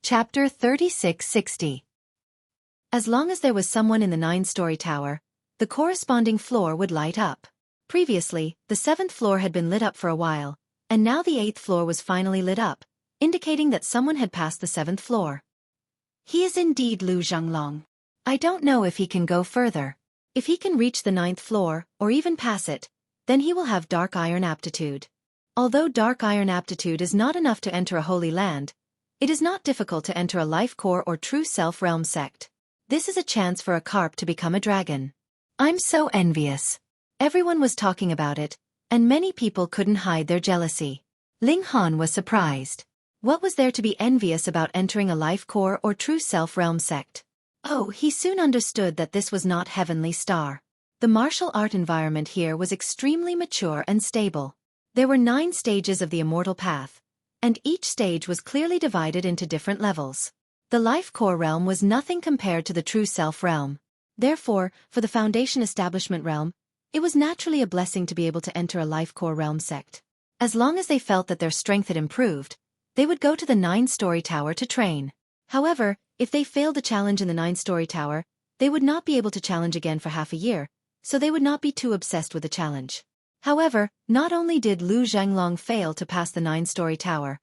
Chapter 3660. As long as there was someone in the 9-story tower, the corresponding floor would light up. Previously, the 7th floor had been lit up for a while, and now the 8th floor was finally lit up, indicating that someone had passed the 7th floor. He is indeed Lu Zhenglong. I don't know if he can go further. If he can reach the 9th floor, or even pass it, then he will have Dark Iron Aptitude. Although Dark Iron Aptitude is not enough to enter a Holy Land, it is not difficult to enter a Life Core or True Self Realm sect. This is a chance for a carp to become a dragon. I'm so envious. Everyone was talking about it, and many people couldn't hide their jealousy. Ling Han was surprised. What was there to be envious about entering a Life Core or True Self Realm sect? Oh, he soon understood that this was not Heavenly Star. The martial art environment here was extremely mature and stable. There were 9 stages of the Immortal Path, and each stage was clearly divided into different levels. The Life Core realm was nothing compared to the True Self realm. Therefore, for the Foundation Establishment realm, it was naturally a blessing to be able to enter a Life Core realm sect. As long as they felt that their strength had improved, they would go to the 9-story tower to train. However, if they failed the challenge in the 9-story tower, they would not be able to challenge again for half a year, so they would not be too obsessed with the challenge. However, not only did Lu Zhenglong fail to pass the 9-story tower,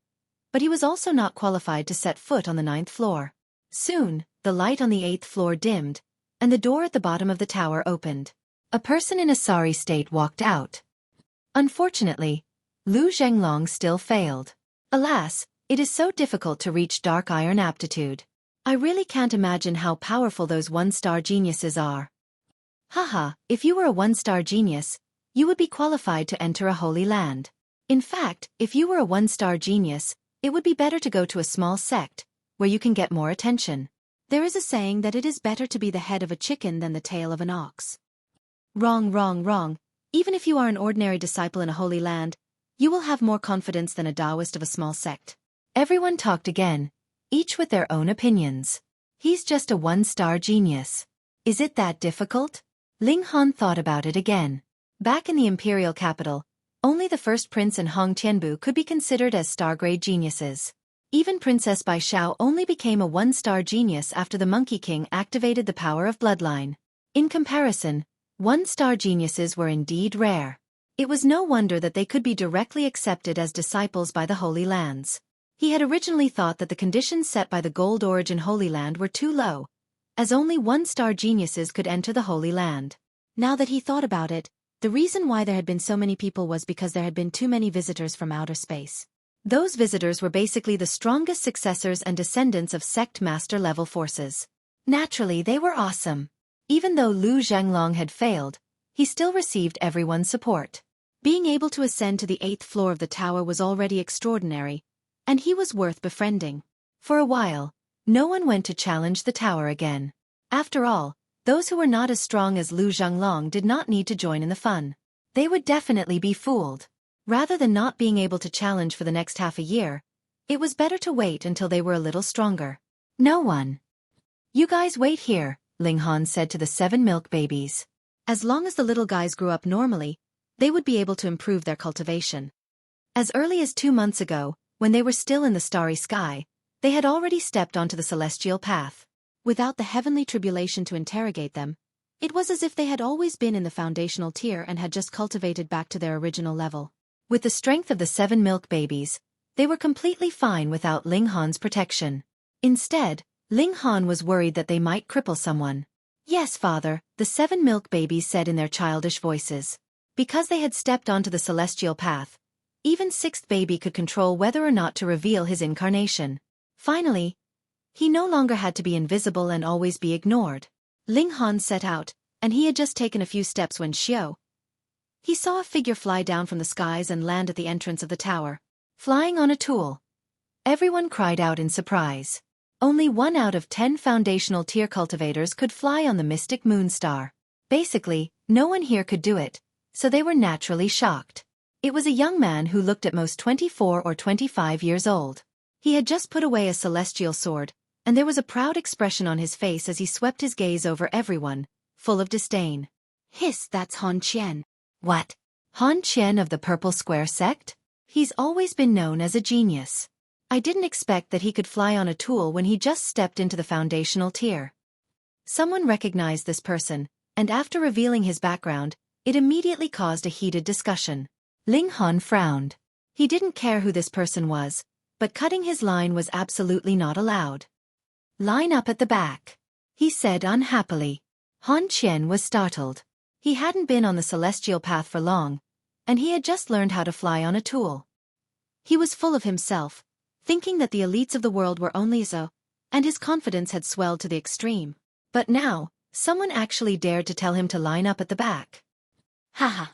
but he was also not qualified to set foot on the 9th floor. Soon, the light on the 8th floor dimmed, and the door at the bottom of the tower opened. A person in a sorry state walked out. Unfortunately, Lu Zhenglong still failed. Alas, it is so difficult to reach Dark Iron Aptitude. I really can't imagine how powerful those 1-star geniuses are. Haha, if you were a 1-star genius, you would be qualified to enter a Holy Land. In fact, if you were a 1-star genius, it would be better to go to a small sect, where you can get more attention. There is a saying that it is better to be the head of a chicken than the tail of an ox. Wrong, wrong, wrong. Even if you are an ordinary disciple in a Holy Land, you will have more confidence than a Taoist of a small sect. Everyone talked again, each with their own opinions. He's just a 1-star genius. Is it that difficult? Ling Han thought about it again. Back in the imperial capital, only the first prince and Hong Tianbu could be considered as star-grade geniuses. Even Princess Bai Xiao only became a 1-star genius after the Monkey King activated the power of bloodline. In comparison, 1-star geniuses were indeed rare. It was no wonder that they could be directly accepted as disciples by the Holy Lands. He had originally thought that the conditions set by the Gold Origin Holy Land were too low, as only 1-star geniuses could enter the Holy Land. Now that he thought about it, the reason why there had been so many people was because there had been too many visitors from outer space. Those visitors were basically the strongest successors and descendants of sect master level forces. Naturally, they were awesome. Even though Lu Zhenglong had failed, he still received everyone's support. Being able to ascend to the 8th floor of the tower was already extraordinary, and he was worth befriending. For a while, no one went to challenge the tower again. After all, those who were not as strong as Lu Zhenglong did not need to join in the fun. They would definitely be fooled. Rather than not being able to challenge for the next half a year, it was better to wait until they were a little stronger. No one. You guys wait here, Ling Han said to the 7 milk babies. As long as the little guys grew up normally, they would be able to improve their cultivation. As early as 2 months ago, when they were still in the starry sky, they had already stepped onto the celestial path. Without the heavenly tribulation to interrogate them, it was as if they had always been in the foundational tier and had just cultivated back to their original level. With the strength of the 7 milk babies, they were completely fine without Ling Han's protection. Instead, Ling Han was worried that they might cripple someone. Yes, father, the 7 milk babies said in their childish voices. Because they had stepped onto the celestial path, even 6th baby could control whether or not to reveal his incarnation. Finally, he no longer had to be invisible and always be ignored. Ling Han set out, and he had just taken a few steps when he saw a figure fly down from the skies and land at the entrance of the tower, flying on a tool. Everyone cried out in surprise. Only 1 out of 10 foundational tier cultivators could fly on the mystic moonstar. Basically, no one here could do it, so they were naturally shocked. It was a young man who looked at most 24 or 25 years old. He had just put away a celestial sword, and there was a proud expression on his face as he swept his gaze over everyone, full of disdain. Hiss, that's Han Qian. What? Han Qian of the Purple Square sect? He's always been known as a genius. I didn't expect that he could fly on a tool when he just stepped into the foundational tier. Someone recognized this person, and after revealing his background, it immediately caused a heated discussion. Ling Han frowned. He didn't care who this person was, but cutting his line was absolutely not allowed. "Line up at the back," he said unhappily. Han Qian was startled. He hadn't been on the celestial path for long, and he had just learned how to fly on a tool. He was full of himself, thinking that the elites of the world were only so, and his confidence had swelled to the extreme. But now, someone actually dared to tell him to line up at the back. Haha.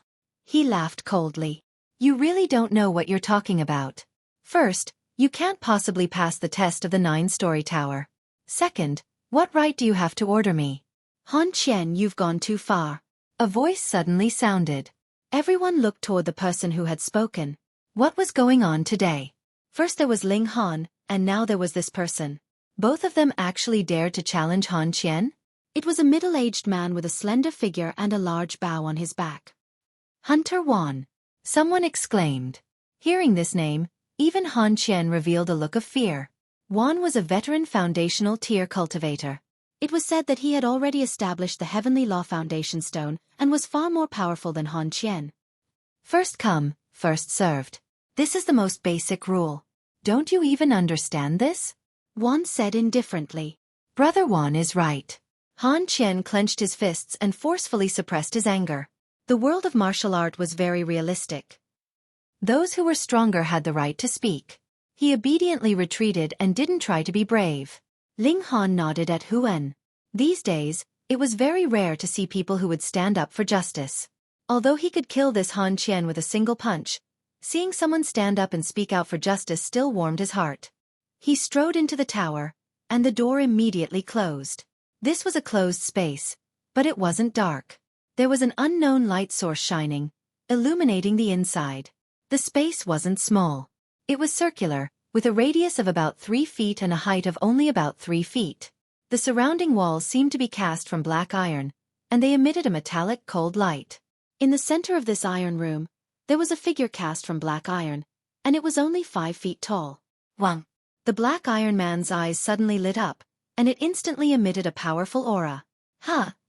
He laughed coldly. "You really don't know what you're talking about. First, you can't possibly pass the test of the 9-story tower. Second, what right do you have to order me? Han Qian, you've gone too far." A voice suddenly sounded. Everyone looked toward the person who had spoken. What was going on today? First there was Ling Han, and now there was this person. Both of them actually dared to challenge Han Qian? It was a middle-aged man with a slender figure and a large bow on his back. "Hunter Wan," someone exclaimed. Hearing this name, even Han Qian revealed a look of fear. Wan was a veteran foundational tier cultivator. It was said that he had already established the Heavenly Law Foundation Stone and was far more powerful than Han Qian. First come, first served. This is the most basic rule. Don't you even understand this? Wan said indifferently. Brother Wan is right. Han Qian clenched his fists and forcefully suppressed his anger. The world of martial art was very realistic. Those who were stronger had the right to speak. He obediently retreated and didn't try to be brave. Ling Han nodded at Huan. These days, it was very rare to see people who would stand up for justice. Although he could kill this Han Qian with a single punch, seeing someone stand up and speak out for justice still warmed his heart. He strode into the tower, and the door immediately closed. This was a closed space, but it wasn't dark. There was an unknown light source shining, illuminating the inside. The space wasn't small. It was circular, with a radius of about 3 feet and a height of only about 3 feet. The surrounding walls seemed to be cast from black iron, and they emitted a metallic cold light. In the center of this iron room, there was a figure cast from black iron, and it was only 5 feet tall. Wang! The black iron man's eyes suddenly lit up, and it instantly emitted a powerful aura.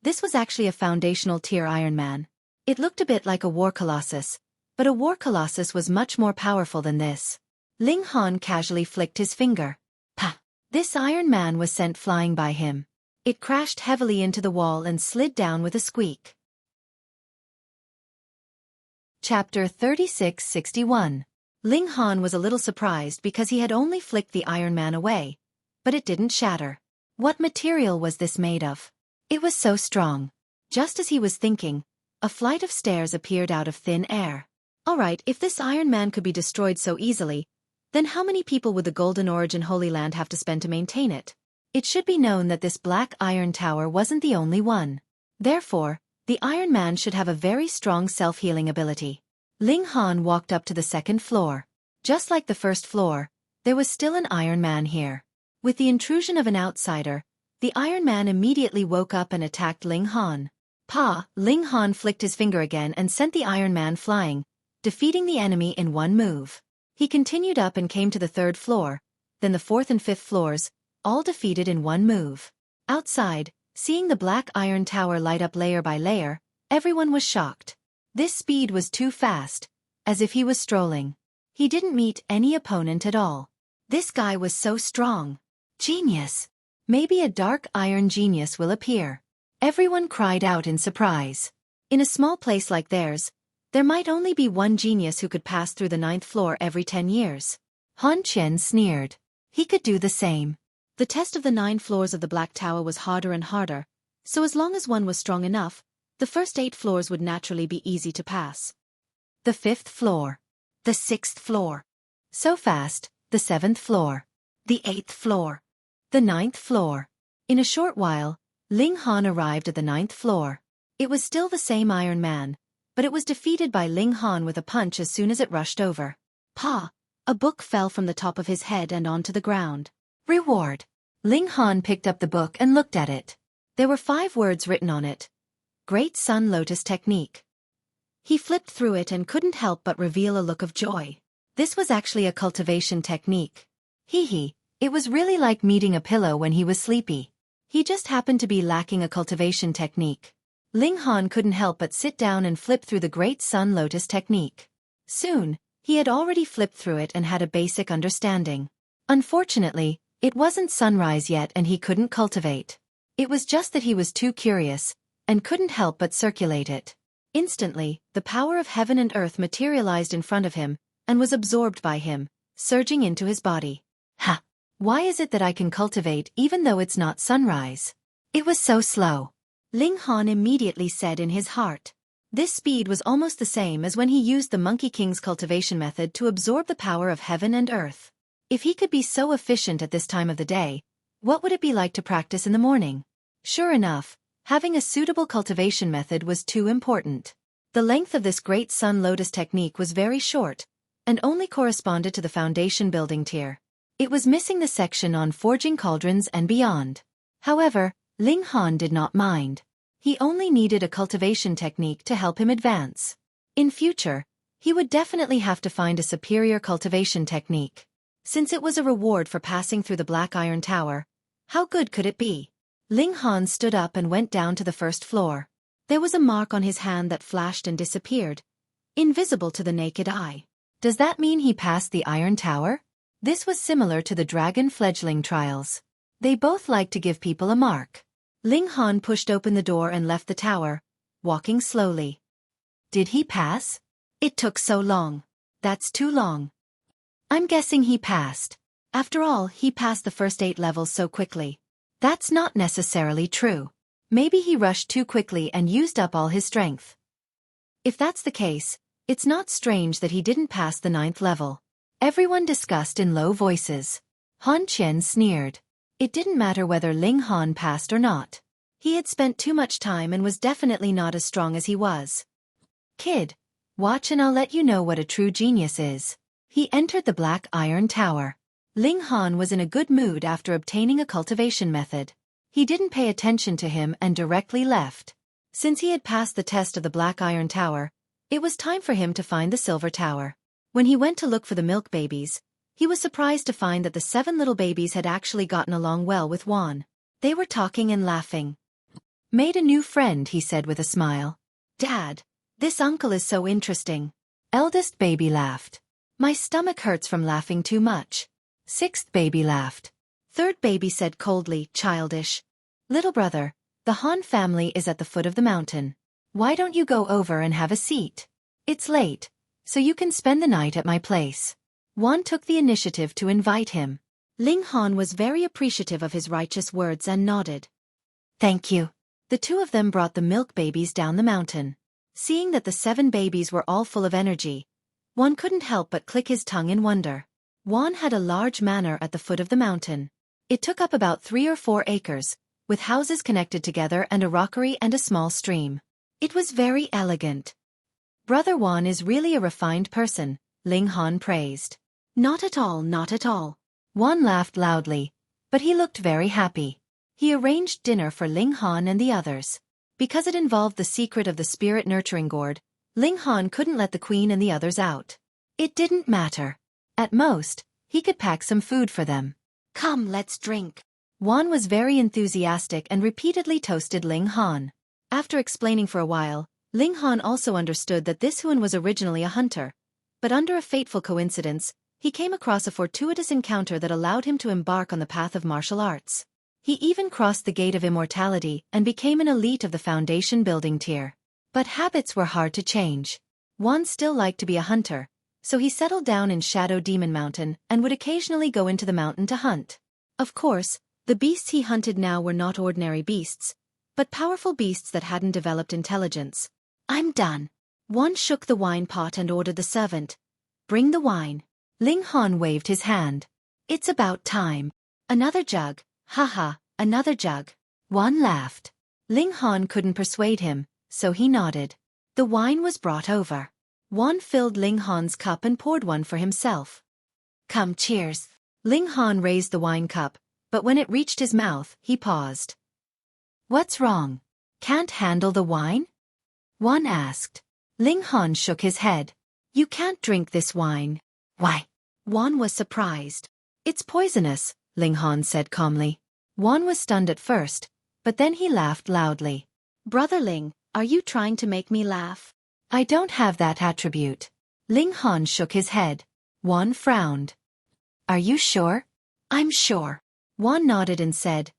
This was actually a foundational tier Iron Man. It looked a bit like a war colossus, but a war colossus was much more powerful than this. Ling Han casually flicked his finger. Pah! This Iron Man was sent flying by him. It crashed heavily into the wall and slid down with a squeak. Chapter 3661. Ling Han was a little surprised because he had only flicked the Iron Man away, but it didn't shatter. What material was this made of? It was so strong. Just as he was thinking, a flight of stairs appeared out of thin air. Alright, if this Iron Man could be destroyed so easily, then how many people would the Golden Origin Holy Land have to spend to maintain it? It should be known that this black iron tower wasn't the only one. Therefore, the Iron Man should have a very strong self-healing ability. Ling Han walked up to the second floor. Just like the first floor, there was still an Iron Man here. With the intrusion of an outsider, the Iron Man immediately woke up and attacked Ling Han. Ling Han flicked his finger again and sent the Iron Man flying, defeating the enemy in one move. He continued up and came to the third floor, then the fourth and fifth floors, all defeated in one move. Outside, seeing the black iron tower light up layer by layer, everyone was shocked. This speed was too fast, as if he was strolling. He didn't meet any opponent at all. This guy was so strong. Genius! Maybe a dark iron genius will appear. Everyone cried out in surprise. In a small place like theirs, there might only be one genius who could pass through the 9th floor every 10 years. Han Qian sneered. He could do the same. The test of the 9 floors of the Black Tower was harder and harder, so as long as one was strong enough, the first 8 floors would naturally be easy to pass. The 5th floor. The 6th floor. So fast, the 7th floor. The 8th floor. The 9th floor. In a short while, Ling Han arrived at the 9th floor. It was still the same Iron Man, but it was defeated by Ling Han with a punch as soon as it rushed over. A book fell from the top of his head and onto the ground. Reward. Ling Han picked up the book and looked at it. There were 5 words written on it. Great Sun Lotus Technique. He flipped through it and couldn't help but reveal a look of joy. This was actually a cultivation technique. Hee, it was really like meeting a pillow when he was sleepy. He just happened to be lacking a cultivation technique. Ling Han couldn't help but sit down and flip through the Great Sun Lotus technique. Soon, he had already flipped through it and had a basic understanding. Unfortunately, it wasn't sunrise yet and he couldn't cultivate. It was just that he was too curious, and couldn't help but circulate it. Instantly, the power of heaven and earth materialized in front of him, and was absorbed by him, surging into his body. Ha! Why is it that I can cultivate even though it's not sunrise? It was so slow. Ling Han immediately said in his heart. This speed was almost the same as when he used the Monkey King's cultivation method to absorb the power of heaven and earth. If he could be so efficient at this time of the day, what would it be like to practice in the morning? Sure enough, having a suitable cultivation method was too important. The length of this Great Sun Lotus technique was very short, and only corresponded to the foundation building tier. It was missing the section on forging cauldrons and beyond. However, Ling Han did not mind. He only needed a cultivation technique to help him advance. In future, he would definitely have to find a superior cultivation technique. Since it was a reward for passing through the Black Iron Tower, how good could it be? Ling Han stood up and went down to the first floor. There was a mark on his hand that flashed and disappeared, invisible to the naked eye. Does that mean he passed the Iron Tower? This was similar to the Dragon Fledgling trials. They both like to give people a mark. Ling Han pushed open the door and left the tower, walking slowly. Did he pass? It took so long. That's too long. I'm guessing he passed. After all, he passed the first 8 levels so quickly. That's not necessarily true. Maybe he rushed too quickly and used up all his strength. If that's the case, it's not strange that he didn't pass the 9th level. Everyone discussed in low voices. Han Qian sneered. It didn't matter whether Ling Han passed or not. He had spent too much time and was definitely not as strong as he was. Kid, watch and I'll let you know what a true genius is. He entered the Black Iron Tower. Ling Han was in a good mood after obtaining a cultivation method. He didn't pay attention to him and directly left. Since he had passed the test of the Black Iron Tower, it was time for him to find the Silver Tower. When he went to look for the milk babies, he was surprised to find that the 7 little babies had actually gotten along well with Juan. They were talking and laughing. Made a new friend, he said with a smile. Dad, this uncle is so interesting. Eldest baby laughed. My stomach hurts from laughing too much. 6th baby laughed. 3rd baby said coldly, childish. Little brother, the Han family is at the foot of the mountain. Why don't you go over and have a seat? It's late, so you can spend the night at my place. Juan took the initiative to invite him. Ling Han was very appreciative of his righteous words and nodded. Thank you. The 2 of them brought the milk babies down the mountain. Seeing that the 7 babies were all full of energy, Juan couldn't help but click his tongue in wonder. Juan had a large manor at the foot of the mountain. It took up about 3 or 4 acres, with houses connected together and a rockery and a small stream. It was very elegant. Brother Juan is really a refined person, Ling Han praised. Not at all, not at all. Juan laughed loudly, but he looked very happy. He arranged dinner for Ling Han and the others. Because it involved the secret of the spirit nurturing gourd, Ling Han couldn't let the queen and the others out. It didn't matter. At most, he could pack some food for them. Come, let's drink. Juan was very enthusiastic and repeatedly toasted Ling Han. After explaining for a while, Ling Han also understood that this Huan was originally a hunter. But under a fateful coincidence, he came across a fortuitous encounter that allowed him to embark on the path of martial arts. He even crossed the gate of immortality and became an elite of the foundation building tier. But habits were hard to change. Juan still liked to be a hunter, so he settled down in Shadow Demon Mountain and would occasionally go into the mountain to hunt. Of course, the beasts he hunted now were not ordinary beasts, but powerful beasts that hadn't developed intelligence. I'm done. Juan shook the wine pot and ordered the servant. Bring the wine. Ling Han waved his hand. It's about time. Another jug. Haha, another jug. Juan laughed. Ling Han couldn't persuade him, so he nodded. The wine was brought over. Juan filled Ling Han's cup and poured one for himself. Come, cheers. Ling Han raised the wine cup, but when it reached his mouth, he paused. What's wrong? Can't handle the wine? Juan asked. Ling Han shook his head. You can't drink this wine. Why? Juan was surprised. It's poisonous, Ling Han said calmly. Wan was stunned at first, but then he laughed loudly. Brother Ling, are you trying to make me laugh? I don't have that attribute. Ling Han shook his head. Wan frowned. Are you sure? I'm sure. Wan nodded and said,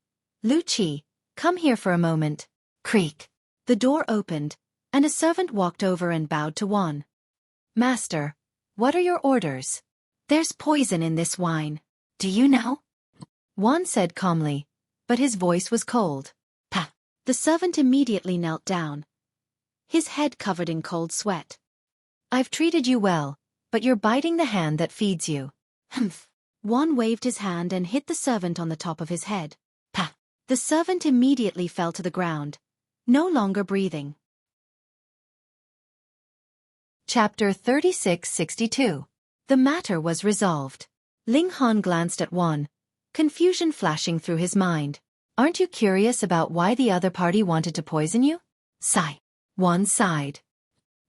Lu Qi, come here for a moment. Creak. The door opened, and a servant walked over and bowed to Wan. Master, what are your orders? There's poison in this wine. Do you know? Wan said calmly, but his voice was cold. Pah. The servant immediately knelt down, his head covered in cold sweat. I've treated you well, but you're biting the hand that feeds you. Humph. Wan waved his hand and hit the servant on the top of his head. Pah. The servant immediately fell to the ground, no longer breathing. Chapter 3662. The matter was resolved. Ling Han glanced at Wan, confusion flashing through his mind. Aren't you curious about why the other party wanted to poison you? Sigh. Wan sighed.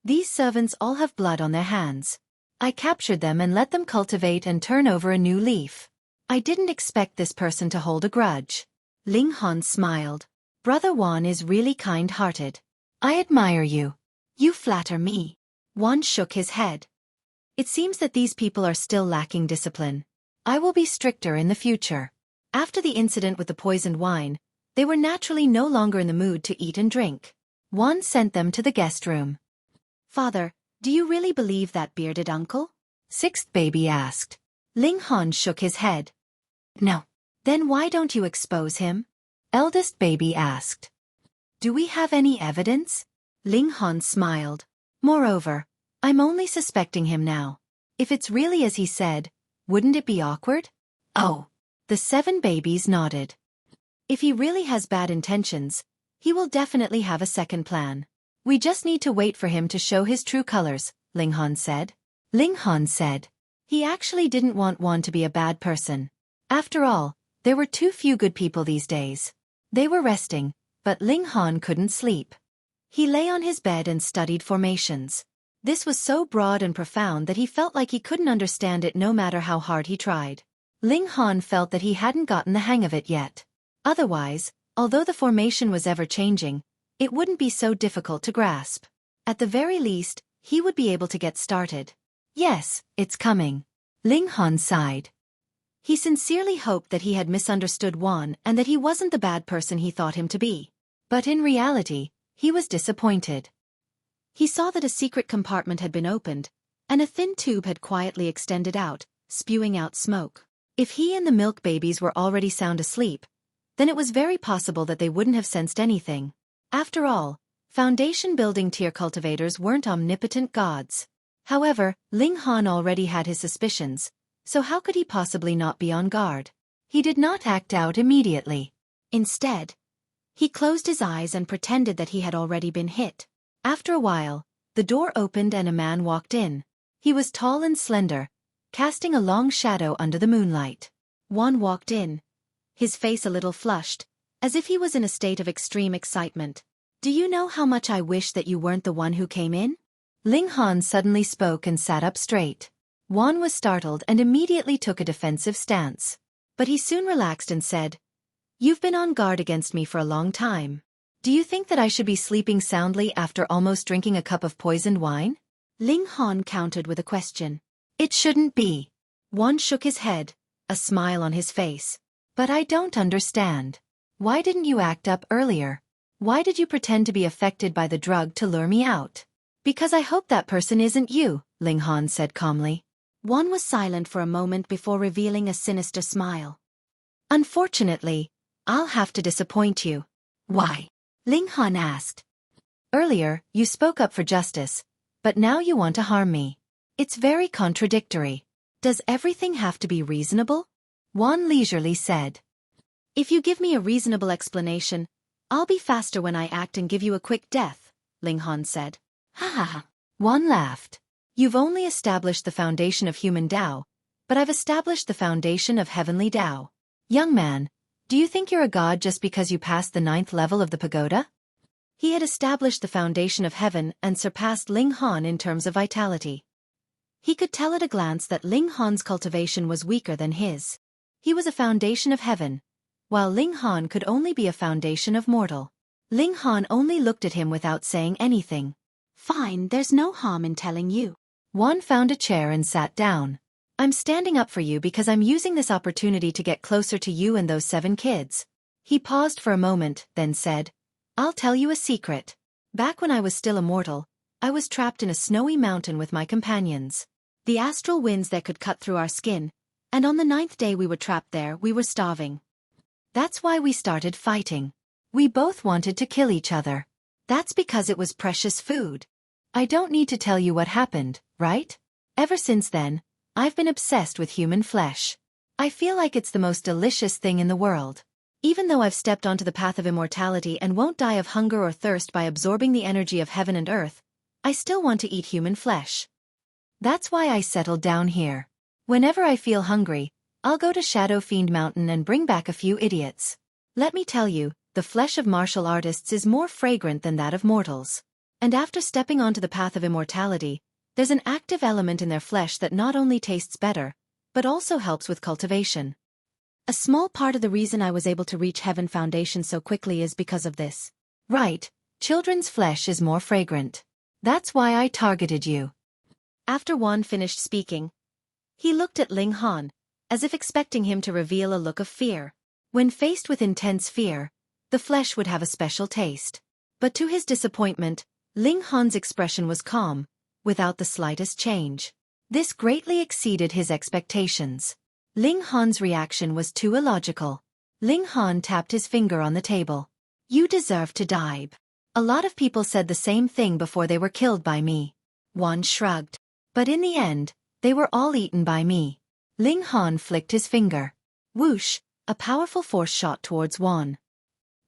These servants all have blood on their hands. I captured them and let them cultivate and turn over a new leaf. I didn't expect this person to hold a grudge. Ling Han smiled. Brother Wan is really kind-hearted. I admire you. You flatter me. Wan shook his head. It seems that these people are still lacking discipline. I will be stricter in the future. After the incident with the poisoned wine, they were naturally no longer in the mood to eat and drink. Wan sent them to the guest room. Father, do you really believe that bearded uncle? Sixth baby asked. Ling Han shook his head. No. Then why don't you expose him? Eldest baby asked. Do we have any evidence? Ling Han smiled. Moreover, I'm only suspecting him now. If it's really as he said, wouldn't it be awkward? Oh. The 7 babies nodded. If he really has bad intentions, he will definitely have a second plan. We just need to wait for him to show his true colors, Ling Han said. Ling Han said. He actually didn't want Wan to be a bad person. After all, there were too few good people these days. They were resting, but Ling Han couldn't sleep. He lay on his bed and studied formations. This was so broad and profound that he felt like he couldn't understand it no matter how hard he tried. Ling Han felt that he hadn't gotten the hang of it yet. Otherwise, although the formation was ever-changing, it wouldn't be so difficult to grasp. At the very least, he would be able to get started. Yes, it's coming. Ling Han sighed. He sincerely hoped that he had misunderstood Wan and that he wasn't the bad person he thought him to be. But in reality, he was disappointed. He saw that a secret compartment had been opened, and a thin tube had quietly extended out, spewing out smoke. If he and the milk babies were already sound asleep, then it was very possible that they wouldn't have sensed anything. After all, foundation-building tier cultivators weren't omnipotent gods. However, Ling Han already had his suspicions, so how could he possibly not be on guard? He did not act out immediately. Instead, he closed his eyes and pretended that he had already been hit. After a while, the door opened and a man walked in. He was tall and slender, casting a long shadow under the moonlight. Wan walked in, his face a little flushed, as if he was in a state of extreme excitement. Do you know how much I wish that you weren't the one who came in? Ling Han suddenly spoke and sat up straight. Wan was startled and immediately took a defensive stance. But he soon relaxed and said, You've been on guard against me for a long time. Do you think that I should be sleeping soundly after almost drinking a cup of poisoned wine? Ling Han countered with a question. It shouldn't be. Wan shook his head, a smile on his face. But I don't understand. Why didn't you act up earlier? Why did you pretend to be affected by the drug to lure me out? Because I hope that person isn't you, Ling Han said calmly. Wan was silent for a moment before revealing a sinister smile. Unfortunately, I'll have to disappoint you. Why? Ling Han asked. Earlier, you spoke up for justice, but now you want to harm me. It's very contradictory. Does everything have to be reasonable? Wan leisurely said. If you give me a reasonable explanation, I'll be faster when I act and give you a quick death, Ling Han said. Ha ha ha. Wan laughed. You've only established the foundation of human Tao, but I've established the foundation of heavenly Tao. Young man, do you think you're a god just because you passed the 9th level of the pagoda? He had established the foundation of heaven and surpassed Ling Han in terms of vitality. He could tell at a glance that Ling Han's cultivation was weaker than his. He was a foundation of heaven, while Ling Han could only be a foundation of mortal. Ling Han only looked at him without saying anything. Fine, there's no harm in telling you. Wan found a chair and sat down. I'm standing up for you because I'm using this opportunity to get closer to you and those 7 kids. He paused for a moment, then said, I'll tell you a secret. Back when I was still a mortal, I was trapped in a snowy mountain with my companions. The astral winds that could cut through our skin, and on the 9th day we were trapped there, we were starving. That's why we started fighting. We both wanted to kill each other. That's because it was precious food. I don't need to tell you what happened, right? Ever since then, I've been obsessed with human flesh. I feel like it's the most delicious thing in the world. Even though I've stepped onto the path of immortality and won't die of hunger or thirst by absorbing the energy of heaven and earth, I still want to eat human flesh. That's why I settled down here. Whenever I feel hungry, I'll go to Shadow Fiend Mountain and bring back a few idiots. Let me tell you, the flesh of martial artists is more fragrant than that of mortals. And after stepping onto the path of immortality, there's an active element in their flesh that not only tastes better, but also helps with cultivation. A small part of the reason I was able to reach Heaven Foundation so quickly is because of this. Right, children's flesh is more fragrant. That's why I targeted you. After Wan finished speaking, he looked at Ling Han, as if expecting him to reveal a look of fear. When faced with intense fear, the flesh would have a special taste. But to his disappointment, Ling Han's expression was calm, without the slightest change. This greatly exceeded his expectations. Ling Han's reaction was too illogical. Ling Han tapped his finger on the table. You deserve to die. A lot of people said the same thing before they were killed by me. Wan shrugged. But in the end, they were all eaten by me. Ling Han flicked his finger. Whoosh, a powerful force shot towards Wan.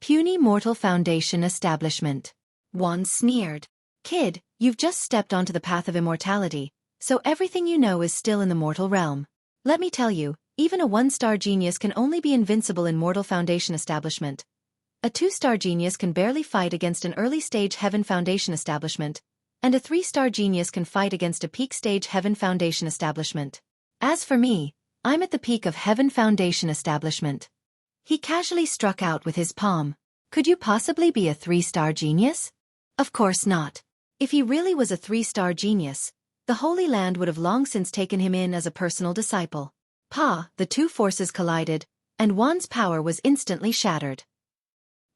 Puny Mortal Foundation Establishment. Wan sneered. Kid, you've just stepped onto the path of immortality, so everything you know is still in the mortal realm. Let me tell you, even a 1-star genius can only be invincible in Mortal Foundation Establishment. A 2-star genius can barely fight against an early-stage Heaven Foundation Establishment, and a 3-star genius can fight against a peak-stage Heaven Foundation Establishment. As for me, I'm at the peak of Heaven Foundation Establishment. He casually struck out with his palm. Could you possibly be a 3-star genius? Of course not. If he really was a 3-star genius, the Holy Land would have long since taken him in as a personal disciple. The 2 forces collided, and Wan's power was instantly shattered.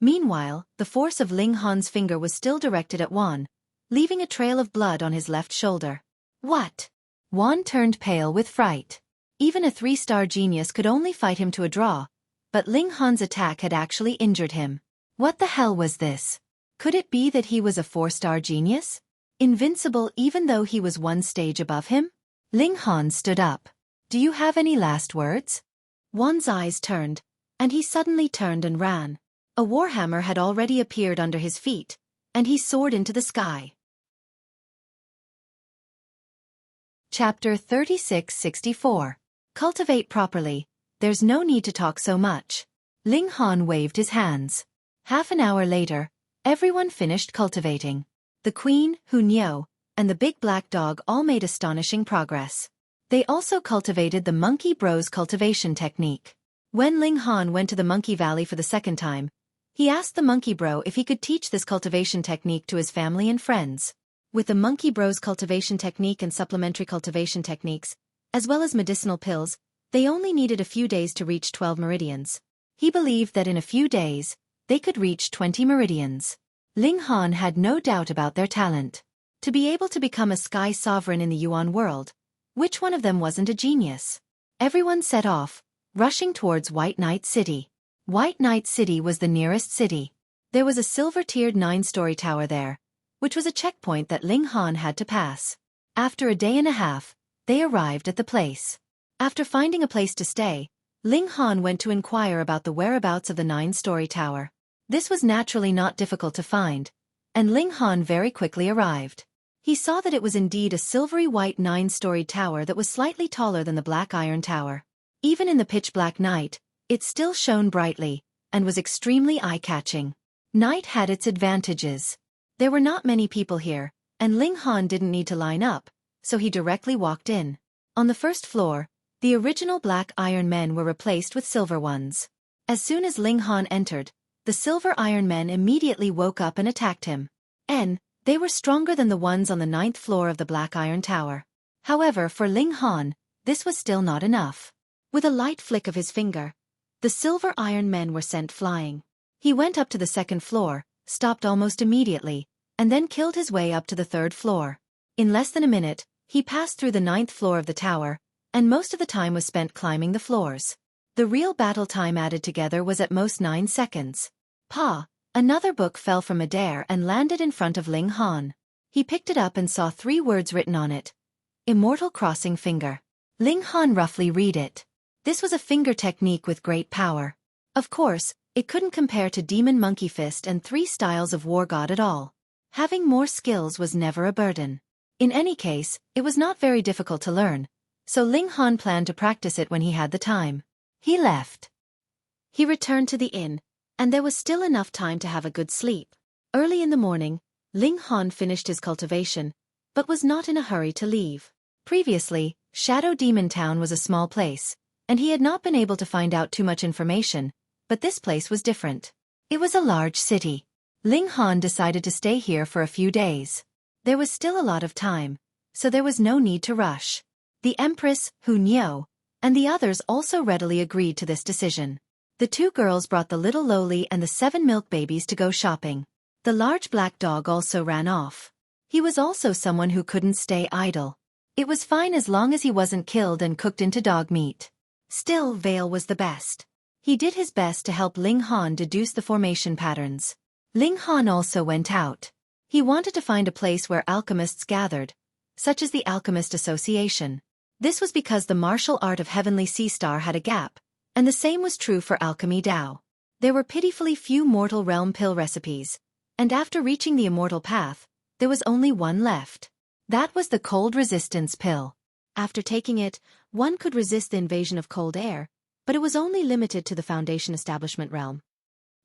Meanwhile, the force of Ling Han's finger was still directed at Wan, leaving a trail of blood on his left shoulder. What? Wan turned pale with fright. Even a 3-star genius could only fight him to a draw, but Ling Han's attack had actually injured him. What the hell was this? Could it be that he was a 4-star genius? Invincible even though he was 1 stage above him? Ling Han stood up. Do you have any last words? Wan's eyes turned, and he suddenly turned and ran. A warhammer had already appeared under his feet, and he soared into the sky. Chapter 3664. Cultivate properly. There's no need to talk so much. Ling Han waved his hands. Half an hour later, everyone finished cultivating. The Queen, Hunyo, and the big black dog all made astonishing progress. They also cultivated the Monkey Bros cultivation technique. When Ling Han went to the Monkey Valley for the 2nd time, he asked the Monkey Bro if he could teach this cultivation technique to his family and friends. With the Monkey Bros cultivation technique and supplementary cultivation techniques, as well as medicinal pills, they only needed a few days to reach 12 meridians. He believed that in a few days, they could reach 20 meridians. Ling Han had no doubt about their talent. To be able to become a sky sovereign in the Yuan world, which one of them wasn't a genius? Everyone set off, rushing towards White Knight City. White Knight City was the nearest city. There was a silver-tiered 9-story tower there, which was a checkpoint that Ling Han had to pass. After a day and a half, they arrived at the place. After finding a place to stay, Ling Han went to inquire about the whereabouts of the 9-story tower. This was naturally not difficult to find, and Ling Han very quickly arrived. He saw that it was indeed a silvery white 9-storied tower that was slightly taller than the Black Iron Tower. Even in the pitch-black night, it still shone brightly, and was extremely eye-catching. Night had its advantages. There were not many people here, and Ling Han didn't need to line up, so he directly walked in. On the 1st floor, The original black iron men were replaced with silver ones. As soon as Ling Han entered, the silver iron men immediately woke up and attacked him. They were stronger than the ones on the 9th floor of the black iron tower. However, for Ling Han, this was still not enough. With a light flick of his finger, the silver iron men were sent flying. He went up to the 2nd floor, stopped almost immediately, and then killed his way up to the 3rd floor. In less than a minute, he passed through the 9th floor of the tower, and most of the time was spent climbing the floors. The real battle time added together was at most 9 seconds. Another book fell from midair and landed in front of Ling Han. He picked it up and saw 3 words written on it. Immortal Crossing Finger. Ling Han roughly read it. This was a finger technique with great power. Of course, it couldn't compare to Demon Monkey Fist and 3 styles of War God at all. Having more skills was never a burden. In any case, it was not very difficult to learn, so Ling Han planned to practice it when he had the time. He left. He returned to the inn, and there was still enough time to have a good sleep. Early in the morning, Ling Han finished his cultivation, but was not in a hurry to leave. Previously, Shadow Demon Town was a small place, and he had not been able to find out too much information, but this place was different. It was a large city. Ling Han decided to stay here for a few days. There was still a lot of time, so there was no need to rush. The Empress, Hu Niu, and the others also readily agreed to this decision. The 2 girls brought the little lowly and the 7 milk babies to go shopping. The large black dog also ran off. He was also someone who couldn't stay idle. It was fine as long as he wasn't killed and cooked into dog meat. Still, Vale was the best. He did his best to help Ling Han deduce the formation patterns. Ling Han also went out. He wanted to find a place where alchemists gathered, such as the Alchemist Association. This was because the martial art of Heavenly Sea Star had a gap, and the same was true for Alchemy Dao. There were pitifully few mortal realm pill recipes, and after reaching the immortal path, there was only one left. That was the cold resistance pill. After taking it, one could resist the invasion of cold air, but it was only limited to the Foundation Establishment realm.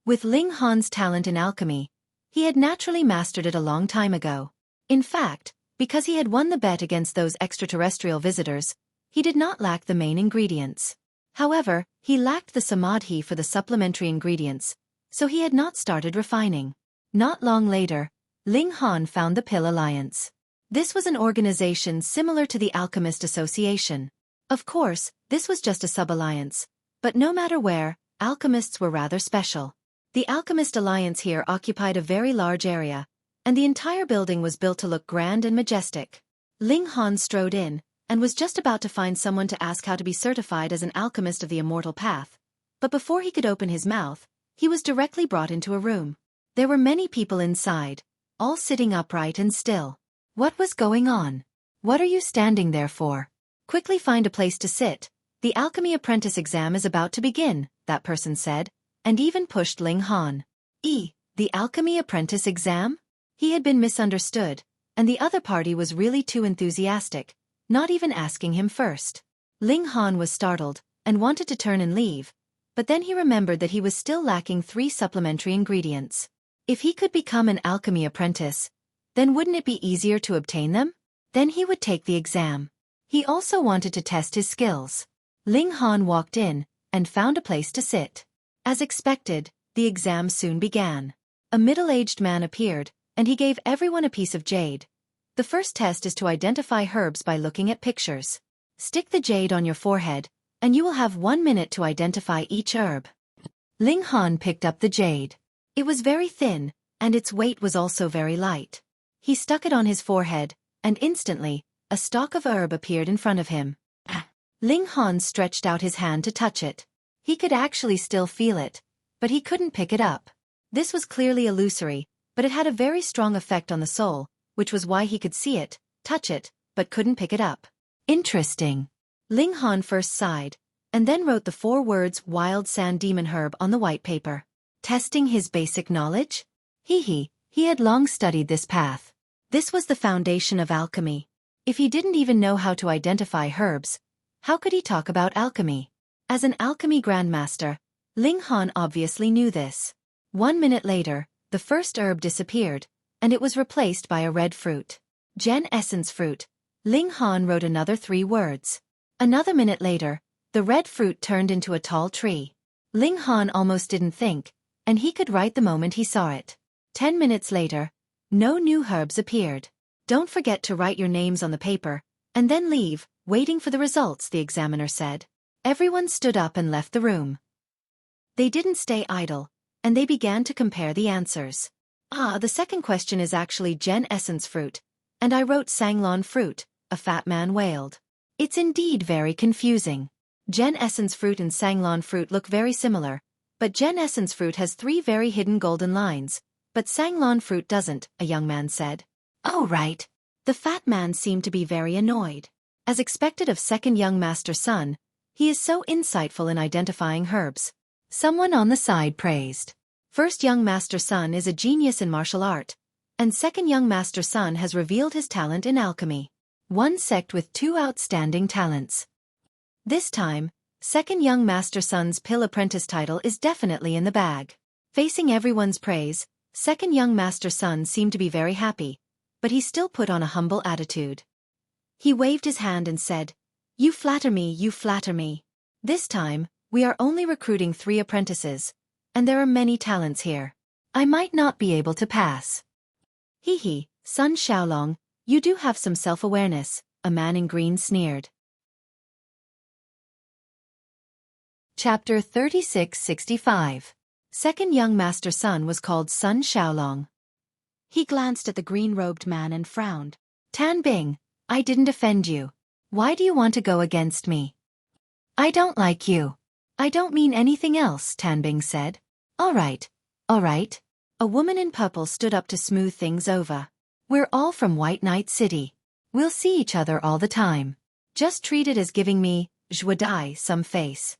With Ling Han's talent in alchemy, he had naturally mastered it a long time ago. In fact, because he had won the bet against those extraterrestrial visitors, he did not lack the main ingredients. However, he lacked the samadhi for the supplementary ingredients, so he had not started refining. Not long later, Ling Han found the Pill Alliance. This was an organization similar to the Alchemist Association. Of course, this was just a sub-alliance, but no matter where, alchemists were rather special. The Alchemist Alliance here occupied a very large area, and the entire building was built to look grand and majestic. Ling Han strode in, and was just about to find someone to ask how to be certified as an alchemist of the immortal path, but before he could open his mouth, he was directly brought into a room. There were many people inside, all sitting upright and still. What was going on? What are you standing there for? Quickly find a place to sit. The alchemy apprentice exam is about to begin, that person said, and even pushed Ling Han. The alchemy apprentice exam? He had been misunderstood, and the other party was really too enthusiastic, not even asking him first. Ling Han was startled, and wanted to turn and leave, but then he remembered that he was still lacking 3 supplementary ingredients. If he could become an alchemy apprentice, then wouldn't it be easier to obtain them? Then he would take the exam. He also wanted to test his skills. Ling Han walked in, and found a place to sit. As expected, the exam soon began. A middle-aged man appeared, and he gave everyone a piece of jade. The first test is to identify herbs by looking at pictures. Stick the jade on your forehead, and you will have 1 minute to identify each herb. Ling Han picked up the jade. It was very thin, and its weight was also very light. He stuck it on his forehead, and instantly, a stalk of herb appeared in front of him. Ling Han stretched out his hand to touch it. He could actually still feel it, but he couldn't pick it up. This was clearly illusory, but it had a very strong effect on the soul, which was why he could see it, touch it, but couldn't pick it up. Interesting. Ling Han first sighed, and then wrote the 4 words Wild Sand Demon Herb on the white paper. Testing his basic knowledge? He had long studied this path. This was the foundation of alchemy. If he didn't even know how to identify herbs, how could he talk about alchemy? As an alchemy grandmaster, Ling Han obviously knew this. 1 minute later, the first herb disappeared, and it was replaced by a red fruit. Gen Essence Fruit. Ling Han wrote another 3 words. Another minute later, the red fruit turned into a tall tree. Ling Han almost didn't think, and he could write the moment he saw it. 10 minutes later, no new herbs appeared. Don't forget to write your names on the paper, and then leave, waiting for the results, the examiner said. Everyone stood up and left the room. They didn't stay idle, and they began to compare the answers. The second question is actually Gen Essence fruit, and I wrote Sanglon fruit, a fat man wailed. It's indeed very confusing. Gen Essence fruit and Sanglon fruit look very similar, but Gen Essence fruit has 3 very hidden golden lines, but Sanglon fruit doesn't, a young man said. Oh right. The fat man seemed to be very annoyed. As expected of second young master son, he is so insightful in identifying herbs. Someone on the side praised. First young master son is a genius in martial art, and second young master son has revealed his talent in alchemy. One sect with 2 outstanding talents. This time, second young master son's pill apprentice title is definitely in the bag. Facing everyone's praise, second young master son seemed to be very happy, but he still put on a humble attitude. He waved his hand and said, "You flatter me, you flatter me. This time, we are only recruiting 3 apprentices, and there are many talents here. I might not be able to pass." Hee, son Xiaolong, you do have some self-awareness, a man in green sneered. Chapter 3665. Second young master son was called Sun Xiaolong. He glanced at the green-robed man and frowned. Tan Bing, I didn't offend you. Why do you want to go against me? I don't like you. I don't mean anything else, Tan Bing said. All right. A woman in purple stood up to smooth things over. We're all from White Knight City. We'll see each other all the time. Just treat it as giving me, Xueqi, some face.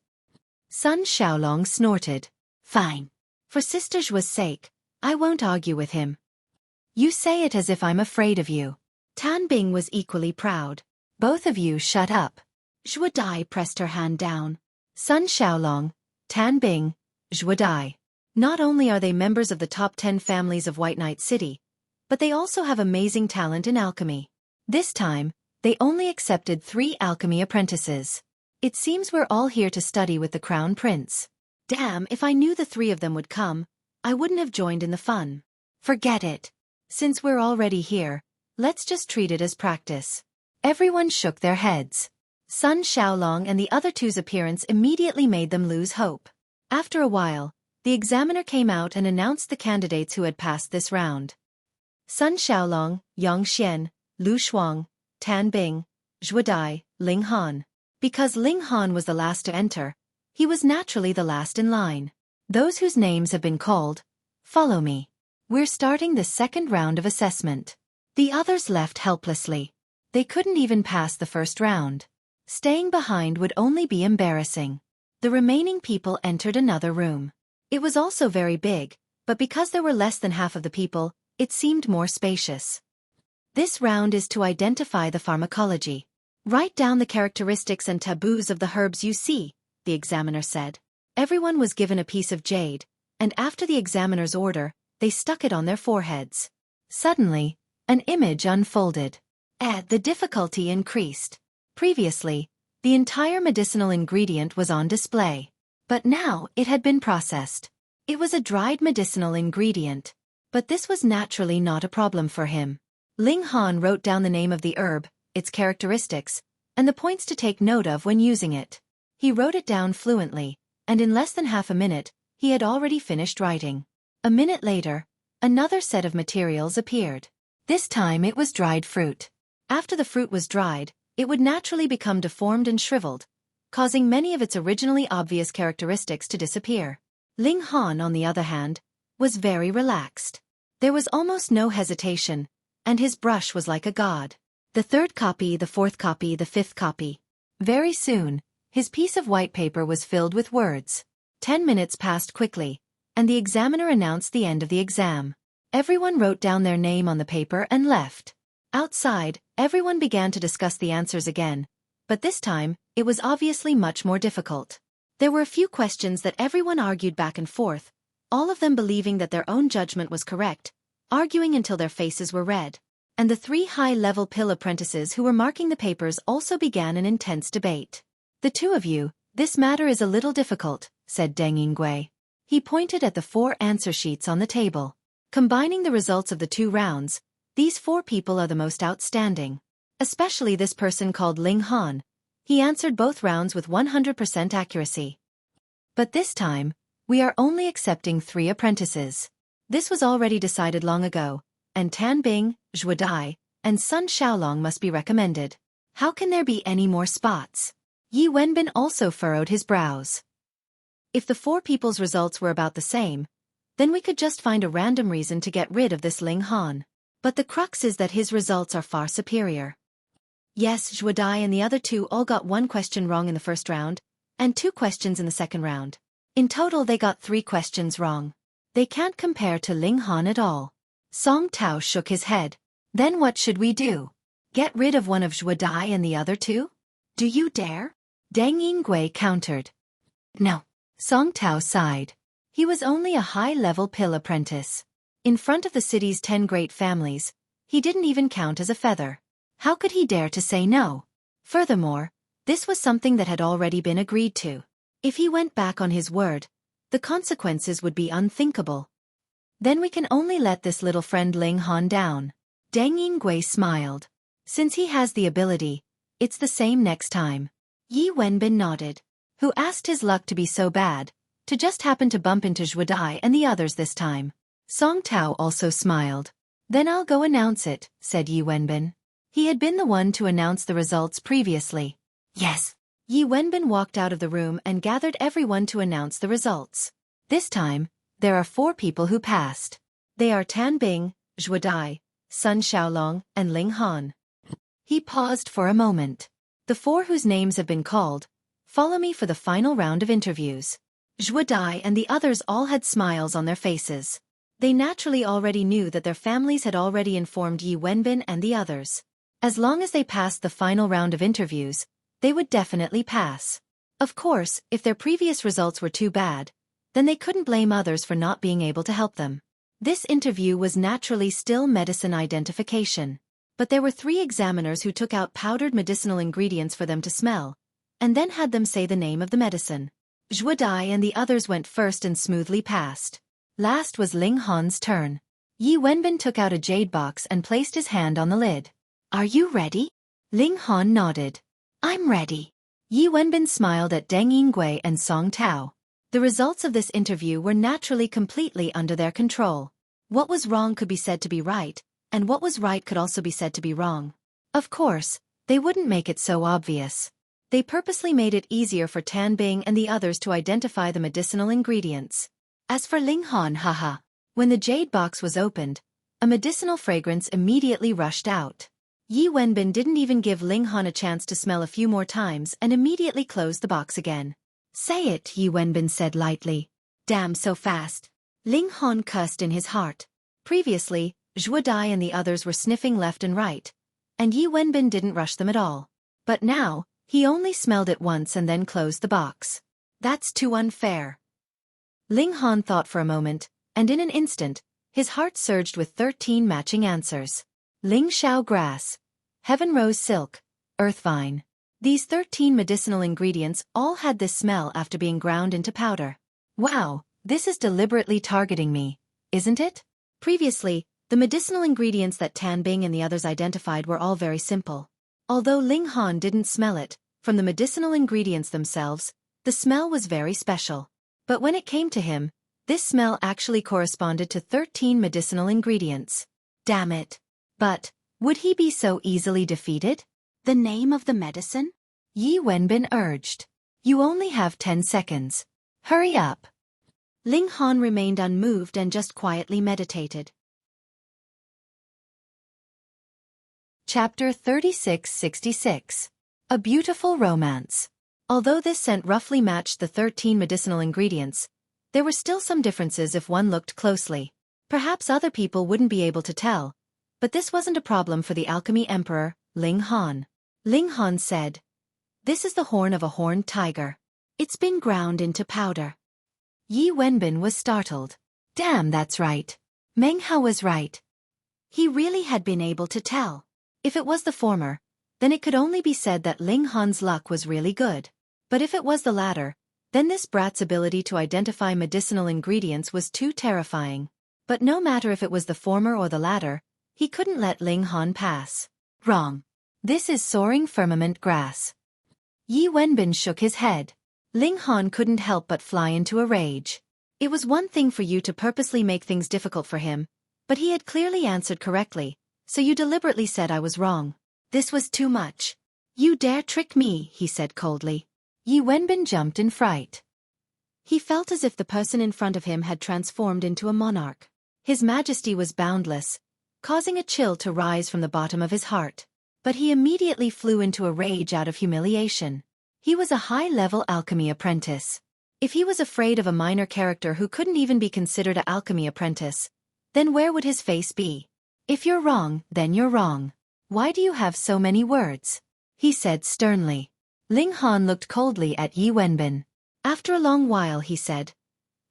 Sun Xiaolong snorted. Fine. For Sister Xue's sake, I won't argue with him. You say it as if I'm afraid of you. Tan Bing was equally proud. Both of you shut up. Xueqi pressed her hand down. Sun Xiaolong, Tan Bing, Xueqi. Not only are they members of the top 10 families of White Knight City, but they also have amazing talent in alchemy. This time, they only accepted 3 alchemy apprentices. It seems we're all here to study with the Crown Prince. Damn, if I knew the 3 of them would come, I wouldn't have joined in the fun. Forget it. Since we're already here, let's just treat it as practice. Everyone shook their heads. Sun Xiaolong and the other 2's appearance immediately made them lose hope. After a while, the examiner came out and announced the candidates who had passed this round. Sun Xiaolong, Yang Xian, Lu Shuang, Tan Bing, Xueqi, Ling Han. Because Ling Han was the last to enter, he was naturally the last in line. Those whose names have been called, follow me. We're starting the second round of assessment. The others left helplessly. They couldn't even pass the first round. Staying behind would only be embarrassing. The remaining people entered another room. It was also very big, but because there were less than half of the people, it seemed more spacious. This round is to identify the pharmacology. Write down the characteristics and taboos of the herbs you see, the examiner said. Everyone was given a piece of jade, and after the examiner's order, they stuck it on their foreheads. Suddenly, an image unfolded. The difficulty increased. Previously, the entire medicinal ingredient was on display. But now it had been processed. It was a dried medicinal ingredient. But this was naturally not a problem for him. Ling Han wrote down the name of the herb, its characteristics, and the points to take note of when using it. He wrote it down fluently, and in less than half a minute, he had already finished writing. A minute later, another set of materials appeared. This time it was dried fruit. After the fruit was dried, it would naturally become deformed and shriveled, causing many of its originally obvious characteristics to disappear. Ling Han, on the other hand, was very relaxed. There was almost no hesitation, and his brush was like a god. The 3rd copy, the 4th copy, the 5th copy. Very soon, his piece of white paper was filled with words. 10 minutes passed quickly, and the examiner announced the end of the exam. Everyone wrote down their name on the paper and left. Outside, everyone began to discuss the answers again, but this time, it was obviously much more difficult. There were a few questions that everyone argued back and forth, all of them believing that their own judgment was correct, arguing until their faces were red. and the 3 high-level pill apprentices who were marking the papers also began an intense debate. "The two of you, this matter is a little difficult," said Deng Yingui. He pointed at the 4 answer sheets on the table. "Combining the results of the 2 rounds, these 4 people are the most outstanding. Especially this person called Ling Han. He answered both rounds with 100% accuracy. But this time, we are only accepting 3 apprentices. This was already decided long ago, and Tan Bing, Xueqi, and Sun Xiaolong must be recommended. How can there be any more spots?" Yi Wenbin also furrowed his brows. If the 4 people's results were about the same, then we could just find a random reason to get rid of this Ling Han. But the crux is that his results are far superior. Yes, Xueqi and the other 2 all got 1 question wrong in the first round, and 2 questions in the second round. In total they got 3 questions wrong. They can't compare to Ling Han at all. Song Tao shook his head. "Then what should we do? Get rid of one of Xueqi and the other 2? Do you dare?" Deng Yingui countered. "No." Song Tao sighed. He was only a high-level pill apprentice. In front of the city's 10 great families, he didn't even count as a feather. How could he dare to say no? Furthermore, this was something that had already been agreed to. If he went back on his word, the consequences would be unthinkable. Then we can only let this little friend Ling Han down. Deng Yingui smiled. Since he has the ability, it's the same next time. Yi Wenbin nodded. Who asked his luck to be so bad, to just happen to bump into Xueqi and the others this time? Song Tao also smiled. "Then I'll go announce it," said Yi Wenbin. He had been the one to announce the results previously. "Yes." Yi Wenbin walked out of the room and gathered everyone to announce the results. This time, there are 4 people who passed. They are Tan Bing, Xueqi, Sun Xiaolong, and Ling Han. He paused for a moment. "The 4 whose names have been called, follow me for the final round of interviews." Xueqi and the others all had smiles on their faces. They naturally already knew that their families had already informed Yi Wenbin and the others. As long as they passed the final round of interviews, they would definitely pass. Of course, if their previous results were too bad, then they couldn't blame others for not being able to help them. This interview was naturally still medicine identification. But there were 3 examiners who took out powdered medicinal ingredients for them to smell, and then had them say the name of the medicine. Xueqi and the others went first and smoothly passed. Last was Ling Han's turn. Yi Wenbin took out a jade box and placed his hand on the lid. "Are you ready?" Ling Han nodded. "I'm ready." Yi Wenbin smiled at Deng Yingui and Song Tao. The results of this interview were naturally completely under their control. What was wrong could be said to be right, and what was right could also be said to be wrong. Of course, they wouldn't make it so obvious. They purposely made it easier for Tan Bing and the others to identify the medicinal ingredients. As for Ling Han, haha. When the jade box was opened, a medicinal fragrance immediately rushed out. Yi Wenbin didn't even give Ling Han a chance to smell a few more times and immediately closed the box again. "Say it," Yi Wenbin said lightly. "Damn, so fast." Ling Han cussed in his heart. Previously, Xueqi and the others were sniffing left and right, and Yi Wenbin didn't rush them at all. But now, he only smelled it once and then closed the box. That's too unfair. Ling Han thought for a moment, and in an instant, his heart surged with 13 matching answers. Ling Shao grass, Heaven Rose silk, Earth vine. These 13 medicinal ingredients all had this smell after being ground into powder. Wow, this is deliberately targeting me, isn't it? Previously, the medicinal ingredients that Tan Bing and the others identified were all very simple. Although Ling Han didn't smell it, from the medicinal ingredients themselves, the smell was very special. But when it came to him, this smell actually corresponded to 13 medicinal ingredients. Damn it. But, would he be so easily defeated? The name of the medicine? Yi Wenbin urged. You only have 10 seconds. Hurry up. Ling Han remained unmoved and just quietly meditated. Chapter 3666. A Beautiful Romance. Although this scent roughly matched the 13 medicinal ingredients, there were still some differences if one looked closely. Perhaps other people wouldn't be able to tell, but this wasn't a problem for the alchemy emperor, Ling Han. Ling Han said, "This is the horn of a horned tiger. It's been ground into powder." Yi Wenbin was startled. Damn, that's right. Meng Hao was right. He really had been able to tell. If it was the former, then it could only be said that Ling Han's luck was really good. But if it was the latter, then this brat's ability to identify medicinal ingredients was too terrifying. But no matter if it was the former or the latter, he couldn't let Ling Han pass. Wrong. This is soaring firmament grass. Yi Wenbin shook his head. Ling Han couldn't help but fly into a rage. It was one thing for you to purposely make things difficult for him, but he had clearly answered correctly, so you deliberately said I was wrong. This was too much. You dare trick me, he said coldly. Yi Wenbin jumped in fright. He felt as if the person in front of him had transformed into a monarch. His majesty was boundless, causing a chill to rise from the bottom of his heart. But he immediately flew into a rage out of humiliation. He was a high-level alchemy apprentice. If he was afraid of a minor character who couldn't even be considered an alchemy apprentice, then where would his face be? If you're wrong, then you're wrong. Why do you have so many words? He said sternly. Ling Han looked coldly at Yi Wenbin. After a long while he said,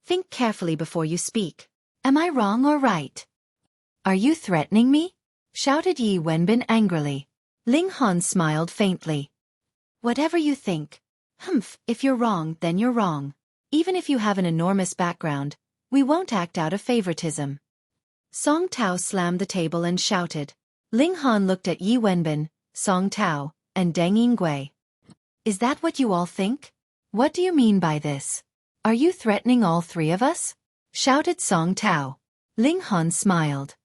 "Think carefully before you speak. Am I wrong or right?" "Are you threatening me?" shouted Yi Wenbin angrily. Ling Han smiled faintly. "Whatever you think. Humph, if you're wrong, then you're wrong. Even if you have an enormous background, we won't act out of favoritism." Song Tao slammed the table and shouted. Ling Han looked at Yi Wenbin, Song Tao, and Deng Yingui. "Is that what you all think? What do you mean by this? Are you threatening all three of us?" shouted Song Tao. Ling Han smiled.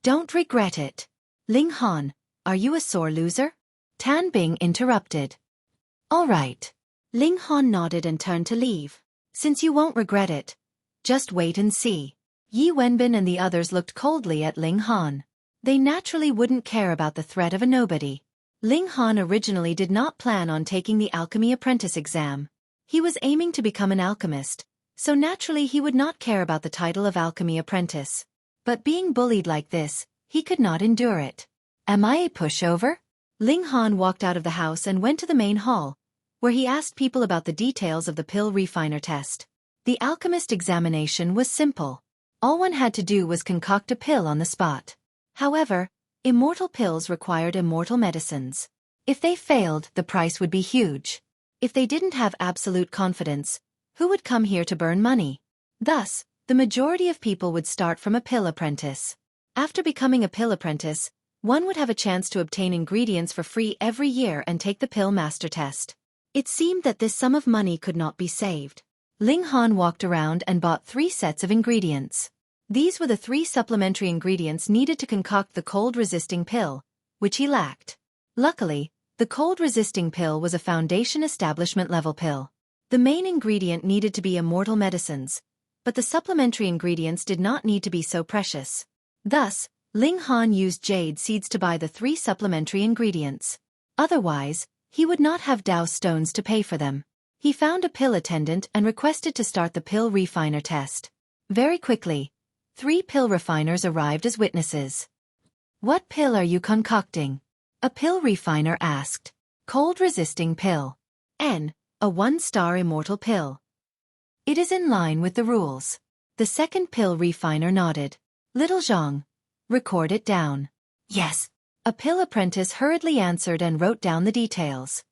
"Don't regret it. Ling Han, are you a sore loser?" Tan Bing interrupted. "All right." Ling Han nodded and turned to leave. "Since you won't regret it, just wait and see." Yi Wenbin and the others looked coldly at Ling Han. They naturally wouldn't care about the threat of a nobody. Ling Han originally did not plan on taking the alchemy apprentice exam. He was aiming to become an alchemist, so naturally he would not care about the title of alchemy apprentice. But being bullied like this, he could not endure it. "Am I a pushover?" Ling Han walked out of the house and went to the main hall, where he asked people about the details of the pill refiner test. The alchemist examination was simple. All one had to do was concoct a pill on the spot. However, immortal pills required immortal medicines. If they failed, the price would be huge. If they didn't have absolute confidence, who would come here to burn money? Thus, the majority of people would start from a pill apprentice. After becoming a pill apprentice, one would have a chance to obtain ingredients for free every year and take the pill master test. It seemed that this sum of money could not be saved. Ling Han walked around and bought 3 sets of ingredients. These were the 3 supplementary ingredients needed to concoct the cold-resisting pill, which he lacked. Luckily, the cold-resisting pill was a foundation establishment-level pill. The main ingredient needed to be immortal medicines, but the supplementary ingredients did not need to be so precious. Thus, Ling Han used jade seeds to buy the 3 supplementary ingredients. Otherwise, he would not have Dao stones to pay for them. He found a pill attendant and requested to start the pill refiner test. Very quickly, 3 pill refiners arrived as witnesses. "What pill are you concocting?" a pill refiner asked. "Cold-resisting pill. N, a 1-star immortal pill. It is in line with the rules." The second pill refiner nodded. "Little Zhang, record it down." "Yes." A pill apprentice hurriedly answered and wrote down the details.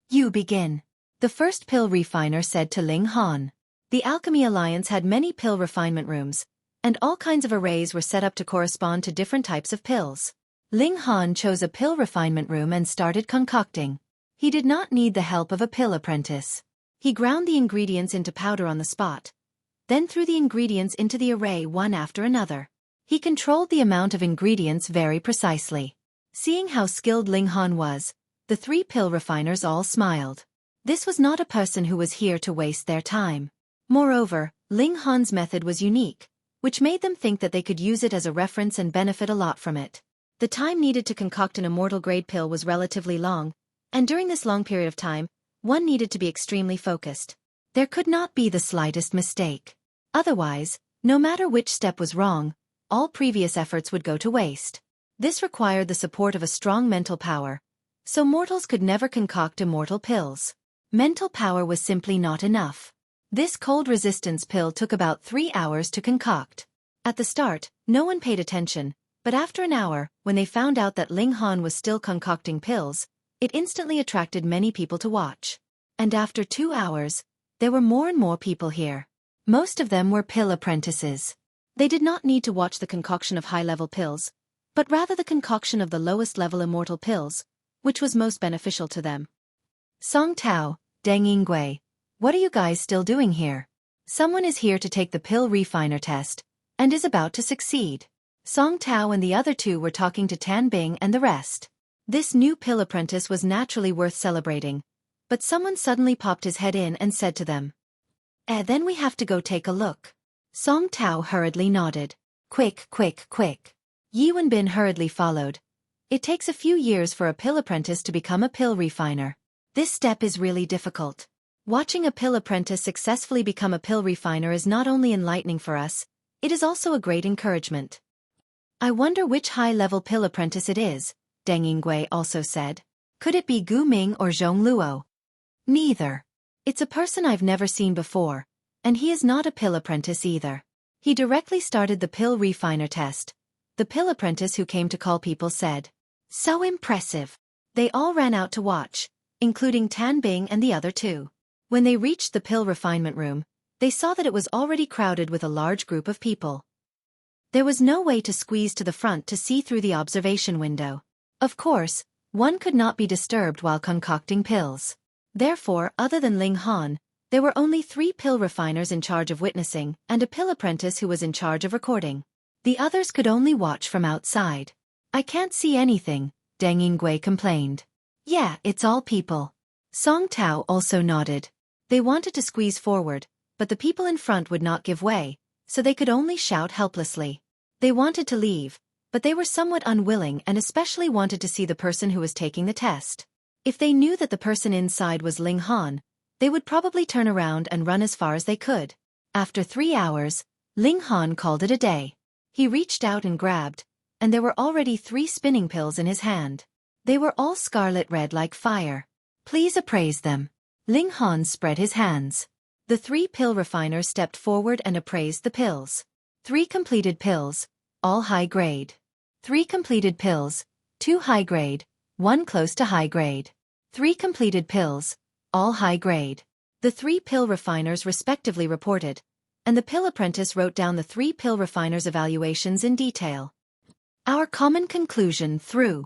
"You begin." The first pill refiner said to Ling Han. The Alchemy Alliance had many pill refinement rooms, and all kinds of arrays were set up to correspond to different types of pills. Ling Han chose a pill refinement room and started concocting. He did not need the help of a pill apprentice. He ground the ingredients into powder on the spot, then threw the ingredients into the array one after another. He controlled the amount of ingredients very precisely. Seeing how skilled Ling Han was, the 3 pill refiners all smiled. This was not a person who was here to waste their time. Moreover, Ling Han's method was unique, which made them think that they could use it as a reference and benefit a lot from it. The time needed to concoct an immortal-grade pill was relatively long, and during this long period of time, one needed to be extremely focused. There could not be the slightest mistake. Otherwise, no matter which step was wrong, all previous efforts would go to waste. This required the support of a strong mental power, so mortals could never concoct immortal pills. Mental power was simply not enough. This cold resistance pill took about 3 hours to concoct. At the start, no one paid attention, But after an hour, when they found out that Ling Han was still concocting pills, it instantly attracted many people to watch. And after 2 hours, there were more and more people here. Most of them were pill apprentices. They did not need to watch the concoction of high-level pills, but rather the concoction of the lowest-level immortal pills, which was most beneficial to them. Song Tao, Deng Yingui, what are you guys still doing here? Someone is here to take the pill refiner test, and is about to succeed. Song Tao and the other two were talking to Tan Bing and the rest. This new pill apprentice was naturally worth celebrating, but someone suddenly popped his head in and said to them, then we have to go take a look. Song Tao hurriedly nodded. Quick, quick, quick. Yi Wenbin hurriedly followed. It takes a few years for a pill apprentice to become a pill refiner. This step is really difficult. Watching a pill apprentice successfully become a pill refiner is not only enlightening for us, it is also a great encouragement. I wonder which high-level pill apprentice it is, Deng Yingui also said. Could it be Gu Ming or Zhong Luo? Neither. It's a person I've never seen before, and he is not a pill apprentice either. He directly started the pill refiner test. The pill apprentice who came to call people said. So impressive. They all ran out to watch, including Tan Bing and the other two. When they reached the pill refinement room, they saw that it was already crowded with a large group of people. There was no way to squeeze to the front to see through the observation window. Of course, one could not be disturbed while concocting pills. Therefore, other than Ling Han, there were only 3 pill refiners in charge of witnessing and a pill apprentice who was in charge of recording. The others could only watch from outside. I can't see anything, Deng Yingui complained. Yeah, it's all people. Song Tao also nodded. They wanted to squeeze forward, but the people in front would not give way, so they could only shout helplessly. They wanted to leave, but they were somewhat unwilling and especially wanted to see the person who was taking the test. If they knew that the person inside was Ling Han, they would probably turn around and run as far as they could. After 3 hours, Ling Han called it a day. He reached out and grabbed, and there were already 3 spinning pills in his hand. They were all scarlet red like fire. Please appraise them. Ling Han spread his hands. The 3 pill refiners stepped forward and appraised the pills. 3 completed pills, all high grade. 3 completed pills, 2 high grade, 1 close to high grade. 3 completed pills, all high grade. The 3 pill refiners respectively reported, and the pill apprentice wrote down the 3 pill refiners' evaluations in detail. Our common conclusion through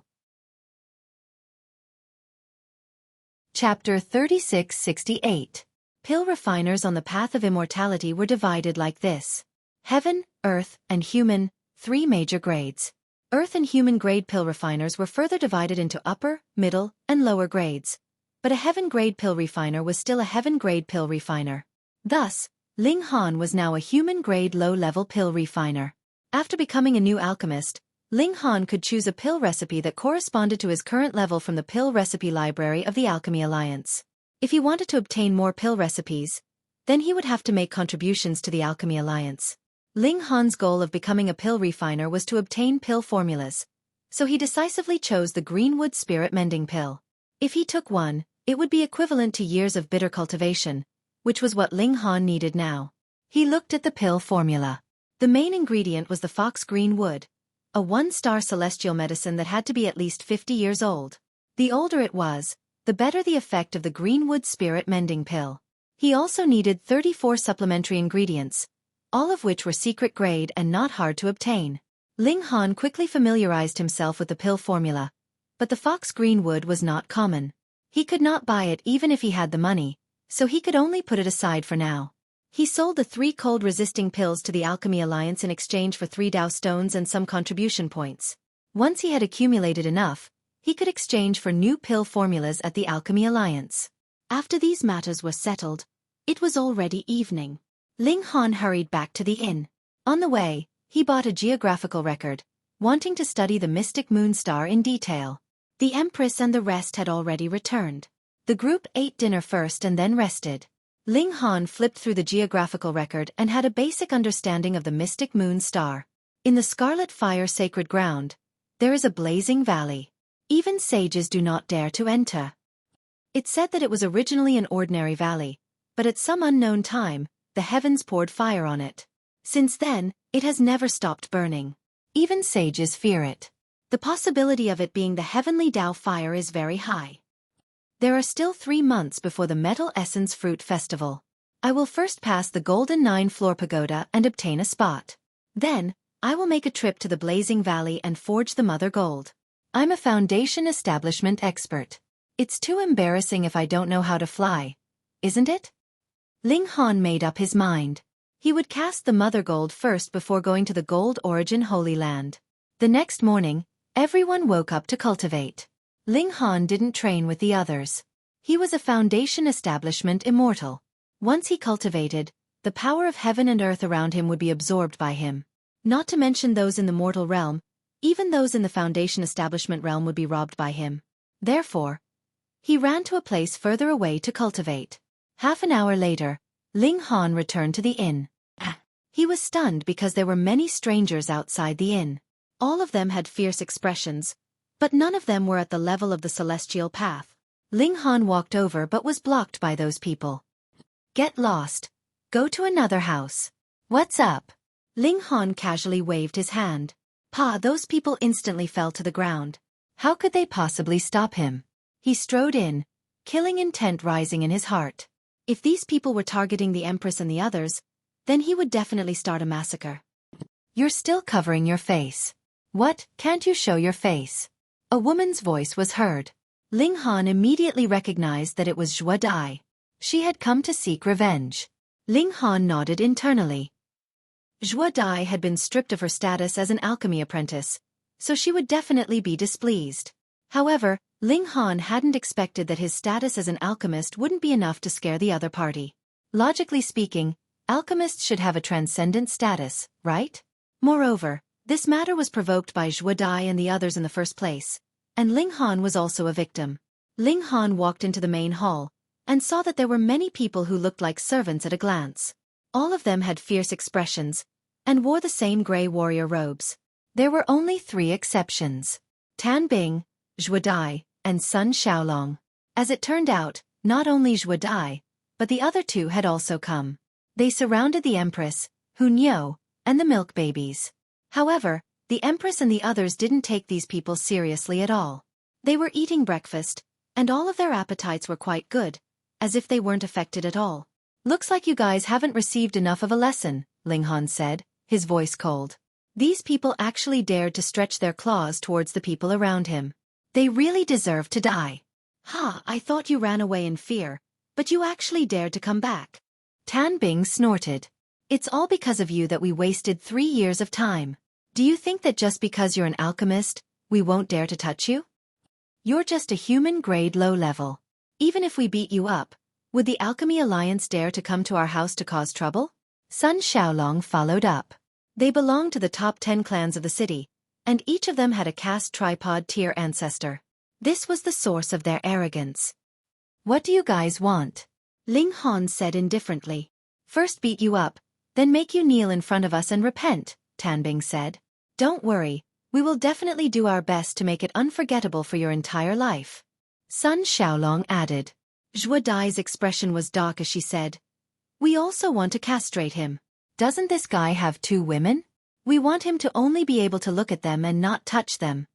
Chapter 3668. Pill refiners on the path of immortality were divided like this. Heaven, Earth, and Human, 3 major grades. Earth and Human grade pill refiners were further divided into upper, middle, and lower grades. But a Heaven grade pill refiner was still a Heaven grade pill refiner. Thus, Ling Han was now a Human grade low-level pill refiner. After becoming a new alchemist, Ling Han could choose a pill recipe that corresponded to his current level from the pill recipe library of the Alchemy Alliance. If he wanted to obtain more pill recipes, then he would have to make contributions to the Alchemy Alliance. Ling Han's goal of becoming a pill refiner was to obtain pill formulas, so he decisively chose the Greenwood Spirit Mending Pill. If he took one, it would be equivalent to years of bitter cultivation, which was what Ling Han needed now. He looked at the pill formula. The main ingredient was the fox green wood, a 1-star celestial medicine that had to be at least 50 years old. The older it was, the better the effect of the Greenwood Spirit Mending Pill. He also needed 34 supplementary ingredients, all of which were secret grade and not hard to obtain. Ling Han quickly familiarized himself with the pill formula, but the fox green wood was not common. He could not buy it even if he had the money, so he could only put it aside for now. He sold the 3 cold-resisting pills to the Alchemy Alliance in exchange for 3 Dao stones and some contribution points. Once he had accumulated enough, he could exchange for new pill formulas at the Alchemy Alliance. After these matters were settled, it was already evening. Ling Han hurried back to the inn. On the way, he bought a geographical record, wanting to study the mystic moon star in detail. The Empress and the rest had already returned. The group ate dinner first and then rested. Ling Han flipped through the geographical record and had a basic understanding of the mystic moon star. In the Scarlet Fire Sacred Ground, there is a blazing valley. Even sages do not dare to enter. It said that it was originally an ordinary valley, but at some unknown time, the heavens poured fire on it. Since then, it has never stopped burning. Even sages fear it. The possibility of it being the heavenly Tao fire is very high. There are still 3 months before the Metal Essence Fruit Festival. I will first pass the Golden 9-floor pagoda and obtain a spot. Then, I will make a trip to the Blazing Valley and forge the Mother Gold. I'm a foundation establishment expert. It's too embarrassing if I don't know how to fly, isn't it? Ling Han made up his mind. He would cast the Mother Gold first before going to the Gold Origin Holy Land. The next morning, everyone woke up to cultivate. Ling Han didn't train with the others. He was a foundation establishment immortal. Once he cultivated, the power of heaven and earth around him would be absorbed by him. Not to mention those in the mortal realm, even those in the foundation establishment realm would be robbed by him. Therefore, he ran to a place further away to cultivate. Half an hour later, Ling Han returned to the inn. He was stunned because there were many strangers outside the inn. All of them had fierce expressions, but none of them were at the level of the celestial path. Ling Han walked over but was blocked by those people. Get lost. Go to another house. What's up? Ling Han casually waved his hand. Those people instantly fell to the ground. How could they possibly stop him? He strode in, killing intent rising in his heart. If these people were targeting the Empress and the others, then he would definitely start a massacre. You're still covering your face. What, can't you show your face? A woman's voice was heard. Ling Han immediately recognized that it was Xueqi. She had come to seek revenge. Ling Han nodded internally. Xueqi had been stripped of her status as an alchemy apprentice, so she would definitely be displeased. However, Ling Han hadn't expected that his status as an alchemist wouldn't be enough to scare the other party. Logically speaking, alchemists should have a transcendent status, right? Moreover, this matter was provoked by Xueqi and the others in the first place, and Ling Han was also a victim. Ling Han walked into the main hall, and saw that there were many people who looked like servants at a glance. All of them had fierce expressions, and wore the same gray warrior robes. There were only 3 exceptions: Tan Bing, Xueqi, and Sun Xiaolong. As it turned out, not only Xueqi, but the other 2 had also come. They surrounded the Empress, Hunyou, and the milk babies. However, the Empress and the others didn't take these people seriously at all. They were eating breakfast, and all of their appetites were quite good, as if they weren't affected at all. Looks like you guys haven't received enough of a lesson, Ling Han said, his voice cold. These people actually dared to stretch their claws towards the people around him. They really deserve to die. I thought you ran away in fear, but you actually dared to come back. Tan Bing snorted. It's all because of you that we wasted 3 years of time. Do you think that just because you're an alchemist, we won't dare to touch you? You're just a human-grade low-level. Even if we beat you up, would the Alchemy Alliance dare to come to our house to cause trouble? Sun Xiaolong followed up. They belonged to the top 10 clans of the city, and each of them had a caste tripod tier ancestor. This was the source of their arrogance. What do you guys want? Ling Han said indifferently. First beat you up, then make you kneel in front of us and repent, Tan Bing said. Don't worry, we will definitely do our best to make it unforgettable for your entire life. Sun Xiaolong added. Xueqi's expression was dark as she said, we also want to castrate him. Doesn't this guy have 2 women? We want him to only be able to look at them and not touch them.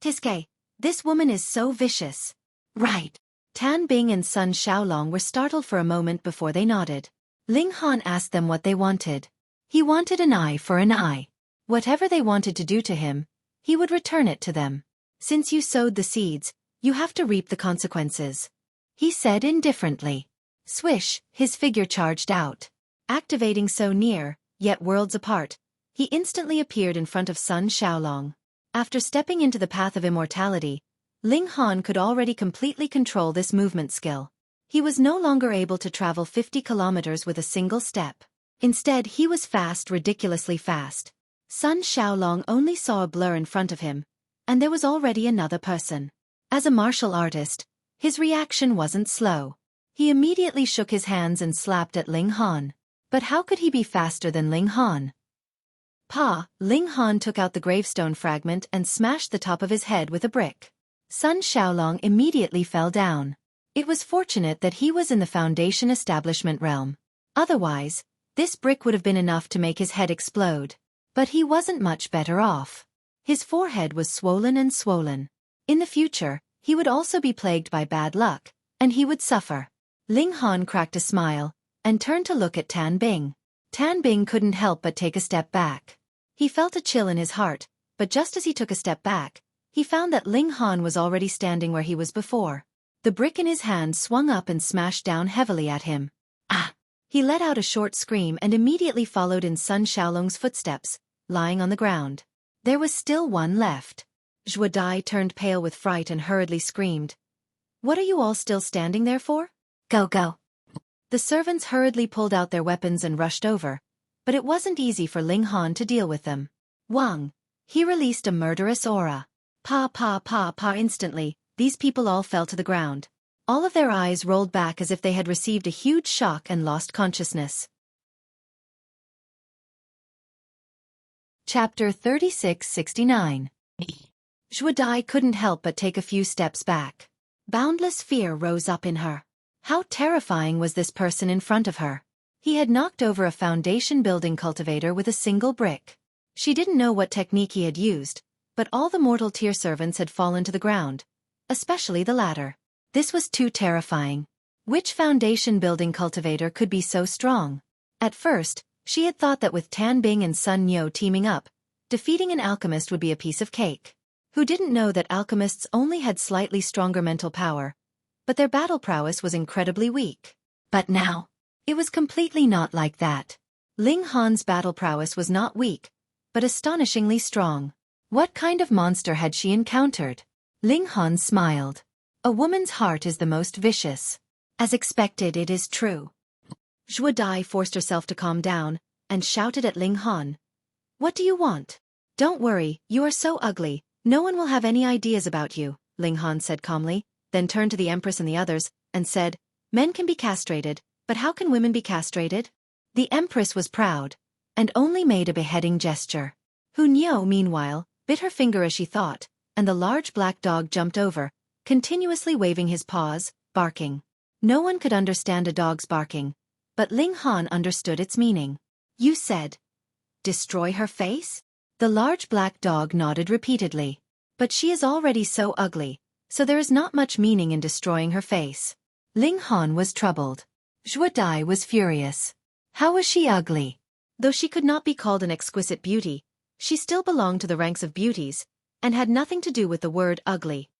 Tiske, this woman is so vicious. Right. Tan Bing and Sun Xiaolong were startled for a moment before they nodded. Ling Han asked them what they wanted. He wanted an eye for an eye. Whatever they wanted to do to him, he would return it to them. Since you sowed the seeds, you have to reap the consequences. He said indifferently. Swish, his figure charged out. Activating so near, yet worlds apart, he instantly appeared in front of Sun Xiaolong. After stepping into the path of immortality, Ling Han could already completely control this movement skill. He was no longer able to travel 50 kilometers with a single step. Instead, he was fast, ridiculously fast. Sun Xiaolong only saw a blur in front of him, and there was already another person. As a martial artist, his reaction wasn't slow. He immediately shook his hands and slapped at Ling Han. But how could he be faster than Ling Han? Ling Han took out the gravestone fragment and smashed the top of his head with a brick. Sun Xiaolong immediately fell down. It was fortunate that he was in the foundation establishment realm. Otherwise, this brick would have been enough to make his head explode. But he wasn't much better off. His forehead was swollen and swollen. In the future, he would also be plagued by bad luck, and he would suffer. Ling Han cracked a smile, and turned to look at Tan Bing. Tan Bing couldn't help but take a step back. He felt a chill in his heart, but just as he took a step back, he found that Ling Han was already standing where he was before. The brick in his hand swung up and smashed down heavily at him. Ah! He let out a short scream and immediately followed in Sun Xiaolong's footsteps, lying on the ground. There was still one left. Xueqi turned pale with fright and hurriedly screamed, "What are you all still standing there for? Go, go." The servants hurriedly pulled out their weapons and rushed over, but it wasn't easy for Ling Han to deal with them. Wang! He released a murderous aura. Pa pa pa pa instantly, these people all fell to the ground. All of their eyes rolled back as if they had received a huge shock and lost consciousness. Chapter 3669. Xueqi couldn't help but take a few steps back. Boundless fear rose up in her. How terrifying was this person in front of her? He had knocked over a foundation building cultivator with a single brick. She didn't know what technique he had used, but all the mortal tier servants had fallen to the ground, especially the latter. This was too terrifying. Which foundation building cultivator could be so strong? At first, she had thought that with Tan Bing and Sun Nyo teaming up, defeating an alchemist would be a piece of cake. Who didn't know that alchemists only had slightly stronger mental power, but their battle prowess was incredibly weak. But now, it was completely not like that. Ling Han's battle prowess was not weak, but astonishingly strong. What kind of monster had she encountered? Ling Han smiled. A woman's heart is the most vicious. As expected, it is true. Xueqi forced herself to calm down, and shouted at Ling Han. "What do you want?" "Don't worry, you are so ugly, no one will have any ideas about you," Ling Han said calmly, then turned to the Empress and the others, and said, "Men can be castrated, but how can women be castrated?" The Empress was proud, and only made a beheading gesture. Hu Nyo, meanwhile, bit her finger as she thought, and the large black dog jumped over, continuously waving his paws, barking. No one could understand a dog's barking, but Ling Han understood its meaning. "You said, destroy her face?" The large black dog nodded repeatedly. "But she is already so ugly, so there is not much meaning in destroying her face." Ling Han was troubled. Xueqi was furious. How was she ugly? Though she could not be called an exquisite beauty, she still belonged to the ranks of beauties, and had nothing to do with the word ugly.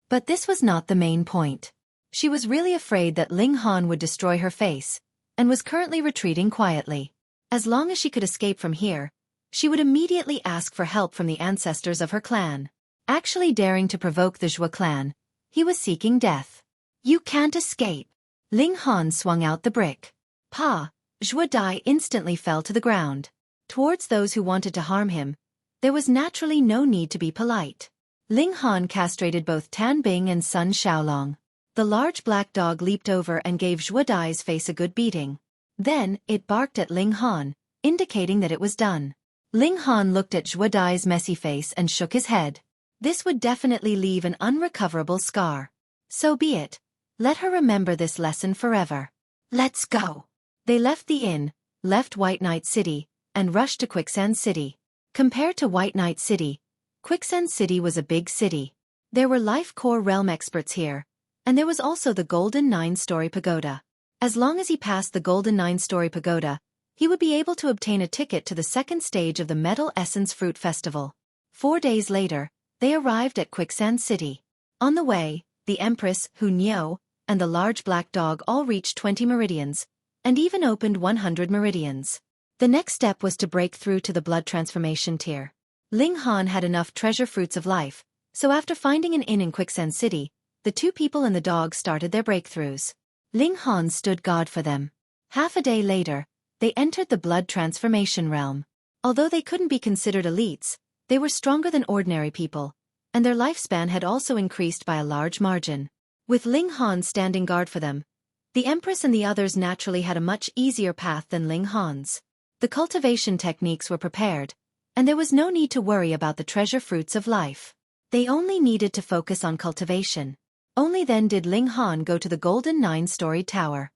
But this was not the main point. She was really afraid that Ling Han would destroy her face, and was currently retreating quietly. As long as she could escape from here, she would immediately ask for help from the ancestors of her clan. Actually daring to provoke the Xue clan, he was seeking death. "You can't escape." Ling Han swung out the brick. Pa! Xueqi instantly fell to the ground. Towards those who wanted to harm him, there was naturally no need to be polite. Ling Han castrated both Tan Bing and Sun Xiaolong. The large black dog leaped over and gave Xueqi's face a good beating. Then, it barked at Ling Han, indicating that it was done. Ling Han looked at Xueqi's messy face and shook his head. This would definitely leave an unrecoverable scar. So be it. Let her remember this lesson forever. Let's go. They left the inn, left White Knight City, and rushed to Quicksand City. Compared to White Knight City, Quicksand City was a big city. There were Life Core Realm experts here, and there was also the Golden 9-story pagoda. As long as he passed the Golden 9-story pagoda, he would be able to obtain a ticket to the second stage of the Metal Essence Fruit Festival. 4 days later, they arrived at Quicksand City. On the way, the Empress, Hu Nyo, and the large black dog all reached 20 meridians, and even opened 100 meridians. The next step was to break through to the blood transformation tier. Ling Han had enough treasure fruits of life, so after finding an inn in Quicksand City, the two people and the dog started their breakthroughs. Ling Han stood guard for them. Half a day later, they entered the blood transformation realm. Although they couldn't be considered elites, they were stronger than ordinary people, and their lifespan had also increased by a large margin. With Ling Han standing guard for them, the Empress and the others naturally had a much easier path than Ling Han's. The cultivation techniques were prepared, and there was no need to worry about the treasure fruits of life. They only needed to focus on cultivation. Only then did Ling Han go to the Golden 9-storied tower.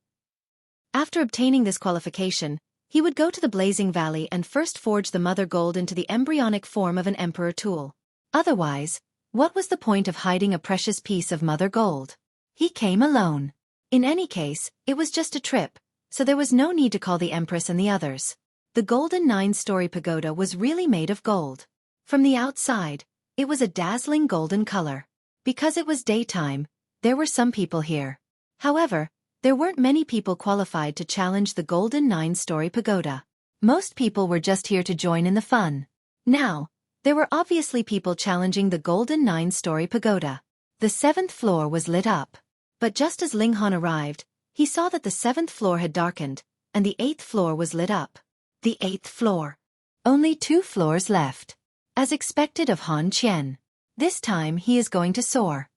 After obtaining this qualification, He would go to the Blazing Valley and first forge the mother gold into the embryonic form of an emperor tool. Otherwise, what was the point of hiding a precious piece of mother gold? He came alone. In any case, it was just a trip, so there was no need to call the empress and the others. The golden 9-story pagoda was really made of gold. From the outside, it was a dazzling golden color. Because it was daytime, there were some people here. However, there weren't many people qualified to challenge the golden 9-story pagoda. Most people were just here to join in the fun. Now, there were obviously people challenging the golden 9-story pagoda. The 7th floor was lit up. But just as Ling Han arrived, he saw that the 7th floor had darkened, and the 8th floor was lit up. The 8th floor. Only 2 floors left. As expected of Han Qian. This time he is going to soar.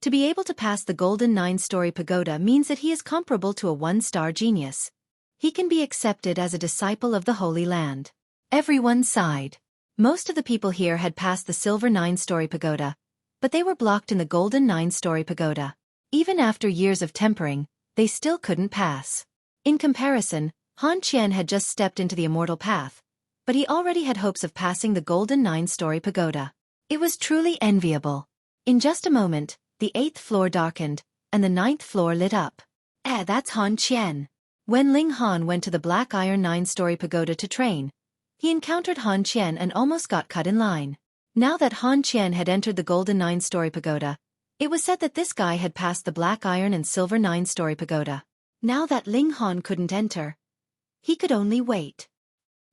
To be able to pass the golden 9-story pagoda means that he is comparable to a 1-star genius. He can be accepted as a disciple of the Holy Land. Everyone sighed. Most of the people here had passed the silver 9-story pagoda, but they were blocked in the golden 9-story pagoda. Even after years of tempering, they still couldn't pass. In comparison, Han Qian had just stepped into the immortal path, but he already had hopes of passing the golden 9-story pagoda. It was truly enviable. In just a moment, the 8th floor darkened, and the 9th floor lit up. That's Han Qian. When Ling Han went to the black iron 9-story pagoda to train, he encountered Han Qian and almost got cut in line. Now that Han Qian had entered the golden 9-story pagoda, it was said that this guy had passed the black iron and silver 9-story pagoda. Now that Ling Han couldn't enter, he could only wait.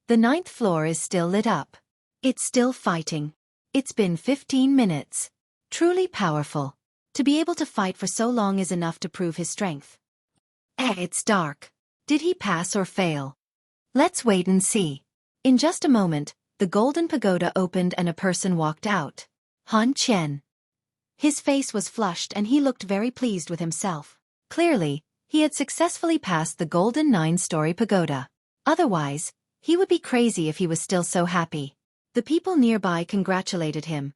The 9th floor is still lit up. It's still fighting. It's been 15 minutes. Truly powerful. To be able to fight for so long is enough to prove his strength. It's dark. Did he pass or fail? Let's wait and see. In just a moment, the golden pagoda opened and a person walked out. Han Qian. His face was flushed and he looked very pleased with himself. Clearly, he had successfully passed the golden 9-story pagoda. Otherwise, he would be crazy if he was still so happy. The people nearby congratulated him,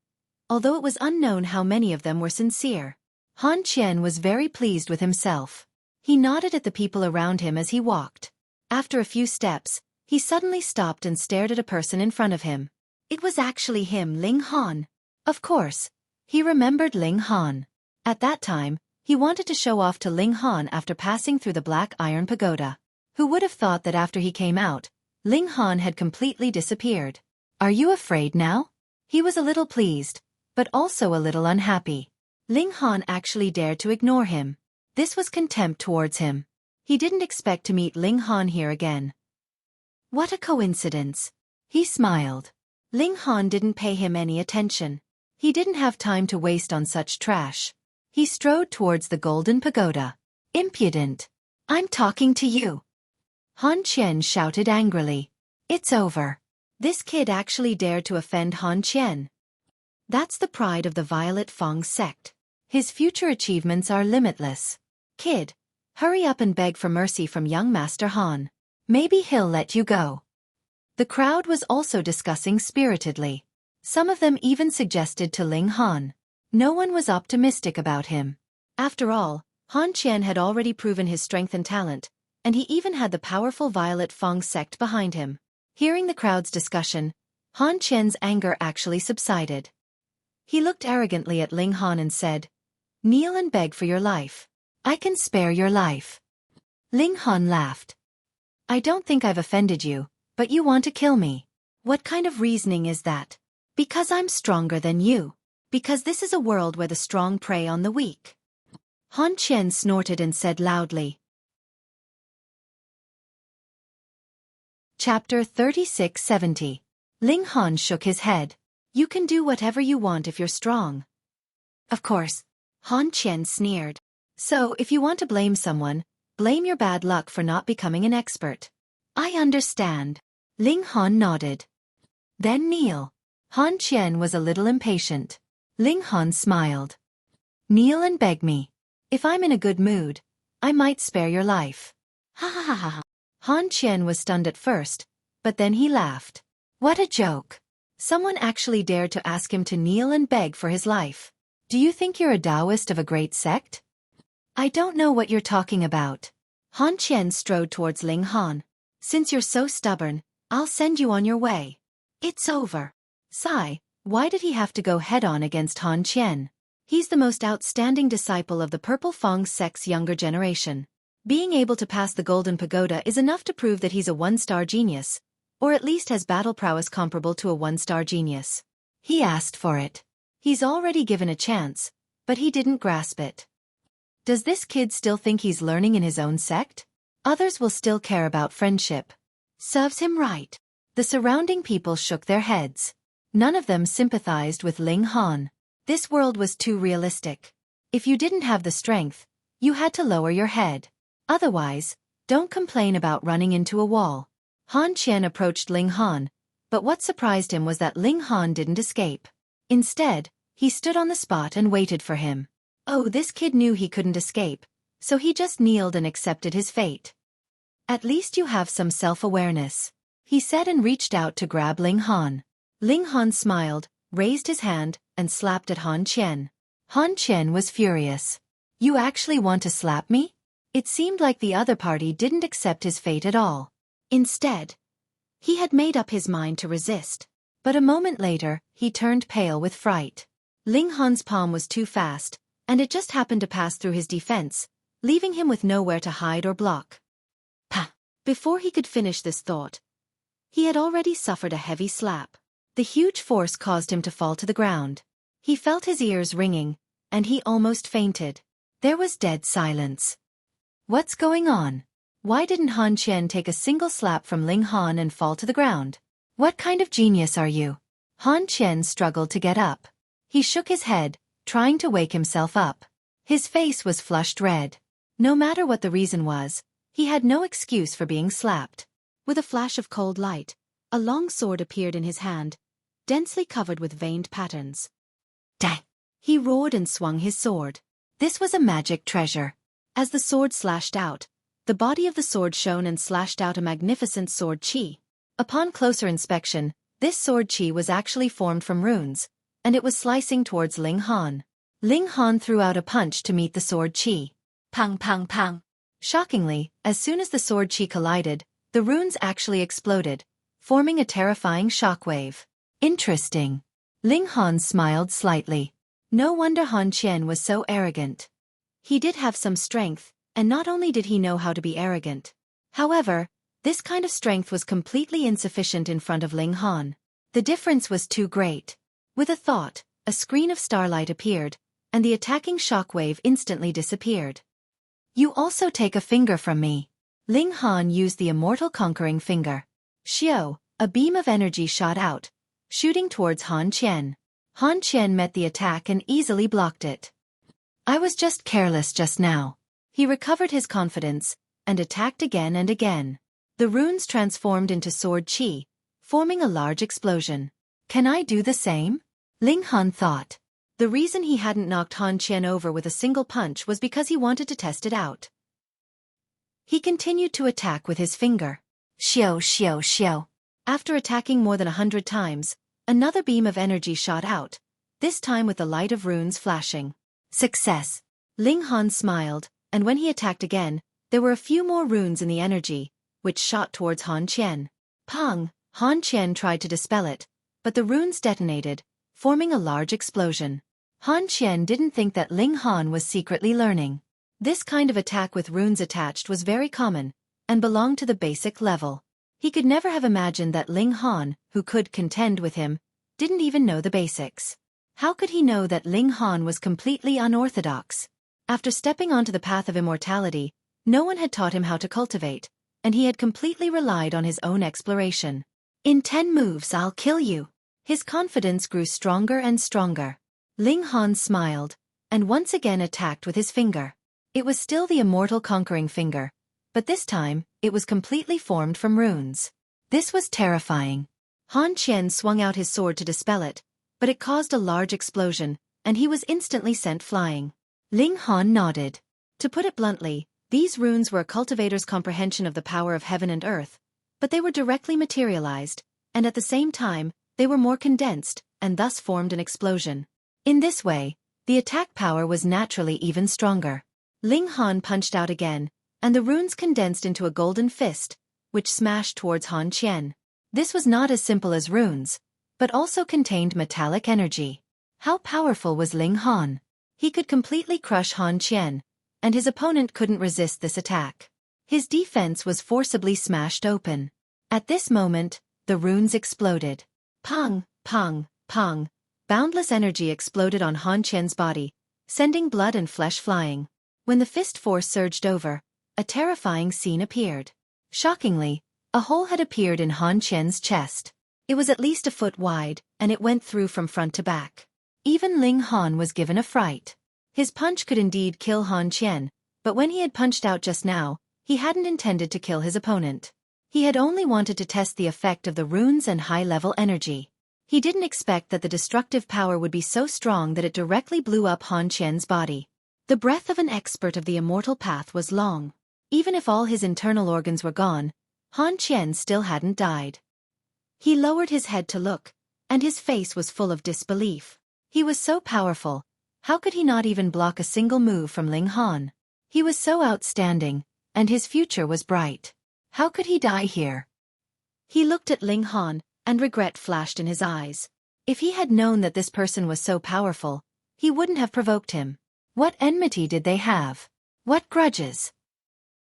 although it was unknown how many of them were sincere. Han Qian was very pleased with himself. He nodded at the people around him as he walked. After a few steps, he suddenly stopped and stared at a person in front of him. It was actually him, Ling Han. Of course, he remembered Ling Han. At that time, he wanted to show off to Ling Han after passing through the black iron pagoda. Who would have thought that after he came out, Ling Han had completely disappeared? Are you afraid now? He was a little pleased, but also a little unhappy. Ling Han actually dared to ignore him. This was contempt towards him. He didn't expect to meet Ling Han here again. What a coincidence. He smiled. Ling Han didn't pay him any attention. He didn't have time to waste on such trash. He strode towards the golden pagoda. Impudent. I'm talking to you. Han Qian shouted angrily. It's over. This kid actually dared to offend Han Qian. That's the pride of the Violet Fong sect. His future achievements are limitless. Kid, hurry up and beg for mercy from young Master Han. Maybe he'll let you go. The crowd was also discussing spiritedly. Some of them even suggested to Ling Han. No one was optimistic about him. After all, Han Qian had already proven his strength and talent, and he even had the powerful Violet Fong sect behind him. Hearing the crowd's discussion, Han Qian's anger actually subsided. He looked arrogantly at Ling Han and said, "Kneel and beg for your life. I can spare your life." Ling Han laughed. "I don't think I've offended you, but you want to kill me. What kind of reasoning is that? Because I'm stronger than you. Because this is a world where the strong prey on the weak." Han Qian snorted and said loudly. Chapter 3670. Ling Han shook his head. "You can do whatever you want if you're strong." "Of course." Han Qian sneered. "So if you want to blame someone, blame your bad luck for not becoming an expert." "I understand." Ling Han nodded. "Then kneel." Han Qian was a little impatient. Ling Han smiled. "Kneel and beg me. If I'm in a good mood, I might spare your life." Ha ha ha ha. Han Qian was stunned at first, but then he laughed. What a joke. Someone actually dared to ask him to kneel and beg for his life. Do you think you're a Taoist of a great sect? I don't know what you're talking about. Han Qian strode towards Ling Han. Since you're so stubborn, I'll send you on your way. It's over. Sigh, why did he have to go head-on against Han Qian? He's the most outstanding disciple of the Purple Fang sect's younger generation. Being able to pass the Golden Pagoda is enough to prove that he's a one-star genius, or at least has battle prowess comparable to a one-star genius. He asked for it. He's already given a chance, but he didn't grasp it. Does this kid still think he's learning in his own sect? Others will still care about friendship. Serves him right. The surrounding people shook their heads. None of them sympathized with Ling Han. This world was too realistic. If you didn't have the strength, you had to lower your head. Otherwise, don't complain about running into a wall. Han Qian approached Ling Han, but what surprised him was that Ling Han didn't escape. Instead, he stood on the spot and waited for him. Oh, this kid knew he couldn't escape, so he just kneeled and accepted his fate. At least you have some self-awareness, he said and reached out to grab Ling Han. Ling Han smiled, raised his hand, and slapped at Han Qian. Han Qian was furious. You actually want to slap me? It seemed like the other party didn't accept his fate at all. Instead, he had made up his mind to resist. But a moment later, he turned pale with fright. Ling Han's palm was too fast, and it just happened to pass through his defense, leaving him with nowhere to hide or block. Pah! Before he could finish this thought, he had already suffered a heavy slap. The huge force caused him to fall to the ground. He felt his ears ringing, and he almost fainted. There was dead silence. What's going on? Why didn't Han Qian take a single slap from Ling Han and fall to the ground? What kind of genius are you? Han Qian struggled to get up. He shook his head, trying to wake himself up. His face was flushed red. No matter what the reason was, he had no excuse for being slapped. With a flash of cold light, a long sword appeared in his hand, densely covered with veined patterns. Dang! He roared and swung his sword. This was a magic treasure. As the sword slashed out, the body of the sword shone and slashed out a magnificent sword chi. Upon closer inspection, this sword chi was actually formed from runes, and it was slicing towards Ling Han. Ling Han threw out a punch to meet the sword chi. Pang pang pang. Shockingly, as soon as the sword chi collided, the runes actually exploded, forming a terrifying shockwave. Interesting. Ling Han smiled slightly. No wonder Han Qian was so arrogant. He did have some strength, and not only did he know how to be arrogant. However, this kind of strength was completely insufficient in front of Ling Han. The difference was too great. With a thought, a screen of starlight appeared, and the attacking shockwave instantly disappeared. You also take a finger from me. Ling Han used the immortal conquering finger. Xiao, a beam of energy shot out, shooting towards Han Qian. Han Qian met the attack and easily blocked it. I was just careless just now. He recovered his confidence, and attacked again and again. The runes transformed into sword chi, forming a large explosion. Can I do the same? Ling Han thought. The reason he hadn't knocked Han Qian over with a single punch was because he wanted to test it out. He continued to attack with his finger. Xiao xiao xiao. After attacking more than 100 times, another beam of energy shot out, this time with the light of runes flashing. Success! Ling Han smiled, and when he attacked again, there were a few more runes in the energy, which shot towards Han Qian. Pang! Han Qian tried to dispel it, but the runes detonated, forming a large explosion. Han Qian didn't think that Ling Han was secretly learning. This kind of attack with runes attached was very common, and belonged to the basic level. He could never have imagined that Ling Han, who could contend with him, didn't even know the basics. How could he know that Ling Han was completely unorthodox? After stepping onto the path of immortality, no one had taught him how to cultivate, and he had completely relied on his own exploration. In 10 moves I'll kill you. His confidence grew stronger and stronger. Ling Han smiled, and once again attacked with his finger. It was still the immortal conquering finger, but this time, it was completely formed from runes. This was terrifying. Han Qian swung out his sword to dispel it, but it caused a large explosion, and he was instantly sent flying. Ling Han nodded. To put it bluntly, these runes were a cultivator's comprehension of the power of heaven and earth, but they were directly materialized, and at the same time, they were more condensed, and thus formed an explosion. In this way, the attack power was naturally even stronger. Ling Han punched out again, and the runes condensed into a golden fist, which smashed towards Han Qian. This was not as simple as runes, but also contained metallic energy. How powerful was Ling Han? He could completely crush Han Qian, and his opponent couldn't resist this attack. His defense was forcibly smashed open. At this moment, the runes exploded. Pang, pang, pang. Boundless energy exploded on Han Qian's body, sending blood and flesh flying. When the fist force surged over, a terrifying scene appeared. Shockingly, a hole had appeared in Han Qian's chest. It was at least a foot wide, and it went through from front to back. Even Ling Han was given a fright. His punch could indeed kill Han Qian, but when he had punched out just now, he hadn't intended to kill his opponent. He had only wanted to test the effect of the runes and high-level energy. He didn't expect that the destructive power would be so strong that it directly blew up Han Qian's body. The breath of an expert of the immortal path was long. Even if all his internal organs were gone, Han Qian still hadn't died. He lowered his head to look, and his face was full of disbelief. He was so powerful. How could he not even block a single move from Ling Han? He was so outstanding, and his future was bright. How could he die here? He looked at Ling Han, and regret flashed in his eyes. If he had known that this person was so powerful, he wouldn't have provoked him. What enmity did they have? What grudges?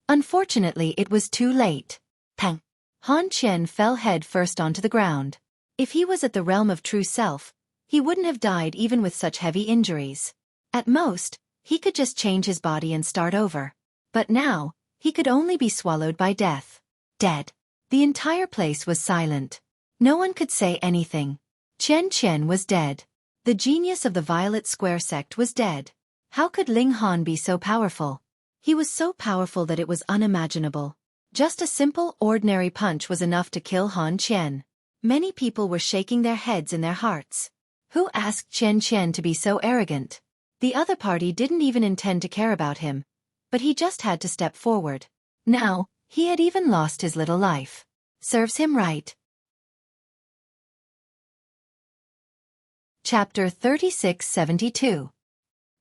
Unfortunately, it was too late. Pang! Han Qian fell head first onto the ground. If he was at the realm of true self, he wouldn't have died even with such heavy injuries. At most, he could just change his body and start over. But now, he could only be swallowed by death. Dead. The entire place was silent. No one could say anything. Qian Qian was dead. The genius of the Violet Square sect was dead. How could Ling Han be so powerful? He was so powerful that it was unimaginable. Just a simple, ordinary punch was enough to kill Han Qian. Many people were shaking their heads in their hearts. Who asked Qian Qian to be so arrogant? The other party didn't even intend to care about him, but he just had to step forward. Now, he had even lost his little life. Serves him right. Chapter 3672.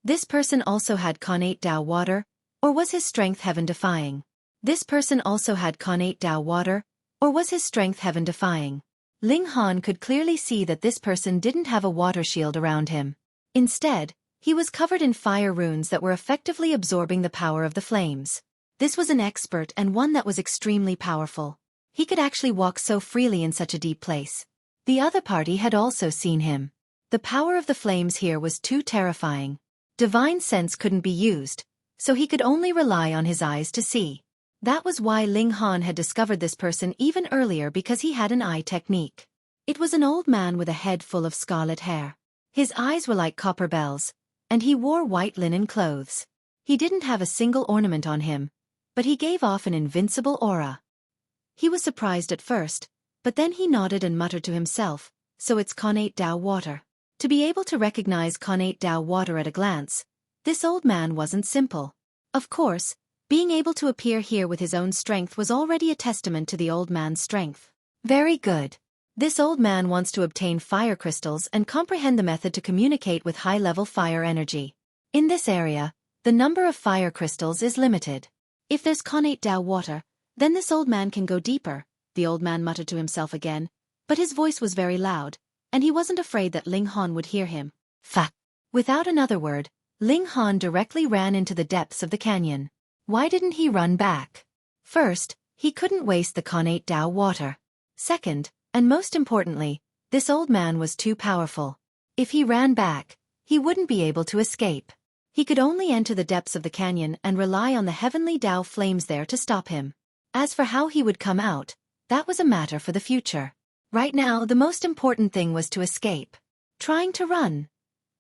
This person also had connate Tao water, or was his strength heaven-defying? This person also had connate Tao water, or was his strength heaven-defying? Ling Han could clearly see that this person didn't have a water shield around him. Instead, he was covered in fire runes that were effectively absorbing the power of the flames. This was an expert and one that was extremely powerful. He could actually walk so freely in such a deep place. The other party had also seen him. The power of the flames here was too terrifying. Divine sense couldn't be used, so he could only rely on his eyes to see. That was why Ling Han had discovered this person even earlier, because he had an eye technique. It was an old man with a head full of scarlet hair. His eyes were like copper bells, and he wore white linen clothes. He didn't have a single ornament on him, but he gave off an invincible aura. He was surprised at first, but then he nodded and muttered to himself, so it's connate Tao water. To be able to recognize connate Tao water at a glance, this old man wasn't simple. Of course, being able to appear here with his own strength was already a testament to the old man's strength. Very good. This old man wants to obtain fire crystals and comprehend the method to communicate with high-level fire energy. In this area, the number of fire crystals is limited. If there's connate Tao water, then this old man can go deeper, the old man muttered to himself again, but his voice was very loud, and he wasn't afraid that Ling Han would hear him. Fa! Without another word, Ling Han directly ran into the depths of the canyon. Why didn't he run back? First, he couldn't waste the connate Tao water. Second, and most importantly, this old man was too powerful. If he ran back, he wouldn't be able to escape. He could only enter the depths of the canyon and rely on the heavenly Tao flames there to stop him. As for how he would come out, that was a matter for the future. Right now, the most important thing was to escape. Trying to run,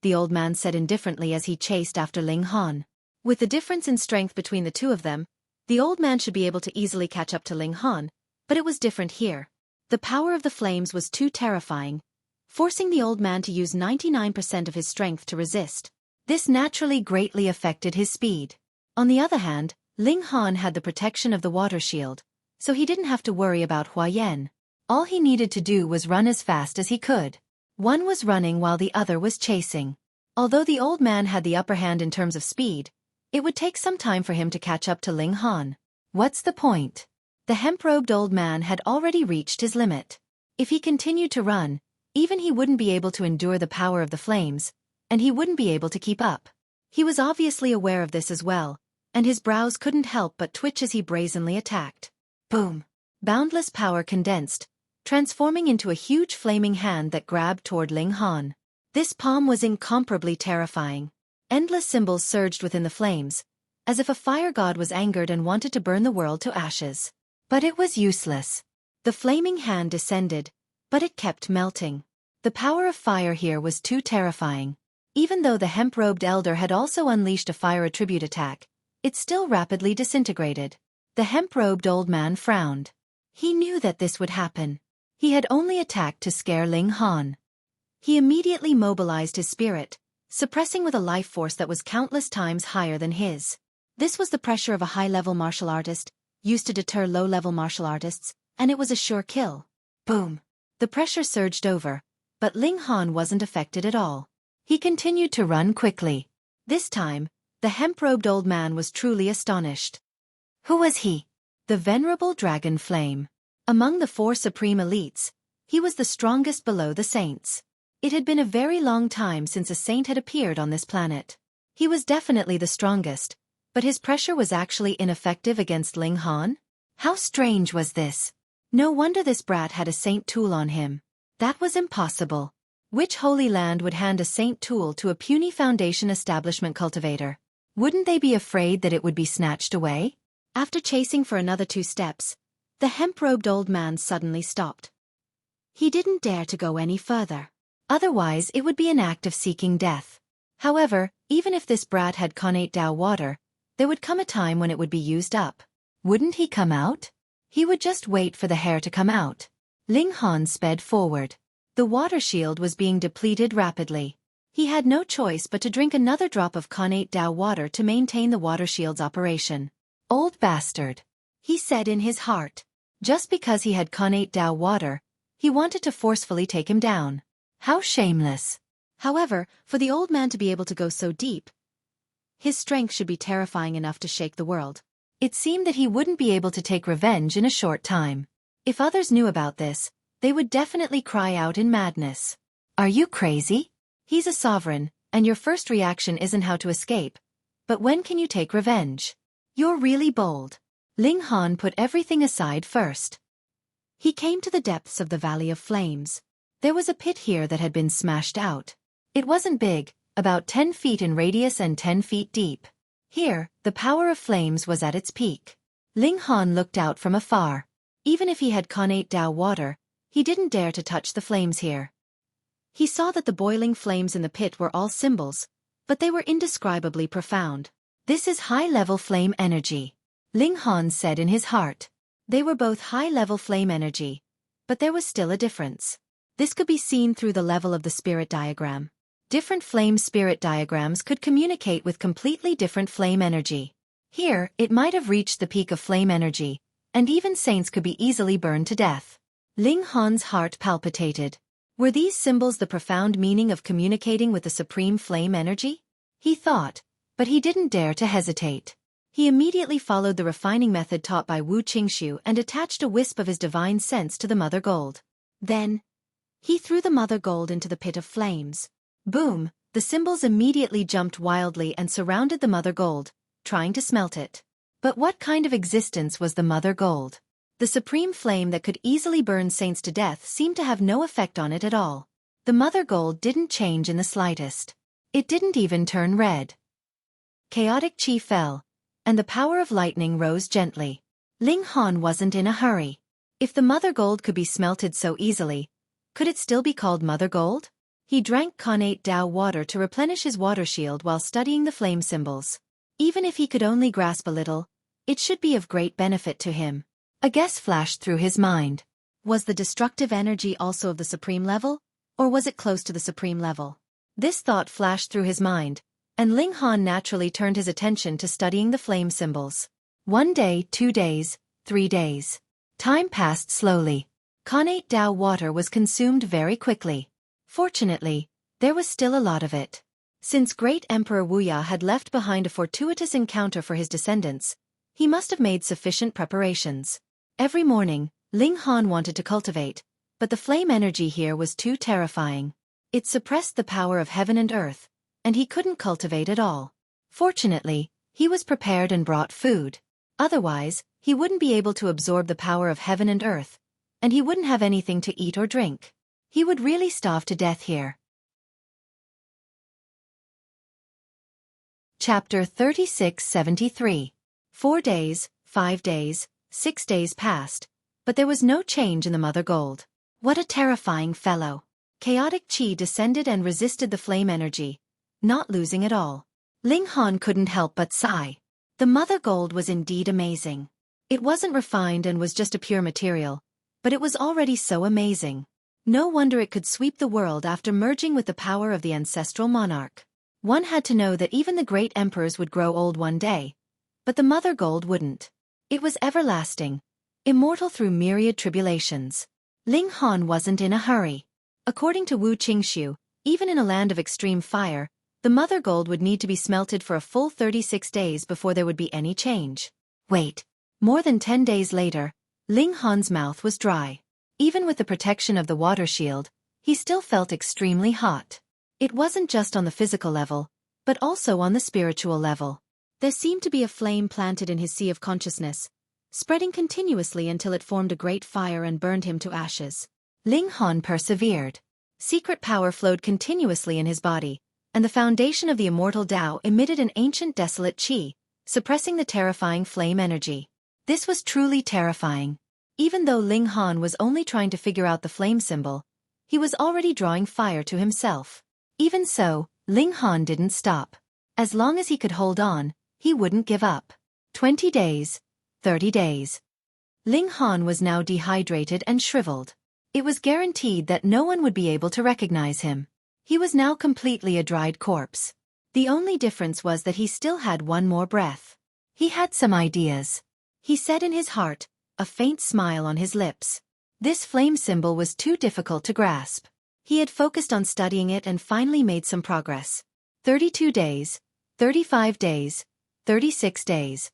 the old man said indifferently as he chased after Ling Han. With the difference in strength between the two of them, the old man should be able to easily catch up to Ling Han, but it was different here. The power of the flames was too terrifying, forcing the old man to use 99% of his strength to resist. This naturally greatly affected his speed. On the other hand, Ling Han had the protection of the water shield, so he didn't have to worry about Hua Yan. All he needed to do was run as fast as he could. One was running while the other was chasing. Although the old man had the upper hand in terms of speed, it would take some time for him to catch up to Ling Han. What's the point? The hemp-robed old man had already reached his limit. If he continued to run, even he wouldn't be able to endure the power of the flames, and he wouldn't be able to keep up. He was obviously aware of this as well, and his brows couldn't help but twitch as he brazenly attacked. Boom! Boundless power condensed, transforming into a huge flaming hand that grabbed toward Ling Han. This palm was incomparably terrifying. Endless symbols surged within the flames, as if a fire god was angered and wanted to burn the world to ashes. But it was useless. The flaming hand descended, but it kept melting. The power of fire here was too terrifying. Even though the hemp-robed elder had also unleashed a fire attribute attack, it still rapidly disintegrated. The hemp-robed old man frowned. He knew that this would happen. He had only attacked to scare Ling Han. He immediately mobilized his spirit, suppressing with a life force that was countless times higher than his. This was the pressure of a high-level martial artist, used to deter low-level martial artists, and it was a sure kill. Boom! The pressure surged over, but Ling Han wasn't affected at all. He continued to run quickly. This time, the hemp-robed old man was truly astonished. Who was he? The venerable dragon flame. Among the 4 supreme elites, he was the strongest below the saints. It had been a very long time since a saint had appeared on this planet. He was definitely the strongest, but his pressure was actually ineffective against Ling Han? How strange was this? No wonder this brat had a saint tool on him. That was impossible. Which holy land would hand a saint tool to a puny Foundation establishment cultivator? Wouldn't they be afraid that it would be snatched away? After chasing for another 2 steps, the hemp-robed old man suddenly stopped. He didn't dare to go any further. Otherwise it would be an act of seeking death. However, even if this brat had connate Dao water, there would come a time when it would be used up. Wouldn't he come out? He would just wait for the hair to come out. Ling Han sped forward. The water shield was being depleted rapidly. He had no choice but to drink another drop of connate Dao water to maintain the water shield's operation. Old bastard, he said in his heart. Just because he had connate Dao water, he wanted to forcefully take him down. How shameless. However, for the old man to be able to go so deep, his strength should be terrifying enough to shake the world. It seemed that he wouldn't be able to take revenge in a short time. If others knew about this, they would definitely cry out in madness. Are you crazy? He's a sovereign, and your first reaction isn't how to escape. But when can you take revenge? You're really bold. Ling Han put everything aside first. He came to the depths of the Valley of Flames. There was a pit here that had been smashed out. It wasn't big, about 10 feet in radius and 10 feet deep. Here, the power of flames was at its peak. Ling Han looked out from afar. Even if he had connate Dao water, he didn't dare to touch the flames here. He saw that the boiling flames in the pit were all symbols, but they were indescribably profound. This is high-level flame energy, Ling Han said in his heart. They were both high-level flame energy, but there was still a difference. This could be seen through the level of the spirit diagram. Different flame spirit diagrams could communicate with completely different flame energy. Here, it might have reached the peak of flame energy, and even saints could be easily burned to death. Ling Han's heart palpitated. Were these symbols the profound meaning of communicating with the supreme flame energy? He thought, but he didn't dare to hesitate. He immediately followed the refining method taught by Wu Qingxiu and attached a wisp of his divine sense to the mother gold. Then, he threw the mother gold into the pit of flames. Boom! The symbols immediately jumped wildly and surrounded the mother gold, trying to smelt it. But what kind of existence was the mother gold? The supreme flame that could easily burn saints to death seemed to have no effect on it at all. The mother gold didn't change in the slightest. It didn't even turn red. Chaotic chi fell, and the power of lightning rose gently. Ling Han wasn't in a hurry. If the mother gold could be smelted so easily, could it still be called mother gold? He drank connate Dao water to replenish his water shield while studying the flame symbols. Even if he could only grasp a little, it should be of great benefit to him. A guess flashed through his mind. Was the destructive energy also of the supreme level, or was it close to the supreme level? This thought flashed through his mind, and Ling Han naturally turned his attention to studying the flame symbols. 1 day, 2 days, 3 days. Time passed slowly. Connate Dao water was consumed very quickly. Fortunately, there was still a lot of it. Since Great Emperor Wuya had left behind a fortuitous encounter for his descendants, he must have made sufficient preparations. Every morning, Ling Han wanted to cultivate, but the flame energy here was too terrifying. It suppressed the power of heaven and earth, and he couldn't cultivate at all. Fortunately, he was prepared and brought food. Otherwise, he wouldn't be able to absorb the power of heaven and earth, and he wouldn't have anything to eat or drink. He would really starve to death here. Chapter 3673. 4 days, 5 days, 6 days passed, but there was no change in the Mother Gold. What a terrifying fellow. Chaotic Qi descended and resisted the flame energy, not losing at all. Ling Han couldn't help but sigh. The Mother Gold was indeed amazing. It wasn't refined and was just a pure material, but it was already so amazing. No wonder it could sweep the world after merging with the power of the ancestral monarch. One had to know that even the great emperors would grow old one day, but the Mother Gold wouldn't. It was everlasting, immortal through myriad tribulations. Ling Han wasn't in a hurry. According to Wu Qingxiu, even in a land of extreme fire, the Mother Gold would need to be smelted for a full 36 days before there would be any change. Wait. More than 10 days later, Ling Han's mouth was dry. Even with the protection of the water shield, he still felt extremely hot. It wasn't just on the physical level, but also on the spiritual level. There seemed to be a flame planted in his sea of consciousness, spreading continuously until it formed a great fire and burned him to ashes. Ling Han persevered. Secret power flowed continuously in his body, and the foundation of the immortal Tao emitted an ancient desolate qi, suppressing the terrifying flame energy. This was truly terrifying. Even though Ling Han was only trying to figure out the flame symbol, he was already drawing fire to himself. Even so, Ling Han didn't stop. As long as he could hold on, he wouldn't give up. 20 days, 30 days. Ling Han was now dehydrated and shriveled. It was guaranteed that no one would be able to recognize him. He was now completely a dried corpse. The only difference was that he still had one more breath. He had some ideas. He said in his heart, a faint smile on his lips. This flame symbol was too difficult to grasp. He had focused on studying it and finally made some progress. 32 days, 35 days, 36 days.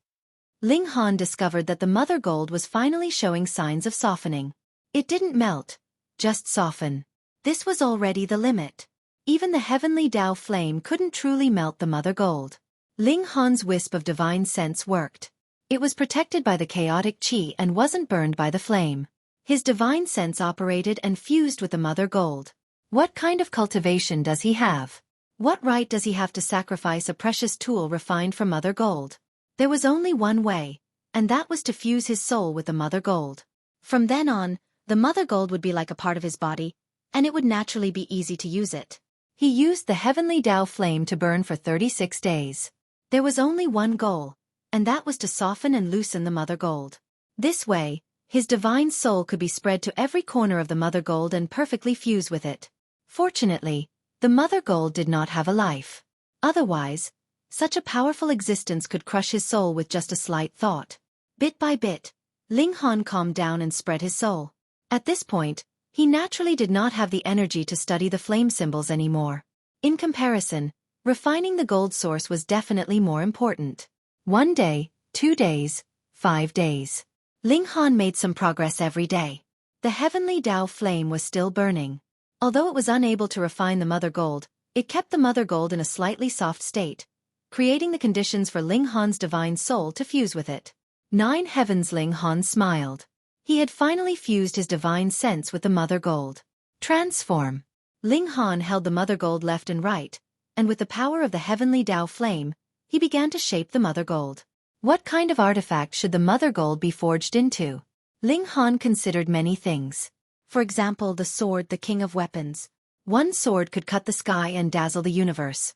Ling Han discovered that the Mother Gold was finally showing signs of softening. It didn't melt, just soften. This was already the limit. Even the heavenly Tao flame couldn't truly melt the Mother Gold. Ling Han's wisp of divine sense worked. It was protected by the chaotic qi and wasn't burned by the flame. His divine sense operated and fused with the Mother Gold. What kind of cultivation does he have? What right does he have to sacrifice a precious tool refined from Mother Gold? There was only one way, and that was to fuse his soul with the Mother Gold. From then on, the Mother Gold would be like a part of his body, and it would naturally be easy to use it. He used the heavenly Tao flame to burn for 36 days. There was only one goal, and that was to soften and loosen the Mother Gold. This way, his divine soul could be spread to every corner of the Mother Gold and perfectly fuse with it. Fortunately, the Mother Gold did not have a life. Otherwise, such a powerful existence could crush his soul with just a slight thought. Bit by bit, Ling Han calmed down and spread his soul. At this point, he naturally did not have the energy to study the flame symbols anymore. In comparison, refining the gold source was definitely more important. 1 day, 2 days, 5 days. Ling Han made some progress every day. The heavenly Tao flame was still burning. Although it was unable to refine the Mother Gold, it kept the Mother Gold in a slightly soft state, creating the conditions for Ling Han's divine soul to fuse with it. 9 heavens. Ling Han smiled. He had finally fused his divine sense with the Mother Gold. Transform. Ling Han held the Mother Gold left and right, and with the power of the heavenly Tao flame, he began to shape the Mother Gold. What kind of artifact should the Mother Gold be forged into? Ling Han considered many things. For example, the sword, the king of weapons. One sword could cut the sky and dazzle the universe.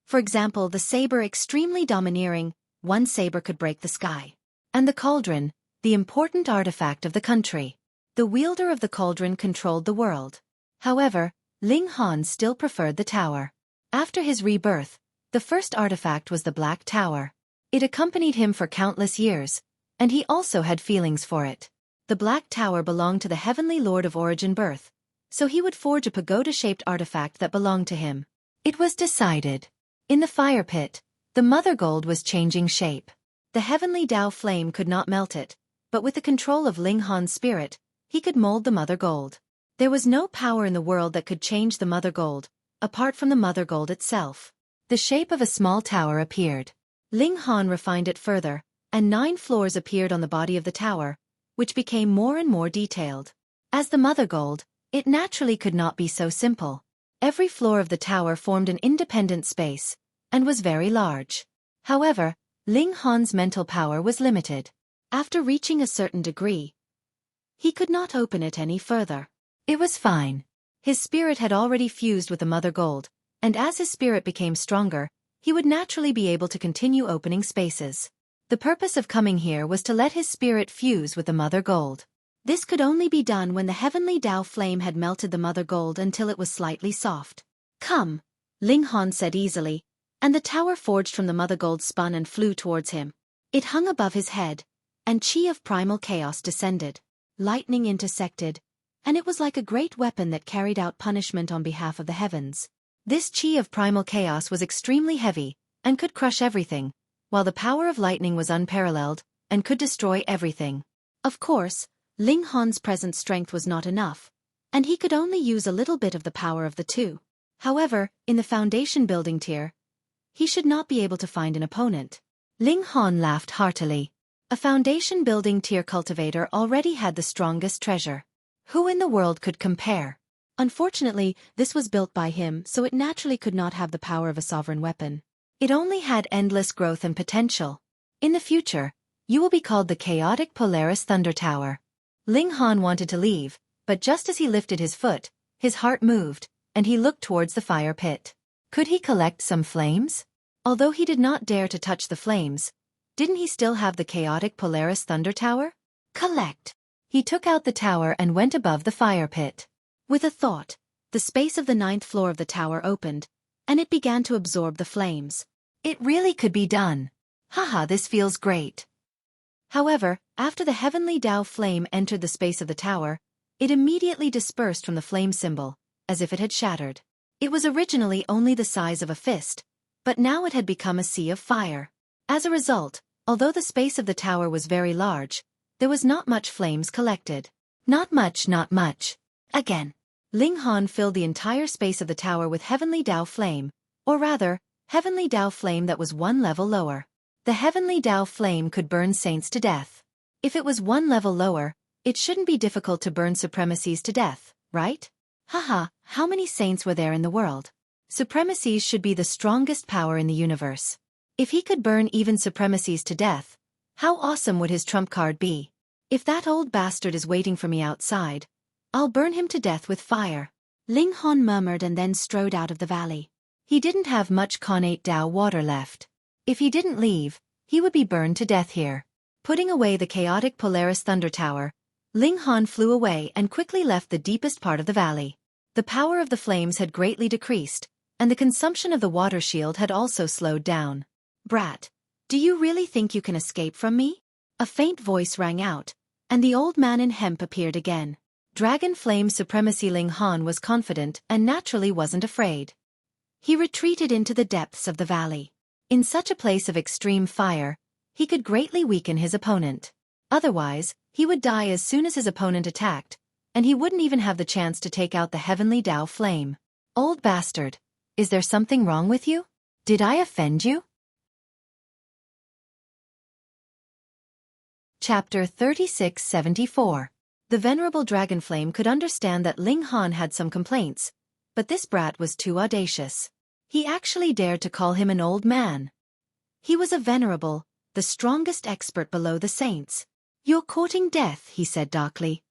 For example, the saber, extremely domineering, one saber could break the sky. And the cauldron, the important artifact of the country. The wielder of the cauldron controlled the world. However, Ling Han still preferred the tower. After his rebirth, the first artifact was the Black Tower. It accompanied him for countless years, and he also had feelings for it. The Black Tower belonged to the Heavenly Lord of Origin Birth, so he would forge a pagoda-shaped artifact that belonged to him. It was decided. In the fire pit, the Mother Gold was changing shape. The heavenly Tao flame could not melt it, but with the control of Ling Han's spirit, he could mold the Mother Gold. There was no power in the world that could change the Mother Gold, apart from the Mother Gold itself. The shape of a small tower appeared. Ling Han refined it further, and 9 floors appeared on the body of the tower, which became more and more detailed. As the Mother Gold, it naturally could not be so simple. Every floor of the tower formed an independent space, and was very large. However, Ling Han's mental power was limited. After reaching a certain degree, he could not open it any further. It was fine. His spirit had already fused with the Mother Gold, and as his spirit became stronger, he would naturally be able to continue opening spaces. The purpose of coming here was to let his spirit fuse with the Mother Gold. This could only be done when the heavenly Tao flame had melted the Mother Gold until it was slightly soft. "Come," Ling Han said easily, and the tower forged from the Mother Gold spun and flew towards him. It hung above his head, and chi of primal chaos descended. Lightning intersected, and it was like a great weapon that carried out punishment on behalf of the heavens. This chi of primal chaos was extremely heavy, and could crush everything, while the power of lightning was unparalleled, and could destroy everything. Of course, Ling Han's present strength was not enough, and he could only use a little bit of the power of the two. However, in the foundation building tier, he should not be able to find an opponent. Ling Han laughed heartily. A foundation building tier cultivator already had the strongest treasure. Who in the world could compare? Unfortunately, this was built by him, so it naturally could not have the power of a sovereign weapon. It only had endless growth and potential. In the future, you will be called the Chaotic Polaris Thunder Tower. Ling Han wanted to leave, but just as he lifted his foot, his heart moved, and he looked towards the fire pit. Could he collect some flames? Although he did not dare to touch the flames, didn't he still have the Chaotic Polaris Thunder Tower? Collect! He took out the tower and went above the fire pit. With a thought, the space of the 9th floor of the tower opened, and it began to absorb the flames. It really could be done. Haha, this feels great. However, after the heavenly Tao flame entered the space of the tower, it immediately dispersed from the flame symbol, as if it had shattered. It was originally only the size of a fist, but now it had become a sea of fire. As a result, although the space of the tower was very large, there was not much flames collected. Not much, not much. Again. Ling Han filled the entire space of the tower with heavenly Tao flame, or rather, heavenly Tao flame that was 1 level lower. The heavenly Tao flame could burn saints to death. If it was 1 level lower, it shouldn't be difficult to burn supremacies to death, right? Haha, how many saints were there in the world? Supremacies should be the strongest power in the universe. If he could burn even supremacies to death, how awesome would his trump card be? If that old bastard is waiting for me outside, I'll burn him to death with fire. Ling Han murmured and then strode out of the valley. He didn't have much connate Tao water left. If he didn't leave, he would be burned to death here. Putting away the Chaotic Polaris Thunder Tower, Ling Han flew away and quickly left the deepest part of the valley. The power of the flames had greatly decreased, and the consumption of the water shield had also slowed down. Brat, do you really think you can escape from me? A faint voice rang out, and the old man in hemp appeared again. Dragon Flame Supremacy. Ling Han was confident and naturally wasn't afraid. He retreated into the depths of the valley. In such a place of extreme fire, he could greatly weaken his opponent. Otherwise, he would die as soon as his opponent attacked, and he wouldn't even have the chance to take out the heavenly Tao flame. Old bastard, is there something wrong with you? Did I offend you? Chapter 3674. The Venerable Dragonflame could understand that Ling Han had some complaints, but this brat was too audacious. He actually dared to call him an old man. He was a venerable, the strongest expert below the saints. You're courting death, he said darkly.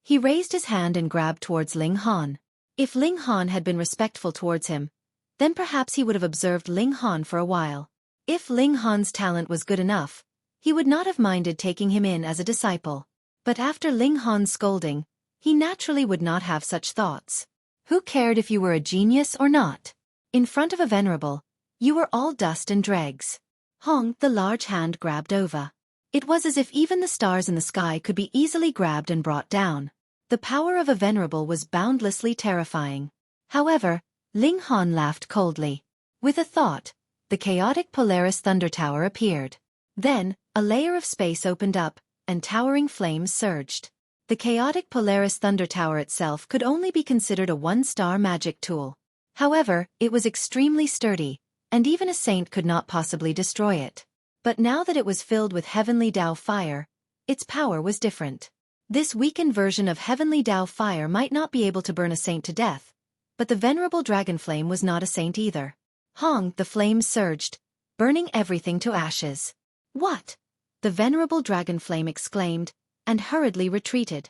He raised his hand and grabbed towards Ling Han. If Ling Han had been respectful towards him, then perhaps he would have observed Ling Han for a while. If Ling Han's talent was good enough, he would not have minded taking him in as a disciple. But after Ling Han's scolding, he naturally would not have such thoughts. Who cared if you were a genius or not? In front of a venerable, you were all dust and dregs. Hong, the large hand grabbed over. It was as if even the stars in the sky could be easily grabbed and brought down. The power of a venerable was boundlessly terrifying. However, Ling Han laughed coldly. With a thought, the Chaotic Polaris Thunder Tower appeared. Then, a layer of space opened up, and towering flames surged. The chaotic Polaris Thunder Tower itself could only be considered a one-star magic tool. However, it was extremely sturdy, and even a saint could not possibly destroy it. But now that it was filled with heavenly Dao fire, its power was different. This weakened version of heavenly Dao fire might not be able to burn a saint to death, but the venerable dragon flame was not a saint either. Hong, the flames surged, burning everything to ashes. What? The venerable dragon flame exclaimed, and hurriedly retreated.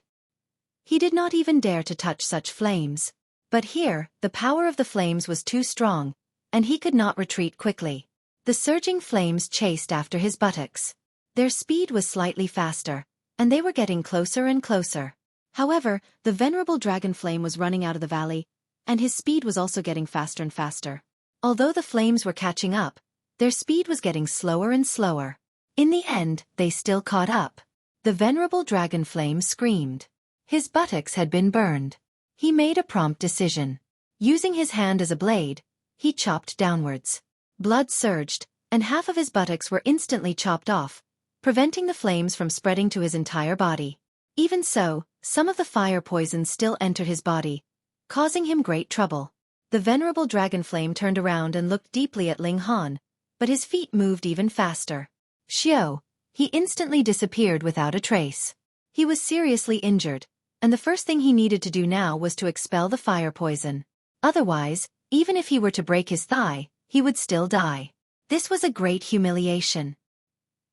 He did not even dare to touch such flames. But here, the power of the flames was too strong, and he could not retreat quickly. The surging flames chased after his buttocks. Their speed was slightly faster, and they were getting closer and closer. However, the venerable dragon flame was running out of the valley, and his speed was also getting faster and faster. Although the flames were catching up, their speed was getting slower and slower. In the end, they still caught up. The venerable dragon flame screamed. His buttocks had been burned. He made a prompt decision. Using his hand as a blade, he chopped downwards. Blood surged, and half of his buttocks were instantly chopped off, preventing the flames from spreading to his entire body. Even so, some of the fire poison still entered his body, causing him great trouble. The venerable dragon flame turned around and looked deeply at Ling Han, but his feet moved even faster. Xiao, he instantly disappeared without a trace. He was seriously injured, and the first thing he needed to do now was to expel the fire poison. Otherwise, even if he were to break his thigh, he would still die. This was a great humiliation.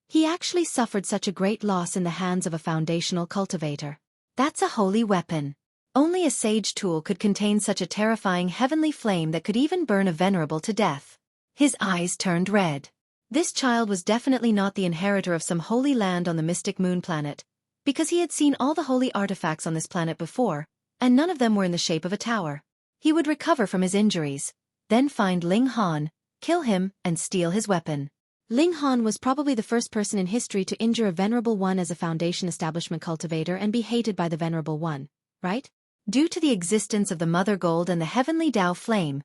He actually suffered such a great loss in the hands of a foundational cultivator. That's a holy weapon. Only a sage tool could contain such a terrifying heavenly flame that could even burn a venerable to death. His eyes turned red. This child was definitely not the inheritor of some holy land on the mystic moon planet, because he had seen all the holy artifacts on this planet before, and none of them were in the shape of a tower. He would recover from his injuries, then find Ling Han, kill him, and steal his weapon. Ling Han was probably the first person in history to injure a Venerable One as a Foundation Establishment cultivator and be hated by the Venerable One, right? Due to the existence of the Mother Gold and the heavenly Dao flame,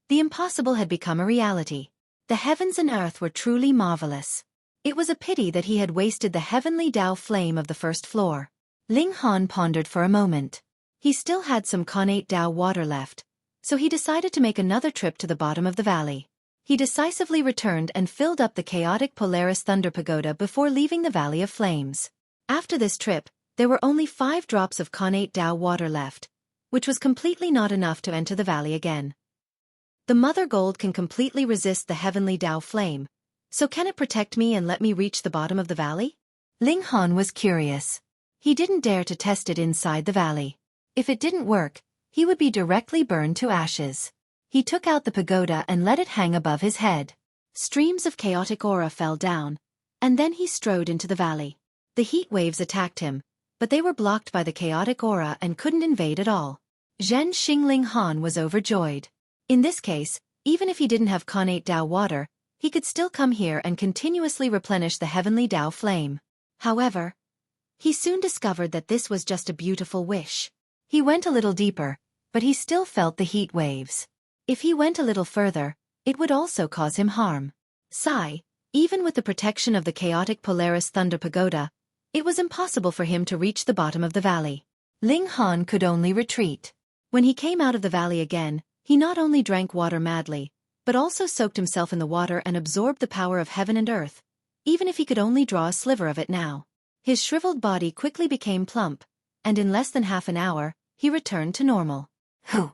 the impossible had become a reality. The heavens and earth were truly marvelous. It was a pity that he had wasted the heavenly Dao flame of the first floor. Ling Han pondered for a moment. He still had some connate Dao water left, so he decided to make another trip to the bottom of the valley. He decisively returned and filled up the chaotic Polaris Thunder Pagoda before leaving the Valley of Flames. After this trip, there were only 5 drops of connate Dao water left, which was completely not enough to enter the valley again. The Mother Gold can completely resist the heavenly Dao flame, so can it protect me and let me reach the bottom of the valley? Ling Han was curious. He didn't dare to test it inside the valley. If it didn't work, he would be directly burned to ashes. He took out the pagoda and let it hang above his head. Streams of chaotic aura fell down, and then he strode into the valley. The heat waves attacked him, but they were blocked by the chaotic aura and couldn't invade at all. Zhen Xingling Han was overjoyed. In this case, even if he didn't have connate Dao water, he could still come here and continuously replenish the heavenly Dao flame. However, he soon discovered that this was just a beautiful wish. He went a little deeper, but he still felt the heat waves. If he went a little further, it would also cause him harm. Sigh, even with the protection of the chaotic Polaris Thunder Pagoda, it was impossible for him to reach the bottom of the valley. Ling Han could only retreat. When he came out of the valley again, he not only drank water madly, but also soaked himself in the water and absorbed the power of heaven and earth, even if he could only draw a sliver of it now. His shriveled body quickly became plump, and in less than half an hour, he returned to normal. Hoo!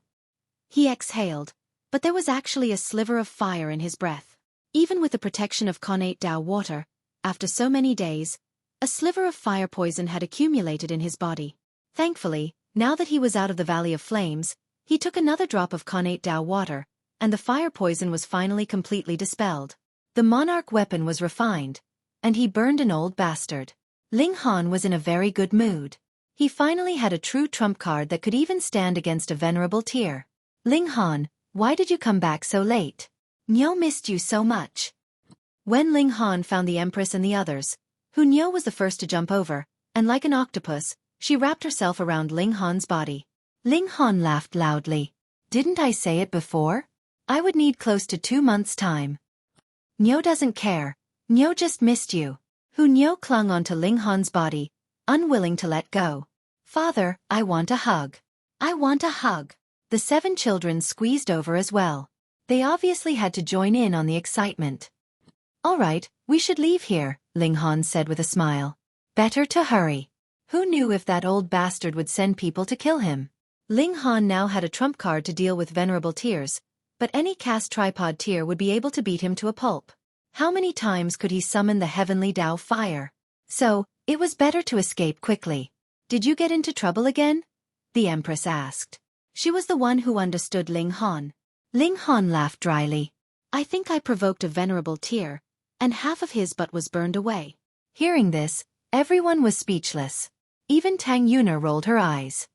He exhaled, but there was actually a sliver of fire in his breath. Even with the protection of connate Dao water, after so many days, a sliver of fire poison had accumulated in his body. Thankfully, now that he was out of the Valley of Flames, he took another drop of connate Dao water, and the fire poison was finally completely dispelled. The monarch weapon was refined, and he burned an old bastard. Ling Han was in a very good mood. He finally had a true trump card that could even stand against a venerable tier. Ling Han, why did you come back so late? Niu missed you so much. When Ling Han found the Empress and the others, who Niu was the first to jump over, and like an octopus, she wrapped herself around Ling Han's body. Ling Han laughed loudly. Didn't I say it before? I would need close to 2 months' time. Niu doesn't care. Niu just missed you. Hunyeo clung onto Ling Han's body, unwilling to let go. "Father, I want a hug. I want a hug." The 7 children squeezed over as well. They obviously had to join in on the excitement. "All right, we should leave here," Ling Han said with a smile. "Better to hurry." Who knew if that old bastard would send people to kill him? Ling Han now had a trump card to deal with venerable tears, but any cast tripod tear would be able to beat him to a pulp. How many times could he summon the heavenly Tao fire? So, it was better to escape quickly. "Did you get into trouble again?" the Empress asked. She was the one who understood Ling Han. Ling Han laughed dryly. "I think I provoked a venerable tear, and half of his butt was burned away." Hearing this, everyone was speechless. Even Tang Yuna rolled her eyes.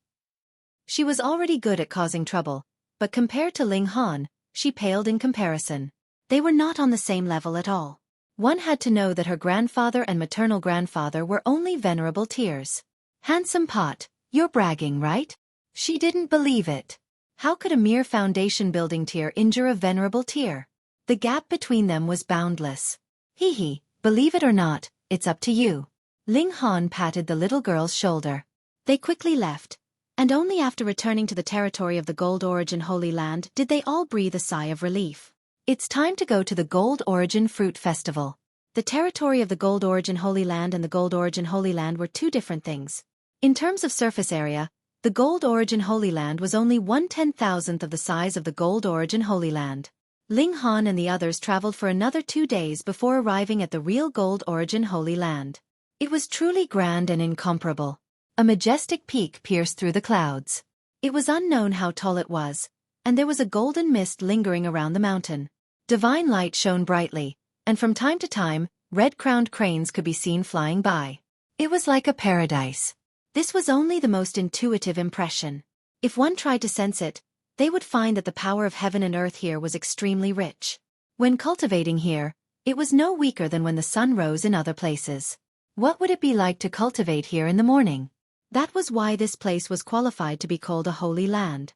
She was already good at causing trouble, but compared to Ling Han, she paled in comparison. They were not on the same level at all. One had to know that her grandfather and maternal grandfather were only venerable tears. "Handsome pot, you're bragging, right?" She didn't believe it. How could a mere foundation building tear injure a venerable tear? The gap between them was boundless. "Hee, believe it or not, it's up to you." Ling Han patted the little girl's shoulder. They quickly left, and only after returning to the territory of the Gold Origin Holy Land did they all breathe a sigh of relief. It's time to go to the Gold Origin Fruit Festival. The territory of the Gold Origin Holy Land and the Gold Origin Holy Land were two different things. In terms of surface area, the Gold Origin Holy Land was only 1/10,000th of the size of the Gold Origin Holy Land. Ling Han and the others traveled for another 2 days before arriving at the real Gold Origin Holy Land. It was truly grand and incomparable. A majestic peak pierced through the clouds. It was unknown how tall it was, and there was a golden mist lingering around the mountain. Divine light shone brightly, and from time to time, red-crowned cranes could be seen flying by. It was like a paradise. This was only the most intuitive impression. If one tried to sense it, they would find that the power of heaven and earth here was extremely rich. When cultivating here, it was no weaker than when the sun rose in other places. What would it be like to cultivate here in the morning? That was why this place was qualified to be called a holy land.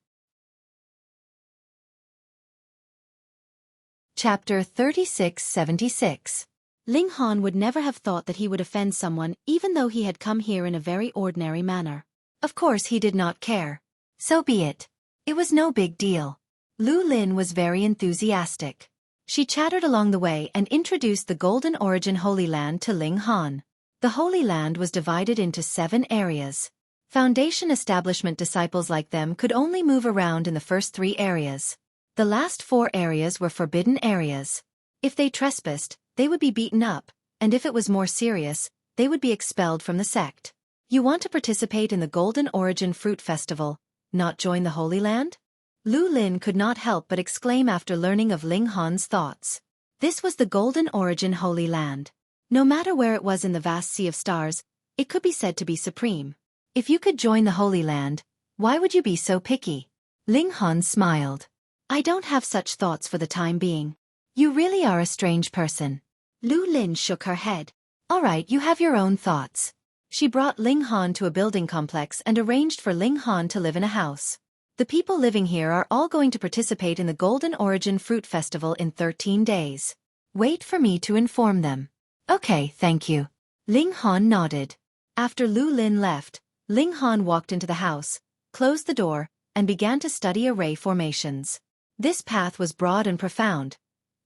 Chapter 3676. Ling Han would never have thought that he would offend someone even though he had come here in a very ordinary manner. Of course he did not care. So be it. It was no big deal. Lu Lin was very enthusiastic. She chattered along the way and introduced the Golden Origin Holy Land to Ling Han. The Holy Land was divided into 7 areas. Foundation establishment disciples like them could only move around in the first 3 areas. The last 4 areas were forbidden areas. If they trespassed, they would be beaten up, and if it was more serious, they would be expelled from the sect. You want to participate in the Golden Origin Fruit Festival, not join the Holy Land? Lu Lin could not help but exclaim after learning of Ling Han's thoughts. This was the Golden Origin Holy Land. No matter where it was in the vast sea of stars, it could be said to be supreme. If you could join the Holy Land, why would you be so picky? Ling Han smiled. "I don't have such thoughts for the time being." "You really are a strange person." Lu Lin shook her head. "All right, you have your own thoughts." She brought Ling Han to a building complex and arranged for Ling Han to live in a house. "The people living here are all going to participate in the Golden Origin Fruit Festival in 13 days. Wait for me to inform them." "Okay, thank you." Ling Han nodded. After Lu Lin left, Ling Han walked into the house, closed the door, and began to study array formations. This path was broad and profound,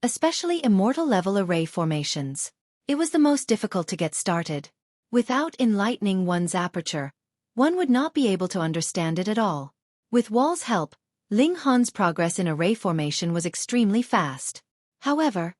especially immortal level array formations. It was the most difficult to get started. Without enlightening one's aperture, one would not be able to understand it at all. With Wall's help, Ling Han's progress in array formation was extremely fast. However,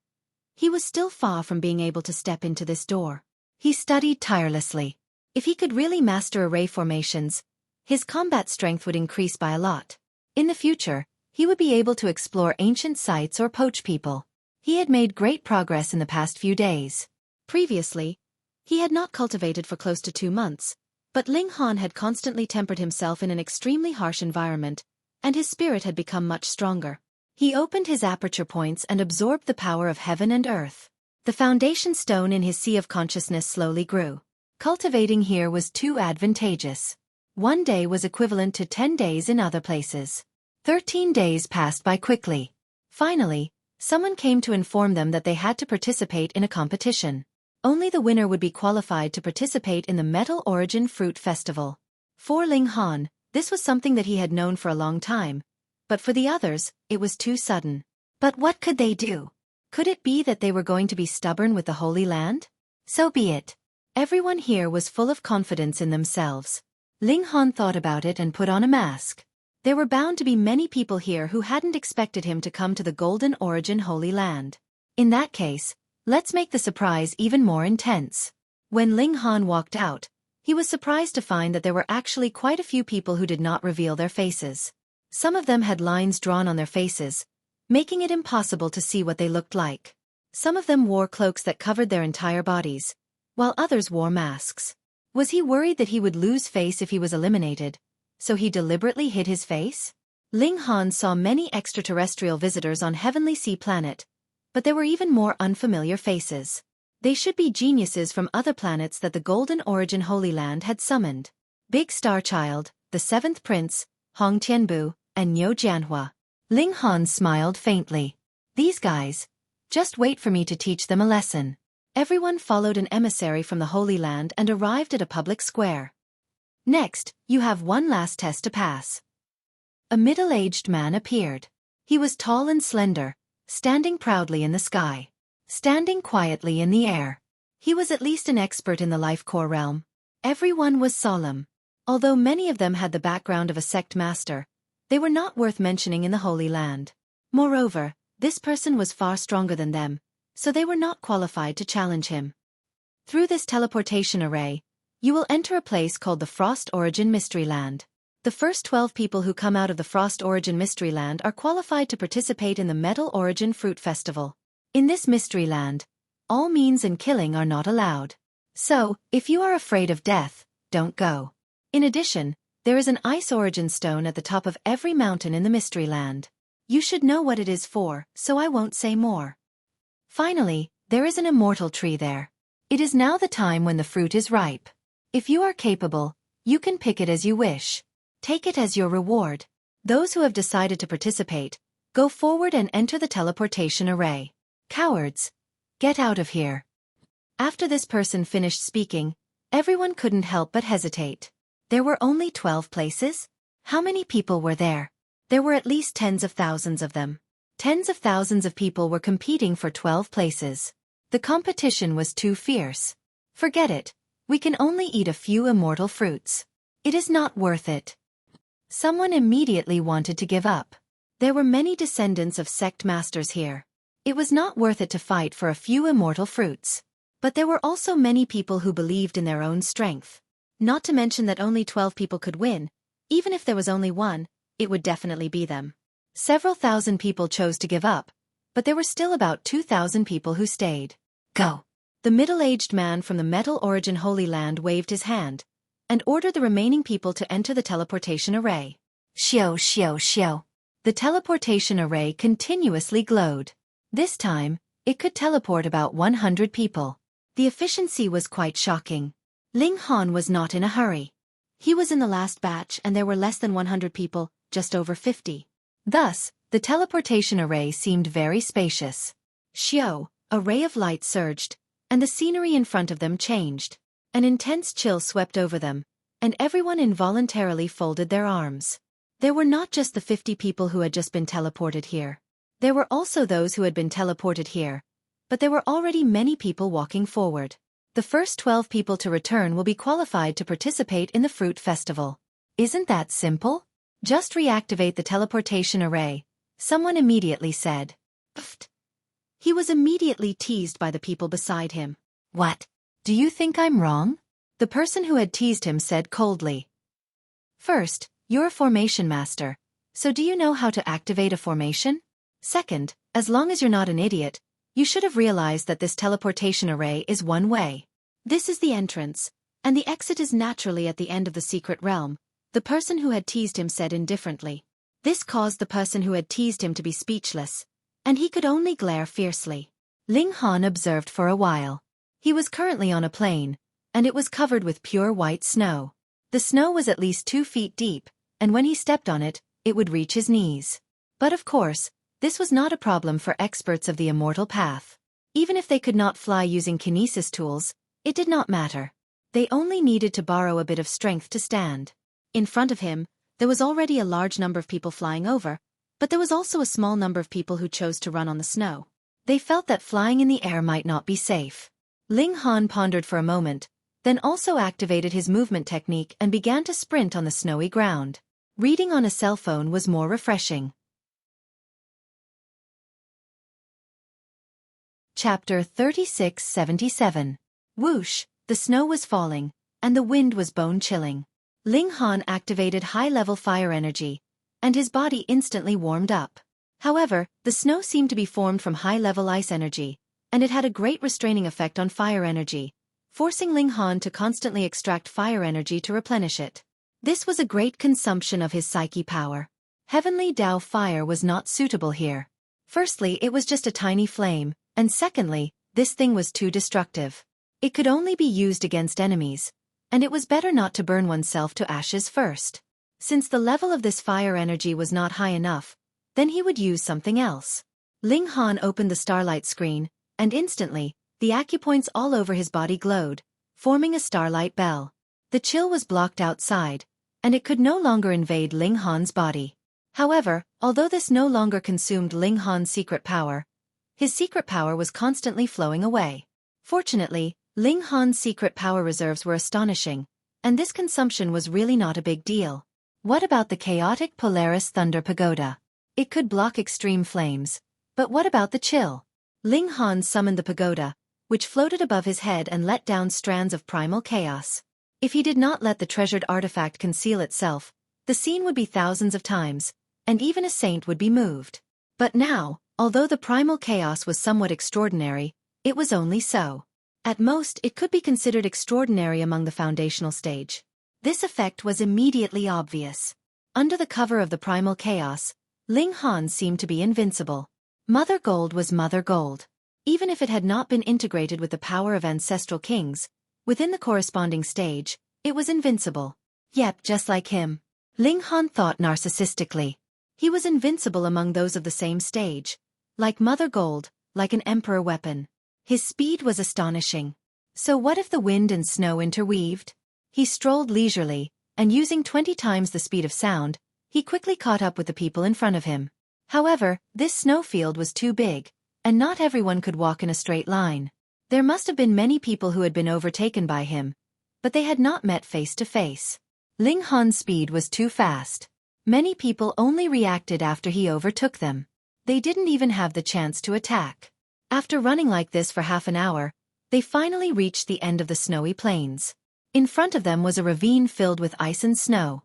he was still far from being able to step into this door. He studied tirelessly. If he could really master array formations, his combat strength would increase by a lot. In the future, he would be able to explore ancient sites or poach people. He had made great progress in the past few days. Previously, he had not cultivated for close to 2 months, but Ling Han had constantly tempered himself in an extremely harsh environment, and his spirit had become much stronger. He opened his aperture points and absorbed the power of heaven and earth. The foundation stone in his sea of consciousness slowly grew. Cultivating here was too advantageous. 1 day was equivalent to 10 days in other places. 13 days passed by quickly. Finally, someone came to inform them that they had to participate in a competition. Only the winner would be qualified to participate in the Metal Origin Fruit Festival. For Ling Han, this was something that he had known for a long time, but for the others, it was too sudden. But what could they do? Could it be that they were going to be stubborn with the Holy Land? So be it. Everyone here was full of confidence in themselves. Ling Han thought about it and put on a mask. There were bound to be many people here who hadn't expected him to come to the Golden Origin Holy Land. In that case, let's make the surprise even more intense. When Ling Han walked out, he was surprised to find that there were actually quite a few people who did not reveal their faces. Some of them had lines drawn on their faces, making it impossible to see what they looked like. Some of them wore cloaks that covered their entire bodies, while others wore masks. Was he worried that he would lose face if he was eliminated, so he deliberately hid his face? Ling Han saw many extraterrestrial visitors on Heavenly Sea Planet, but there were even more unfamiliar faces. They should be geniuses from other planets that the Golden Origin Holy Land had summoned. Big Star Child, the Seventh Prince, Hong Tianbu, and Niu Jianhua. Ling Han smiled faintly. These guys. Just wait for me to teach them a lesson. Everyone followed an emissary from the Holy Land and arrived at a public square. Next, you have one last test to pass. A middle-aged man appeared. He was tall and slender, standing proudly in the sky, standing quietly in the air. He was at least an expert in the life core realm. Everyone was solemn. Although many of them had the background of a sect master, they were not worth mentioning in the Holy Land. Moreover, this person was far stronger than them, so they were not qualified to challenge him. Through this teleportation array, you will enter a place called the Frost Origin Mystery Land. The first 12 people who come out of the Frost Origin Mystery Land are qualified to participate in the Metal Origin Fruit Festival. In this Mystery Land, all means and killing are not allowed. So, if you are afraid of death, don't go. In addition, there is an ice origin stone at the top of every mountain in the Mystery Land. You should know what it is for, so I won't say more. Finally, there is an immortal tree there. It is now the time when the fruit is ripe. If you are capable, you can pick it as you wish. Take it as your reward. Those who have decided to participate, go forward and enter the teleportation array. Cowards! Get out of here. After this person finished speaking, everyone couldn't help but hesitate. There were only 12 places? How many people were there? There were at least tens of thousands of them. Tens of thousands of people were competing for 12 places. The competition was too fierce. Forget it. We can only eat a few immortal fruits. It is not worth it. Someone immediately wanted to give up. There were many descendants of sect masters here. It was not worth it to fight for a few immortal fruits. But there were also many people who believed in their own strength. Not to mention that only 12 people could win. Even if there was only one, it would definitely be them. Several thousand people chose to give up, but there were still about 2,000 people who stayed. Go! The middle-aged man from the Metal Origin Holy Land waved his hand, and ordered the remaining people to enter the teleportation array. Xiao, xiao, xiao. The teleportation array continuously glowed. This time, it could teleport about 100 people. The efficiency was quite shocking. Ling Han was not in a hurry. He was in the last batch and there were less than 100 people, just over 50. Thus, the teleportation array seemed very spacious. Xiao, a ray of light surged, and the scenery in front of them changed. An intense chill swept over them, and everyone involuntarily folded their arms. There were not just the 50 people who had just been teleported here. There were also those who had been teleported here, but there were already many people walking forward. The first 12 people to return will be qualified to participate in the Fruit Festival. Isn't that simple? Just reactivate the teleportation array, someone immediately said. Pfft. He was immediately teased by the people beside him. What? Do you think I'm wrong? The person who had teased him said coldly. First, you're a formation master, so do you know how to activate a formation? Second, as long as you're not an idiot, you should have realized that this teleportation array is one way. This is the entrance, and the exit is naturally at the end of the secret realm, the person who had teased him said indifferently. This caused the person who had teased him to be speechless, and he could only glare fiercely. Ling Han observed for a while. He was currently on a plain, and it was covered with pure white snow. The snow was at least 2 feet deep, and when he stepped on it, it would reach his knees. But of course, this was not a problem for experts of the immortal path. Even if they could not fly using kinesis tools, it did not matter. They only needed to borrow a bit of strength to stand. In front of him, there was already a large number of people flying over, but there was also a small number of people who chose to run on the snow. They felt that flying in the air might not be safe. Ling Han pondered for a moment, then also activated his movement technique and began to sprint on the snowy ground. Reading on a cell phone was more refreshing. Chapter 3677. Whoosh, the snow was falling, and the wind was bone-chilling. Ling Han activated high-level fire energy, and his body instantly warmed up. However, the snow seemed to be formed from high-level ice energy, and it had a great restraining effect on fire energy, forcing Ling Han to constantly extract fire energy to replenish it. This was a great consumption of his psyche power. Heavenly Dao fire was not suitable here. Firstly, it was just a tiny flame, and secondly, this thing was too destructive. It could only be used against enemies, and it was better not to burn oneself to ashes first. Since the level of this fire energy was not high enough, then he would use something else. Ling Han opened the starlight screen, and instantly, the acupoints all over his body glowed, forming a starlight bell. The chill was blocked outside, and it could no longer invade Ling Han's body. However, although this no longer consumed Ling Han's secret power, his secret power was constantly flowing away. Fortunately, Ling Han's secret power reserves were astonishing, and this consumption was really not a big deal. What about the chaotic Polaris Thunder Pagoda? It could block extreme flames, but what about the chill? Ling Han summoned the pagoda, which floated above his head and let down strands of primal chaos. If he did not let the treasured artifact conceal itself, the scene would be thousands of times, and even a saint would be moved. But now, although the primal chaos was somewhat extraordinary, it was only so. At most, it could be considered extraordinary among the foundational stage. This effect was immediately obvious. Under the cover of the primal chaos, Ling Han seemed to be invincible. Mother Gold was Mother Gold. Even if it had not been integrated with the power of ancestral kings, within the corresponding stage, it was invincible. Yep, just like him. Ling Han thought narcissistically. He was invincible among those of the same stage. Like Mother Gold, like an emperor weapon. His speed was astonishing. So what if the wind and snow interweaved? He strolled leisurely, and using 20 times the speed of sound, he quickly caught up with the people in front of him. However, this snowfield was too big, and not everyone could walk in a straight line. There must have been many people who had been overtaken by him, but they had not met face to face. Ling Han's speed was too fast. Many people only reacted after he overtook them. They didn't even have the chance to attack. After running like this for half an hour, they finally reached the end of the snowy plains. In front of them was a ravine filled with ice and snow.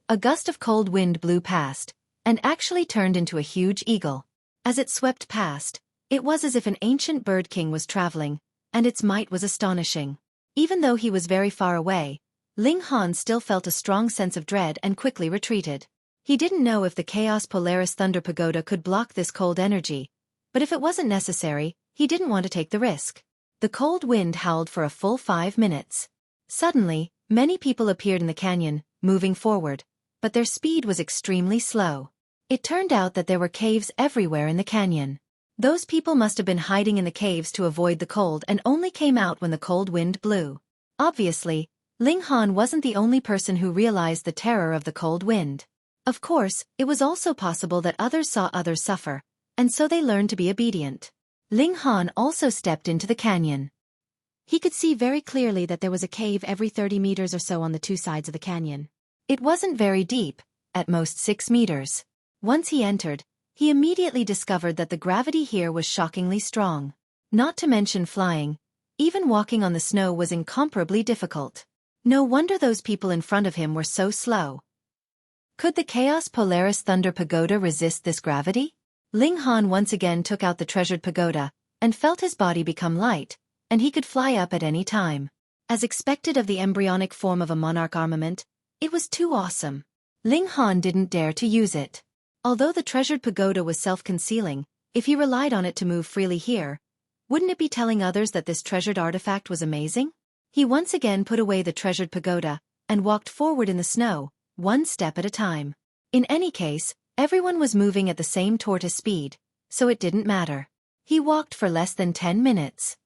A gust of cold wind blew past, and actually turned into a huge eagle. As it swept past, it was as if an ancient bird king was traveling, and its might was astonishing. Even though he was very far away, Ling Han still felt a strong sense of dread and quickly retreated. He didn't know if the Chaos Polaris Thunder Pagoda could block this cold energy, but if it wasn't necessary, he didn't want to take the risk. The cold wind howled for a full 5 minutes. Suddenly, many people appeared in the canyon, moving forward, but their speed was extremely slow. It turned out that there were caves everywhere in the canyon. Those people must have been hiding in the caves to avoid the cold and only came out when the cold wind blew. Obviously, Ling Han wasn't the only person who realized the terror of the cold wind. Of course, it was also possible that others saw others suffer, and so they learned to be obedient. Ling Han also stepped into the canyon. He could see very clearly that there was a cave every 30 meters or so on the two sides of the canyon. It wasn't very deep, at most 6 meters. Once he entered, he immediately discovered that the gravity here was shockingly strong. Not to mention flying, even walking on the snow was incomparably difficult. No wonder those people in front of him were so slow. Could the Chaos Polaris Thunder Pagoda resist this gravity? Ling Han once again took out the treasured pagoda, and felt his body become light, and he could fly up at any time. As expected of the embryonic form of a monarch armament, it was too awesome. Ling Han didn't dare to use it. Although the treasured pagoda was self-concealing, if he relied on it to move freely here, wouldn't it be telling others that this treasured artifact was amazing? He once again put away the treasured pagoda, and walked forward in the snow, one step at a time. In any case, everyone was moving at the same tortoise speed, so it didn't matter. He walked for less than 10 minutes.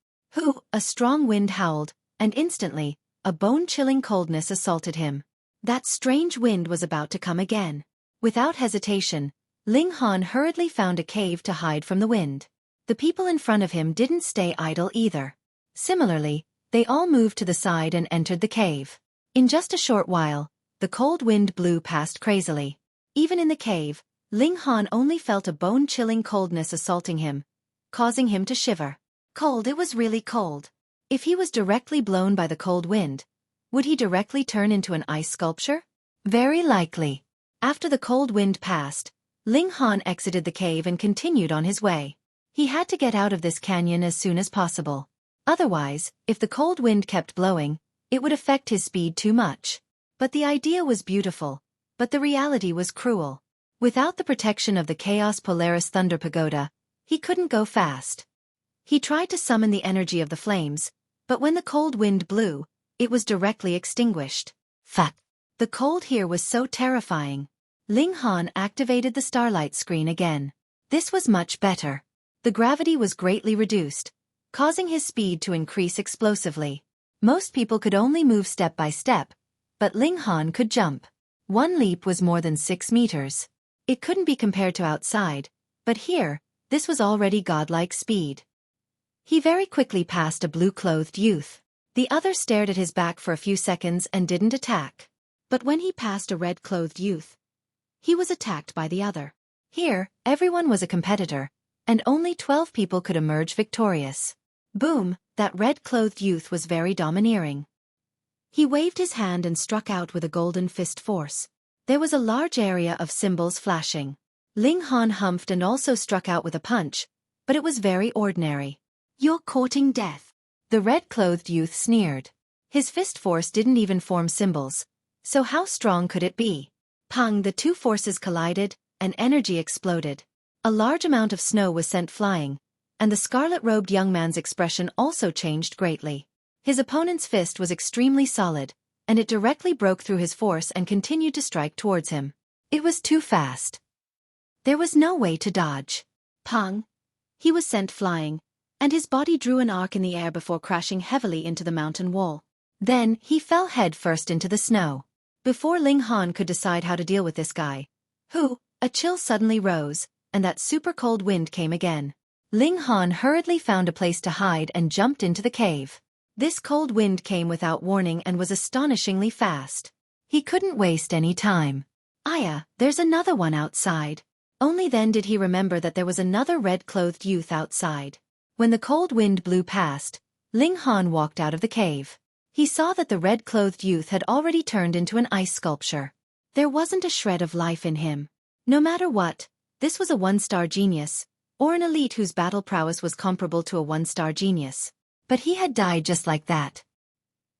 A strong wind howled, and instantly, a bone-chilling coldness assaulted him. That strange wind was about to come again. Without hesitation, Ling Han hurriedly found a cave to hide from the wind. The people in front of him didn't stay idle either. Similarly, they all moved to the side and entered the cave. In just a short while, the cold wind blew past crazily. Even in the cave, Ling Han only felt a bone-chilling coldness assaulting him, causing him to shiver. Cold, it was really cold. If he was directly blown by the cold wind, would he directly turn into an ice sculpture? Very likely. After the cold wind passed, Ling Han exited the cave and continued on his way. He had to get out of this canyon as soon as possible. Otherwise, if the cold wind kept blowing, it would affect his speed too much. But the idea was beautiful, but the reality was cruel. Without the protection of the Chaos Polaris Thunder Pagoda, he couldn't go fast. He tried to summon the energy of the flames, but when the cold wind blew, it was directly extinguished. Fuck. The cold here was so terrifying. Ling Han activated the starlight screen again. This was much better. The gravity was greatly reduced, causing his speed to increase explosively. Most people could only move step by step, but Ling Han could jump. One leap was more than 6 meters. It couldn't be compared to outside, but here, this was already godlike speed. He very quickly passed a blue-clothed youth. The other stared at his back for a few seconds and didn't attack. But when he passed a red-clothed youth, he was attacked by the other. Here, everyone was a competitor, and only 12 people could emerge victorious. Boom, that red-clothed youth was very domineering. He waved his hand and struck out with a golden fist force. There was a large area of symbols flashing. Ling Han humphed and also struck out with a punch, but it was very ordinary. "You're courting death," the red-clothed youth sneered. His fist force didn't even form symbols, so how strong could it be? Pang, the two forces collided, and energy exploded. A large amount of snow was sent flying, and the scarlet-robed young man's expression also changed greatly. His opponent's fist was extremely solid, and it directly broke through his force and continued to strike towards him. It was too fast. There was no way to dodge. Pang! He was sent flying, and his body drew an arc in the air before crashing heavily into the mountain wall. Then, he fell head first into the snow. Before Ling Han could decide how to deal with this guy, a chill suddenly rose, and that super cold wind came again. Ling Han hurriedly found a place to hide and jumped into the cave. This cold wind came without warning and was astonishingly fast. He couldn't waste any time. Aya, there's another one outside. Only then did he remember that there was another red-clothed youth outside. When the cold wind blew past, Ling Han walked out of the cave. He saw that the red-clothed youth had already turned into an ice sculpture. There wasn't a shred of life in him. No matter what, this was a one-star genius, or an elite whose battle prowess was comparable to a one-star genius. But he had died just like that.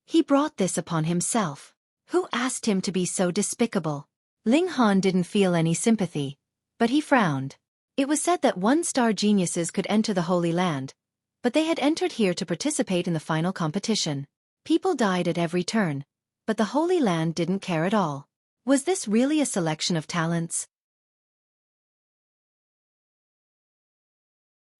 He brought this upon himself. Who asked him to be so despicable? Ling Han didn't feel any sympathy, but he frowned. It was said that one-star geniuses could enter the Holy Land, but they had entered here to participate in the final competition. People died at every turn, but the Holy Land didn't care at all. Was this really a selection of talents?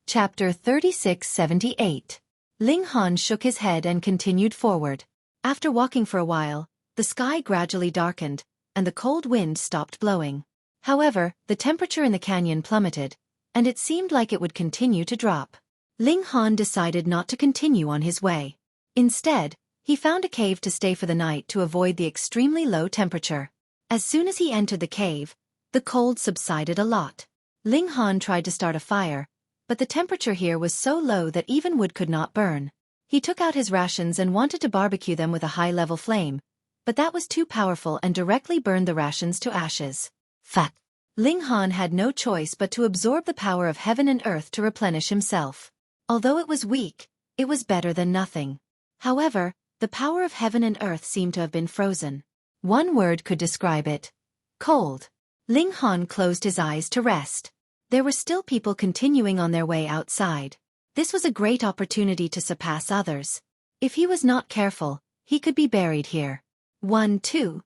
Chapter 3678. Ling Han shook his head and continued forward. After walking for a while, the sky gradually darkened, and the cold wind stopped blowing. However, the temperature in the canyon plummeted, and it seemed like it would continue to drop. Ling Han decided not to continue on his way. Instead, he found a cave to stay for the night to avoid the extremely low temperature. As soon as he entered the cave, the cold subsided a lot. Ling Han tried to start a fire, but the temperature here was so low that even wood could not burn. He took out his rations and wanted to barbecue them with a high-level flame, but that was too powerful and directly burned the rations to ashes. Fuck. Ling Han had no choice but to absorb the power of heaven and earth to replenish himself. Although it was weak, it was better than nothing. However, the power of heaven and earth seemed to have been frozen. One word could describe it. Cold. Ling Han closed his eyes to rest. There were still people continuing on their way outside. This was a great opportunity to surpass others. If he was not careful, he could be buried here. 2.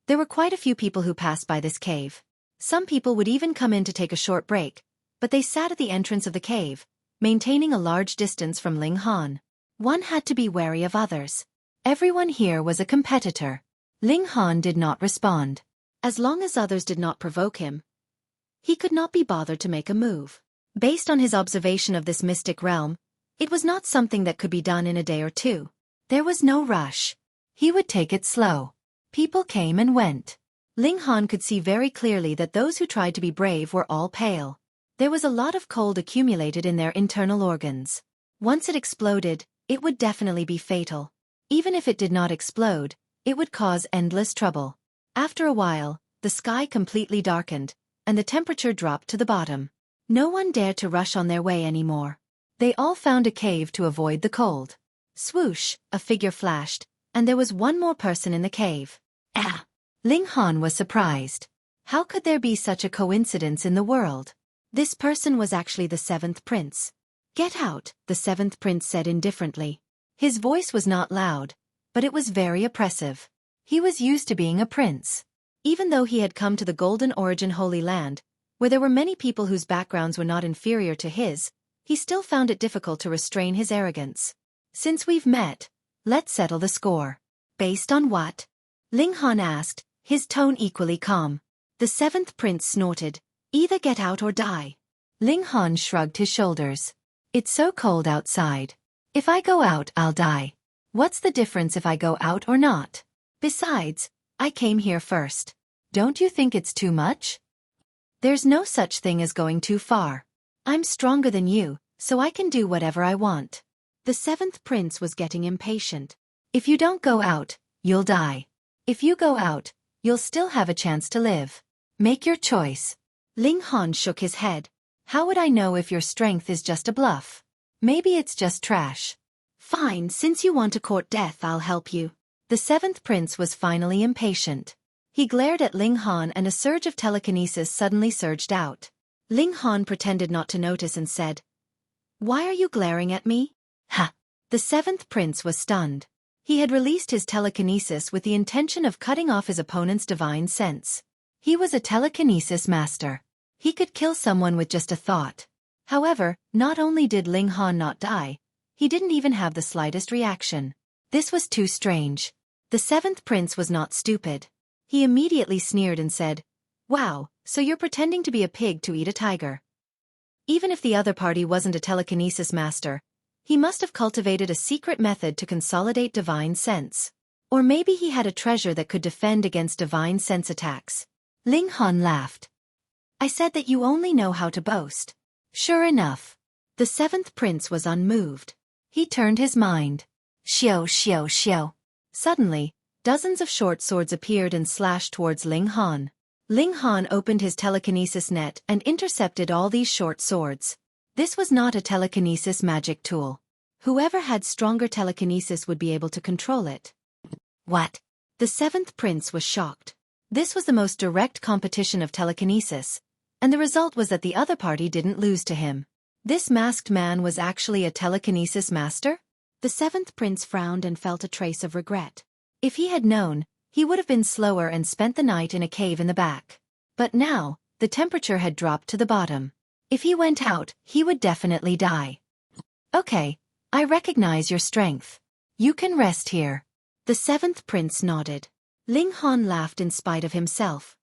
There were quite a few people who passed by this cave. Some people would even come in to take a short break, but they sat at the entrance of the cave, maintaining a large distance from Ling Han. One had to be wary of others. Everyone here was a competitor. Ling Han did not respond. As long as others did not provoke him, he could not be bothered to make a move. Based on his observation of this mystic realm, it was not something that could be done in a day or two. There was no rush. He would take it slow. People came and went. Ling Han could see very clearly that those who tried to be brave were all pale. There was a lot of cold accumulated in their internal organs. Once it exploded, it would definitely be fatal. Even if it did not explode, it would cause endless trouble. After a while, the sky completely darkened, and the temperature dropped to the bottom. No one dared to rush on their way anymore. They all found a cave to avoid the cold. Swoosh, a figure flashed, and there was one more person in the cave. Ah! Ling Han was surprised. How could there be such a coincidence in the world? This person was actually the seventh prince. Get out, the seventh prince said indifferently. His voice was not loud, but it was very oppressive. He was used to being a prince. Even though he had come to the Golden Origin Holy Land, where there were many people whose backgrounds were not inferior to his, he still found it difficult to restrain his arrogance. Since we've met, let's settle the score. Based on what? Ling Han asked, his tone equally calm. The seventh prince snorted, either get out or die. Ling Han shrugged his shoulders. It's so cold outside. If I go out, I'll die. What's the difference if I go out or not? Besides, I came here first. Don't you think it's too much? There's no such thing as going too far. I'm stronger than you, so I can do whatever I want. The seventh prince was getting impatient. If you don't go out, you'll die. If you go out, you'll still have a chance to live. Make your choice. Ling Han shook his head. How would I know if your strength is just a bluff? Maybe it's just trash. Fine, since you want to court death, I'll help you. The seventh prince was finally impatient. He glared at Ling Han and a surge of telekinesis suddenly surged out. Ling Han pretended not to notice and said, "Why are you glaring at me?" Ha! The seventh prince was stunned. He had released his telekinesis with the intention of cutting off his opponent's divine sense. He was a telekinesis master. He could kill someone with just a thought. However, not only did Ling Han not die, he didn't even have the slightest reaction. This was too strange. The seventh prince was not stupid. He immediately sneered and said, "Wow, so you're pretending to be a pig to eat a tiger." Even if the other party wasn't a telekinesis master, he must have cultivated a secret method to consolidate divine sense. Or maybe he had a treasure that could defend against divine sense attacks. Ling Han laughed. "I said that you only know how to boast." Sure enough. The seventh prince was unmoved. He turned his mind. Xiao, xiao, xiao. Suddenly, dozens of short swords appeared and slashed towards Ling Han. Ling Han opened his telekinesis net and intercepted all these short swords. This was not a telekinesis magic tool. Whoever had stronger telekinesis would be able to control it. What? The seventh prince was shocked. This was the most direct competition of telekinesis, and the result was that the other party didn't lose to him. This masked man was actually a telekinesis master? The seventh prince frowned and felt a trace of regret. If he had known, he would have been slower and spent the night in a cave in the back. But now, the temperature had dropped to the bottom. If he went out, he would definitely die. Okay, I recognize your strength. You can rest here. The seventh prince nodded. Ling Han laughed in spite of himself.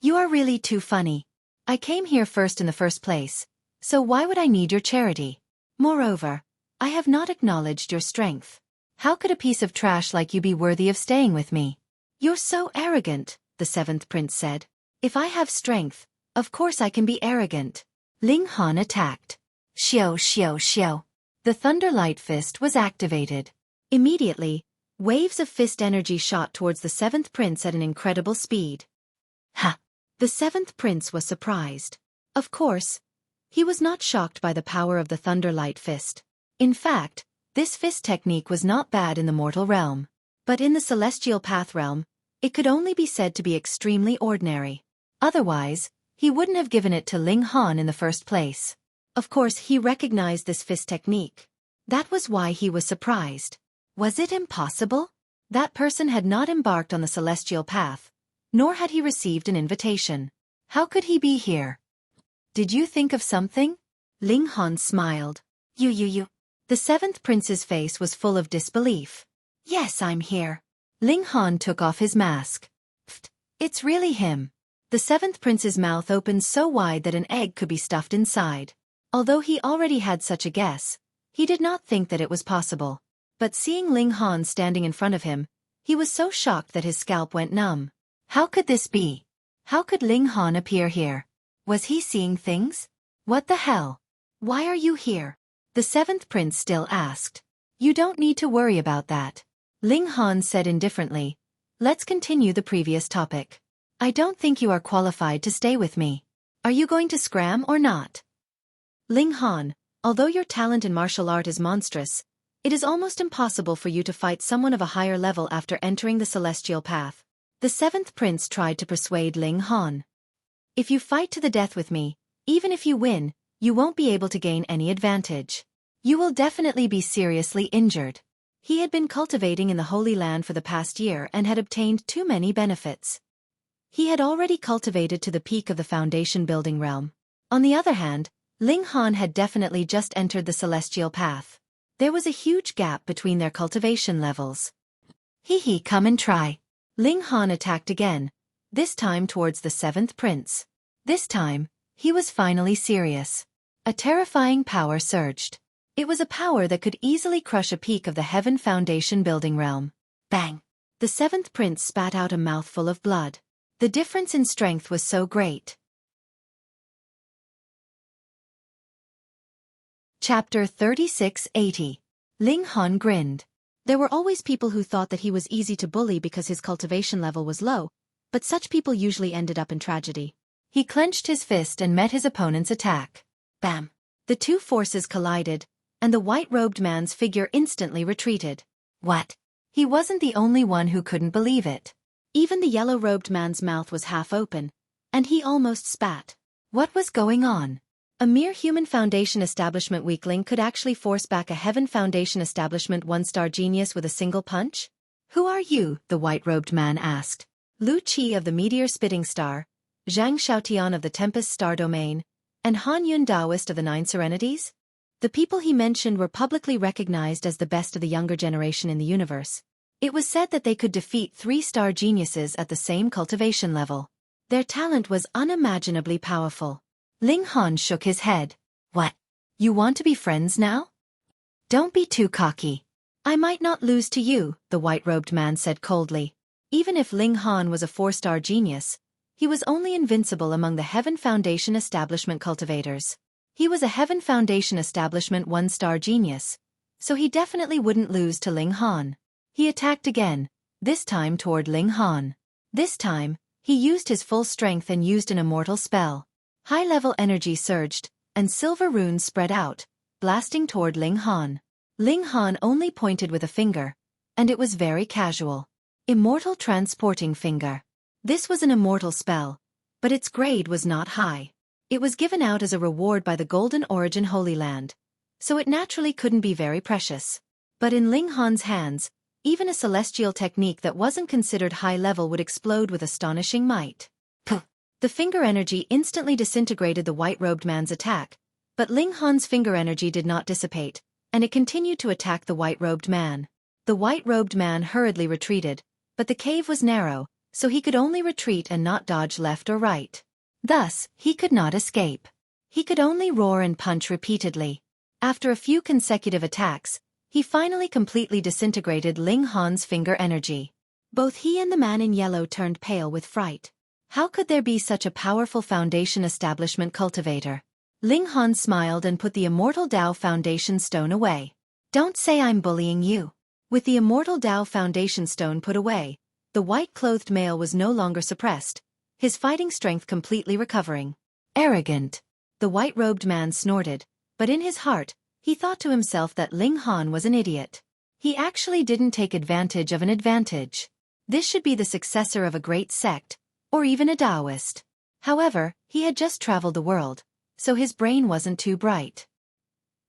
You are really too funny. I came here first in the first place, so why would I need your charity? Moreover, I have not acknowledged your strength. How could a piece of trash like you be worthy of staying with me? You're so arrogant, the seventh prince said. If I have strength, of course I can be arrogant. Ling Han attacked. Xiao, xiao, xiao. The Thunder Light Fist was activated. Immediately, waves of fist energy shot towards the seventh prince at an incredible speed. Ha! The seventh prince was surprised. Of course, he was not shocked by the power of the Thunder Light Fist. In fact, this fist technique was not bad in the mortal realm. But in the celestial path realm, it could only be said to be extremely ordinary. Otherwise, he wouldn't have given it to Ling Han in the first place. Of course, he recognized this fist technique. That was why he was surprised. Was it impossible? That person had not embarked on the celestial path, nor had he received an invitation. How could he be here? Did you think of something? Ling Han smiled. You. The seventh prince's face was full of disbelief. Yes, I'm here. Ling Han took off his mask. Pfft, it's really him. The seventh prince's mouth opened so wide that an egg could be stuffed inside. Although he already had such a guess, he did not think that it was possible. But seeing Ling Han standing in front of him, he was so shocked that his scalp went numb. How could this be? How could Ling Han appear here? Was he seeing things? What the hell? Why are you here? The seventh prince still asked. You don't need to worry about that. Ling Han said indifferently. Let's continue the previous topic. I don't think you are qualified to stay with me. Are you going to scram or not? Ling Han, although your talent in martial art is monstrous, it is almost impossible for you to fight someone of a higher level after entering the celestial path. The seventh prince tried to persuade Ling Han. If you fight to the death with me, even if you win, you won't be able to gain any advantage. You will definitely be seriously injured. He had been cultivating in the Holy Land for the past year and had obtained too many benefits. He had already cultivated to the peak of the foundation building realm. On the other hand, Ling Han had definitely just entered the celestial path. There was a huge gap between their cultivation levels. Come and try. Ling Han attacked again, this time towards the seventh prince. This time, he was finally serious. A terrifying power surged. It was a power that could easily crush a peak of the Heaven Foundation building realm. Bang! The seventh prince spat out a mouthful of blood. The difference in strength was so great. Chapter 3680. Ling Han grinned. There were always people who thought that he was easy to bully because his cultivation level was low, but such people usually ended up in tragedy. He clenched his fist and met his opponent's attack. Bam! The two forces collided, and the white-robed man's figure instantly retreated. What? He wasn't the only one who couldn't believe it. Even the yellow-robed man's mouth was half open, and he almost spat. What was going on? A mere human Foundation establishment weakling could actually force back a Heaven Foundation establishment one-star genius with a single punch? Who are you? The white-robed man asked. Lu Qi of the Meteor Spitting Star, Zhang Xiaotian of the Tempest Star Domain, and Han Yun Daoist of the Nine Serenities? The people he mentioned were publicly recognized as the best of the younger generation in the universe. It was said that they could defeat 3-star geniuses at the same cultivation level. Their talent was unimaginably powerful. Ling Han shook his head. What? You want to be friends now? Don't be too cocky. I might not lose to you, the white-robed man said coldly. Even if Ling Han was a 4-star genius, he was only invincible among the Heaven Foundation establishment cultivators. He was a Heaven Foundation establishment 1-star genius, so he definitely wouldn't lose to Ling Han. He attacked again, this time toward Ling Han. This time, he used his full strength and used an immortal spell. High-level energy surged, and silver runes spread out, blasting toward Ling Han. Ling Han only pointed with a finger, and it was very casual. Immortal Transporting Finger. This was an immortal spell, but its grade was not high. It was given out as a reward by the Golden Origin Holy Land, so it naturally couldn't be very precious. But in Ling Han's hands, even a celestial technique that wasn't considered high-level would explode with astonishing might. Puh! The finger energy instantly disintegrated the white-robed man's attack, but Ling Han's finger energy did not dissipate, and it continued to attack the white-robed man. The white-robed man hurriedly retreated, but the cave was narrow, so he could only retreat and not dodge left or right. Thus, he could not escape. He could only roar and punch repeatedly. After a few consecutive attacks, he finally completely disintegrated Ling Han's finger energy. Both he and the man in yellow turned pale with fright. How could there be such a powerful Foundation establishment cultivator? Ling Han smiled and put the Immortal Dao Foundation stone away. Don't say I'm bullying you. With the Immortal Dao Foundation stone put away, the white-clothed male was no longer suppressed, his fighting strength completely recovering. Arrogant. The white-robed man snorted, but in his heart, he thought to himself that Ling Han was an idiot. He actually didn't take advantage of an advantage. This should be the successor of a great sect, or even a Taoist. However, he had just traveled the world, so his brain wasn't too bright.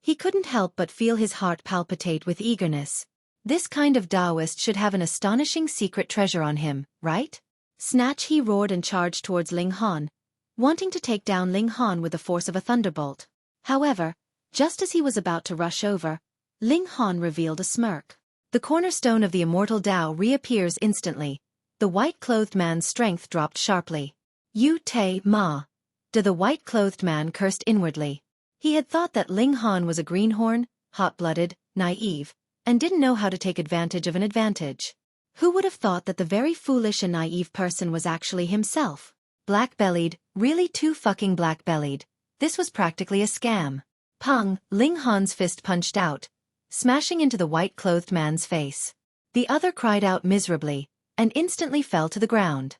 He couldn't help but feel his heart palpitate with eagerness. This kind of Taoist should have an astonishing secret treasure on him, right? Snatch! He roared and charged towards Ling Han, wanting to take down Ling Han with the force of a thunderbolt. However, just as he was about to rush over, Ling Han revealed a smirk. The cornerstone of the immortal Tao reappears instantly. The white-clothed man's strength dropped sharply. "You te ma." The white-clothed man cursed inwardly. He had thought that Ling Han was a greenhorn, hot-blooded, naive, and didn't know how to take advantage of an advantage. Who would have thought that the very foolish and naive person was actually himself? Black-bellied, really too fucking black-bellied. This was practically a scam. Pung, Ling Han's fist punched out, smashing into the white-clothed man's face. The other cried out miserably, and instantly fell to the ground.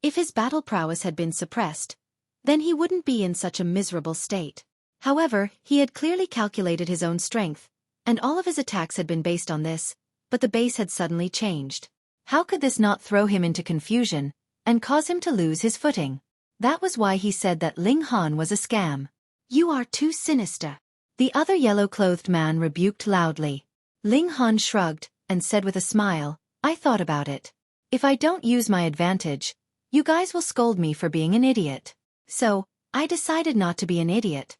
If his battle prowess had been suppressed, then he wouldn't be in such a miserable state. However, he had clearly calculated his own strength, and all of his attacks had been based on this, but the base had suddenly changed. How could this not throw him into confusion, and cause him to lose his footing? That was why he said that Ling Han was a scam. "You are too sinister," the other yellow-clothed man rebuked loudly. Ling Han shrugged, and said with a smile, "I thought about it. If I don't use my advantage, you guys will scold me for being an idiot. So, I decided not to be an idiot."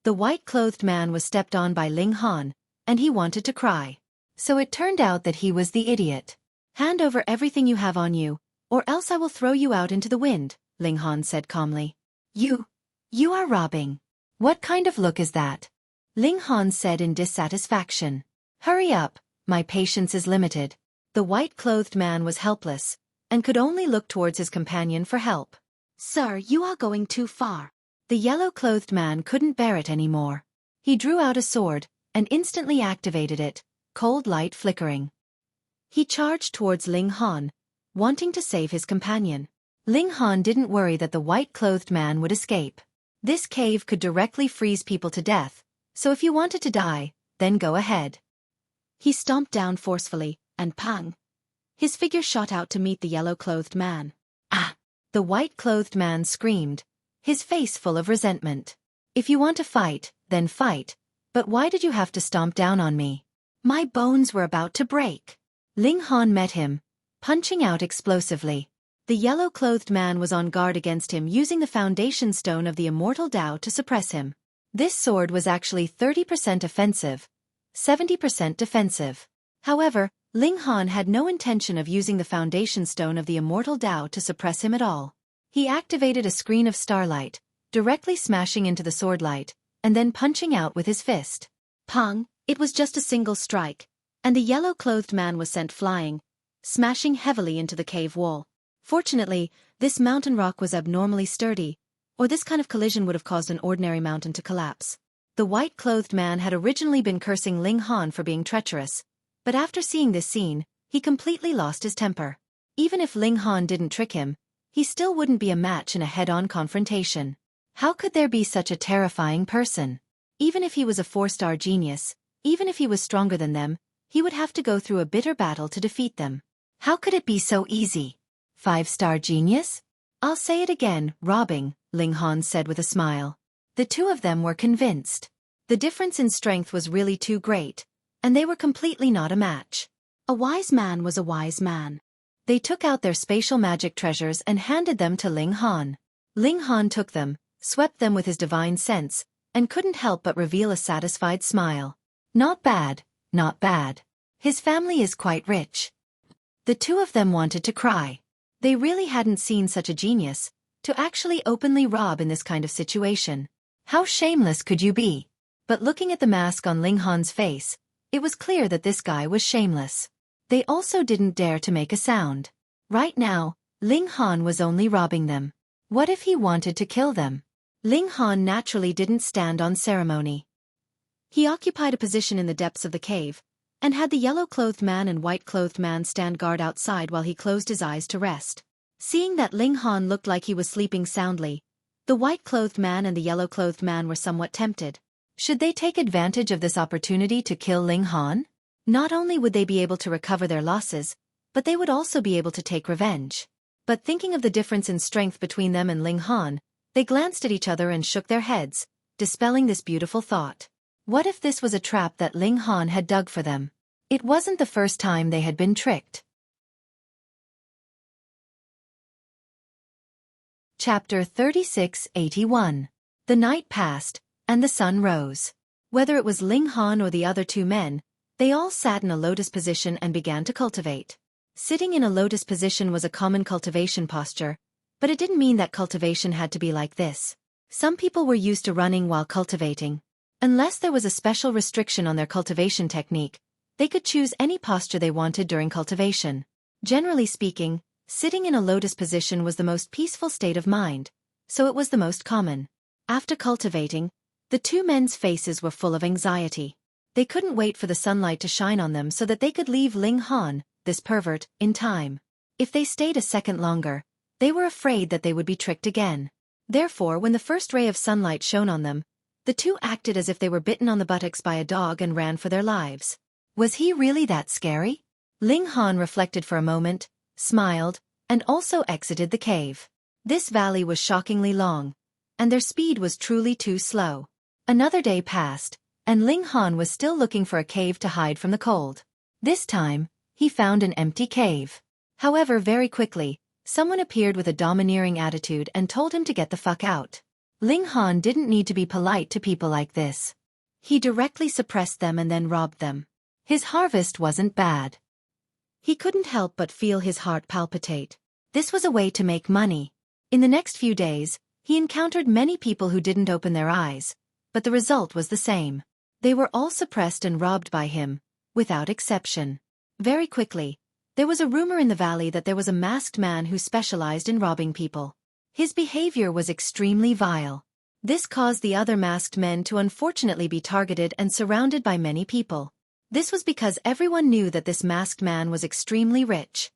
The white-clothed man was stepped on by Ling Han, and he wanted to cry. So it turned out that he was the idiot. "Hand over everything you have on you, or else I will throw you out into the wind," Ling Han said calmly. You are robbing. What kind of look is that?" Ling Han said in dissatisfaction. "Hurry up, my patience is limited." The white-clothed man was helpless, and could only look towards his companion for help. "Sir, you are going too far." The yellow-clothed man couldn't bear it anymore. He drew out a sword, and instantly activated it, cold light flickering. He charged towards Ling Han, wanting to save his companion. Ling Han didn't worry that the white-clothed man would escape. This cave could directly freeze people to death, so if you wanted to die, then go ahead. He stomped down forcefully, and pang! His figure shot out to meet the yellow-clothed man. "Ah!" The white-clothed man screamed, his face full of resentment. "If you want to fight, then fight, but why did you have to stomp down on me?" "My bones were about to break." Ling Han met him, punching out explosively. The yellow-clothed man was on guard against him using the foundation stone of the immortal Tao to suppress him. This sword was actually 30% offensive, 70% defensive. However, Ling Han had no intention of using the foundation stone of the immortal Tao to suppress him at all. He activated a screen of starlight, directly smashing into the sword light, and then punching out with his fist. Pong! It was just a single strike, and the yellow-clothed man was sent flying, smashing heavily into the cave wall. Fortunately, this mountain rock was abnormally sturdy, or this kind of collision would have caused an ordinary mountain to collapse. The white-clothed man had originally been cursing Ling Han for being treacherous, but after seeing this scene, he completely lost his temper. Even if Ling Han didn't trick him, he still wouldn't be a match in a head-on confrontation. How could there be such a terrifying person? Even if he was a 4-star genius, even if he was stronger than them, he would have to go through a bitter battle to defeat them. How could it be so easy? 5-star genius? I'll say it again, robbing, Ling Han said with a smile. The two of them were convinced. The difference in strength was really too great, and they were completely not a match. A wise man was a wise man. They took out their spatial magic treasures and handed them to Ling Han. Ling Han took them, swept them with his divine sense, and couldn't help but reveal a satisfied smile. Not bad, not bad. His family is quite rich. The two of them wanted to cry. They really hadn't seen such a genius, to actually openly rob in this kind of situation. How shameless could you be? But looking at the mask on Ling Han's face, it was clear that this guy was shameless. They also didn't dare to make a sound. Right now, Ling Han was only robbing them. What if he wanted to kill them? Ling Han naturally didn't stand on ceremony. He occupied a position in the depths of the cave, and had the yellow-clothed man and white-clothed man stand guard outside while he closed his eyes to rest. Seeing that Ling Han looked like he was sleeping soundly, the white-clothed man and the yellow-clothed man were somewhat tempted. Should they take advantage of this opportunity to kill Ling Han? Not only would they be able to recover their losses, but they would also be able to take revenge. But thinking of the difference in strength between them and Ling Han, they glanced at each other and shook their heads, dispelling this beautiful thought. What if this was a trap that Ling Han had dug for them? It wasn't the first time they had been tricked. Chapter 3681. The night passed, and the sun rose. Whether it was Ling Han or the other two men, they all sat in a lotus position and began to cultivate. Sitting in a lotus position was a common cultivation posture, but it didn't mean that cultivation had to be like this. Some people were used to running while cultivating. Unless there was a special restriction on their cultivation technique, they could choose any posture they wanted during cultivation. Generally speaking, sitting in a lotus position was the most peaceful state of mind, so it was the most common. After cultivating, the two men's faces were full of anxiety. They couldn't wait for the sunlight to shine on them so that they could leave Ling Han, this pervert, in time. If they stayed a second longer, they were afraid that they would be tricked again. Therefore, when the first ray of sunlight shone on them, the two acted as if they were bitten on the buttocks by a dog and ran for their lives. Was he really that scary? Ling Han reflected for a moment, smiled, and also exited the cave. This valley was shockingly long, and their speed was truly too slow. Another day passed, and Ling Han was still looking for a cave to hide from the cold. This time, he found an empty cave. However, very quickly, someone appeared with a domineering attitude and told him to get the fuck out. Ling Han didn't need to be polite to people like this. He directly suppressed them and then robbed them. His harvest wasn't bad. He couldn't help but feel his heart palpitate. This was a way to make money. In the next few days, he encountered many people who didn't open their eyes, but the result was the same. They were all suppressed and robbed by him, without exception. Very quickly, there was a rumor in the valley that there was a masked man who specialized in robbing people. His behavior was extremely vile. This caused the other masked men to unfortunately be targeted and surrounded by many people. This was because everyone knew that this masked man was extremely rich.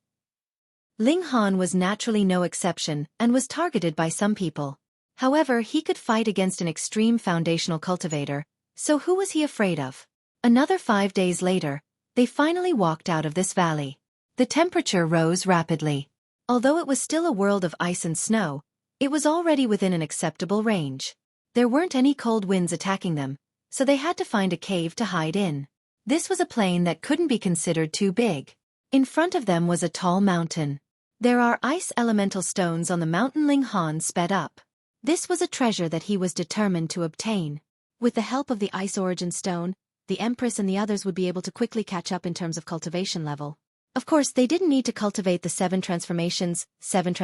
Ling Han was naturally no exception and was targeted by some people. However, he could fight against an extreme foundational cultivator, so who was he afraid of? Another 5 days later, they finally walked out of this valley. The temperature rose rapidly. Although it was still a world of ice and snow, it was already within an acceptable range. There weren't any cold winds attacking them, so they had to find a cave to hide in. This was a plain that couldn't be considered too big. In front of them was a tall mountain. There are ice elemental stones on the mountain. Ling Han sped up. This was a treasure that he was determined to obtain. With the help of the ice origin stone, the Empress and the others would be able to quickly catch up in terms of cultivation level. Of course, they didn't need to cultivate the 7 transformations, 7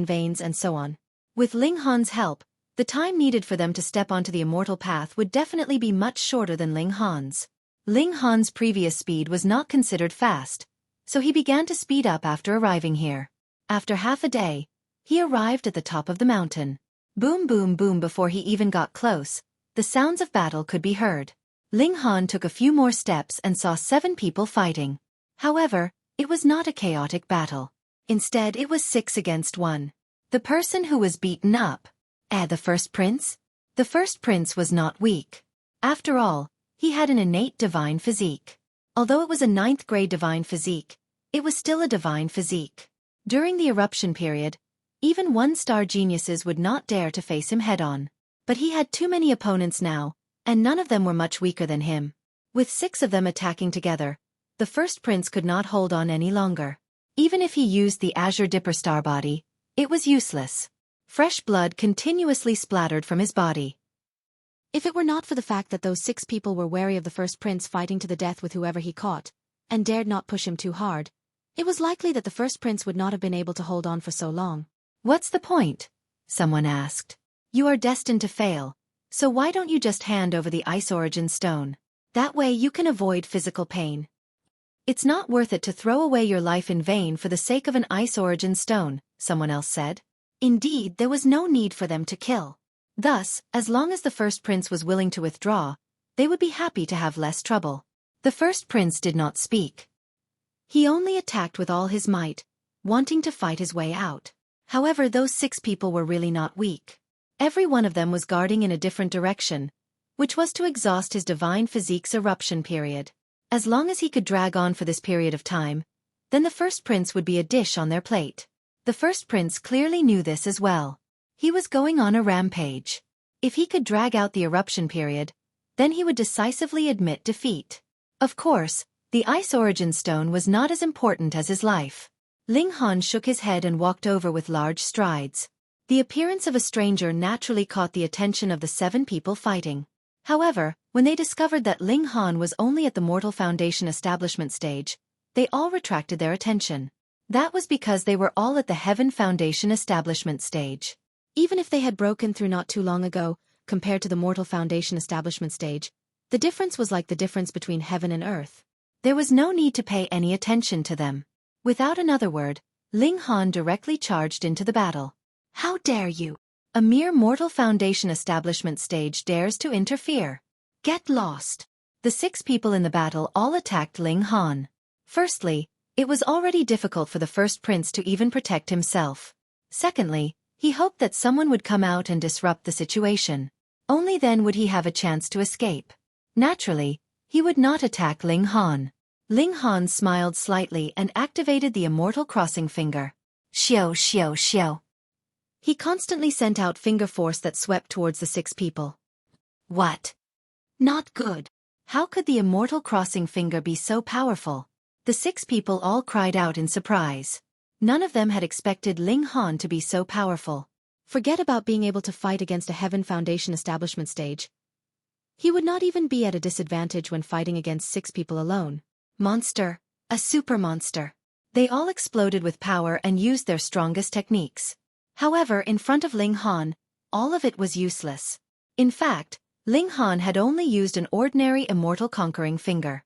veins, and so on. With Ling Han's help, the time needed for them to step onto the immortal path would definitely be much shorter than Ling Han's. Ling Han's previous speed was not considered fast, so he began to speed up after arriving here. After half a day, he arrived at the top of the mountain. Boom boom boom. Before he even got close, the sounds of battle could be heard. Ling Han took a few more steps and saw 7 people fighting. However, it was not a chaotic battle. Instead, it was 6 against 1. The person who was beaten up. The first prince? The first prince was not weak. After all, he had an innate divine physique. Although it was a 9th grade divine physique, it was still a divine physique. During the eruption period, even 1-star geniuses would not dare to face him head-on. But he had too many opponents now, and none of them were much weaker than him. With 6 of them attacking together, the first prince could not hold on any longer. Even if he used the Azure Dipper star body, it was useless. Fresh blood continuously splattered from his body. If it were not for the fact that those 6 people were wary of the first prince fighting to the death with whoever he caught, and dared not push him too hard, it was likely that the first prince would not have been able to hold on for so long. What's the point? Someone asked. You are destined to fail, so why don't you just hand over the ice origin stone? That way you can avoid physical pain. It's not worth it to throw away your life in vain for the sake of an ice origin stone, someone else said. Indeed, there was no need for them to kill. Thus, as long as the first prince was willing to withdraw, they would be happy to have less trouble. The first prince did not speak. He only attacked with all his might, wanting to fight his way out. However, those 6 people were really not weak. Every one of them was guarding in a different direction, which was to exhaust his divine physique's eruption period. As long as he could drag on for this period of time, then the first prince would be a dish on their plate. The first prince clearly knew this as well. He was going on a rampage. If he could drag out the eruption period, then he would decisively admit defeat. Of course, the ice origin stone was not as important as his life. Ling Han shook his head and walked over with large strides. The appearance of a stranger naturally caught the attention of the 7 people fighting. However, when they discovered that Ling Han was only at the Mortal Foundation establishment stage, they all retracted their attention. That was because they were all at the Heaven Foundation establishment stage. Even if they had broken through not too long ago, compared to the Mortal Foundation establishment stage, the difference was like the difference between heaven and earth. There was no need to pay any attention to them. Without another word, Ling Han directly charged into the battle. How dare you? A mere Mortal Foundation establishment stage dares to interfere. Get lost. The 6 people in the battle all attacked Ling Han. Firstly, it was already difficult for the first prince to even protect himself. Secondly, he hoped that someone would come out and disrupt the situation. Only then would he have a chance to escape. Naturally, he would not attack Ling Han. Ling Han smiled slightly and activated the immortal crossing finger. Xiao xiao xiao. He constantly sent out finger force that swept towards the 6 people. What? Not good. How could the immortal crossing finger be so powerful? The 6 people all cried out in surprise. None of them had expected Ling Han to be so powerful. Forget about being able to fight against a Heaven Foundation establishment stage. He would not even be at a disadvantage when fighting against 6 people alone. Monster. A super monster. They all exploded with power and used their strongest techniques. However, in front of Ling Han, all of it was useless. In fact, Ling Han had only used an ordinary immortal conquering finger.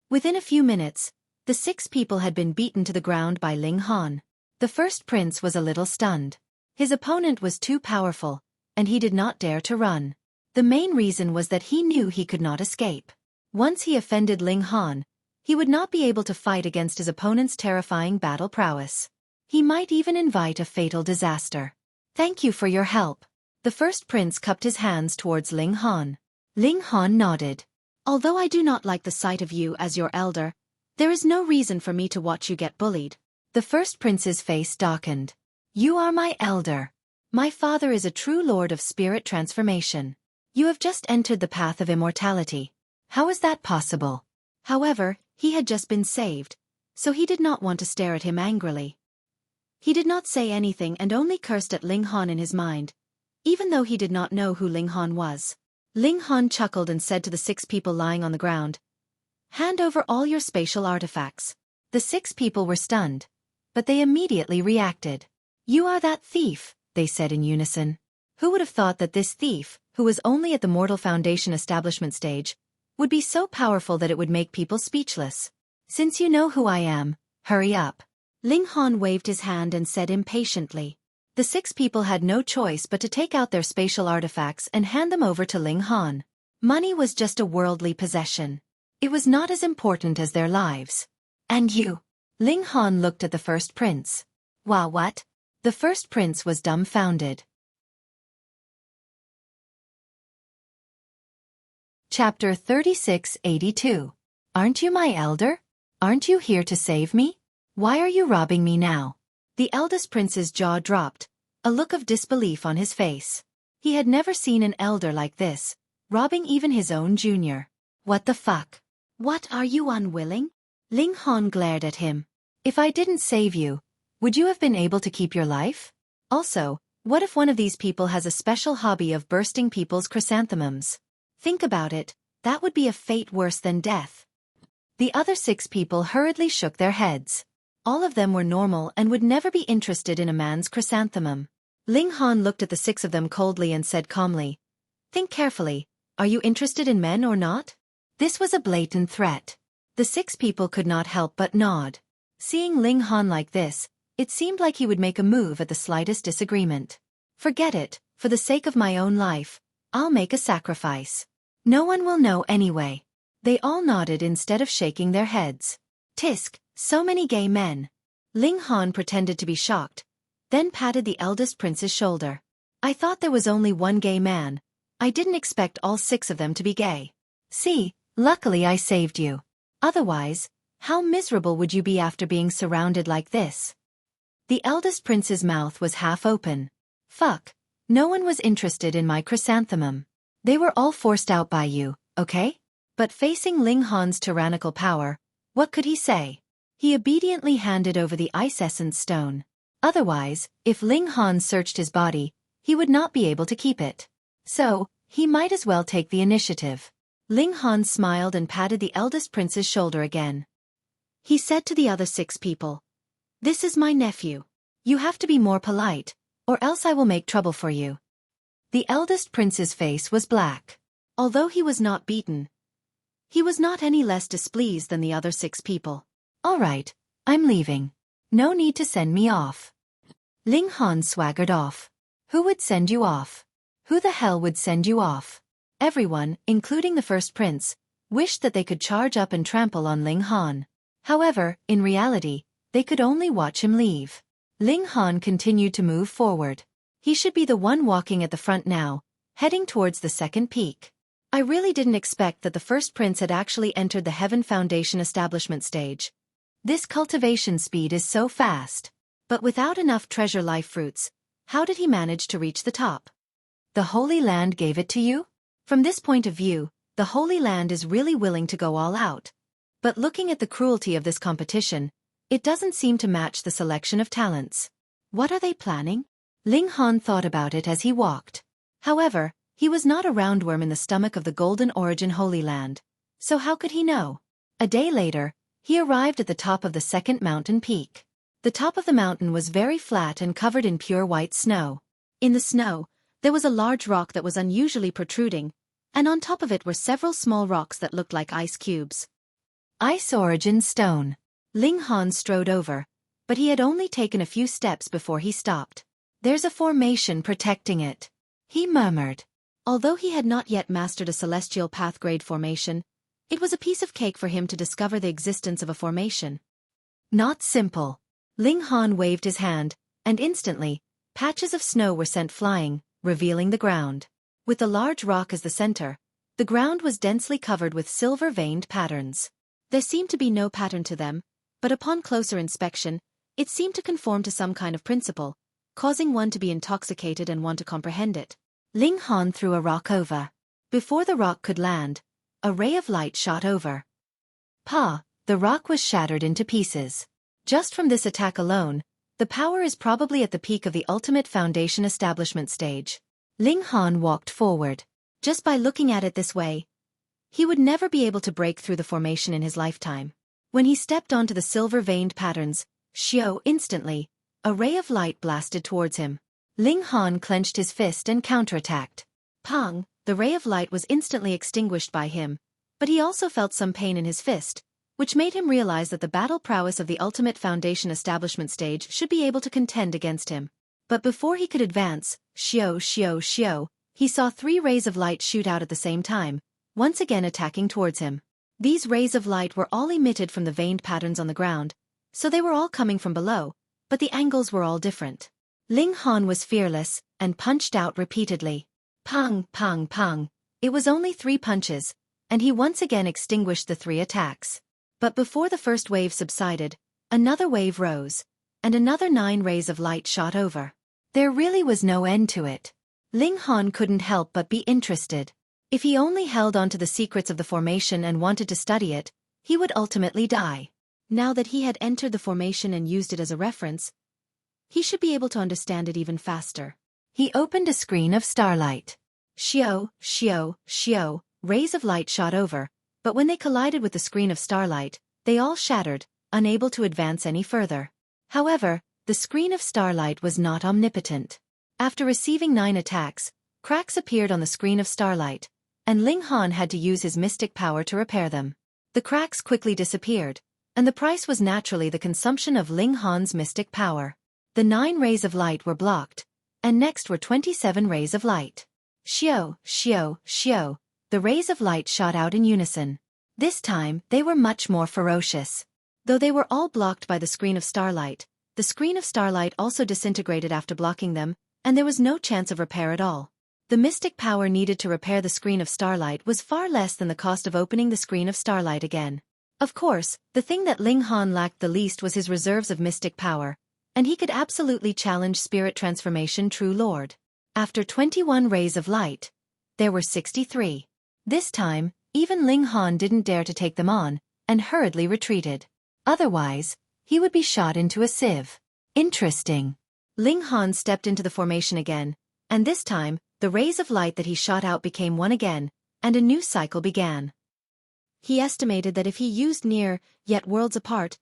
Within a few minutes, the 6 people had been beaten to the ground by Ling Han. The first prince was a little stunned. His opponent was too powerful, and he did not dare to run. The main reason was that he knew he could not escape. Once he offended Ling Han, he would not be able to fight against his opponent's terrifying battle prowess. He might even invite a fatal disaster. Thank you for your help. The first prince cupped his hands towards Ling Han. Ling Han nodded. Although I do not like the sight of you as your elder, there is no reason for me to watch you get bullied. The first prince's face darkened. You are my elder. My father is a true lord of spirit transformation. You have just entered the path of immortality. How is that possible? However, he had just been saved, so he did not want to stare at him angrily. He did not say anything and only cursed at Ling Han in his mind, even though he did not know who Ling Han was. Ling Han chuckled and said to the 6 people lying on the ground, "Hand over all your spatial artifacts." The 6 people were stunned, but they immediately reacted. You are that thief, they said in unison. Who would have thought that this thief, who was only at the Mortal Foundation establishment stage, would be so powerful that it would make people speechless? Since you know who I am, hurry up. Ling Han waved his hand and said impatiently. The 6 people had no choice but to take out their spatial artifacts and hand them over to Ling Han. Money was just a worldly possession. It was not as important as their lives. And you? Ling Han looked at the first prince. Wow, what? The first prince was dumbfounded. Chapter 3682. Aren't you my elder? Aren't you here to save me? Why are you robbing me now? The eldest prince's jaw dropped, a look of disbelief on his face. He had never seen an elder like this, robbing even his own junior. What the fuck? What, are you unwilling? Ling Han glared at him. If I didn't save you, would you have been able to keep your life? Also, what if one of these people has a special hobby of bursting people's chrysanthemums? Think about it, that would be a fate worse than death. The other 6 people hurriedly shook their heads. All of them were normal and would never be interested in a man's chrysanthemum. Ling Han looked at the 6 of them coldly and said calmly, "Think carefully, are you interested in men or not?" This was a blatant threat. The 6 people could not help but nod. Seeing Ling Han like this, it seemed like he would make a move at the slightest disagreement. Forget it, for the sake of my own life, I'll make a sacrifice. No one will know anyway. They all nodded instead of shaking their heads. Tisk, so many gay men. Ling Han pretended to be shocked, then patted the eldest prince's shoulder. I thought there was only one gay man. I didn't expect all 6 of them to be gay. See, luckily I saved you. Otherwise, how miserable would you be after being surrounded like this? The eldest prince's mouth was half open. Fuck, no one was interested in my chrysanthemum. They were all forced out by you, okay? But facing Ling Han's tyrannical power, what could he say? He obediently handed over the ice essence stone. Otherwise, if Ling Han searched his body, he would not be able to keep it. So, he might as well take the initiative. Ling Han smiled and patted the eldest prince's shoulder again. He said to the other 6 people, "This is my nephew. You have to be more polite, or else I will make trouble for you." The eldest prince's face was black. Although he was not beaten, he was not any less displeased than the other 6 people. "All right, I'm leaving. No need to send me off." Ling Han swaggered off. "Who would send you off? Who the hell would send you off?" Everyone, including the first prince, wished that they could charge up and trample on Ling Han. However, in reality, they could only watch him leave. Ling Han continued to move forward. He should be the one walking at the front now, heading towards the second peak. I really didn't expect that the first prince had actually entered the Heaven Foundation establishment stage. This cultivation speed is so fast. But without enough treasure life fruits, how did he manage to reach the top? The Holy Land gave it to you? From this point of view, the Holy Land is really willing to go all out. But looking at the cruelty of this competition, it doesn't seem to match the selection of talents. What are they planning? Ling Han thought about it as he walked. However, he was not a roundworm in the stomach of the Golden Origin Holy Land, so how could he know? A day later, he arrived at the top of the second mountain peak. The top of the mountain was very flat and covered in pure white snow. In the snow, there was a large rock that was unusually protruding, and on top of it were several small rocks that looked like ice cubes. Ice Origin Stone. Ling Han strode over, but he had only taken a few steps before he stopped. "There's a formation protecting it," he murmured. Although he had not yet mastered a celestial path grade formation, it was a piece of cake for him to discover the existence of a formation. Not simple. Ling Han waved his hand, and instantly, patches of snow were sent flying, revealing the ground. With the large rock as the center, the ground was densely covered with silver-veined patterns. There seemed to be no pattern to them, but upon closer inspection, it seemed to conform to some kind of principle, causing one to be intoxicated and want to comprehend it. Ling Han threw a rock over. Before the rock could land, a ray of light shot over. The rock was shattered into pieces. Just from this attack alone, the power is probably at the peak of the ultimate foundation establishment stage. Ling Han walked forward. Just by looking at it this way, he would never be able to break through the formation in his lifetime. When he stepped onto the silver-veined patterns, instantly, a ray of light blasted towards him. Ling Han clenched his fist and counterattacked. Pang! The ray of light was instantly extinguished by him, but he also felt some pain in his fist, which made him realize that the battle prowess of the ultimate foundation establishment stage should be able to contend against him. But before he could advance, he saw 3 rays of light shoot out at the same time, once again attacking towards him. These rays of light were all emitted from the veined patterns on the ground, so they were all coming from below, but the angles were all different. Ling Han was fearless, and punched out repeatedly. Pang, pang, pang. It was only 3 punches, and he once again extinguished the 3 attacks. But before the first wave subsided, another wave rose, and another 9 rays of light shot over. There really was no end to it. Ling Han couldn't help but be interested. If he only held on to the secrets of the formation and wanted to study it, he would ultimately die. Now that he had entered the formation and used it as a reference, he should be able to understand it even faster. He opened a screen of starlight. Rays of light shot over, but when they collided with the screen of starlight, they all shattered, unable to advance any further. However, the screen of starlight was not omnipotent. After receiving 9 attacks, cracks appeared on the screen of starlight, and Ling Han had to use his mystic power to repair them. The cracks quickly disappeared, and the price was naturally the consumption of Ling Han's mystic power. The 9 rays of light were blocked, and next were 27 rays of light. The rays of light shot out in unison. This time, they were much more ferocious. Though they were all blocked by the screen of starlight, the screen of starlight also disintegrated after blocking them, and there was no chance of repair at all. The mystic power needed to repair the screen of starlight was far less than the cost of opening the screen of starlight again. Of course, the thing that Ling Han lacked the least was his reserves of mystic power, and he could absolutely challenge Spirit Transformation True Lord. After 21 rays of light, there were 63. This time, even Ling Han didn't dare to take them on, and hurriedly retreated. Otherwise, he would be shot into a sieve. Interesting. Ling Han stepped into the formation again, and this time, the rays of light that he shot out became one again, and a new cycle began. He estimated that if he used near, yet worlds apart,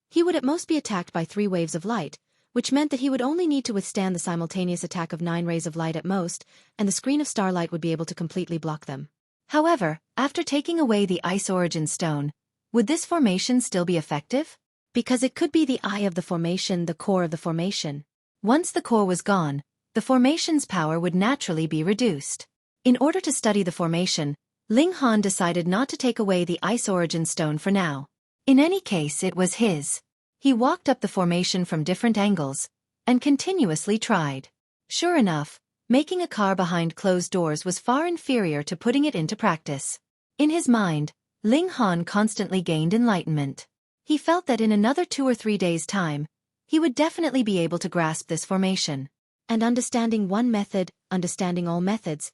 he would at most be attacked by 3 waves of light, which meant that he would only need to withstand the simultaneous attack of 9 rays of light at most, and the screen of starlight would be able to completely block them. However, after taking away the Ice Origin Stone, would this formation still be effective? Because it could be the eye of the formation, the core of the formation. Once the core was gone, the formation's power would naturally be reduced. In order to study the formation, Ling Han decided not to take away the Ice Origin Stone for now. In any case, it was his. He walked up the formation from different angles, and continuously tried. Sure enough, making a car behind closed doors was far inferior to putting it into practice. In his mind, Ling Han constantly gained enlightenment. He felt that in another 2 or 3 days' time, he would definitely be able to grasp this formation. And understanding one method, understanding all methods,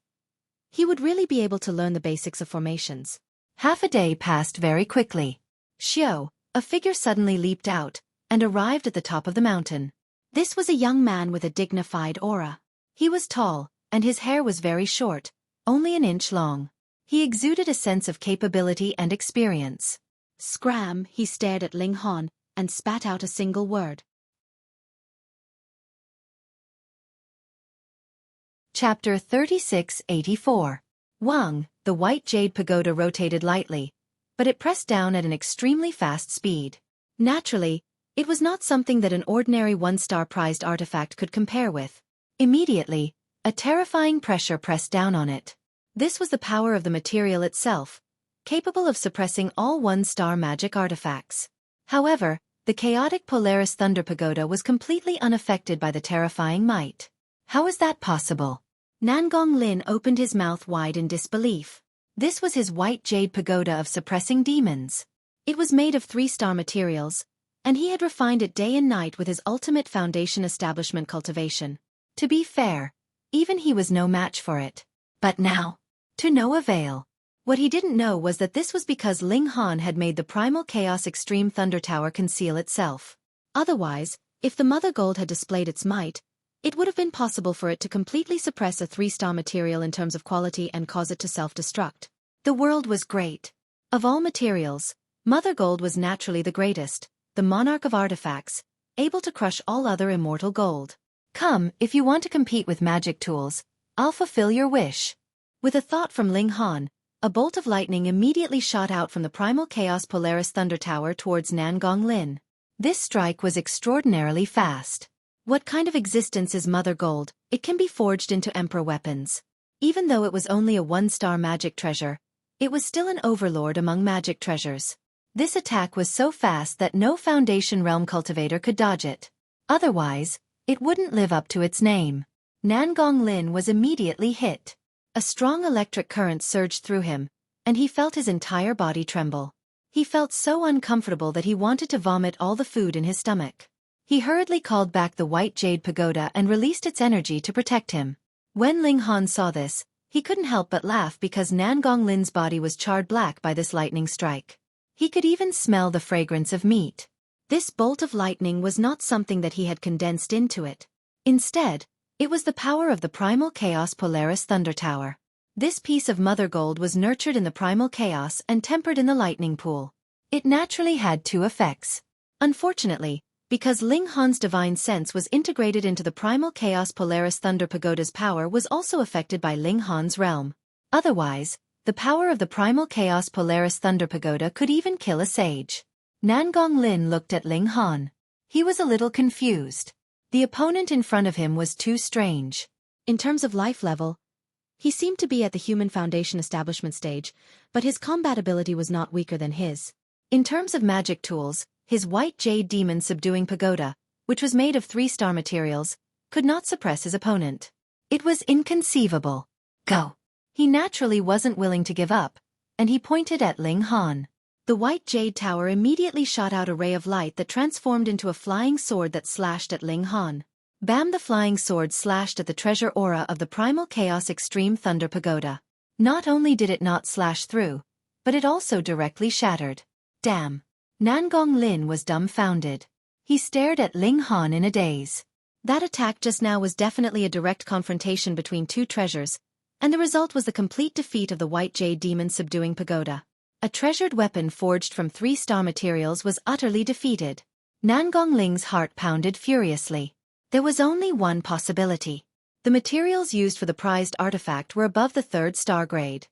he would really be able to learn the basics of formations. Half a day passed very quickly. Xiao, a figure suddenly leaped out, and arrived at the top of the mountain. This was a young man with a dignified aura. He was tall, and his hair was very short, only an inch long. He exuded a sense of capability and experience. Scram, he stared at Ling Han, and spat out a single word. Chapter 3684. Wang, the white jade pagoda rotated lightly, but it pressed down at an extremely fast speed. Naturally, it was not something that an ordinary 1-star prized artifact could compare with. Immediately, a terrifying pressure pressed down on it. This was the power of the material itself, capable of suppressing all 1-star magic artifacts. However, the chaotic Polaris Thunder Pagoda was completely unaffected by the terrifying might. How is that possible? Nangong Lin opened his mouth wide in disbelief. This was his white jade pagoda of suppressing demons. It was made of 3-star materials, and he had refined it day and night with his ultimate foundation establishment cultivation. To be fair, even he was no match for it. But now, to no avail. What he didn't know was that this was because Ling Han had made the Primal Chaos Extreme Thunder Tower conceal itself. Otherwise, if the Mother Gold had displayed its might, it would have been possible for it to completely suppress a 3-star material in terms of quality and cause it to self-destruct. The world was great. Of all materials, Mother Gold was naturally the greatest, the monarch of artifacts, able to crush all other immortal gold. Come, if you want to compete with magic tools, I'll fulfill your wish. With a thought from Ling Han, a bolt of lightning immediately shot out from the Primal Chaos Polaris Thunder Tower towards Nangong Lin. This strike was extraordinarily fast. What kind of existence is Mother Gold? It can be forged into Emperor weapons. Even though it was only a 1-star magic treasure, it was still an overlord among magic treasures. This attack was so fast that no Foundation Realm cultivator could dodge it. Otherwise, it wouldn't live up to its name. Nangong Lin was immediately hit. A strong electric current surged through him, and he felt his entire body tremble. He felt so uncomfortable that he wanted to vomit all the food in his stomach. He hurriedly called back the white jade pagoda and released its energy to protect him. When Ling Han saw this, he couldn't help but laugh because Nangong Lin's body was charred black by this lightning strike. He could even smell the fragrance of meat. This bolt of lightning was not something that he had condensed into it. Instead, it was the power of the Primal Chaos Polaris Thunder Tower. This piece of Mother Gold was nurtured in the Primal Chaos and tempered in the lightning pool. It naturally had 2 effects. Unfortunately, because Ling Han's divine sense was integrated into the Primal Chaos Polaris Thunder Pagoda's power was also affected by Ling Han's realm. Otherwise, the power of the Primal Chaos Polaris Thunder Pagoda could even kill a sage. Nangong Lin looked at Ling Han. He was a little confused. The opponent in front of him was too strange. In terms of life level, he seemed to be at the Human Foundation establishment stage, but his combat ability was not weaker than his. In terms of magic tools, his white jade demon subduing pagoda, which was made of 3-star materials, could not suppress his opponent. It was inconceivable. Go. He naturally wasn't willing to give up, and he pointed at Ling Han. The white jade tower immediately shot out a ray of light that transformed into a flying sword that slashed at Ling Han. Bam! The flying sword slashed at the treasure aura of the Primal Chaos Extreme Thunder Pagoda. Not only did it not slash through, but it also directly shattered. Damn! Nangong Lin was dumbfounded. He stared at Ling Han in a daze. That attack just now was definitely a direct confrontation between two treasures, and the result was the complete defeat of the White Jade Demon subduing pagoda. A treasured weapon forged from 3-star materials was utterly defeated. Nangong Ling's heart pounded furiously. There was only one possibility. The materials used for the prized artifact were above the 3rd-star grade.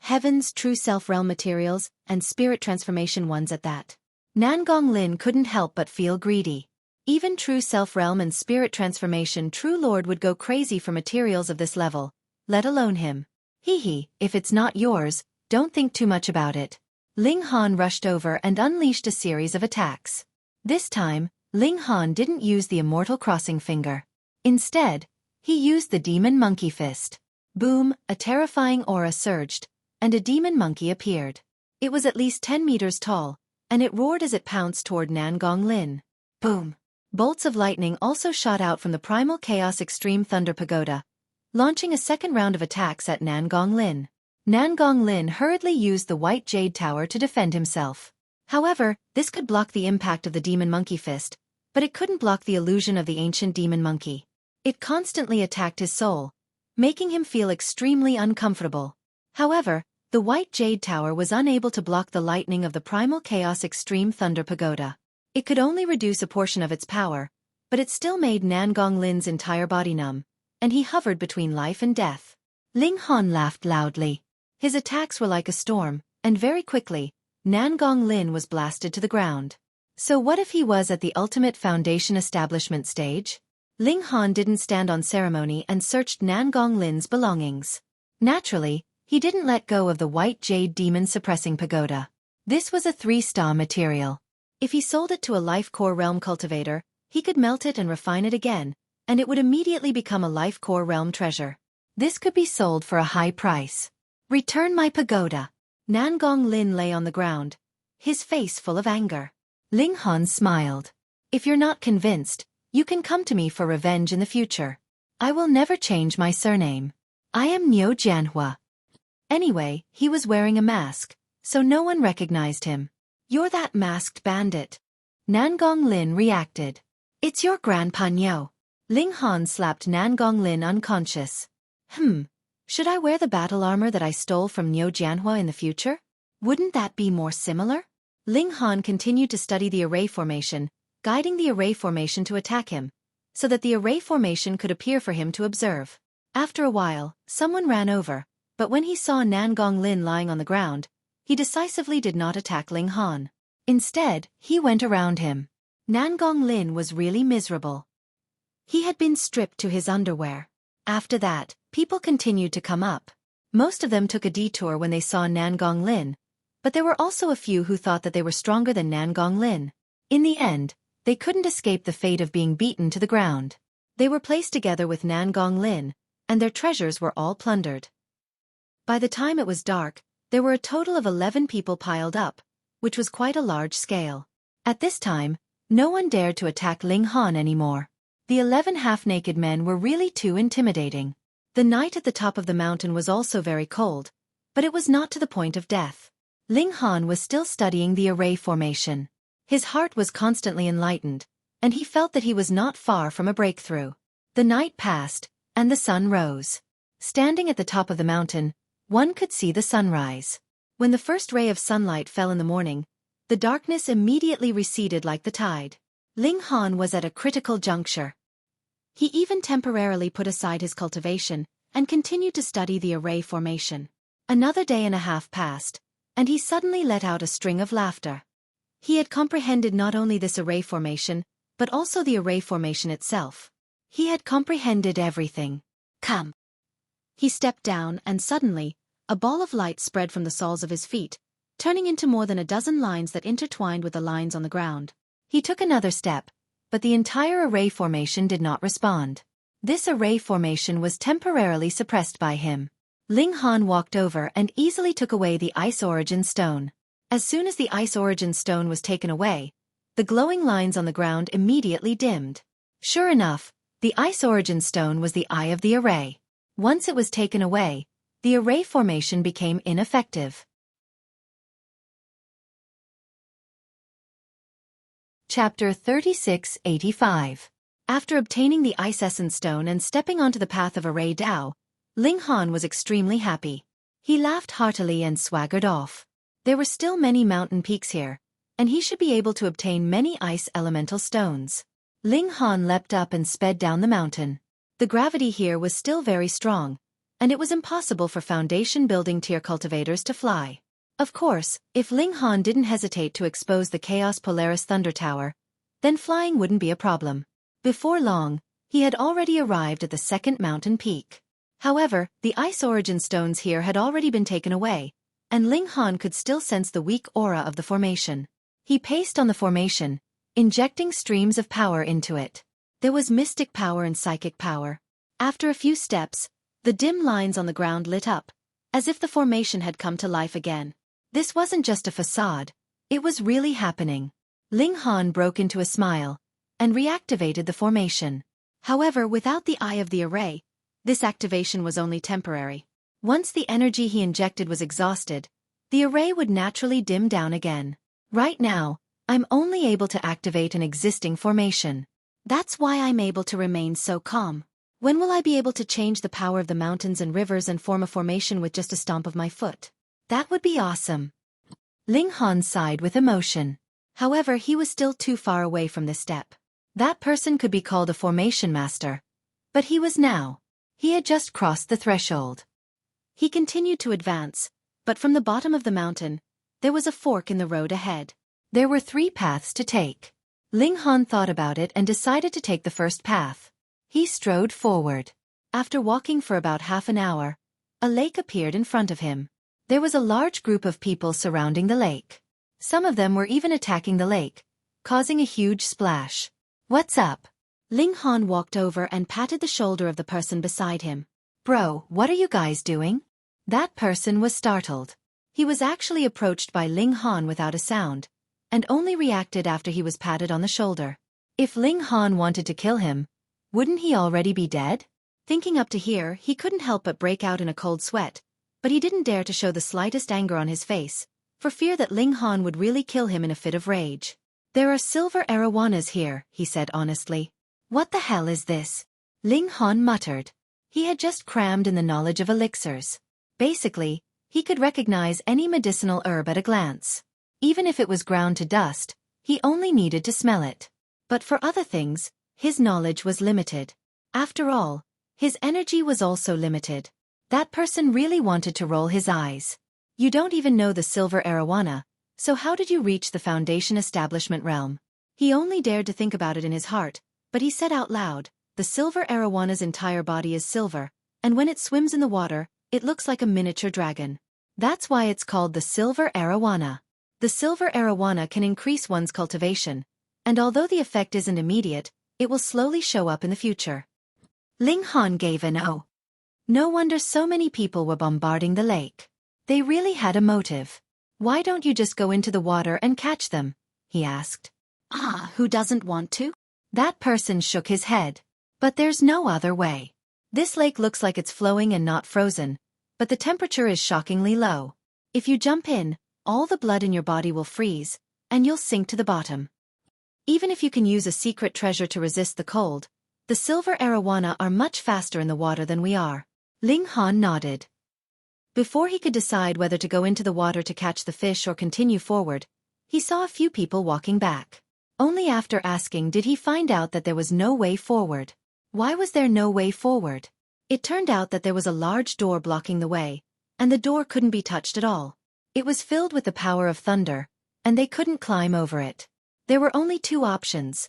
Heaven's true self-realm materials, and spirit transformation ones at that. Nangong Lin couldn't help but feel greedy. Even true self-realm and spirit transformation True Lord would go crazy for materials of this level, let alone him. Hee, if it's not yours, don't think too much about it. Ling Han rushed over and unleashed a series of attacks. This time, Ling Han didn't use the immortal crossing finger. Instead, he used the demon monkey fist. Boom, a terrifying aura surged, and a demon monkey appeared. It was at least 10 meters tall, and it roared as it pounced toward Nangong Lin. Boom! Bolts of lightning also shot out from the Primal Chaos Extreme Thunder Pagoda, launching a second round of attacks at Nangong Lin. Nangong Lin hurriedly used the White Jade Tower to defend himself. However, this could block the impact of the demon monkey fist, but it couldn't block the illusion of the ancient demon monkey. It constantly attacked his soul, making him feel extremely uncomfortable. However, the White Jade Tower was unable to block the lightning of the Primal Chaos Extreme Thunder Pagoda. It could only reduce a portion of its power, but it still made Nangong Lin's entire body numb, and he hovered between life and death. Ling Han laughed loudly. His attacks were like a storm, and very quickly, Nangong Lin was blasted to the ground. So what if he was at the ultimate foundation establishment stage? Ling Han didn't stand on ceremony and searched Nangong Lin's belongings. Naturally, he didn't let go of the White Jade Demon suppressing pagoda. This was a 3-star material. If he sold it to a Life Core Realm cultivator, he could melt it and refine it again, and it would immediately become a Life Core Realm treasure. This could be sold for a high price. Return my pagoda. Nangong Lin lay on the ground, his face full of anger. Ling Han smiled. If you're not convinced, you can come to me for revenge in the future. I will never change my surname. I am Niu Jianhua. Anyway, he was wearing a mask, so no one recognized him. You're that masked bandit. Nangong Lin reacted. It's your Grandpa Niu. Ling Han slapped Nangong Lin unconscious. Should I wear the battle armor that I stole from Niu Jianhua in the future? Wouldn't that be more similar? Ling Han continued to study the array formation, guiding the array formation to attack him, so that the array formation could appear for him to observe. After a while, someone ran over, but when he saw Nangong Lin lying on the ground, he decisively did not attack Ling Han. Instead, he went around him. Nangong Lin was really miserable. He had been stripped to his underwear. After that, people continued to come up. Most of them took a detour when they saw Nangong Lin, but there were also a few who thought that they were stronger than Nangong Lin. In the end, they couldn't escape the fate of being beaten to the ground. They were placed together with Nangong Lin, and their treasures were all plundered. By the time it was dark, there were a total of 11 people piled up, which was quite a large scale. At this time, no one dared to attack Ling Han anymore. The 11 half-naked men were really too intimidating. The night at the top of the mountain was also very cold, but it was not to the point of death. Ling Han was still studying the array formation. His heart was constantly enlightened, and he felt that he was not far from a breakthrough. The night passed, and the sun rose. Standing at the top of the mountain, one could see the sunrise. When the first ray of sunlight fell in the morning, the darkness immediately receded like the tide. Ling Han was at a critical juncture. He even temporarily put aside his cultivation and continued to study the array formation. Another day and a half passed, and he suddenly let out a string of laughter. He had comprehended not only this array formation, but also the array formation itself. He had comprehended everything. Come. He stepped down and suddenly, a ball of light spread from the soles of his feet, turning into more than a dozen lines that intertwined with the lines on the ground. He took another step, but the entire array formation did not respond. This array formation was temporarily suppressed by him. Ling Han walked over and easily took away the Ice Origin Stone. As soon as the Ice Origin Stone was taken away, the glowing lines on the ground immediately dimmed. Sure enough, the Ice Origin Stone was the eye of the array. Once it was taken away, the array formation became ineffective. Chapter 3685. After obtaining the Ice Essence Stone and stepping onto the path of Array Dao, Ling Han was extremely happy. He laughed heartily and swaggered off. There were still many mountain peaks here, and he should be able to obtain many ice elemental stones. Ling Han leapt up and sped down the mountain. The gravity here was still very strong, and it was impossible for foundation building tier cultivators to fly. Of course, if Ling Han didn't hesitate to expose the Chaos Polaris Thunder Tower, then flying wouldn't be a problem. Before long, he had already arrived at the second mountain peak. However, the ice origin stones here had already been taken away, and Ling Han could still sense the weak aura of the formation. He paced on the formation, injecting streams of power into it. There was mystic power and psychic power. After a few steps, the dim lines on the ground lit up, as if the formation had come to life again. This wasn't just a facade, it was really happening. Ling Han broke into a smile, and reactivated the formation. However, without the Eye of the Array, this activation was only temporary. Once the energy he injected was exhausted, the array would naturally dim down again. Right now, I'm only able to activate an existing formation. That's why I'm able to remain so calm. When will I be able to change the power of the mountains and rivers and form a formation with just a stomp of my foot? That would be awesome. Ling Han sighed with emotion. However, he was still too far away from this step. That person could be called a formation master. But he was now. He had just crossed the threshold. He continued to advance, but from the bottom of the mountain, there was a fork in the road ahead. There were 3 paths to take. Ling Han thought about it and decided to take the first path. He strode forward. After walking for about half an hour, a lake appeared in front of him. There was a large group of people surrounding the lake. Some of them were even attacking the lake, causing a huge splash. "What's up?" Ling Han walked over and patted the shoulder of the person beside him. "Bro, what are you guys doing?" That person was startled. He was actually approached by Ling Han without a sound, and only reacted after he was patted on the shoulder. If Ling Han wanted to kill him, wouldn't he already be dead? Thinking up to here, he couldn't help but break out in a cold sweat, but he didn't dare to show the slightest anger on his face, for fear that Ling Han would really kill him in a fit of rage. "There are silver arowanas here," he said honestly. "What the hell is this?" Ling Han muttered. He had just crammed in the knowledge of elixirs. Basically, he could recognize any medicinal herb at a glance. Even if it was ground to dust, he only needed to smell it. But for other things, his knowledge was limited. After all, his energy was also limited. That person really wanted to roll his eyes. "You don't even know the silver arowana, so how did you reach the Foundation Establishment realm?" He only dared to think about it in his heart, but he said out loud, "The silver arawana's entire body is silver, and when it swims in the water, it looks like a miniature dragon. That's why it's called the silver arowana. The silver arowana can increase one's cultivation, and although the effect isn't immediate, it will slowly show up in the future." Ling Han gave an "oh." No wonder so many people were bombarding the lake. They really had a motive. "Why don't you just go into the water and catch them?" he asked. Who doesn't want to?" That person shook his head. "But there's no other way. This lake looks like it's flowing and not frozen, but the temperature is shockingly low. If you jump in, all the blood in your body will freeze, and you'll sink to the bottom. Even if you can use a secret treasure to resist the cold, the silver arowana are much faster in the water than we are." Ling Han nodded. Before he could decide whether to go into the water to catch the fish or continue forward, he saw a few people walking back. Only after asking did he find out that there was no way forward. Why was there no way forward? It turned out that there was a large door blocking the way, and the door couldn't be touched at all. It was filled with the power of thunder, and they couldn't climb over it. There were only 2 options.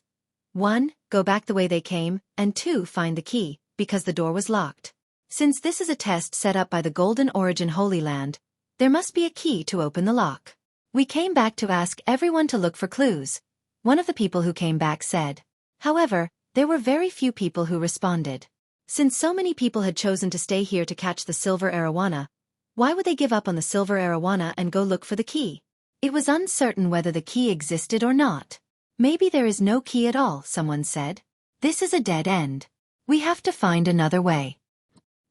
1, go back the way they came, and 2, find the key, because the door was locked. Since this is a test set up by the Golden Origin Holy Land, there must be a key to open the lock. "We came back to ask everyone to look for clues," one of the people who came back said. However, there were very few people who responded. Since so many people had chosen to stay here to catch the silver arowana, why would they give up on the silver arowana and go look for the key? It was uncertain whether the key existed or not. "Maybe there is no key at all," someone said. "This is a dead end. We have to find another way."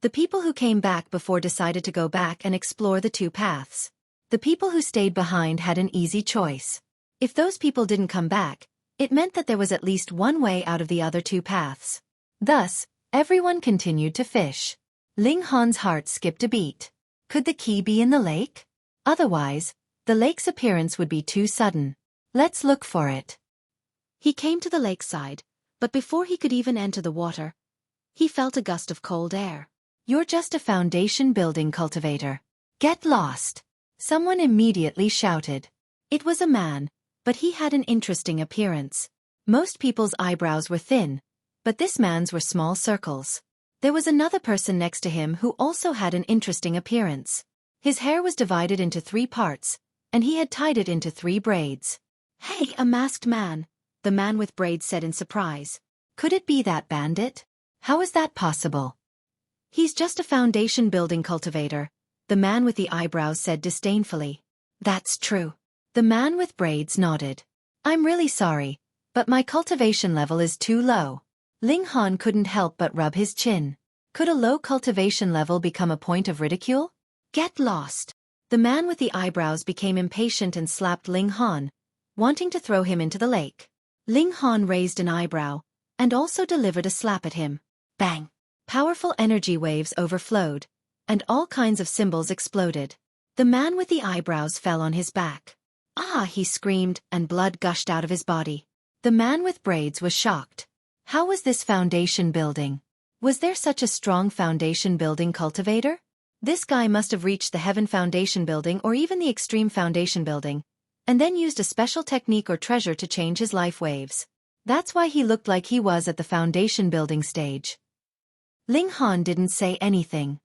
The people who came back before decided to go back and explore the 2 paths. The people who stayed behind had an easy choice. If those people didn't come back, It meant that there was at least one way out of the other two paths. Thus, everyone continued to fish. Ling Han's heart skipped a beat. Could the key be in the lake? Otherwise, the lake's appearance would be too sudden. Let's look for it. He came to the lakeside, but before he could even enter the water, he felt a gust of cold air. You're just a foundation building cultivator. Get lost! Someone immediately shouted. It was a man, but he had an interesting appearance. Most people's eyebrows were thin, but this man's were small circles. There was another person next to him who also had an interesting appearance. His hair was divided into 3 parts, and he had tied it into 3 braids. Hey, a masked man, the man with braids said in surprise. Could it be that bandit? How is that possible? He's just a foundation building cultivator, the man with the eyebrows said disdainfully. That's true. The man with braids nodded. I'm really sorry, but my cultivation level is too low. Ling Han couldn't help but rub his chin. Could a low cultivation level become a point of ridicule? Get lost. The man with the eyebrows became impatient and slapped Ling Han, wanting to throw him into the lake. Ling Han raised an eyebrow, and also delivered a slap at him. Bang! Powerful energy waves overflowed, and all kinds of symbols exploded. The man with the eyebrows fell on his back. Ah! He screamed, and blood gushed out of his body. The man with braids was shocked. How was this foundation building? Was there such a strong foundation building cultivator? This guy must have reached the Heaven Foundation building or even the Extreme Foundation building, and then used a special technique or treasure to change his life waves. That's why he looked like he was at the foundation building stage. Ling Han didn't say anything.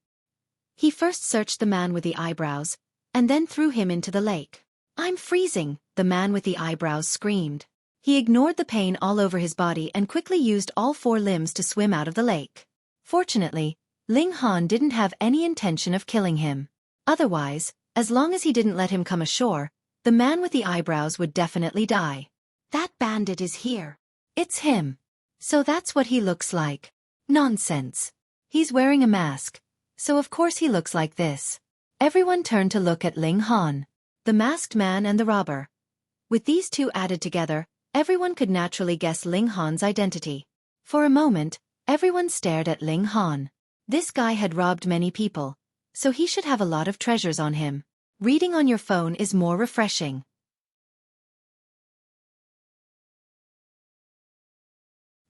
He first searched the man with the eyebrows, and then threw him into the lake. I'm freezing, the man with the eyebrows screamed. He ignored the pain all over his body and quickly used all 4 limbs to swim out of the lake. Fortunately, Ling Han didn't have any intention of killing him. Otherwise, as long as he didn't let him come ashore, the man with the eyebrows would definitely die. That bandit is here. It's him. So that's what he looks like. Nonsense. He's wearing a mask, so of course he looks like this. Everyone turned to look at Ling Han, the masked man and the robber. With these two added together, everyone could naturally guess Ling Han's identity. For a moment, everyone stared at Ling Han. This guy had robbed many people, so he should have a lot of treasures on him. Reading on your phone is more refreshing.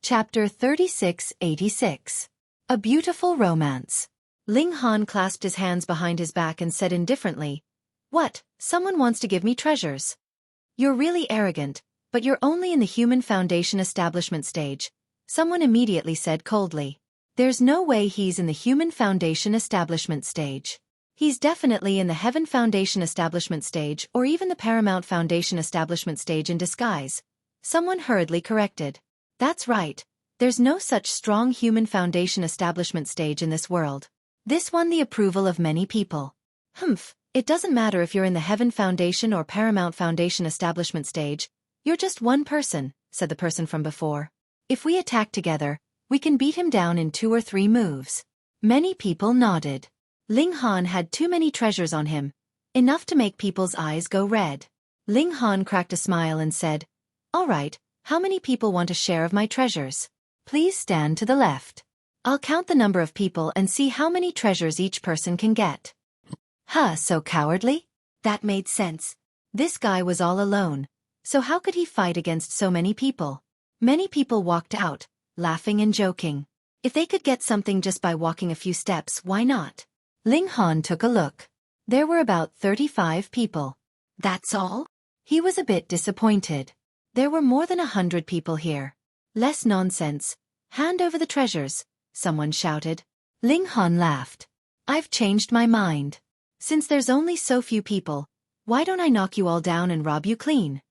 Chapter 3686. A Beautiful Romance. Ling Han clasped his hands behind his back and said indifferently, What, someone wants to give me treasures? You're really arrogant, but you're only in the Human Foundation establishment stage, someone immediately said coldly. There's no way he's in the Human Foundation establishment stage. He's definitely in the Heaven Foundation establishment stage or even the Paramount Foundation establishment stage in disguise. Someone hurriedly corrected. That's right, there's no such strong Human Foundation establishment stage in this world. This won the approval of many people. Humph, it doesn't matter if you're in the Heaven Foundation or Paramount Foundation establishment stage, you're just one person, said the person from before. If we attack together, we can beat him down in 2 or 3 moves. Many people nodded. Ling Han had too many treasures on him, enough to make people's eyes go red. Ling Han cracked a smile and said, All right, how many people want a share of my treasures? Please stand to the left. I'll count the number of people and see how many treasures each person can get. Huh, so cowardly? That made sense. This guy was all alone, so how could he fight against so many people? Many people walked out, laughing and joking. If they could get something just by walking a few steps, why not? Ling Han took a look. There were about 35 people. That's all? He was a bit disappointed. There were more than 100 people here. Less nonsense. Hand over the treasures, someone shouted. Ling Han laughed. I've changed my mind. Since there's only so few people, why don't I knock you all down and rob you clean?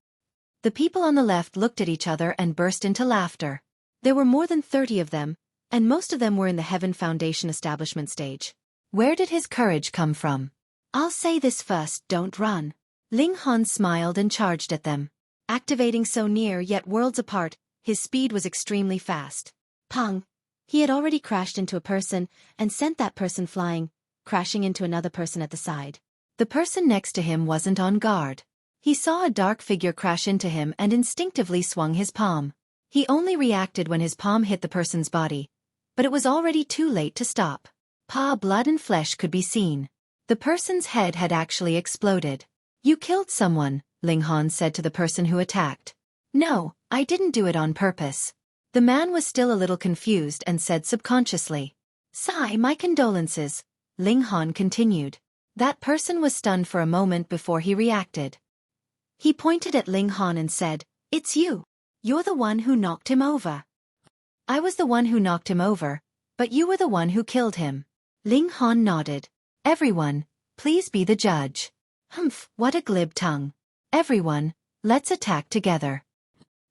The people on the left looked at each other and burst into laughter. There were more than 30 of them, and most of them were in the Heaven Foundation establishment stage. Where did his courage come from? I'll say this first, don't run. Ling Han smiled and charged at them. Activating so near yet worlds apart, his speed was extremely fast. Pong! He had already crashed into a person and sent that person flying, crashing into another person at the side. The person next to him wasn't on guard. He saw a dark figure crash into him and instinctively swung his palm. He only reacted when his palm hit the person's body, but it was already too late to stop. Blood and flesh could be seen. The person's head had actually exploded. "You killed someone," Ling Han said to the person who attacked. "No, I didn't do it on purpose." The man was still a little confused and said subconsciously. "Sigh, my condolences," Ling Han continued. That person was stunned for a moment before he reacted. He pointed at Ling Han and said, "It's you. You're the one who knocked him over." "I was the one who knocked him over, but you were the one who killed him." Ling Han nodded. "Everyone, please be the judge." "Humph, what a glib tongue. Everyone, let's attack together."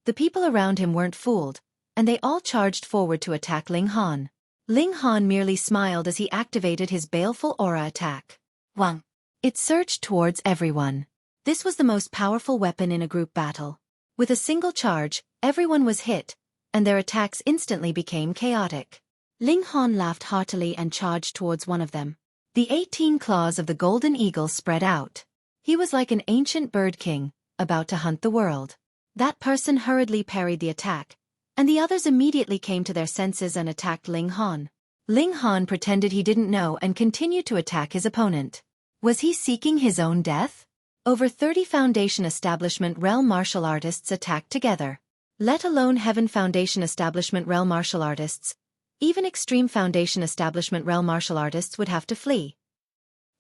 The people around him weren't fooled, and they all charged forward to attack Ling Han. Ling Han merely smiled as he activated his baleful aura attack. Wang! It surged towards everyone. This was the most powerful weapon in a group battle. With a single charge, everyone was hit, and their attacks instantly became chaotic. Ling Han laughed heartily and charged towards one of them. The 18 claws of the golden eagle spread out. He was like an ancient bird king, about to hunt the world. That person hurriedly parried the attack, and the others immediately came to their senses and attacked Ling Han. Ling Han pretended he didn't know and continued to attack his opponent. Was he seeking his own death? Over 30 Foundation Establishment Realm martial artists attacked together. Let alone Heaven Foundation Establishment Realm martial artists. Even Extreme Foundation Establishment Realm martial artists would have to flee.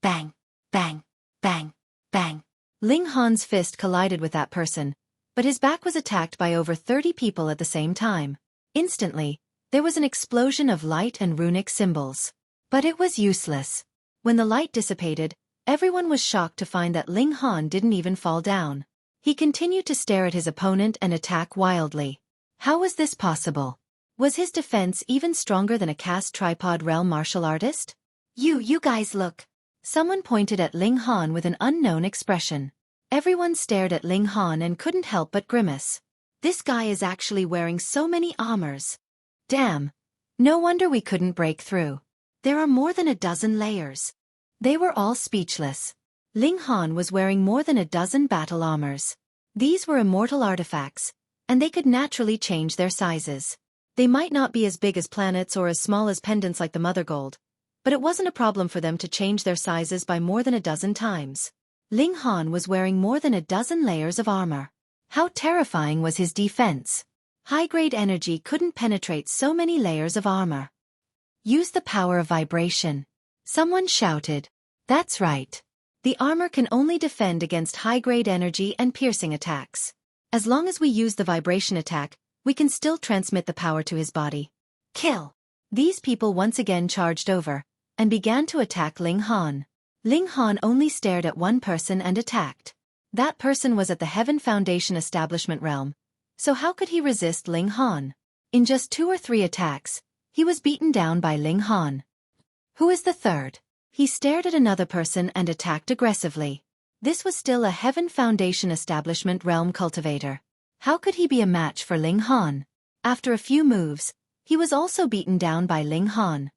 Bang! Bang! Bang! Bang! Ling Han's fist collided with that person, but his back was attacked by over 30 people at the same time. Instantly, there was an explosion of light and runic symbols. But it was useless. When the light dissipated, everyone was shocked to find that Ling Han didn't even fall down. He continued to stare at his opponent and attack wildly. How was this possible? Was his defense even stronger than a cast tripod realm martial artist? You guys look. Someone pointed at Ling Han with an unknown expression. Everyone stared at Ling Han and couldn't help but grimace. This guy is actually wearing so many armors. Damn. No wonder we couldn't break through. There are more than a dozen layers. They were all speechless. Ling Han was wearing more than a dozen battle armors. These were immortal artifacts, and they could naturally change their sizes. They might not be as big as planets or as small as pendants like the Mother Gold, but it wasn't a problem for them to change their sizes by more than a dozen times. Ling Han was wearing more than a dozen layers of armor. How terrifying was his defense? High-grade energy couldn't penetrate so many layers of armor. Use the power of vibration. Someone shouted. That's right. The armor can only defend against high-grade energy and piercing attacks. As long as we use the vibration attack, we can still transmit the power to his body. Kill! These people once again charged over, and began to attack Ling Han. Ling Han only stared at one person and attacked. That person was at the Heaven Foundation Establishment Realm, so how could he resist Ling Han? In just 2 or 3 attacks, he was beaten down by Ling Han. Who is the third? He stared at another person and attacked aggressively. This was still a Heaven Foundation Establishment Realm cultivator. How could he be a match for Ling Han? After a few moves, he was also beaten down by Ling Han.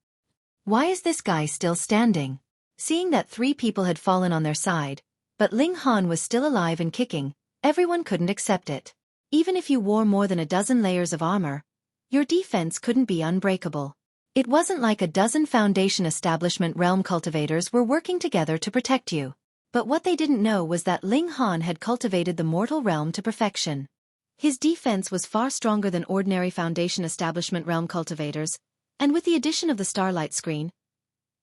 Why is this guy still standing? Seeing that 3 people had fallen on their side, but Ling Han was still alive and kicking, everyone couldn't accept it. Even if you wore more than a dozen layers of armor, your defense couldn't be unbreakable. It wasn't like a dozen Foundation Establishment Realm cultivators were working together to protect you. But what they didn't know was that Ling Han had cultivated the mortal realm to perfection. His defense was far stronger than ordinary Foundation Establishment Realm cultivators, and with the addition of the starlight screen,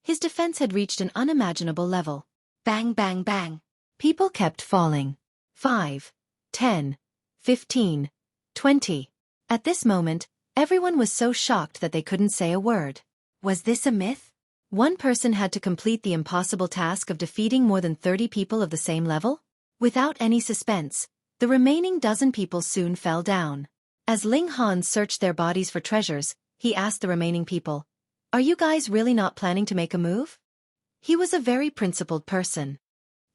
his defense had reached an unimaginable level. Bang bang bang. People kept falling. 5, 10, 15, 20. At this moment, everyone was so shocked that they couldn't say a word. Was this a myth? One person had to complete the impossible task of defeating more than 30 people of the same level? Without any suspense, the remaining dozen people soon fell down. As Ling Han searched their bodies for treasures, he asked the remaining people, "Are you guys really not planning to make a move?" He was a very principled person.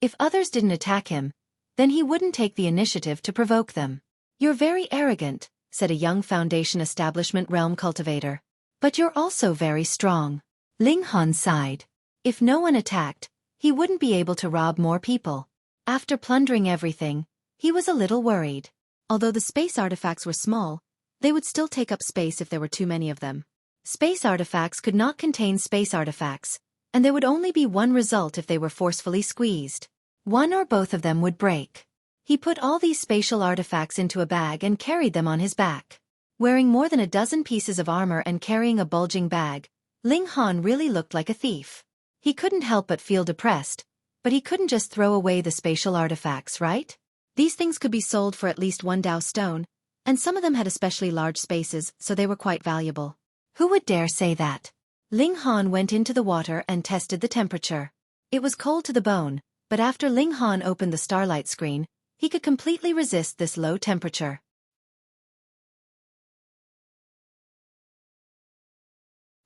If others didn't attack him, then he wouldn't take the initiative to provoke them. "You're very arrogant," said a young Foundation Establishment Realm cultivator. "But you're also very strong." Ling Han sighed. If no one attacked, he wouldn't be able to rob more people. After plundering everything, He was a little worried. Although the space artifacts were small, they would still take up space if there were too many of them. Space artifacts could not contain space artifacts, and there would only be one result if they were forcefully squeezed. One or both of them would break. He put all these spatial artifacts into a bag and carried them on his back. Wearing more than a dozen pieces of armor and carrying a bulging bag, Ling Han really looked like a thief. He couldn't help but feel depressed, but he couldn't just throw away the spatial artifacts, right? These things could be sold for at least 1 Dao stone, and some of them had especially large spaces, so they were quite valuable. Who would dare say that? Ling Han went into the water and tested the temperature. It was cold to the bone, but after Ling Han opened the starlight screen, he could completely resist this low temperature.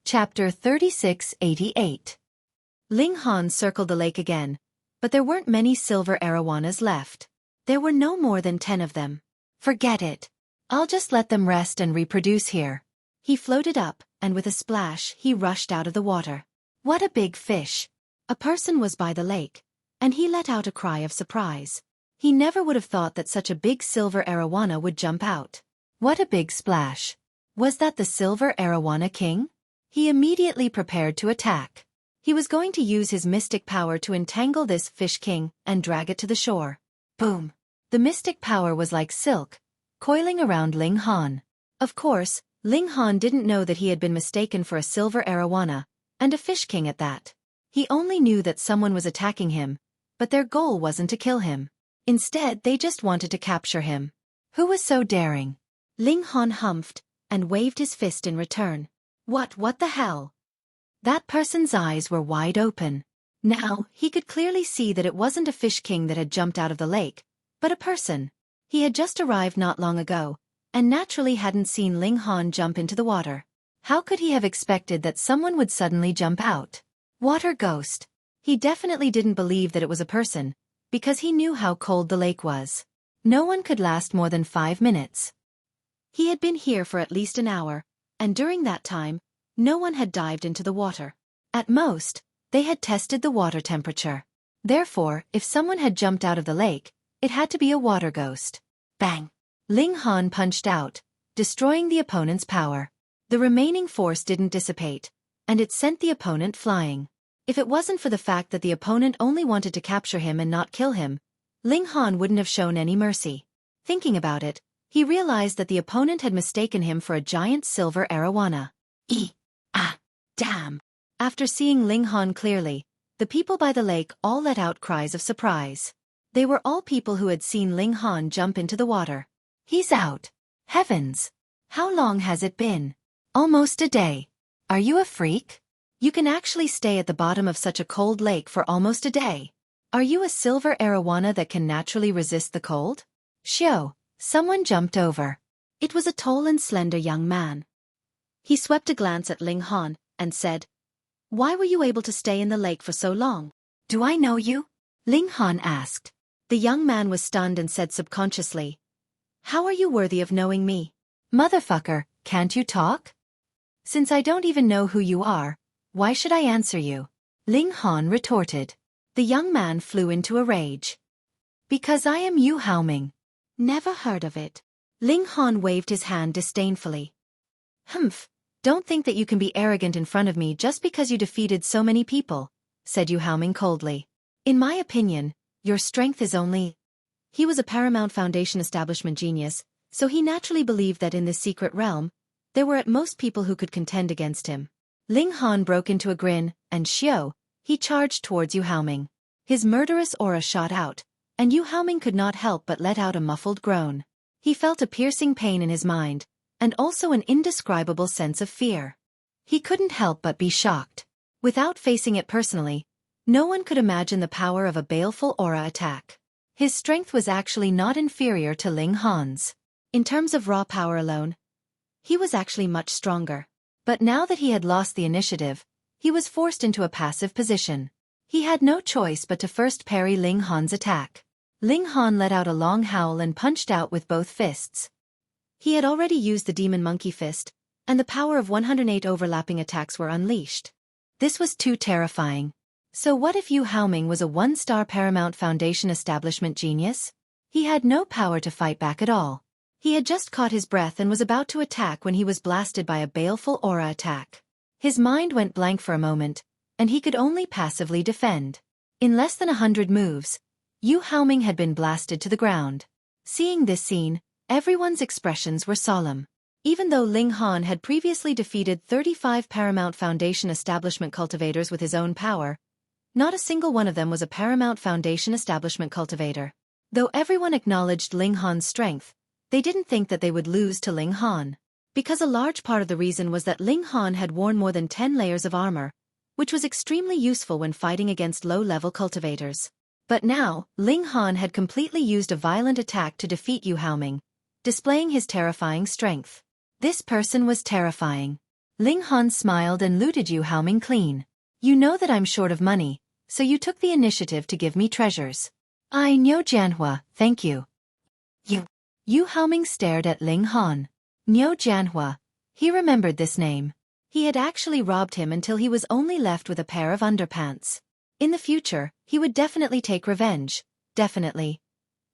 Chapter 3688. Ling Han circled the lake again, but there weren't many silver arowanas left. There were no more than 10 of them. Forget it. I'll just let them rest and reproduce here. He floated up, and with a splash he rushed out of the water. What a big fish! A person was by the lake, and he let out a cry of surprise. He never would have thought that such a big silver arowana would jump out. What a big splash! Was that the silver arowana king? He immediately prepared to attack. He was going to use his mystic power to entangle this fish king and drag it to the shore. Boom! The mystic power was like silk, coiling around Ling Han. Of course, Ling Han didn't know that he had been mistaken for a silver arowana, and a fish king at that. He only knew that someone was attacking him, but their goal wasn't to kill him. Instead, they just wanted to capture him. Who was so daring? Ling Han humphed, and waved his fist in return. What the hell? That person's eyes were wide open. Now, he could clearly see that it wasn't a fish king that had jumped out of the lake, but a person. He had just arrived not long ago, and naturally hadn't seen Ling Han jump into the water. How could he have expected that someone would suddenly jump out? Water ghost. He definitely didn't believe that it was a person, because he knew how cold the lake was. No one could last more than 5 minutes. He had been here for at least an hour, and during that time, no one had dived into the water. At most, they had tested the water temperature. Therefore, if someone had jumped out of the lake, it had to be a water ghost. Bang! Ling Han punched out, destroying the opponent's power. The remaining force didn't dissipate, and it sent the opponent flying. If it wasn't for the fact that the opponent only wanted to capture him and not kill him, Ling Han wouldn't have shown any mercy. Thinking about it, he realized that the opponent had mistaken him for a giant silver arowana. Damn! After seeing Ling Han clearly, the people by the lake all let out cries of surprise. They were all people who had seen Ling Han jump into the water. He's out. Heavens! How long has it been? Almost a day. Are you a freak? You can actually stay at the bottom of such a cold lake for almost a day. Are you a silver arowana that can naturally resist the cold? Shio, someone jumped over. It was a tall and slender young man. He swept a glance at Ling Han and said, "Why were you able to stay in the lake for so long?" "Do I know you?" Ling Han asked. The young man was stunned and said subconsciously, "How are you worthy of knowing me?" "Motherfucker, can't you talk?" "Since I don't even know who you are, why should I answer you?" Ling Han retorted. The young man flew into a rage. "Because I am Yu Haoming." "Never heard of it." Ling Han waved his hand disdainfully. "Humph, don't think that you can be arrogant in front of me just because you defeated so many people," said Yu Haoming coldly. "In my opinion, your strength is only—" He was a Paramount Foundation establishment genius, so he naturally believed that in this secret realm, there were at most people who could contend against him. Ling Han broke into a grin, and Shio, he charged towards Yu Haoming. His murderous aura shot out, and Yu Haoming could not help but let out a muffled groan. He felt a piercing pain in his mind, and also an indescribable sense of fear. He couldn't help but be shocked. Without facing it personally, no one could imagine the power of a baleful aura attack. His strength was actually not inferior to Ling Han's. In terms of raw power alone, he was actually much stronger. But now that he had lost the initiative, he was forced into a passive position. He had no choice but to first parry Ling Han's attack. Ling Han let out a long howl and punched out with both fists. He had already used the Demon Monkey Fist, and the power of 108 overlapping attacks were unleashed. This was too terrifying. So what if Yu Haoming was a 1-star Paramount Foundation establishment genius? He had no power to fight back at all. He had just caught his breath and was about to attack when he was blasted by a baleful aura attack. His mind went blank for a moment, and he could only passively defend. In less than 100 moves, Yu Haoming had been blasted to the ground. Seeing this scene, everyone's expressions were solemn. Even though Ling Han had previously defeated 35 Paramount Foundation establishment cultivators with his own power, not a single one of them was a Paramount Foundation establishment cultivator. Though everyone acknowledged Ling Han's strength, they didn't think that they would lose to Ling Han. Because a large part of the reason was that Ling Han had worn more than 10 layers of armor, which was extremely useful when fighting against low-level cultivators. But now, Ling Han had completely used a violent attack to defeat Yu Haoming, displaying his terrifying strength. This person was terrifying. Ling Han smiled and looted Yu Haoming clean. You know that I'm short of money, so you took the initiative to give me treasures. I know Jianhua, thank you. Yu Haoming stared at Ling Han. Niu Jianhua. He remembered this name. He had actually robbed him until he was only left with a pair of underpants. In the future, he would definitely take revenge. Definitely.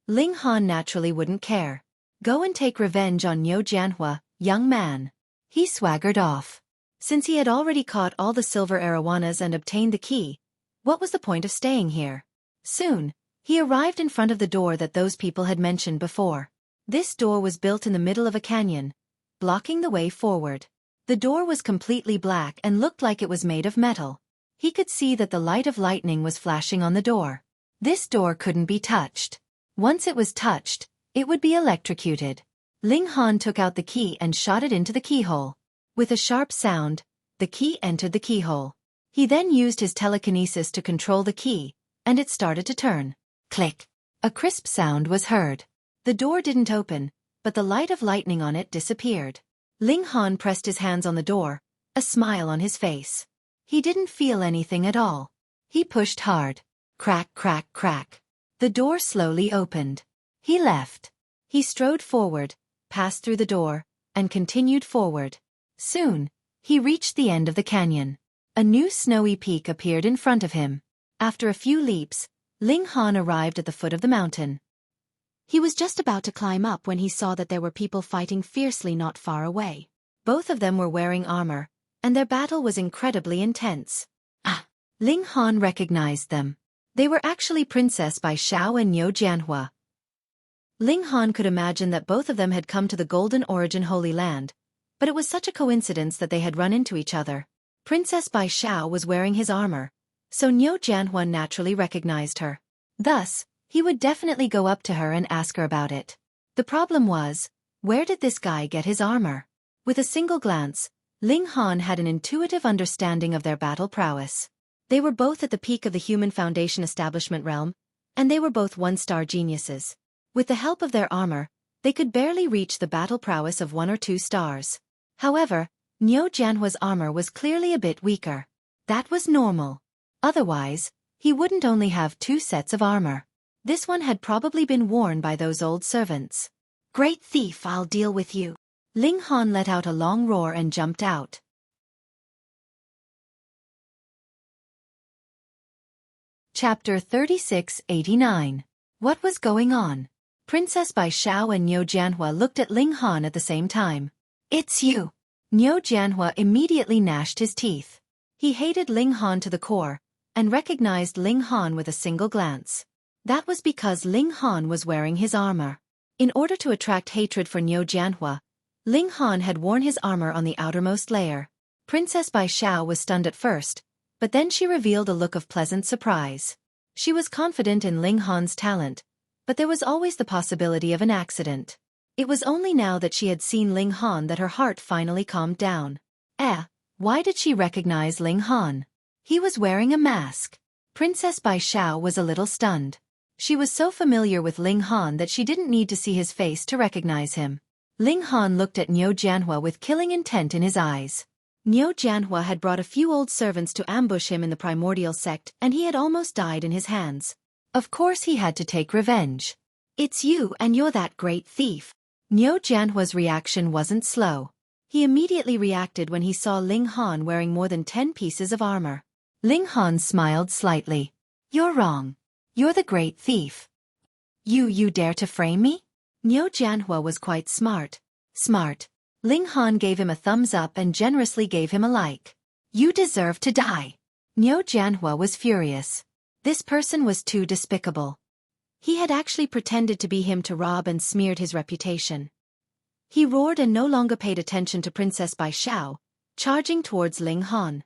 Ling Han naturally wouldn't care. Go and take revenge on Niu Jianhua, young man. He swaggered off. Since he had already caught all the silver arowanas and obtained the key, what was the point of staying here? Soon, he arrived in front of the door that those people had mentioned before. This door was built in the middle of a canyon, blocking the way forward. The door was completely black and looked like it was made of metal. He could see that the light of lightning was flashing on the door. This door couldn't be touched. Once it was touched, it would be electrocuted. Ling Han took out the key and shot it into the keyhole. With a sharp sound, the key entered the keyhole. He then used his telekinesis to control the key, and it started to turn. Click. A crisp sound was heard. The door didn't open, but the light of lightning on it disappeared. Ling Han pressed his hands on the door, a smile on his face. He didn't feel anything at all. He pushed hard. Crack, crack, crack. The door slowly opened. He left. He strode forward, passed through the door, and continued forward. Soon, he reached the end of the canyon. A new snowy peak appeared in front of him. After a few leaps, Ling Han arrived at the foot of the mountain. He was just about to climb up when he saw that there were people fighting fiercely not far away. Both of them were wearing armor, and their battle was incredibly intense. Ling Han recognized them. They were actually Princess Bai Xiao and Niu Jianhua. Ling Han could imagine that both of them had come to the Golden Origin Holy Land, but it was such a coincidence that they had run into each other. Princess Bai Xiao was wearing his armor, so Niu Jianhua naturally recognized her. Thus, he would definitely go up to her and ask her about it. The problem was, where did this guy get his armor? With a single glance, Ling Han had an intuitive understanding of their battle prowess. They were both at the peak of the Human Foundation establishment realm, and they were both one-star geniuses. With the help of their armor, they could barely reach the battle prowess of 1 or 2 stars. However, Niu Jianhua's armor was clearly a bit weaker. That was normal. Otherwise, he wouldn't only have 2 sets of armor. This one had probably been worn by those old servants. Great thief, I'll deal with you. Ling Han let out a long roar and jumped out. Chapter 3689. What was going on? Princess Bai Xiao and Niu Jianhua looked at Ling Han at the same time. It's you. Niu Jianhua immediately gnashed his teeth. He hated Ling Han to the core, and recognized Ling Han with a single glance. That was because Ling Han was wearing his armor. In order to attract hatred for Niu Jianhua, Ling Han had worn his armor on the outermost layer. Princess Bai Xiao was stunned at first, but then she revealed a look of pleasant surprise. She was confident in Ling Han's talent, but there was always the possibility of an accident. It was only now that she had seen Ling Han that her heart finally calmed down. Why did she recognize Ling Han? He was wearing a mask. Princess Bai Xiao was a little stunned. She was so familiar with Ling Han that she didn't need to see his face to recognize him. Ling Han looked at Niu Jianhua with killing intent in his eyes. Niu Jianhua had brought a few old servants to ambush him in the primordial sect, and he had almost died in his hands. Of course he had to take revenge. It's you, and you're that great thief. Niu Jianhua's reaction wasn't slow. He immediately reacted when he saw Ling Han wearing more than 10 pieces of armor. Ling Han smiled slightly. You're wrong. You're the great thief. You dare to frame me? Niu Jianhua was quite smart. Smart. Ling Han gave him a thumbs up and generously gave him a like. You deserve to die. Niu Jianhua was furious. This person was too despicable. He had actually pretended to be him to rob and smeared his reputation. He roared and no longer paid attention to Princess Bai Xiao, charging towards Ling Han.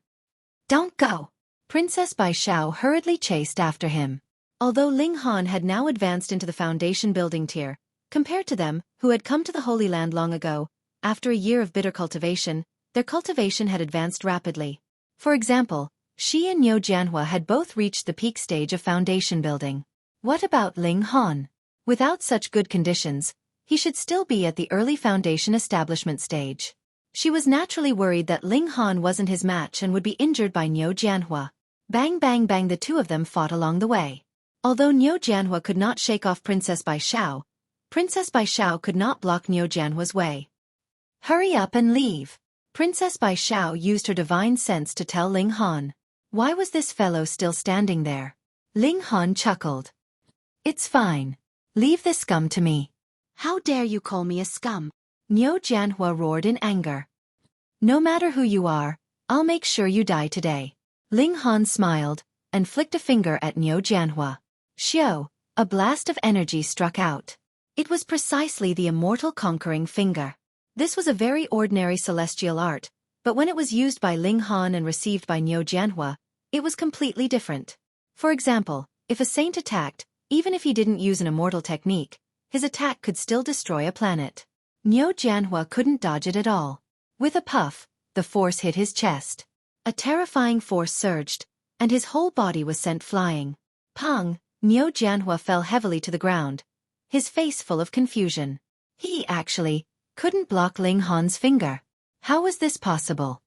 Don't go! Princess Bai Xiao hurriedly chased after him. Although Ling Han had now advanced into the foundation building tier, compared to them, who had come to the Holy Land long ago, after a year of bitter cultivation, their cultivation had advanced rapidly. For example, Shi and Niu Jianhua had both reached the peak stage of foundation building. What about Ling Han? Without such good conditions, he should still be at the early foundation establishment stage. She was naturally worried that Ling Han wasn't his match and would be injured by Niu Jianhua. Bang bang bang, the two of them fought along the way. Although Niu Jianhua could not shake off Princess Bai Xiao could not block Niu Jianhua's way. Hurry up and leave. Princess Bai Xiao used her divine sense to tell Ling Han. Why was this fellow still standing there? Ling Han chuckled. It's fine. Leave this scum to me. How dare you call me a scum? Niu Jianhua roared in anger. No matter who you are, I'll make sure you die today. Ling Han smiled and flicked a finger at Niu Jianhua. Xiao, a blast of energy struck out. It was precisely the immortal conquering finger. This was a very ordinary celestial art, but when it was used by Ling Han and received by Niu Jianhua, it was completely different. For example, if a saint attacked, even if he didn't use an immortal technique, his attack could still destroy a planet. Niu Jianhua couldn't dodge it at all. With a puff, the force hit his chest. A terrifying force surged, and his whole body was sent flying. Pang! Niu Jianhua fell heavily to the ground, his face full of confusion. He actually couldn't block Ling Han's finger. How was this possible?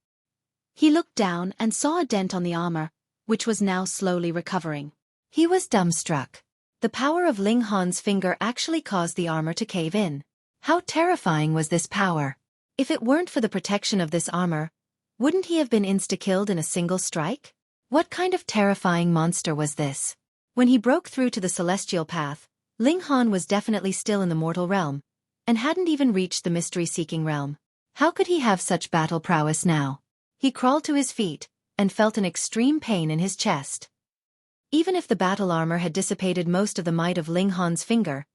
He looked down and saw a dent on the armor, which was now slowly recovering. He was dumbstruck. The power of Ling Han's finger actually caused the armor to cave in. How terrifying was this power? If it weren't for the protection of this armor, wouldn't he have been insta-killed in a single strike? What kind of terrifying monster was this? When he broke through to the celestial path, Ling Han was definitely still in the mortal realm, and hadn't even reached the mystery-seeking realm. How could he have such battle prowess now? He crawled to his feet, and felt an extreme pain in his chest. Even if the battle armor had dissipated most of the might of Ling Han's finger,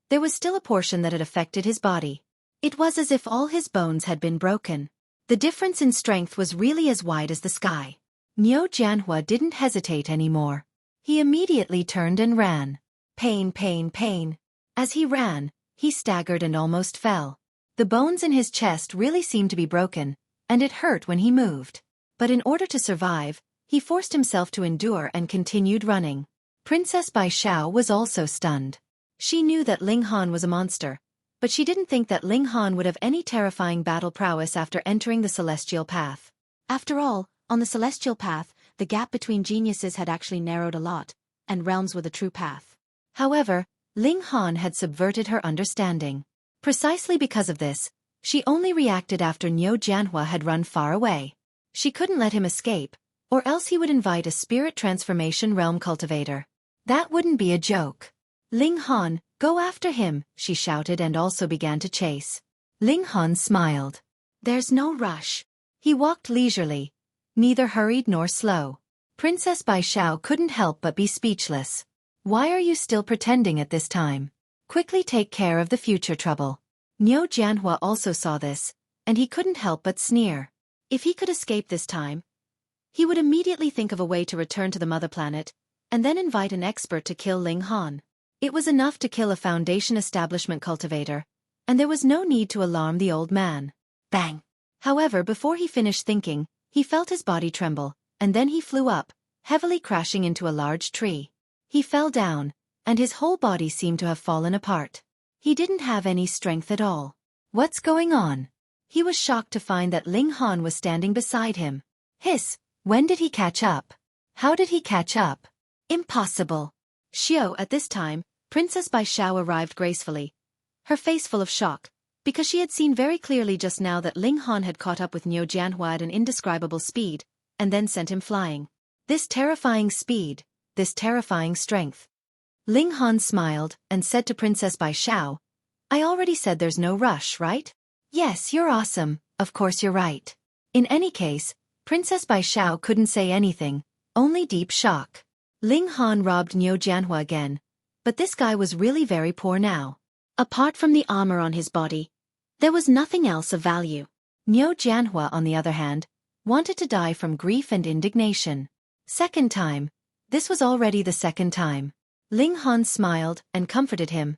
there was still a portion that had affected his body. It was as if all his bones had been broken. The difference in strength was really as wide as the sky. Niu Jianhua didn't hesitate anymore. He immediately turned and ran. Pain, pain, pain. As he ran, he staggered and almost fell. The bones in his chest really seemed to be broken, and it hurt when he moved. But in order to survive, he forced himself to endure and continued running. Princess Bai Xiao was also stunned. She knew that Ling Han was a monster, but she didn't think that Ling Han would have any terrifying battle prowess after entering the celestial path. After all, on the celestial path, the gap between geniuses had actually narrowed a lot, and realms were the true path. However, Ling Han had subverted her understanding. Precisely because of this, she only reacted after Niu Jianhua had run far away. She couldn't let him escape, or else he would invite a spirit transformation realm cultivator. That wouldn't be a joke. Ling Han, go after him, she shouted and also began to chase. Ling Han smiled. There's no rush. He walked leisurely, neither hurried nor slow. Princess Bai Xiao couldn't help but be speechless. Why are you still pretending at this time? Quickly take care of the future trouble. Niu Jianhua also saw this, and he couldn't help but sneer. If he could escape this time, he would immediately think of a way to return to the mother planet, and then invite an expert to kill Ling Han. It was enough to kill a foundation establishment cultivator, and there was no need to alarm the old man. Bang! However, before he finished thinking, he felt his body tremble, and then he flew up, heavily crashing into a large tree. He fell down, and his whole body seemed to have fallen apart. He didn't have any strength at all. What's going on? He was shocked to find that Ling Han was standing beside him. Hiss! When did he catch up? How did he catch up? Impossible! Xiao, at this time, Princess Bai Xiao arrived gracefully, her face full of shock, because she had seen very clearly just now that Ling Han had caught up with Niu Jianhua at an indescribable speed, and then sent him flying. This terrifying speed, this terrifying strength. Ling Han smiled and said to Princess Bai Xiao, I already said there's no rush, right? Yes, you're awesome, of course you're right. In any case, Princess Bai Xiao couldn't say anything, only deep shock. Ling Han robbed Niu Jianhua again, but this guy was really very poor now. Apart from the armor on his body, there was nothing else of value. Niu Jianhua, on the other hand, wanted to die from grief and indignation. Second time. This was already the second time. Ling Han smiled and comforted him.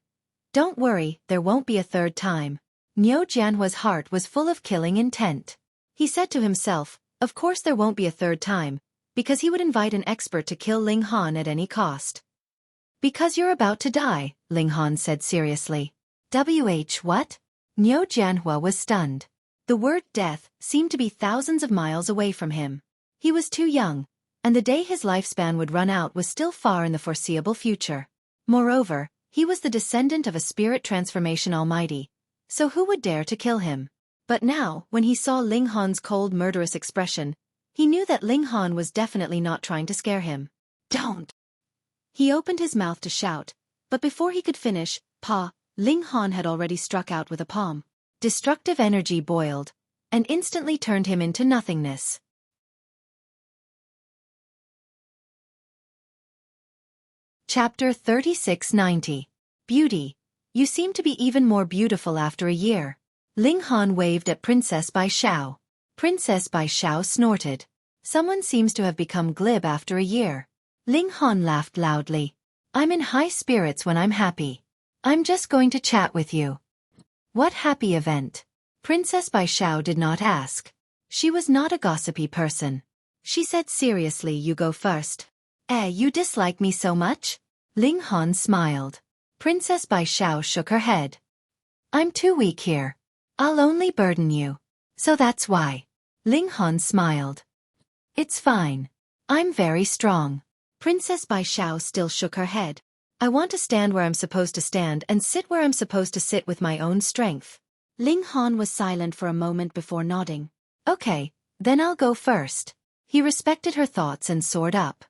Don't worry, there won't be a third time. Niu Jianhua's heart was full of killing intent. He said to himself, of course there won't be a third time, because he would invite an expert to kill Ling Han at any cost. Because you're about to die, Ling Han said seriously. What? Niu Jianhua was stunned. The word death seemed to be thousands of miles away from him. He was too young, and the day his lifespan would run out was still far in the foreseeable future. Moreover, he was the descendant of a spirit transformation almighty, so who would dare to kill him? But now, when he saw Ling Han's cold murderous expression, he knew that Ling Han was definitely not trying to scare him. Don't! He opened his mouth to shout, but before he could finish, Ling Han had already struck out with a palm. Destructive energy boiled, and instantly turned him into nothingness. Chapter 3690. Beauty. You seem to be even more beautiful after a year. Ling Han waved at Princess Bai Xiao. Princess Bai Xiao snorted. Someone seems to have become glib after a year. Ling Han laughed loudly. I'm in high spirits when I'm happy. I'm just going to chat with you. What happy event? Princess Bai Xiao did not ask. She was not a gossipy person. She said seriously, you go first. You dislike me so much? Ling Han smiled. Princess Bai Xiao shook her head. I'm too weak here. I'll only burden you. So that's why. Ling Han smiled. It's fine. I'm very strong. Princess Bai Xiao still shook her head. I want to stand where I'm supposed to stand and sit where I'm supposed to sit with my own strength. Ling Han was silent for a moment before nodding. Okay, then I'll go first. He respected her thoughts and soared up.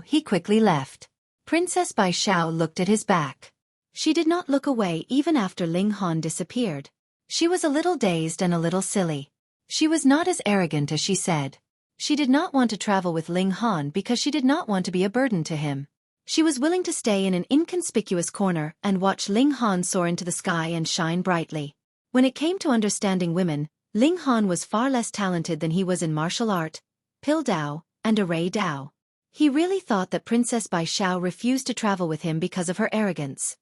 He quickly left. Princess Bai Xiao looked at his back. She did not look away even after Ling Han disappeared. She was a little dazed and a little silly. She was not as arrogant as she said. She did not want to travel with Ling Han because she did not want to be a burden to him. She was willing to stay in an inconspicuous corner and watch Ling Han soar into the sky and shine brightly. When it came to understanding women, Ling Han was far less talented than he was in martial art, Pill Dao, and Array Dao. He really thought that Princess Bai Xiao refused to travel with him because of her arrogance.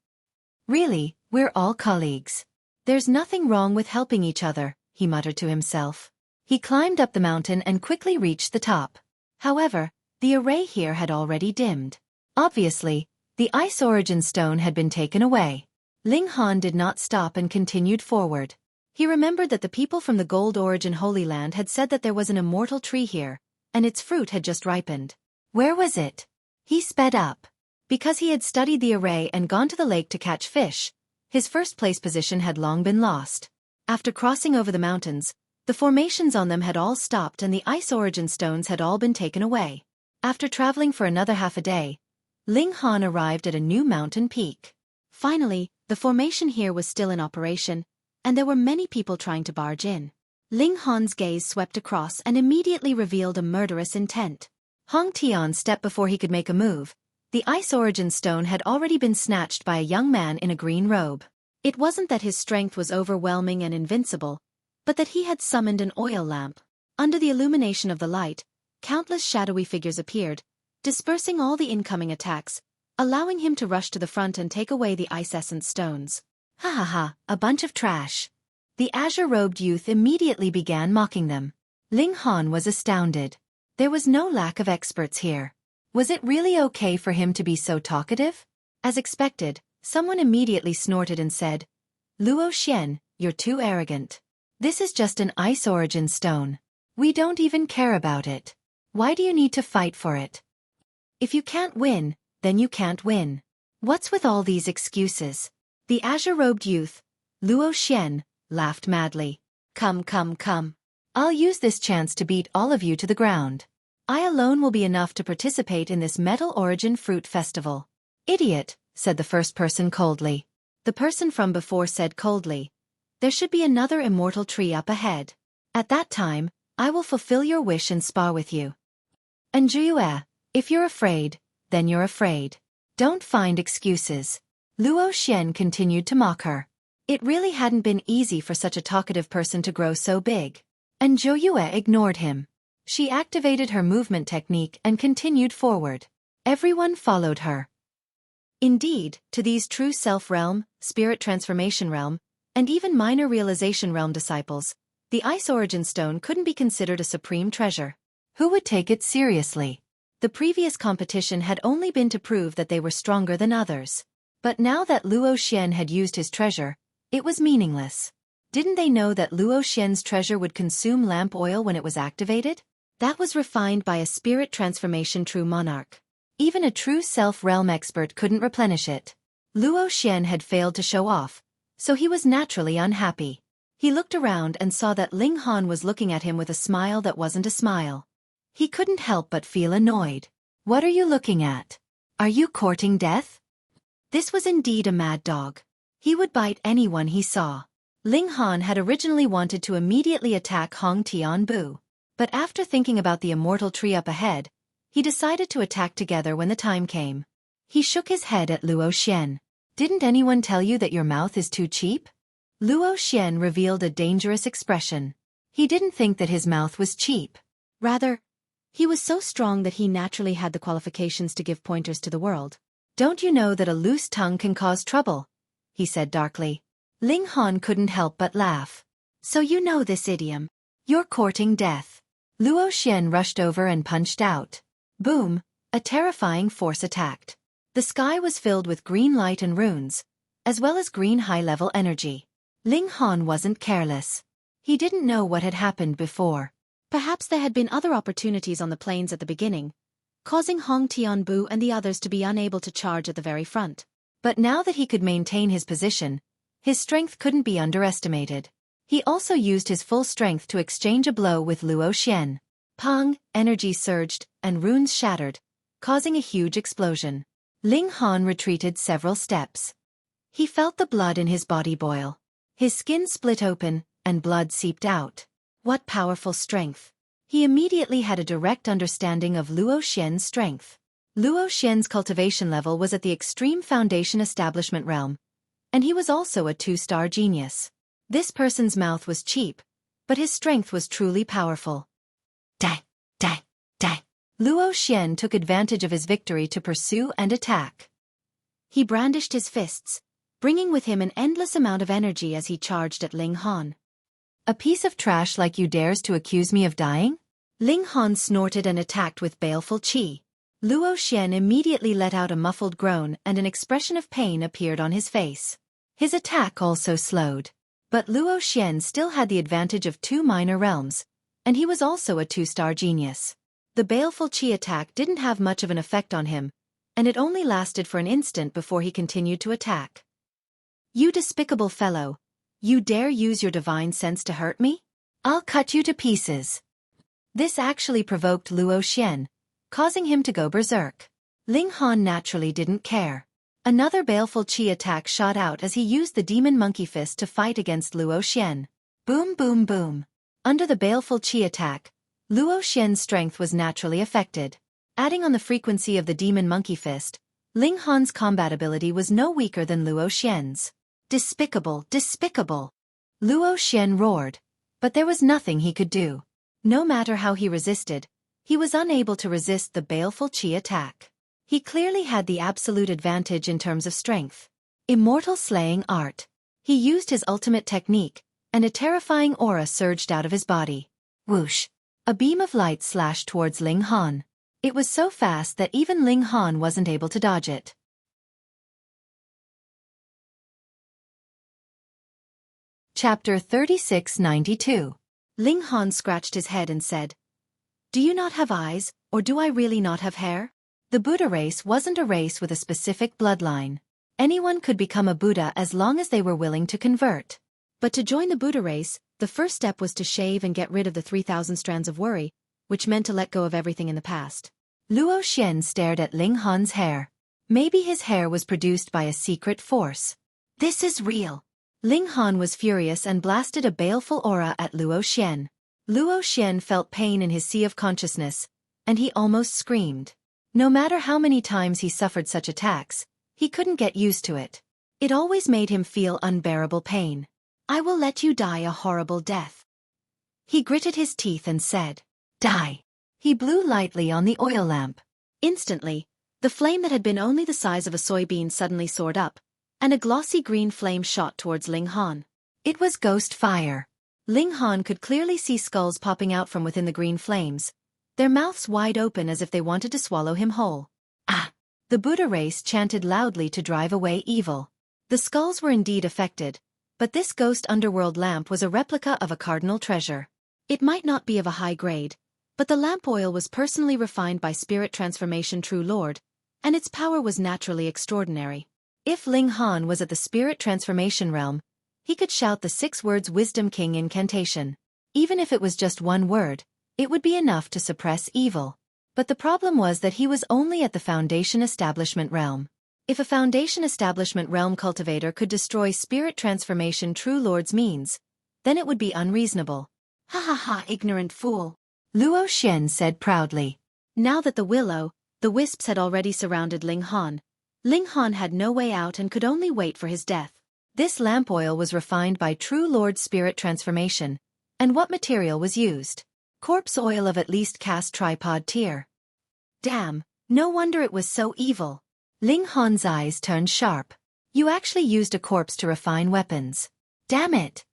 Really, we're all colleagues. There's nothing wrong with helping each other, he muttered to himself. He climbed up the mountain and quickly reached the top. However, the array here had already dimmed. Obviously, the ice origin stone had been taken away. Ling Han did not stop and continued forward. He remembered that the people from the Gold Origin Holy Land had said that there was an immortal tree here, and its fruit had just ripened. Where was it? He sped up. Because he had studied the array and gone to the lake to catch fish, his first place position had long been lost. After crossing over the mountains, the formations on them had all stopped and the ice origin stones had all been taken away. After traveling for another half a day, Ling Han arrived at a new mountain peak. Finally, the formation here was still in operation, and there were many people trying to barge in. Ling Han's gaze swept across and immediately revealed a murderous intent. Hong Tian stepped before he could make a move. The ice origin stone had already been snatched by a young man in a green robe. It wasn't that his strength was overwhelming and invincible, but that he had summoned an oil lamp. Under the illumination of the light, countless shadowy figures appeared, dispersing all the incoming attacks, allowing him to rush to the front and take away the ice essence stones. Ha ha ha, a bunch of trash. The azure-robed youth immediately began mocking them. Ling Han was astounded. There was no lack of experts here. Was it really okay for him to be so talkative? As expected, someone immediately snorted and said, Luo Xian, you're too arrogant. This is just an ice origin stone. We don't even care about it. Why do you need to fight for it? If you can't win, then you can't win. What's with all these excuses? The azure-robed youth, Luo Xian, laughed madly. Come. I'll use this chance to beat all of you to the ground. I alone will be enough to participate in this Metal Origin Fruit Festival. Idiot, said the first person coldly. The person from before said coldly, there should be another immortal tree up ahead. At that time, I will fulfill your wish and spar with you. And Xueqi, if you're afraid, then you're afraid. Don't find excuses. Luo Xian continued to mock her. It really hadn't been easy for such a talkative person to grow so big. And Xueqi ignored him. She activated her movement technique and continued forward. Everyone followed her. Indeed, to these true self-realm, spirit transformation realm, and even minor realization realm disciples, the Ice Origin Stone couldn't be considered a supreme treasure. Who would take it seriously? The previous competition had only been to prove that they were stronger than others. But now that Luo Xian had used his treasure, it was meaningless. Didn't they know that Luo Xian's treasure would consume lamp oil when it was activated? That was refined by a spirit transformation true monarch. Even a true self-realm expert couldn't replenish it. Luo Xian had failed to show off, so he was naturally unhappy. He looked around and saw that Ling Han was looking at him with a smile that wasn't a smile. He couldn't help but feel annoyed. What are you looking at? Are you courting death? This was indeed a mad dog. He would bite anyone he saw. Ling Han had originally wanted to immediately attack Hong Tianbu. But after thinking about the immortal tree up ahead, he decided to attack together when the time came. He shook his head at Luo Xian. Didn't anyone tell you that your mouth is too cheap? Luo Xian revealed a dangerous expression. He didn't think that his mouth was cheap. Rather, he was so strong that he naturally had the qualifications to give pointers to the world. Don't you know that a loose tongue can cause trouble? He said darkly. Ling Han couldn't help but laugh. So you know this idiom. You're courting death. Luo Xian rushed over and punched out. Boom! A terrifying force attacked. The sky was filled with green light and runes, as well as green high-level energy. Ling Han wasn't careless. He didn't know what had happened before. Perhaps there had been other opportunities on the plains at the beginning, causing Hong Tianbu and the others to be unable to charge at the very front. But now that he could maintain his position, his strength couldn't be underestimated. He also used his full strength to exchange a blow with Luo Xian. Pong, energy surged, and runes shattered, causing a huge explosion. Ling Han retreated several steps. He felt the blood in his body boil. His skin split open, and blood seeped out. What powerful strength! He immediately had a direct understanding of Luo Xian's strength. Luo Xian's cultivation level was at the extreme foundation establishment realm, and he was also a 2-star genius. This person's mouth was cheap, but his strength was truly powerful. Die, die, die. Luo Xian took advantage of his victory to pursue and attack. He brandished his fists, bringing with him an endless amount of energy as he charged at Ling Han. A piece of trash like you dares to accuse me of dying? Ling Han snorted and attacked with baleful qi. Luo Xian immediately let out a muffled groan and an expression of pain appeared on his face. His attack also slowed. But Luo Xian still had the advantage of 2 minor realms, and he was also a 2-star genius. The baleful qi attack didn't have much of an effect on him, and it only lasted for an instant before he continued to attack. You despicable fellow! You dare use your divine sense to hurt me? I'll cut you to pieces. This actually provoked Luo Xian, causing him to go berserk. Ling Han naturally didn't care. Another baleful qi attack shot out as he used the demon monkey fist to fight against Luo Xian. Boom boom boom. Under the baleful qi attack, Luo Xian's strength was naturally affected. Adding on the frequency of the demon monkey fist, Ling Han's combat ability was no weaker than Luo Xian's. Despicable, despicable! Luo Xian roared, but there was nothing he could do. No matter how he resisted, he was unable to resist the baleful qi attack. He clearly had the absolute advantage in terms of strength. Immortal slaying art. He used his ultimate technique, and a terrifying aura surged out of his body. Whoosh! A beam of light slashed towards Ling Han. It was so fast that even Ling Han wasn't able to dodge it. Chapter 3692. Ling Han scratched his head and said, Do you not have eyes, or do I really not have hair? The Buddha race wasn't a race with a specific bloodline. Anyone could become a Buddha as long as they were willing to convert. But to join the Buddha race, the first step was to shave and get rid of the 3,000 strands of worry, which meant to let go of everything in the past. Luo Xian stared at Ling Han's hair. Maybe his hair was produced by a secret force. This is real. Ling Han was furious and blasted a baleful aura at Luo Xian. Luo Xian felt pain in his sea of consciousness, and he almost screamed. No matter how many times he suffered such attacks, he couldn't get used to it. It always made him feel unbearable pain. I will let you die a horrible death. He gritted his teeth and said, Die. He blew lightly on the oil lamp. Instantly, the flame that had been only the size of a soybean suddenly soared up, and a glossy green flame shot towards Ling Han. It was ghost fire. Ling Han could clearly see skulls popping out from within the green flames, their mouths wide open as if they wanted to swallow him whole. Ah! The Buddha race chanted loudly to drive away evil. The skulls were indeed affected, but this ghost underworld lamp was a replica of a cardinal treasure. It might not be of a high grade, but the lamp oil was personally refined by spirit transformation True Lord, and its power was naturally extraordinary. If Ling Han was at the spirit transformation realm, he could shout the 6 words Wisdom King incantation. Even if it was just one word, it would be enough to suppress evil. But the problem was that he was only at the Foundation Establishment realm. If a Foundation Establishment realm cultivator could destroy spirit transformation True Lord's means, then it would be unreasonable. Ha ha ha, ignorant fool. Luo Xian said proudly. Now that the wisps had already surrounded Ling Han had no way out and could only wait for his death. This lamp oil was refined by True Lord spirit transformation. And what material was used? Corpse oil of at least cast tripod tier. Damn, no wonder it was so evil. Ling Han's eyes turned sharp. You actually used a corpse to refine weapons. Damn it.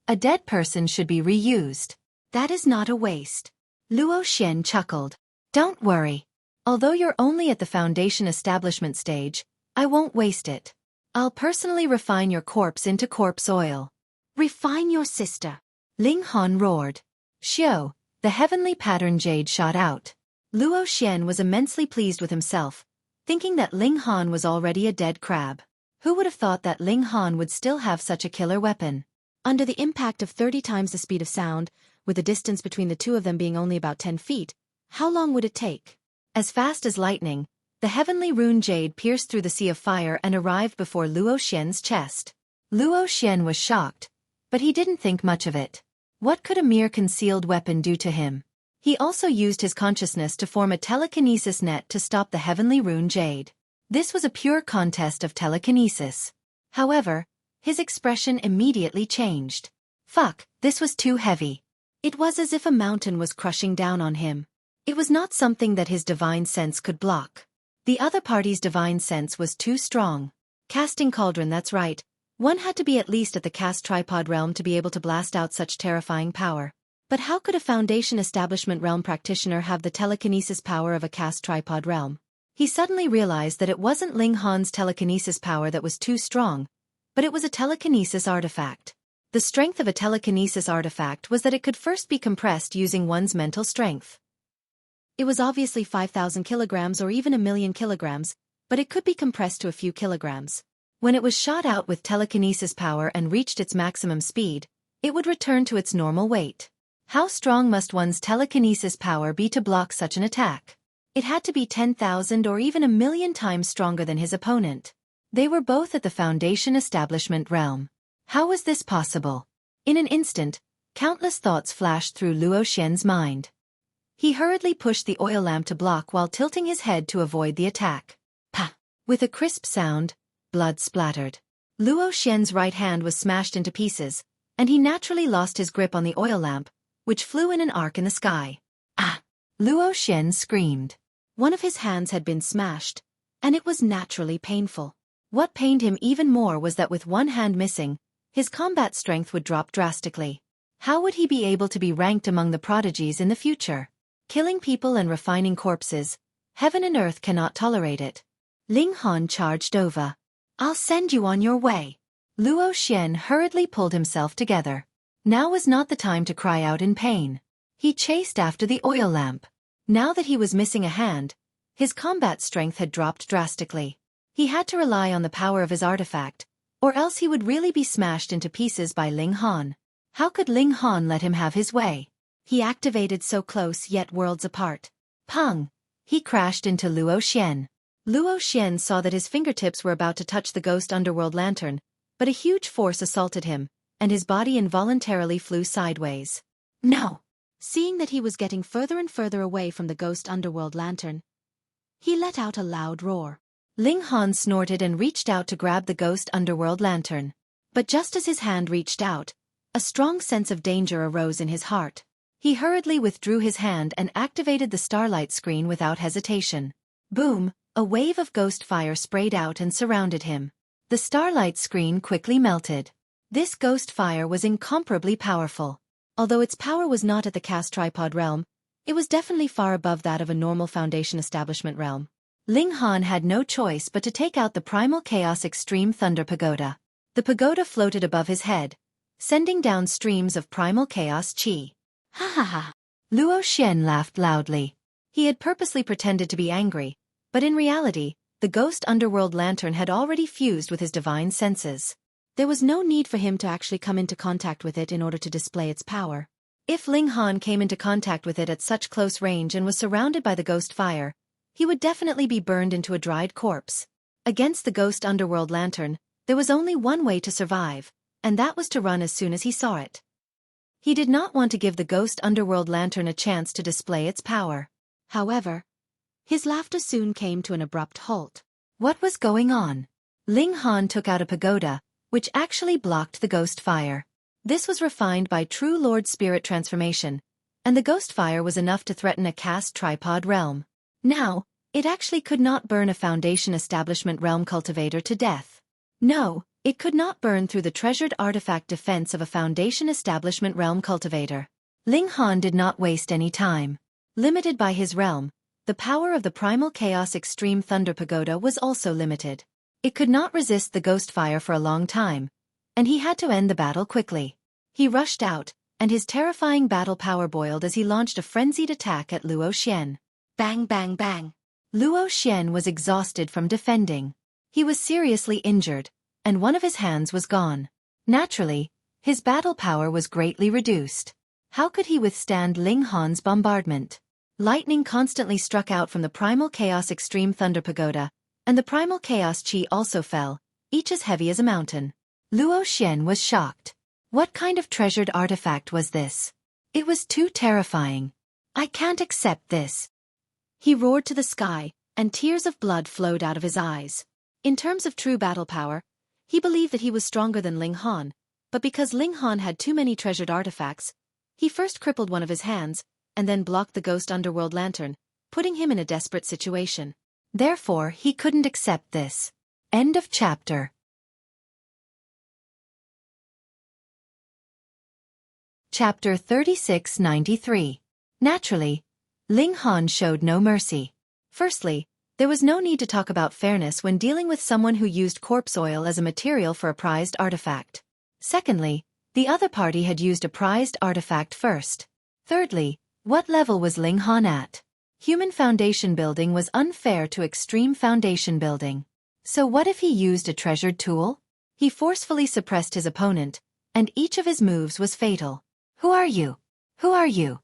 A dead person should be reused. That is not a waste. Luo Xian chuckled. Don't worry. Although you're only at the Foundation Establishment stage, I won't waste it. I'll personally refine your corpse into corpse oil. Refine your sister. Ling Han roared. Xiao, the heavenly pattern jade shot out. Luo Xian was immensely pleased with himself, thinking that Ling Han was already a dead crab. Who would have thought that Ling Han would still have such a killer weapon? Under the impact of 30 times the speed of sound, with the distance between the two of them being only about 10 feet, how long would it take? As fast as lightning, the heavenly rune jade pierced through the sea of fire and arrived before Luo Xian's chest. Luo Xian was shocked, but he didn't think much of it. What could a mere concealed weapon do to him? He also used his consciousness to form a telekinesis net to stop the heavenly rune jade. This was a pure contest of telekinesis. However, his expression immediately changed. Fuck, this was too heavy. It was as if a mountain was crushing down on him. It was not something that his divine sense could block. The other party's divine sense was too strong. Casting cauldron, that's right. One had to be at least at the cast tripod realm to be able to blast out such terrifying power. But how could a Foundation Establishment realm practitioner have the telekinesis power of a cast tripod realm? He suddenly realized that it wasn't Ling Han's telekinesis power that was too strong, but it was a telekinesis artifact. The strength of a telekinesis artifact was that it could first be compressed using one's mental strength. It was obviously 5,000 kilograms or even 1,000,000 kilograms, but it could be compressed to a few kilograms. When it was shot out with telekinesis power and reached its maximum speed, it would return to its normal weight. How strong must one's telekinesis power be to block such an attack? It had to be 10,000 or even 1,000,000 times stronger than his opponent. They were both at the Foundation Establishment realm. How was this possible? In an instant, countless thoughts flashed through Luo Xian's mind. He hurriedly pushed the oil lamp to block while tilting his head to avoid the attack. Pa! With a crisp sound, blood splattered. Luo Xian's right hand was smashed into pieces, and he naturally lost his grip on the oil lamp, which flew in an arc in the sky. Ah! Luo Xian screamed. One of his hands had been smashed, and it was naturally painful. What pained him even more was that with one hand missing, his combat strength would drop drastically. How would he be able to be ranked among the prodigies in the future? Killing people and refining corpses, heaven and earth cannot tolerate it. Ling Han charged over. I'll send you on your way. Luo Xian hurriedly pulled himself together. Now was not the time to cry out in pain. He chased after the oil lamp. Now that he was missing a hand, his combat strength had dropped drastically. He had to rely on the power of his artifact, or else he would really be smashed into pieces by Ling Han. How could Ling Han let him have his way? He activated so close yet worlds apart. Pung! He crashed into Luo Xian. Luo Xian saw that his fingertips were about to touch the ghost underworld lantern, but a huge force assaulted him, and his body involuntarily flew sideways. No! Seeing that he was getting further and further away from the ghost underworld lantern, he let out a loud roar. Ling Han snorted and reached out to grab the ghost underworld lantern. But just as his hand reached out, a strong sense of danger arose in his heart. He hurriedly withdrew his hand and activated the starlight screen without hesitation. Boom! A wave of ghost fire sprayed out and surrounded him. The starlight screen quickly melted. This ghost fire was incomparably powerful. Although its power was not at the cast tripod realm, it was definitely far above that of a normal foundation establishment realm. Ling Han had no choice but to take out the Primal Chaos Extreme Thunder Pagoda. The pagoda floated above his head, sending down streams of primal chaos chi. Ha ha ha! Luo Xian laughed loudly. He had purposely pretended to be angry, but in reality, the ghost underworld lantern had already fused with his divine senses. There was no need for him to actually come into contact with it in order to display its power. If Ling Han came into contact with it at such close range and was surrounded by the ghost fire, he would definitely be burned into a dried corpse. Against the ghost underworld lantern, there was only one way to survive, and that was to run as soon as he saw it. He did not want to give the ghost underworld lantern a chance to display its power. However, his laughter soon came to an abrupt halt. What was going on? Ling Han took out a pagoda, which actually blocked the ghost fire. This was refined by true Lord Spirit transformation, and the ghost fire was enough to threaten a cast tripod realm. Now, it actually could not burn a foundation establishment realm cultivator to death. No, it could not burn through the treasured artifact defense of a foundation establishment realm cultivator. Ling Han did not waste any time. Limited by his realm, the power of the Primal Chaos Extreme Thunder Pagoda was also limited. It could not resist the ghost fire for a long time, and he had to end the battle quickly. He rushed out, and his terrifying battle power boiled as he launched a frenzied attack at Luo Xian. Bang bang bang! Luo Xian was exhausted from defending. He was seriously injured, and one of his hands was gone. Naturally, his battle power was greatly reduced. How could he withstand Ling Han's bombardment? Lightning constantly struck out from the Primal Chaos Extreme Thunder Pagoda, and the Primal Chaos Chi also fell, each as heavy as a mountain. Luo Xian was shocked. What kind of treasured artifact was this? It was too terrifying. I can't accept this. He roared to the sky, and tears of blood flowed out of his eyes. In terms of true battle power, he believed that he was stronger than Ling Han, but because Ling Han had too many treasured artifacts, he first crippled one of his hands, and then blocked the ghost underworld lantern, putting him in a desperate situation. Therefore, he couldn't accept this. End of chapter. Chapter 3693. Naturally, Ling Han showed no mercy. Firstly, there was no need to talk about fairness when dealing with someone who used corpse oil as a material for a prized artifact. Secondly, the other party had used a prized artifact first. Thirdly, what level was Ling Han at? Human foundation building was unfair to extreme foundation building. So what if he used a treasured tool? He forcefully suppressed his opponent, and each of his moves was fatal. Who are you? Who are you?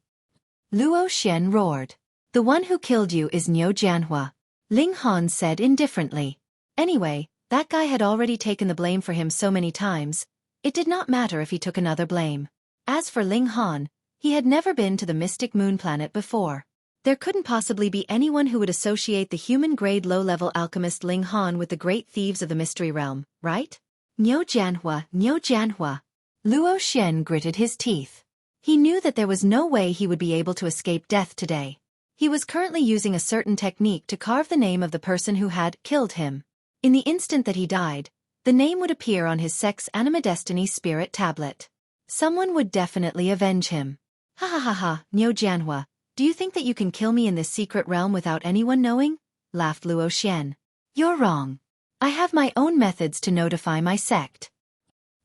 Luo Xian roared. The one who killed you is Niu Jianhua, Ling Han said indifferently. Anyway, that guy had already taken the blame for him so many times, it did not matter if he took another blame. As for Ling Han, he had never been to the Mystic Moon planet before. There couldn't possibly be anyone who would associate the human-grade low-level alchemist Ling Han with the great thieves of the Mystery Realm, right? Niu Jianhua, Niu Jianhua. Luo Xian gritted his teeth. He knew that there was no way he would be able to escape death today. He was currently using a certain technique to carve the name of the person who had killed him. In the instant that he died, the name would appear on his Sex Anima Destiny Spirit tablet. Someone would definitely avenge him. Ha ha ha ha, Niu Jianhua, do you think that you can kill me in this secret realm without anyone knowing? Laughed Luo Xian. You're wrong. I have my own methods to notify my sect.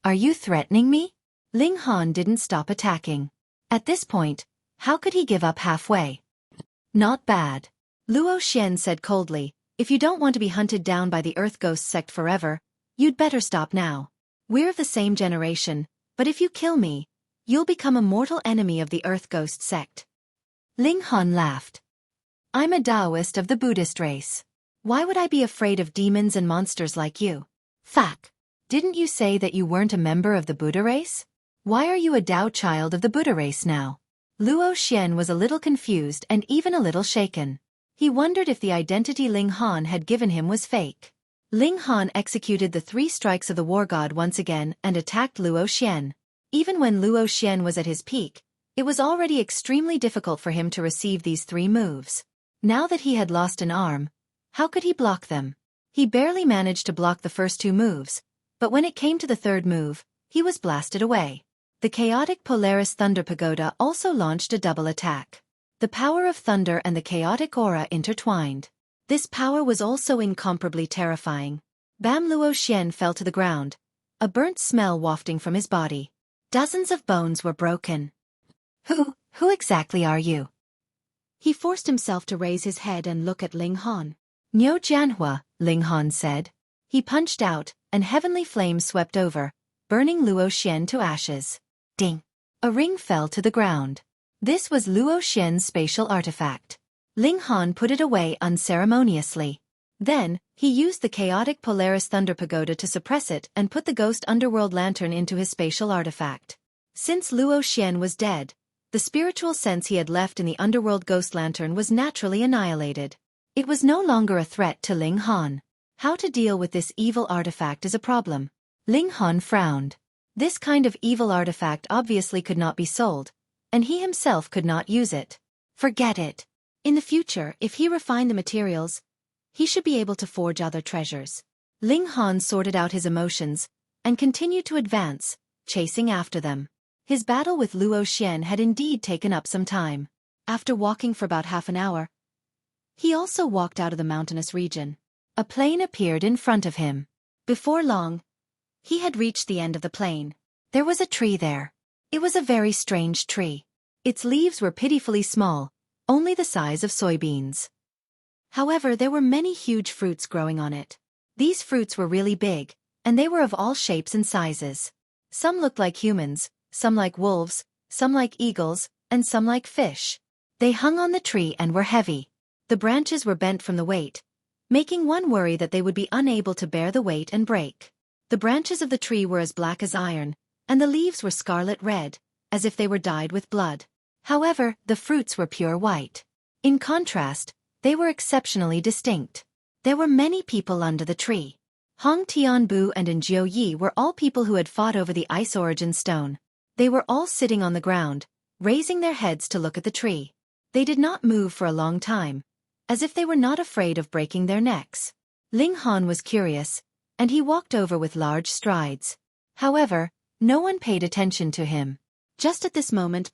Are you threatening me? Ling Han didn't stop attacking. At this point, how could he give up halfway? Not bad. Luo Xian said coldly, if you don't want to be hunted down by the Earth Ghost sect forever, you'd better stop now. We're of the same generation, but if you kill me, you'll become a mortal enemy of the Earth Ghost sect. Ling Han laughed. I'm a Taoist of the Buddhist race. Why would I be afraid of demons and monsters like you? Fuck. Didn't you say that you weren't a member of the Buddha race? Why are you a Tao child of the Buddha race now? Luo Xian was a little confused and even a little shaken. He wondered if the identity Ling Han had given him was fake. Ling Han executed the 3 strikes of the war god once again and attacked Luo Xian. Even when Luo Xian was at his peak, it was already extremely difficult for him to receive these 3 moves. Now that he had lost an arm, how could he block them? He barely managed to block the first 2 moves, but when it came to the 3rd move, he was blasted away. The chaotic Polaris Thunder Pagoda also launched a double attack. The power of thunder and the chaotic aura intertwined. This power was also incomparably terrifying. Bam Luo Xian fell to the ground, a burnt smell wafting from his body. Dozens of bones were broken. Who exactly are you? He forced himself to raise his head and look at Ling Han. Niu Jianhua, Ling Han said. He punched out, and heavenly flames swept over, burning Luo Xian to ashes. Ding! A ring fell to the ground. This was Luo Xian's spatial artifact. Ling Han put it away unceremoniously. Then, he used the chaotic Polaris Thunder Pagoda to suppress it and put the ghost underworld lantern into his spatial artifact. Since Luo Xian was dead, the spiritual sense he had left in the underworld ghost lantern was naturally annihilated. It was no longer a threat to Ling Han. How to deal with this evil artifact is a problem. Ling Han frowned. This kind of evil artifact obviously could not be sold, and he himself could not use it. Forget it. In the future, if he refined the materials, he should be able to forge other treasures. Ling Han sorted out his emotions and continued to advance, chasing after them. His battle with Luo Xian had indeed taken up some time. After walking for about half an hour, he also walked out of the mountainous region. A plain appeared in front of him. Before long, he had reached the end of the plain. There was a tree there. It was a very strange tree. Its leaves were pitifully small, only the size of soybeans. However, there were many huge fruits growing on it. These fruits were really big, and they were of all shapes and sizes. Some looked like humans, some like wolves, some like eagles, and some like fish. They hung on the tree and were heavy. The branches were bent from the weight, making one worry that they would be unable to bear the weight and break. The branches of the tree were as black as iron, and the leaves were scarlet red, as if they were dyed with blood. However, the fruits were pure white. In contrast, they were exceptionally distinct. There were many people under the tree. Hong Tianbu and Jiu Yi were all people who had fought over the Ice Origin Stone. They were all sitting on the ground, raising their heads to look at the tree. They did not move for a long time, as if they were not afraid of breaking their necks. Ling Han was curious, and he walked over with large strides. However, no one paid attention to him. Just at this moment,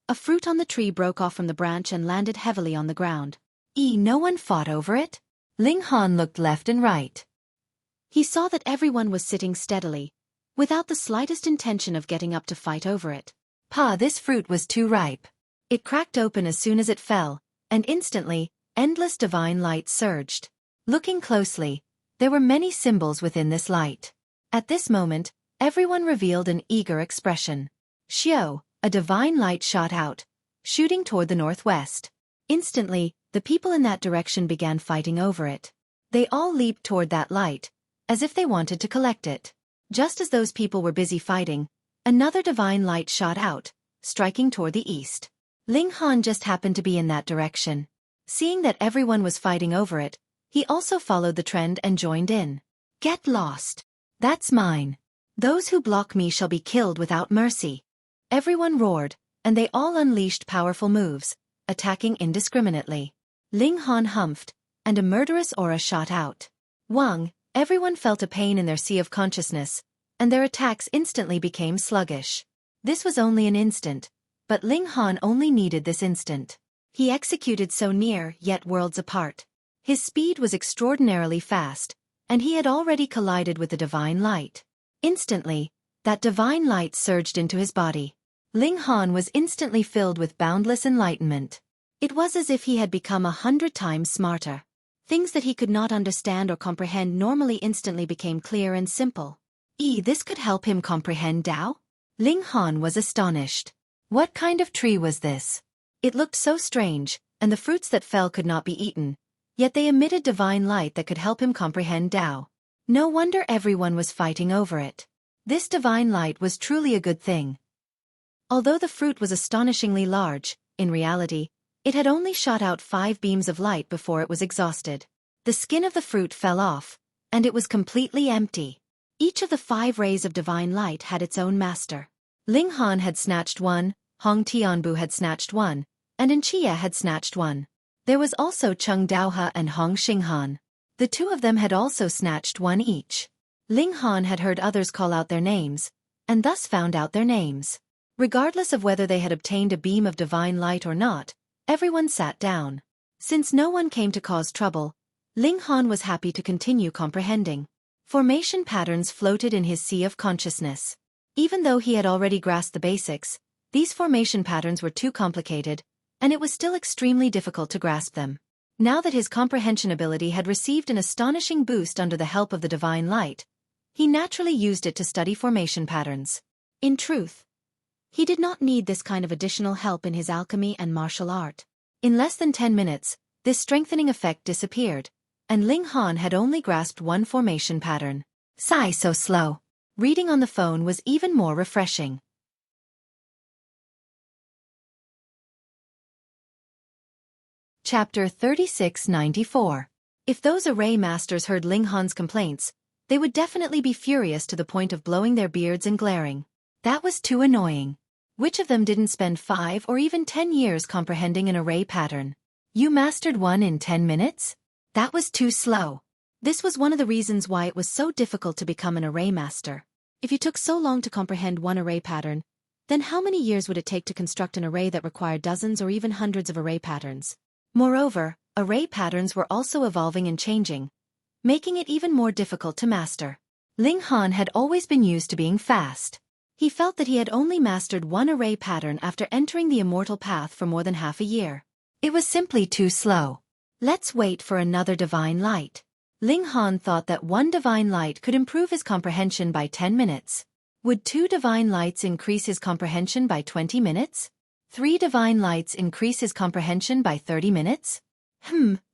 a fruit on the tree broke off from the branch and landed heavily on the ground. No one fought over it? Ling Han looked left and right. He saw that everyone was sitting steadily, without the slightest intention of getting up to fight over it. This fruit was too ripe. It cracked open as soon as it fell, and instantly, endless divine light surged. Looking closely, there were many symbols within this light. At this moment, everyone revealed an eager expression. Xiao, a divine light shot out, shooting toward the northwest. Instantly, the people in that direction began fighting over it. They all leaped toward that light, as if they wanted to collect it. Just as those people were busy fighting, another divine light shot out, striking toward the east. Ling Han just happened to be in that direction. Seeing that everyone was fighting over it, he also followed the trend and joined in. Get lost. That's mine. Those who block me shall be killed without mercy. Everyone roared, and they all unleashed powerful moves, attacking indiscriminately. Ling Han humphed, and a murderous aura shot out. Wang, everyone felt a pain in their sea of consciousness, and their attacks instantly became sluggish. This was only an instant, but Ling Han only needed this instant. He executed so near yet worlds apart. His speed was extraordinarily fast, and he had already collided with the divine light. Instantly, that divine light surged into his body. Ling Han was instantly filled with boundless enlightenment. It was as if he had become 100 times smarter. Things that he could not understand or comprehend normally instantly became clear and simple. This could help him comprehend Tao? Ling Han was astonished. What kind of tree was this? It looked so strange, and the fruits that fell could not be eaten, Yet they emitted divine light that could help him comprehend Tao. No wonder everyone was fighting over it. This divine light was truly a good thing. Although the fruit was astonishingly large, in reality, it had only shot out 5 beams of light before it was exhausted. The skin of the fruit fell off, and it was completely empty. Each of the 5 rays of divine light had its own master. Ling Han had snatched one, Hong Tianbu had snatched one, and Enchia had snatched one. There was also Cheng Daohe and Hong Xinghan. The 2 of them had also snatched one each. Ling Han had heard others call out their names, and thus found out their names. Regardless of whether they had obtained a beam of divine light or not, everyone sat down. Since no one came to cause trouble, Ling Han was happy to continue comprehending. Formation patterns floated in his sea of consciousness. Even though he had already grasped the basics, these formation patterns were too complicated, and it was still extremely difficult to grasp them. Now that his comprehension ability had received an astonishing boost under the help of the divine light, he naturally used it to study formation patterns. In truth, he did not need this kind of additional help in his alchemy and martial art. In less than 10 minutes, this strengthening effect disappeared, and Ling Han had only grasped one formation pattern. Sigh, so slow. Reading on the phone was even more refreshing. Chapter 3694. If those array masters heard Ling Han's complaints, they would definitely be furious to the point of blowing their beards and glaring. That was too annoying. Which of them didn't spend 5 or even 10 years comprehending an array pattern? You mastered one in 10 minutes? That was too slow. This was one of the reasons why it was so difficult to become an array master. If you took so long to comprehend one array pattern, then how many years would it take to construct an array that required dozens or even hundreds of array patterns? Moreover, array patterns were also evolving and changing, making it even more difficult to master. Ling Han had always been used to being fast. He felt that he had only mastered one array pattern after entering the immortal path for more than half a year. It was simply too slow. Let's wait for another divine light. Ling Han thought that one divine light could improve his comprehension by 10 minutes. Would 2 divine lights increase his comprehension by 20 minutes? 3 divine lights increase his comprehension by 30 minutes?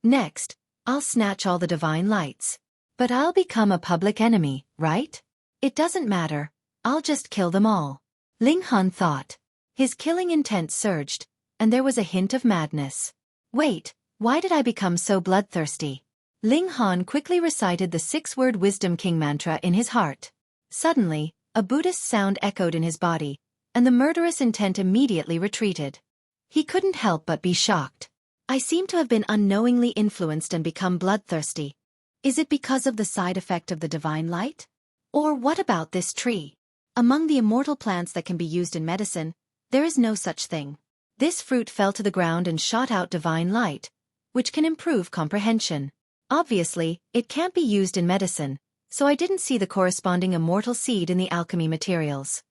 Next, I'll snatch all the divine lights. But I'll become a public enemy, right? It doesn't matter. I'll just kill them all. Ling Han thought. His killing intent surged, and there was a hint of madness. Wait, why did I become so bloodthirsty? Ling Han quickly recited the 6-word Wisdom King mantra in his heart. Suddenly, a Buddhist sound echoed in his body, and the murderous intent immediately retreated. He couldn't help but be shocked. I seem to have been unknowingly influenced and become bloodthirsty. Is it because of the side effect of the divine light? Or what about this tree? Among the immortal plants that can be used in medicine, there is no such thing. This fruit fell to the ground and shot out divine light, which can improve comprehension. Obviously, it can't be used in medicine, so I didn't see the corresponding immortal seed in the alchemy materials.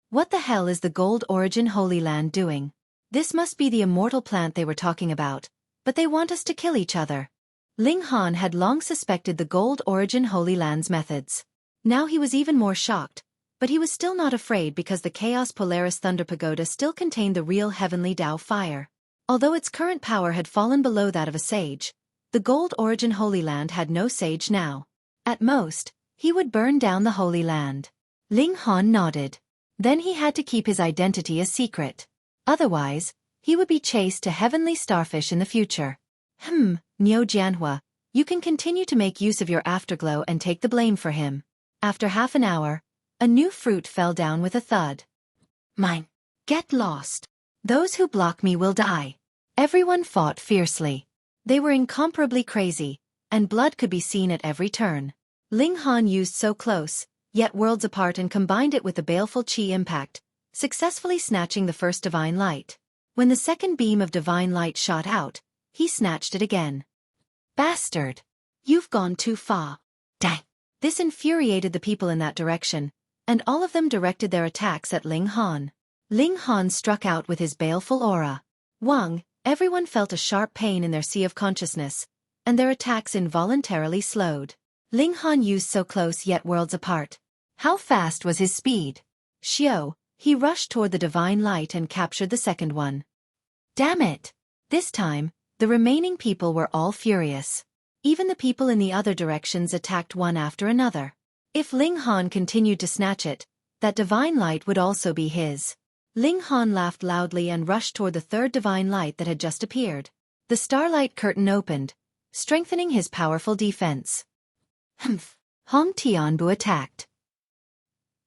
What the hell is the Gold Origin Holy Land doing? This must be the immortal plant they were talking about, but they want us to kill each other. Ling Han had long suspected the Gold Origin Holy Land's methods. Now he was even more shocked, but he was still not afraid because the Chaos Polaris Thunder Pagoda still contained the real heavenly Tao fire. Although its current power had fallen below that of a sage, the Gold Origin Holy Land had no sage now. At most, he would burn down the Holy Land. Ling Han nodded. Then he had to keep his identity a secret. Otherwise, he would be chased to heavenly starfish in the future. Niu Jianhua, you can continue to make use of your afterglow and take the blame for him. After half an hour, a new fruit fell down with a thud. Mine. Get lost. Those who block me will die. Everyone fought fiercely. They were incomparably crazy, and blood could be seen at every turn. Ling Han used so close, yet worlds apart, and combined it with the baleful chi impact, successfully snatching the first divine light. When the second beam of divine light shot out, he snatched it again. Bastard! You've gone too far. Dang! This infuriated the people in that direction, and all of them directed their attacks at Ling Han. Ling Han struck out with his baleful aura. Wang, everyone felt a sharp pain in their sea of consciousness, and their attacks involuntarily slowed. Ling Han used so close yet worlds apart. How fast was his speed? Xiao, he rushed toward the divine light and captured the second one. Damn it! This time, The remaining people were all furious. Even the people in the other directions attacked one after another. If Ling Han continued to snatch it, that divine light would also be his. Ling Han laughed loudly and rushed toward the third divine light that had just appeared. The starlight curtain opened, strengthening his powerful defense. Humph! Hong Tianbu attacked.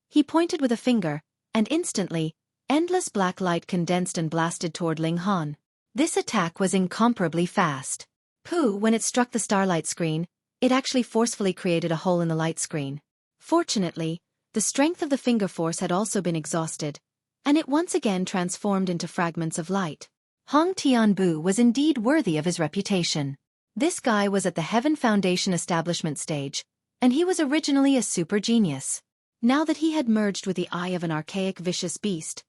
He pointed with a finger, and instantly, endless black light condensed and blasted toward Ling Han. This attack was incomparably fast. When it struck the starlight screen, it actually forcefully created a hole in the light screen. Fortunately, the strength of the finger force had also been exhausted, and it once again transformed into fragments of light. Hong Tianbu was indeed worthy of his reputation. This guy was at the Heaven Foundation establishment stage, and he was originally a super genius. Now that he had merged with the eye of an archaic vicious beast,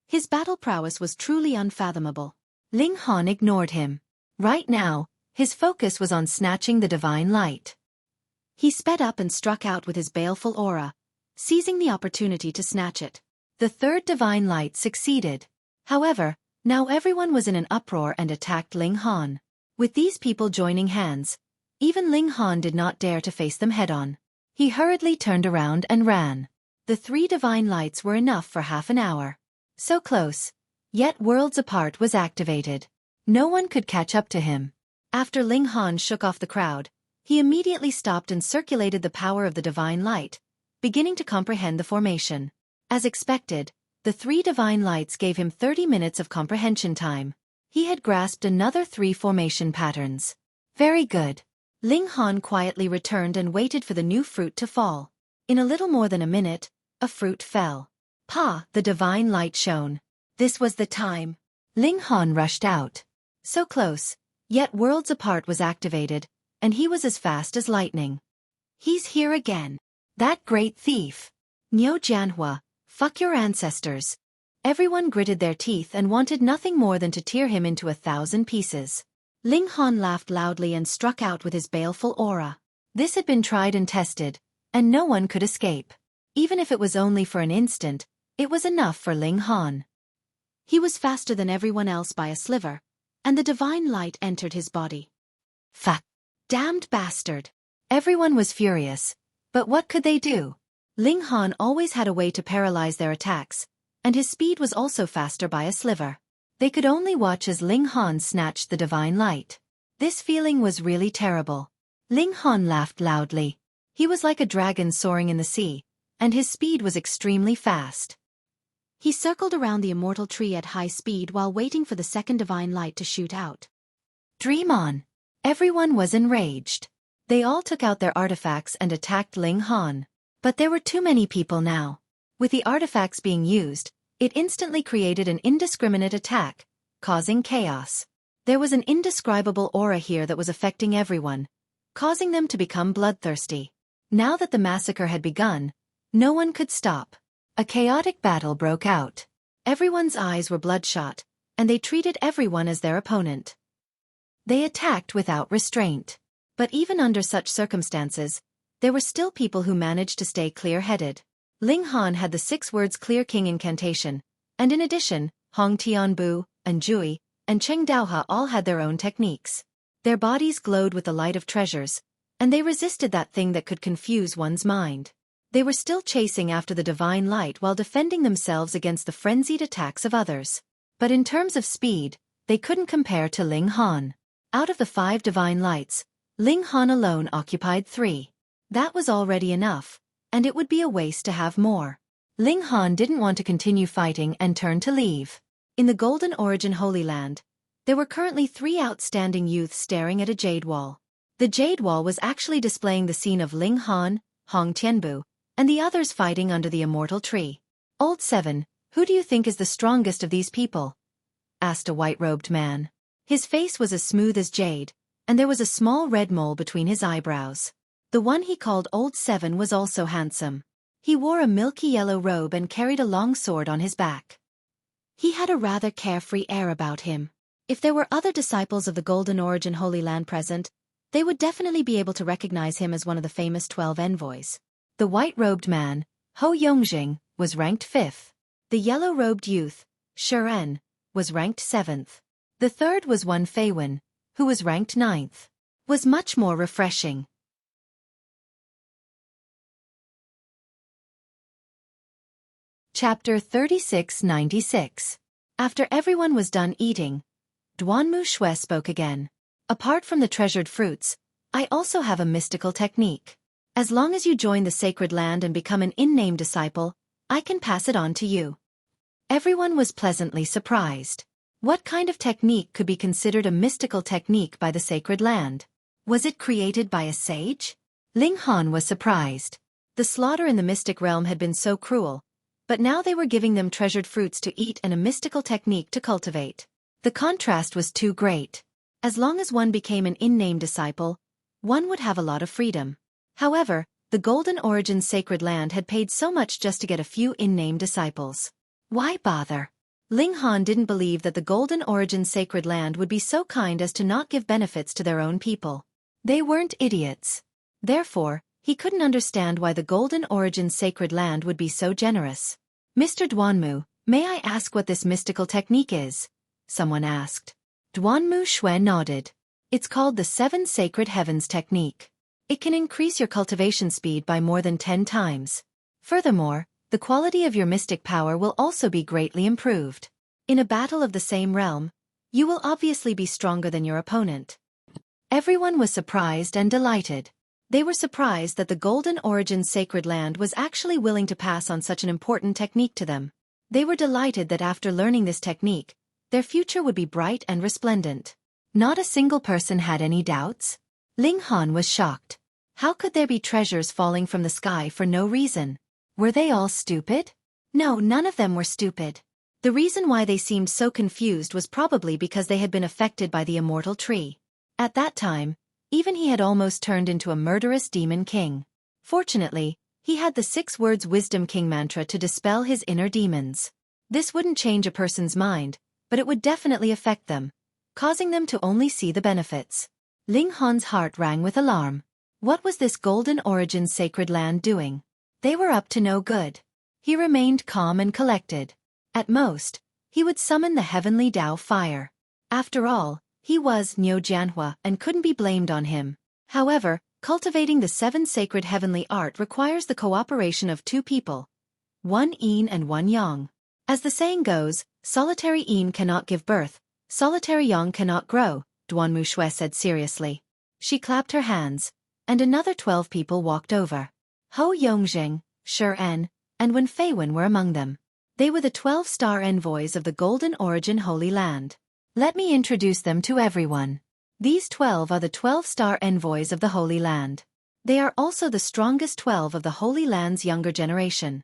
his battle prowess was truly unfathomable. Ling Han ignored him. Right now, his focus was on snatching the divine light. He sped up and struck out with his baleful aura, seizing the opportunity to snatch it. The third divine light succeeded. However, now everyone was in an uproar and attacked Ling Han. With these people joining hands, even Ling Han did not dare to face them head-on. He hurriedly turned around and ran. The three divine lights were enough for half an hour. So close, yet worlds apart was activated. No one could catch up to him. After Ling Han shook off the crowd, he immediately stopped and circulated the power of the divine light, beginning to comprehend the formation. As expected, the three divine lights gave him 30 minutes of comprehension time. He had grasped another 3 formation patterns. Very good. Ling Han quietly returned and waited for the new fruit to fall. In a little more than a minute, a fruit fell. The divine light shone. This was the time. Ling Han rushed out. So close, yet worlds apart was activated, and he was as fast as lightning. He's here again. That great thief. Niu Jianhua, fuck your ancestors. Everyone gritted their teeth and wanted nothing more than to tear him into 1,000 pieces. Ling Han laughed loudly and struck out with his baleful aura. This had been tried and tested, and no one could escape. Even if it was only for an instant, it was enough for Ling Han. He was faster than everyone else by a sliver, and the divine light entered his body. Fuck! Damned bastard! Everyone was furious, but what could they do? Ling Han always had a way to paralyze their attacks, and his speed was also faster by a sliver. They could only watch as Ling Han snatched the divine light. This feeling was really terrible. Ling Han laughed loudly. He was like a dragon soaring in the sea, and his speed was extremely fast. He circled around the immortal tree at high speed while waiting for the second divine light to shoot out. Dream on! Everyone was enraged. They all took out their artifacts and attacked Ling Han. But there were too many people now. With the artifacts being used, it instantly created an indiscriminate attack, causing chaos. There was an indescribable aura here that was affecting everyone, causing them to become bloodthirsty. Now that the massacre had begun, no one could stop. A chaotic battle broke out. Everyone's eyes were bloodshot, and they treated everyone as their opponent. They attacked without restraint. But even under such circumstances, there were still people who managed to stay clear-headed. Ling Han had the 6 words Clear King incantation, and in addition, Hong Tianbu, and Jui, and Cheng Daohe all had their own techniques. Their bodies glowed with the light of treasures, and they resisted that thing that could confuse one's mind. They were still chasing after the divine light while defending themselves against the frenzied attacks of others. But in terms of speed, they couldn't compare to Ling Han. Out of the 5 divine lights, Ling Han alone occupied 3. That was already enough, and it would be a waste to have more. Ling Han didn't want to continue fighting and turned to leave. In the Golden Origin Holy Land, there were currently 3 outstanding youths staring at a jade wall. The jade wall was actually displaying the scene of Ling Han, Hong Tianbu, and the others fighting under the immortal tree. Old 7, who do you think is the strongest of these people? Asked a white-robed man. His face was as smooth as jade, and there was a small red mole between his eyebrows. The one he called Old 7 was also handsome. He wore a milky yellow robe and carried a long sword on his back. He had a rather carefree air about him. If there were other disciples of the Golden Origin Holy Land present, they would definitely be able to recognize him as one of the famous 12 envoys. The white-robed man, Ho Yongjing, was ranked 5th. The yellow-robed youth, Shuren, was ranked 7th. The third was one Feiwen, who was ranked 9th, was much more refreshing. Chapter 3696. After everyone was done eating, Duanmu Xue spoke again. Apart from the treasured fruits, I also have a mystical technique. As long as you join the sacred land and become an in-name disciple, I can pass it on to you. Everyone was pleasantly surprised. What kind of technique could be considered a mystical technique by the sacred land? Was it created by a sage? Ling Han was surprised. The slaughter in the mystic realm had been so cruel, but now they were giving them treasured fruits to eat and a mystical technique to cultivate. The contrast was too great. As long as one became an in-name disciple, one would have a lot of freedom. However, the Golden Origin sacred land had paid so much just to get a few in-name disciples. Why bother? Ling Han didn't believe that the Golden Origin sacred land would be so kind as to not give benefits to their own people. They weren't idiots. Therefore, he couldn't understand why the Golden Origin sacred land would be so generous. Mr. Duanmu, may I ask what this mystical technique is? Someone asked. Duanmu Xue nodded. It's called the 7 Sacred Heavens technique. It can increase your cultivation speed by more than 10 times. Furthermore, the quality of your mystic power will also be greatly improved. In a battle of the same realm, you will obviously be stronger than your opponent. Everyone was surprised and delighted. They were surprised that the Golden Origin sacred land was actually willing to pass on such an important technique to them. They were delighted that after learning this technique, their future would be bright and resplendent. Not a single person had any doubts. Ling Han was shocked. How could there be treasures falling from the sky for no reason? Were they all stupid? No, none of them were stupid. The reason why they seemed so confused was probably because they had been affected by the immortal tree. At that time, even he had almost turned into a murderous demon king. Fortunately, he had the 6 words Wisdom King mantra to dispel his inner demons. This wouldn't change a person's mind, but it would definitely affect them, causing them to only see the benefits. Ling Han's heart rang with alarm. What was this Golden Origin sacred land doing? They were up to no good. He remained calm and collected. At most, he would summon the heavenly Tao fire. After all, he was Niu Jianhua and couldn't be blamed on him. However, cultivating the 7 sacred heavenly art requires the cooperation of 2 people, one yin and one yang. As the saying goes, solitary yin cannot give birth, solitary yang cannot grow, Duanmu Xue said seriously. She clapped her hands, and another 12 people walked over. Hou Yongzheng, Shi En, and Wen Feiwen were among them. They were the 12-star envoys of the Golden Origin Holy Land. Let me introduce them to everyone. These 12 are the 12-star envoys of the Holy Land. They are also the strongest 12 of the Holy Land's younger generation.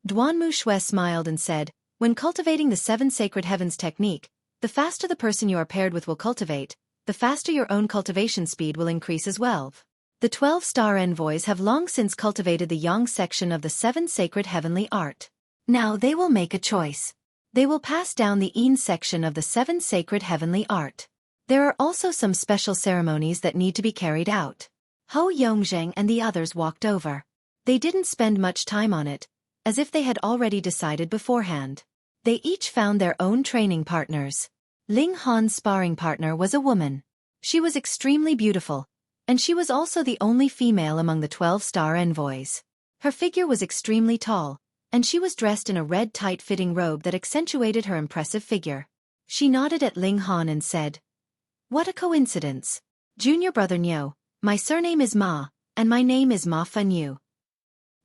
Duanmu Xue smiled and said, when cultivating the 7 Sacred Heavens technique, the faster the person you are paired with will cultivate, the faster your own cultivation speed will increase as well. The 12-star envoys have long since cultivated the yang section of the 7 Sacred Heavenly Art. Now they will make a choice. They will pass down the yin section of the 7 Sacred Heavenly Art. There are also some special ceremonies that need to be carried out. Hou Yongzheng and the others walked over. They didn't spend much time on it, as if they had already decided beforehand. They each found their own training partners. Ling Han's sparring partner was a woman. She was extremely beautiful, and she was also the only female among the 12-star envoys. Her figure was extremely tall, and she was dressed in a red tight-fitting robe that accentuated her impressive figure. She nodded at Ling Han and said, "What a coincidence. Junior brother Niu, my surname is Ma, and my name is Ma Fenyu."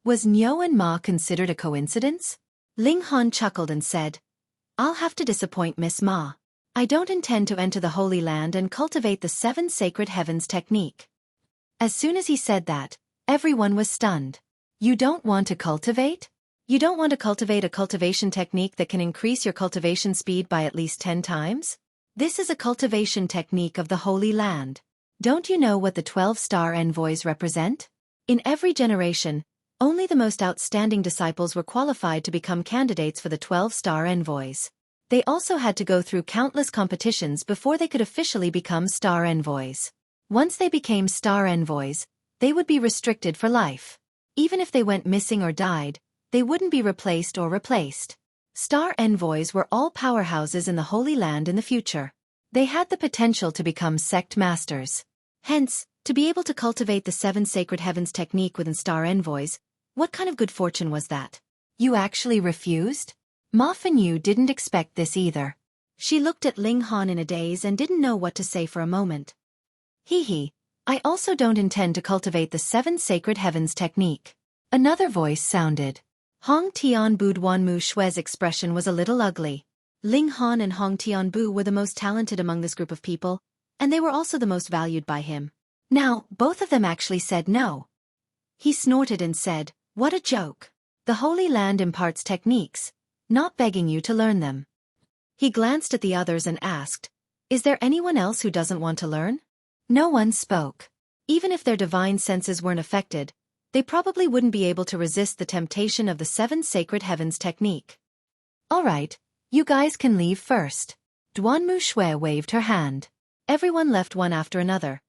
Was Niu and Ma considered a coincidence? Ling Han chuckled and said, "I'll have to disappoint Miss Ma. I don't intend to enter the Holy Land and cultivate the 7 Sacred Heavens technique." As soon as he said that, everyone was stunned. You don't want to cultivate? You don't want to cultivate a cultivation technique that can increase your cultivation speed by at least 10 times? This is a cultivation technique of the Holy Land. Don't you know what the 12-star envoys represent? In every generation, only the most outstanding disciples were qualified to become candidates for the 12-star envoys. They also had to go through countless competitions before they could officially become star envoys. Once they became star envoys, they would be restricted for life. Even if they went missing or died, they wouldn't be replaced or replaced. Star envoys were all powerhouses in the Holy Land in the future. They had the potential to become sect masters. Hence, to be able to cultivate the 7 sacred heavens technique within star envoys, what kind of good fortune was that? You actually refused? Ma Fenyu didn't expect this either. She looked at Ling Han in a daze and didn't know what to say for a moment. Hee, I also don't intend to cultivate the 7 sacred heavens technique. Another voice sounded. Hong Tianbu Duanmu Xue's expression was a little ugly. Ling Han and Hong Tianbu were the most talented among this group of people, and they were also the most valued by him. Now, both of them actually said no. He snorted and said, "What a joke. The Holy Land imparts techniques, not begging you to learn them." He glanced at the others and asked, "Is there anyone else who doesn't want to learn?" No one spoke. Even if their divine senses weren't affected, they probably wouldn't be able to resist the temptation of the 7 sacred heavens technique. All right, you guys can leave first. Duanmu Xue waved her hand. Everyone left one after another,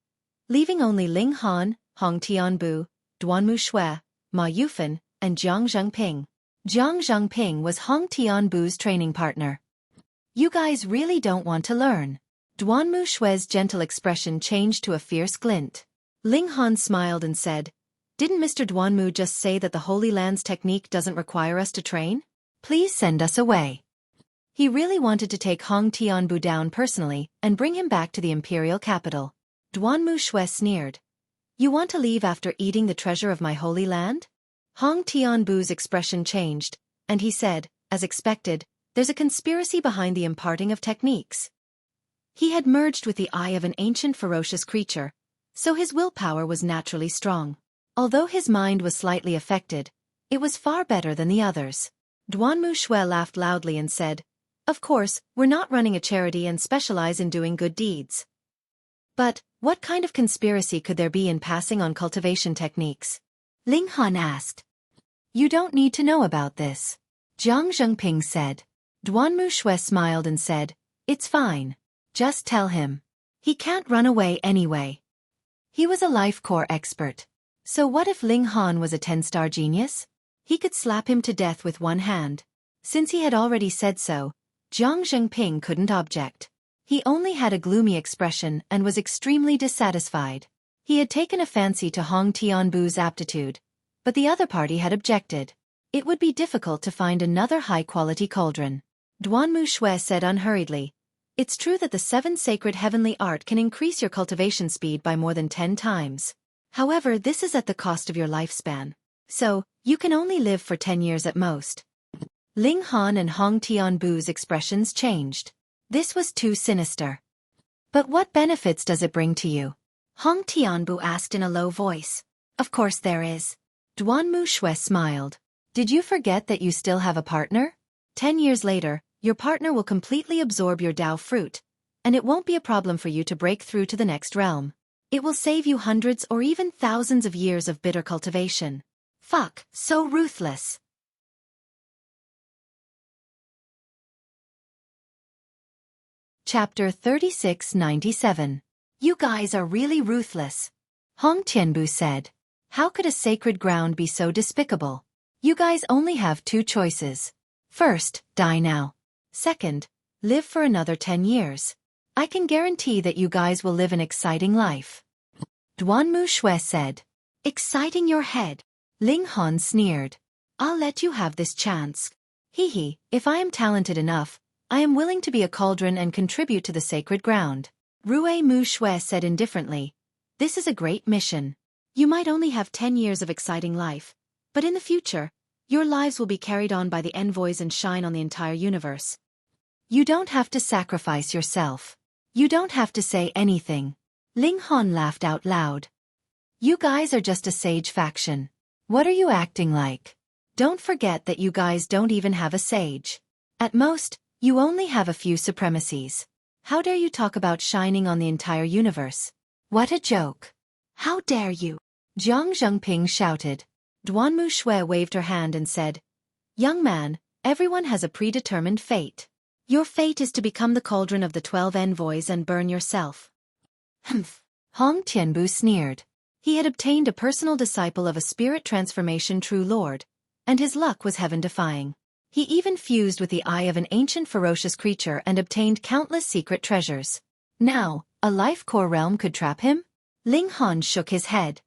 leaving only Ling Han, Hong Tianbu, Duanmu Xue, Ma Yufan, and Jiang Zhengping. Jiang Zhengping was Hong Tianbu's training partner. You guys really don't want to learn. Duanmu Xue's gentle expression changed to a fierce glint. Ling Han smiled and said, "Didn't Mr. Duanmu just say that the Holy Land's technique doesn't require us to train? Please send us away." He really wanted to take Hong Tianbu down personally and bring him back to the imperial capital. Duanmu Xue sneered. "You want to leave after eating the treasure of my Holy Land?" Hong Tianbu's expression changed, and he said, as expected, "There's a conspiracy behind the imparting of techniques." He had merged with the eye of an ancient ferocious creature, so his willpower was naturally strong. Although his mind was slightly affected, it was far better than the others. Duanmu Xue laughed loudly and said, "Of course, we're not running a charity and specialize in doing good deeds. But, what kind of conspiracy could there be in passing on cultivation techniques?" Ling Han asked. You don't need to know about this. Jiang Zhengping said. Duanmu Xue smiled and said, "It's fine. Just tell him. He can't run away anyway." He was a life core expert. So what if Ling Han was a 10-star genius? He could slap him to death with one hand. Since he had already said so, Jiang Zhengping couldn't object. He only had a gloomy expression and was extremely dissatisfied. He had taken a fancy to Hong Tianbu's aptitude, but the other party had objected. It would be difficult to find another high-quality cauldron. Duanmu Xue said unhurriedly, "It's true that the 7 sacred heavenly art can increase your cultivation speed by more than 10 times. However, this is at the cost of your lifespan. So, you can only live for 10 years at most." Ling Han and Hong Tianbu's expressions changed. This was too sinister. "But what benefits does it bring to you?" Hong Tianbu asked in a low voice. "Of course there is." Duanmu Xue smiled. "Did you forget that you still have a partner? 10 years later, your partner will completely absorb your Dao fruit, and it won't be a problem for you to break through to the next realm. It will save you hundreds or even thousands of years of bitter cultivation." Fuck, so ruthless. Chapter 3697. You guys are really ruthless. Hong Tianbu said. How could a sacred ground be so despicable? You guys only have 2 choices. First, die now. Second, live for another 10 years. I can guarantee that you guys will live an exciting life. Duanmu Xue said. Exciting your head. Ling Han sneered. I'll let you have this chance. Hee, if I am talented enough, I am willing to be a cauldron and contribute to the sacred ground. Ruemu Xue said indifferently. This is a great mission. You might only have 10 years of exciting life, but in the future, your lives will be carried on by the envoys and shine on the entire universe. You don't have to sacrifice yourself. You don't have to say anything. Ling Han laughed out loud. You guys are just a sage faction. What are you acting like? Don't forget that you guys don't even have a sage. At most, you only have a few supremacies. How dare you talk about shining on the entire universe? What a joke. How dare you? Jiang Zhengping shouted. Duanmu Xue waved her hand and said, Young man, everyone has a predetermined fate. Your fate is to become the cauldron of the 12 envoys and burn yourself. Humph. Hong Tianbu sneered. He had obtained a personal disciple of a spirit transformation true lord, and his luck was heaven-defying. He even fused with the eye of an ancient ferocious creature and obtained countless secret treasures. Now, a life core realm could trap him? Ling Han shook his head.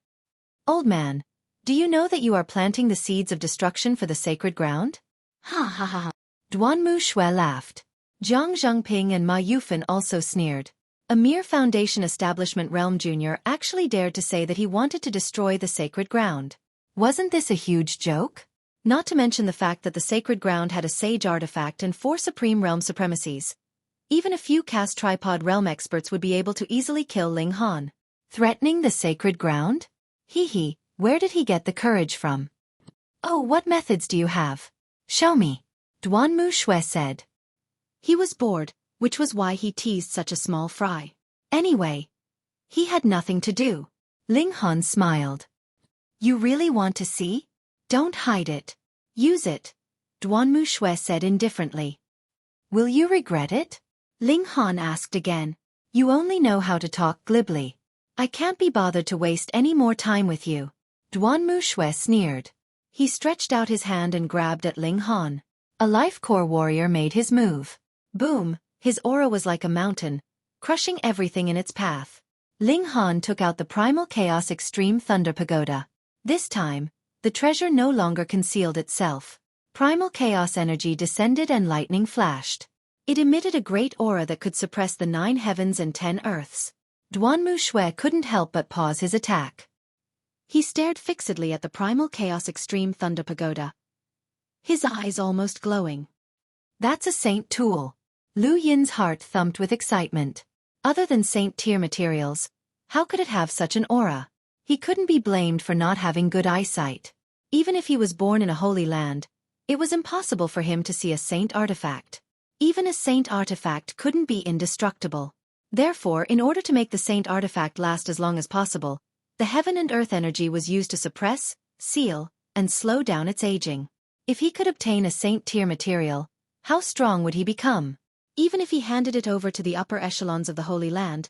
Old man, do you know that you are planting the seeds of destruction for the sacred ground? Ha ha ha ha. Duanmu Xue laughed. Jiang Zhengping and Ma Yufan also sneered. A mere Foundation Establishment Realm Junior actually dared to say that he wanted to destroy the sacred ground. Wasn't this a huge joke? Not to mention the fact that the sacred ground had a sage artifact and 4 supreme realm supremacies. Even a few cast tripod realm experts would be able to easily kill Ling Han. Threatening the sacred ground? Hee, where did he get the courage from? Oh, what methods do you have? Show me. Duanmu Xue said. He was bored, which was why he teased such a small fry. Anyway, he had nothing to do. Ling Han smiled. You really want to see? Don't hide it. Use it. Duanmu Xue said indifferently. Will you regret it? Ling Han asked again. You only know how to talk glibly. I can't be bothered to waste any more time with you. Duanmu Xue sneered. He stretched out his hand and grabbed at Ling Han. A life core warrior made his move. Boom, his aura was like a mountain, crushing everything in its path. Ling Han took out the Primal Chaos Extreme Thunder Pagoda. This time, the treasure no longer concealed itself. Primal Chaos energy descended and lightning flashed. It emitted a great aura that could suppress the 9 heavens and 10 earths. Duanmu Xue couldn't help but pause his attack. He stared fixedly at the Primal Chaos Extreme Thunder Pagoda, his eyes almost glowing. That's a saint tool. Lu Yin's heart thumped with excitement. Other than saint-tier materials, how could it have such an aura? He couldn't be blamed for not having good eyesight. Even if he was born in a holy land, it was impossible for him to see a saint artifact. Even a saint artifact couldn't be indestructible. Therefore, in order to make the saint artifact last as long as possible, the heaven and earth energy was used to suppress, seal, and slow down its aging. If he could obtain a saint-tier material, how strong would he become? Even if he handed it over to the upper echelons of the Holy Land,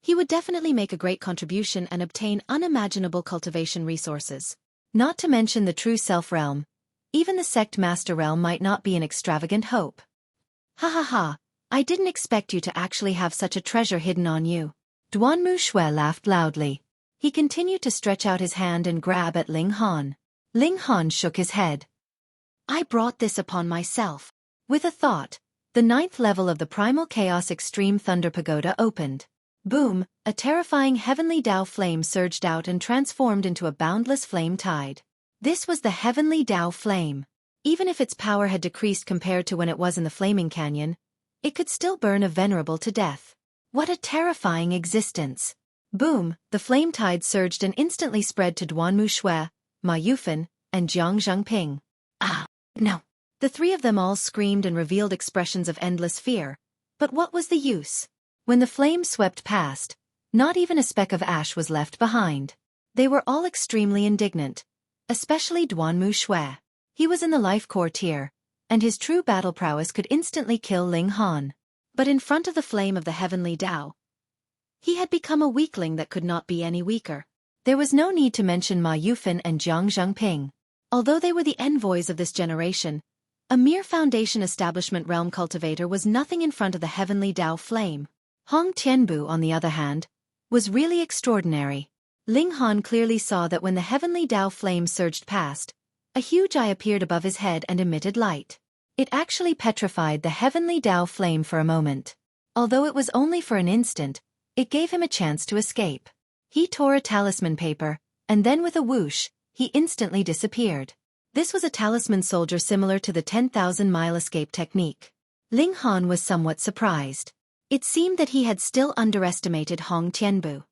he would definitely make a great contribution and obtain unimaginable cultivation resources. Not to mention the true self-realm. Even the sect master realm might not be an extravagant hope. Ha ha ha, I didn't expect you to actually have such a treasure hidden on you. Duanmu Xue laughed loudly. He continued to stretch out his hand and grab at Ling Han. Ling Han shook his head. I brought this upon myself. With a thought, the 9th level of the Primal Chaos Extreme Thunder Pagoda opened. Boom, a terrifying heavenly Tao flame surged out and transformed into a boundless flame tide. This was the heavenly Tao flame. Even if its power had decreased compared to when it was in the Flaming Canyon, it could still burn a venerable to death. What a terrifying existence. Boom, the flame tide surged and instantly spread to Duanmu Xue, Ma Yufan, and Jiang Zhengping. Ah, no. The 3 of them all screamed and revealed expressions of endless fear. But what was the use? When the flame swept past, not even a speck of ash was left behind. They were all extremely indignant, especially Duanmu Xue. He was in the life core tier, and his true battle prowess could instantly kill Ling Han. But in front of the flame of the heavenly Tao, he had become a weakling that could not be any weaker. There was no need to mention Ma Yufan and Jiang Zhengping. Although they were the envoys of this generation, a mere Foundation Establishment realm cultivator was nothing in front of the heavenly Tao flame. Hong Tianbu, on the other hand, was really extraordinary. Ling Han clearly saw that when the heavenly Tao flame surged past, a huge eye appeared above his head and emitted light. It actually petrified the heavenly Tao flame for a moment. Although it was only for an instant, it gave him a chance to escape. He tore a talisman paper, and then with a whoosh, he instantly disappeared. This was a talisman soldier similar to the 10,000-mile escape technique. Ling Han was somewhat surprised. It seemed that he had still underestimated Hong Tianbu.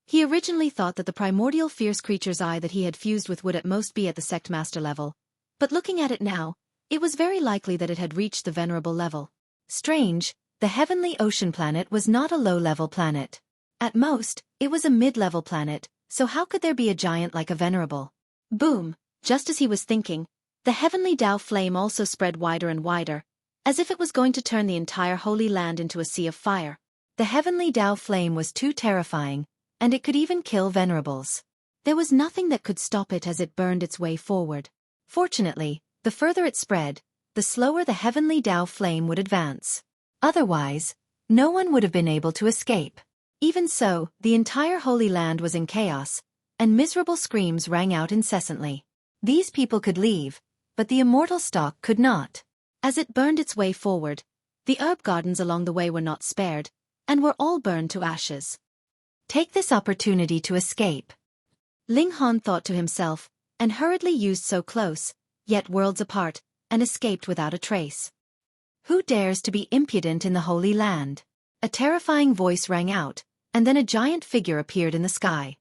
He originally thought that the primordial fierce creature's eye that he had fused with would at most be at the sect master level, but looking at it now, it was very likely that it had reached the venerable level. Strange, the heavenly ocean planet was not a low-level planet. At most, it was a mid-level planet, so how could there be a giant like a venerable? Boom, just as he was thinking, the heavenly Tao flame also spread wider and wider, as if it was going to turn the entire Holy Land into a sea of fire. The heavenly Tao flame was too terrifying, and it could even kill venerables. There was nothing that could stop it as it burned its way forward. Fortunately, the further it spread, the slower the heavenly Tao flame would advance. Otherwise, No one would have been able to escape. Even so, the entire Holy Land was in chaos, and miserable screams rang out incessantly. These people could leave, but the immortal stock could not. As it burned its way forward, the herb gardens along the way were not spared, and were all burned to ashes. Take this opportunity to escape, Ling Han thought to himself, and hurriedly used so close, yet worlds apart, and escaped without a trace. Who dares to be impudent in the Holy Land? A terrifying voice rang out, and then a giant figure appeared in the sky.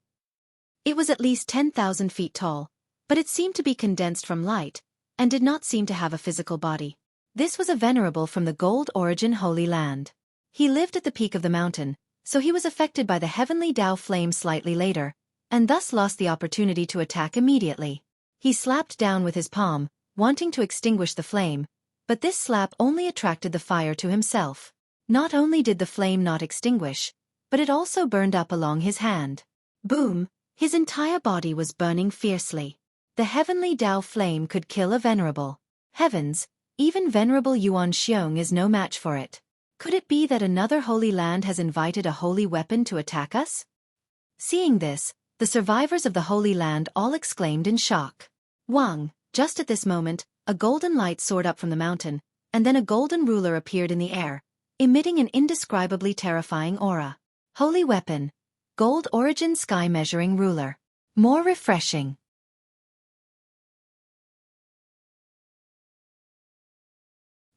It was at least 10,000 feet tall, but it seemed to be condensed from light, and did not seem to have a physical body. This was a venerable from the Gold Origin Holy Land. He lived at the peak of the mountain, so he was affected by the heavenly Tao flame slightly later, and thus lost the opportunity to attack immediately. He slapped down with his palm, wanting to extinguish the flame, but this slap only attracted the fire to himself. Not only did the flame not extinguish, but it also burned up along his hand. Boom! His entire body was burning fiercely. The heavenly Tao flame could kill a venerable. Heavens, even venerable Yuan Xiong is no match for it. Could it be that another holy land has invited a holy weapon to attack us? Seeing this, the survivors of the Holy Land all exclaimed in shock. Wang, just at this moment, a golden light soared up from the mountain, and then a golden ruler appeared in the air, emitting an indescribably terrifying aura. Holy weapon. Gold Origin Sky Measuring Ruler. More refreshing.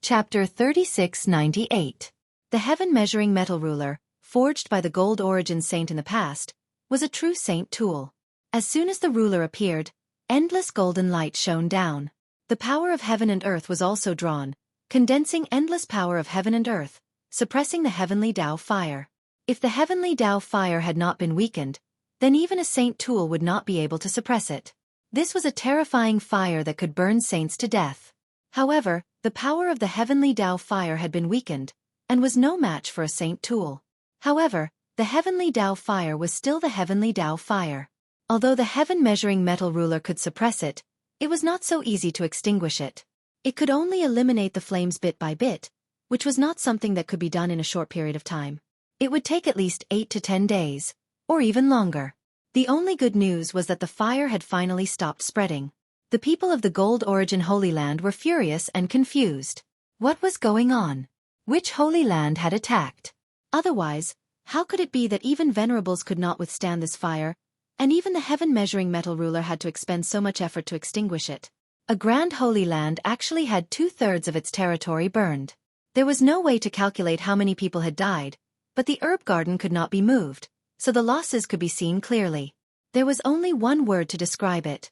Chapter 3698. The Heaven Measuring Metal Ruler, forged by the Gold Origin Saint in the past, was a true saint tool. As soon as the ruler appeared, endless golden light shone down. The power of heaven and earth was also drawn, condensing endless power of heaven and earth, suppressing the heavenly Tao fire. If the heavenly Tao fire had not been weakened, then even a saint tool would not be able to suppress it. This was a terrifying fire that could burn saints to death. However, the power of the heavenly Tao fire had been weakened, and was no match for a saint tool. However, the heavenly Tao fire was still the heavenly Tao fire. Although the heaven measuring metal ruler could suppress it, it was not so easy to extinguish it. It could only eliminate the flames bit by bit, which was not something that could be done in a short period of time. It would take at least 8 to 10 days, or even longer. The only good news was that the fire had finally stopped spreading. The people of the Gold Origin Holy Land were furious and confused. What was going on? Which Holy Land had attacked? Otherwise, how could it be that even venerables could not withstand this fire, and even the heaven measuring metal ruler had to expend so much effort to extinguish it? A grand Holy Land actually had 2/3 of its territory burned. There was no way to calculate how many people had died, but the herb garden could not be moved, so the losses could be seen clearly. There was only one word to describe it.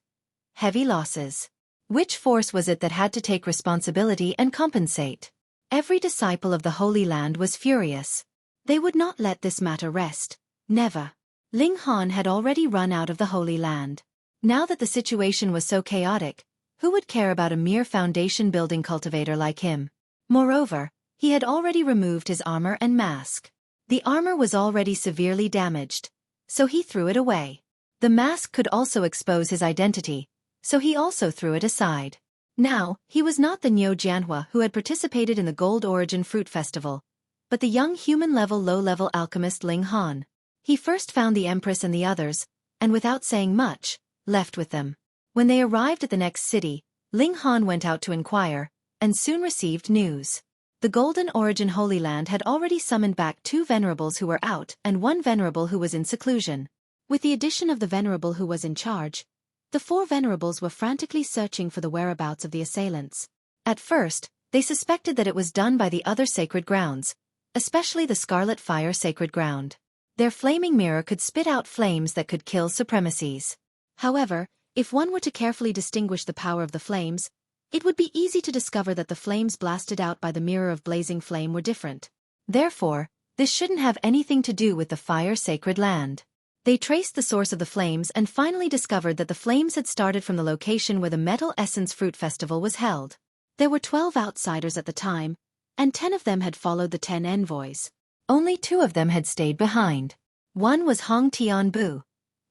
Heavy losses. Which force was it that had to take responsibility and compensate? Every disciple of the Holy Land was furious. They would not let this matter rest. Never. Ling Han had already run out of the Holy Land. Now that the situation was so chaotic, who would care about a mere foundation-building cultivator like him? Moreover, he had already removed his armor and mask. The armor was already severely damaged, so he threw it away. The mask could also expose his identity, so he also threw it aside. Now, he was not the Niu Jianhua who had participated in the Gold Origin Fruit Festival, but the young human-level low-level alchemist Ling Han. He first found the Empress and the others, and without saying much, left with them. When they arrived at the next city, Ling Han went out to inquire, and soon received news. The Golden Origin Holy Land had already summoned back 2 venerables who were out and 1 venerable who was in seclusion. With the addition of the venerable who was in charge, the 4 venerables were frantically searching for the whereabouts of the assailants. At first, they suspected that it was done by the other sacred grounds, especially the Scarlet Fire Sacred Ground. Their flaming mirror could spit out flames that could kill supremacies. However, if one were to carefully distinguish the power of the flames, it would be easy to discover that the flames blasted out by the mirror of blazing flame were different. Therefore, this shouldn't have anything to do with the Fire Sacred Land. They traced the source of the flames and finally discovered that the flames had started from the location where the Metal Essence Fruit Festival was held. There were 12 outsiders at the time, and 10 of them had followed the 10 envoys. Only 2 of them had stayed behind. One was Hong Tianbu.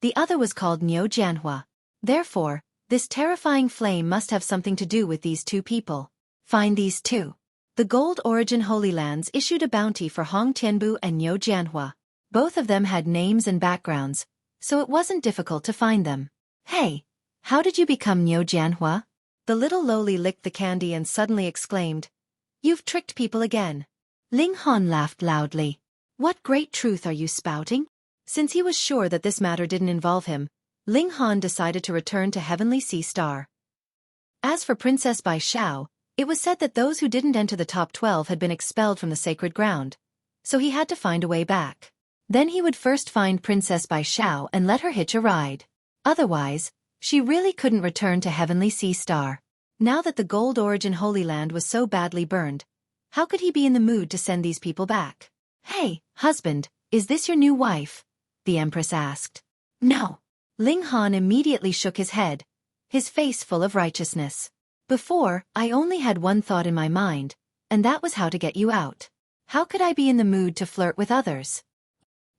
The other was called Niu Jianhua. Therefore, this terrifying flame must have something to do with these 2 people. Find these 2. The Gold Origin Holy Lands issued a bounty for Hong Tianbu and Niu Jianhua. Both of them had names and backgrounds, so it wasn't difficult to find them. Hey, how did you become Niu Jianhua? The little lowly licked the candy and suddenly exclaimed, "You've tricked people again." Ling Han laughed loudly. "What great truth are you spouting?" Since he was sure that this matter didn't involve him, Ling Han decided to return to Heavenly Sea Star. As for Princess Bai Xiao, it was said that those who didn't enter the top 12 had been expelled from the sacred ground, so he had to find a way back. Then he would first find Princess Bai Xiao and let her hitch a ride. Otherwise, she really couldn't return to Heavenly Sea Star. Now that the Gold Origin Holy Land was so badly burned, how could he be in the mood to send these people back? "Hey, husband, is this your new wife?" the Empress asked. "No." Ling Han immediately shook his head, his face full of righteousness. "Before, I only had one thought in my mind, and that was how to get you out. How could I be in the mood to flirt with others?"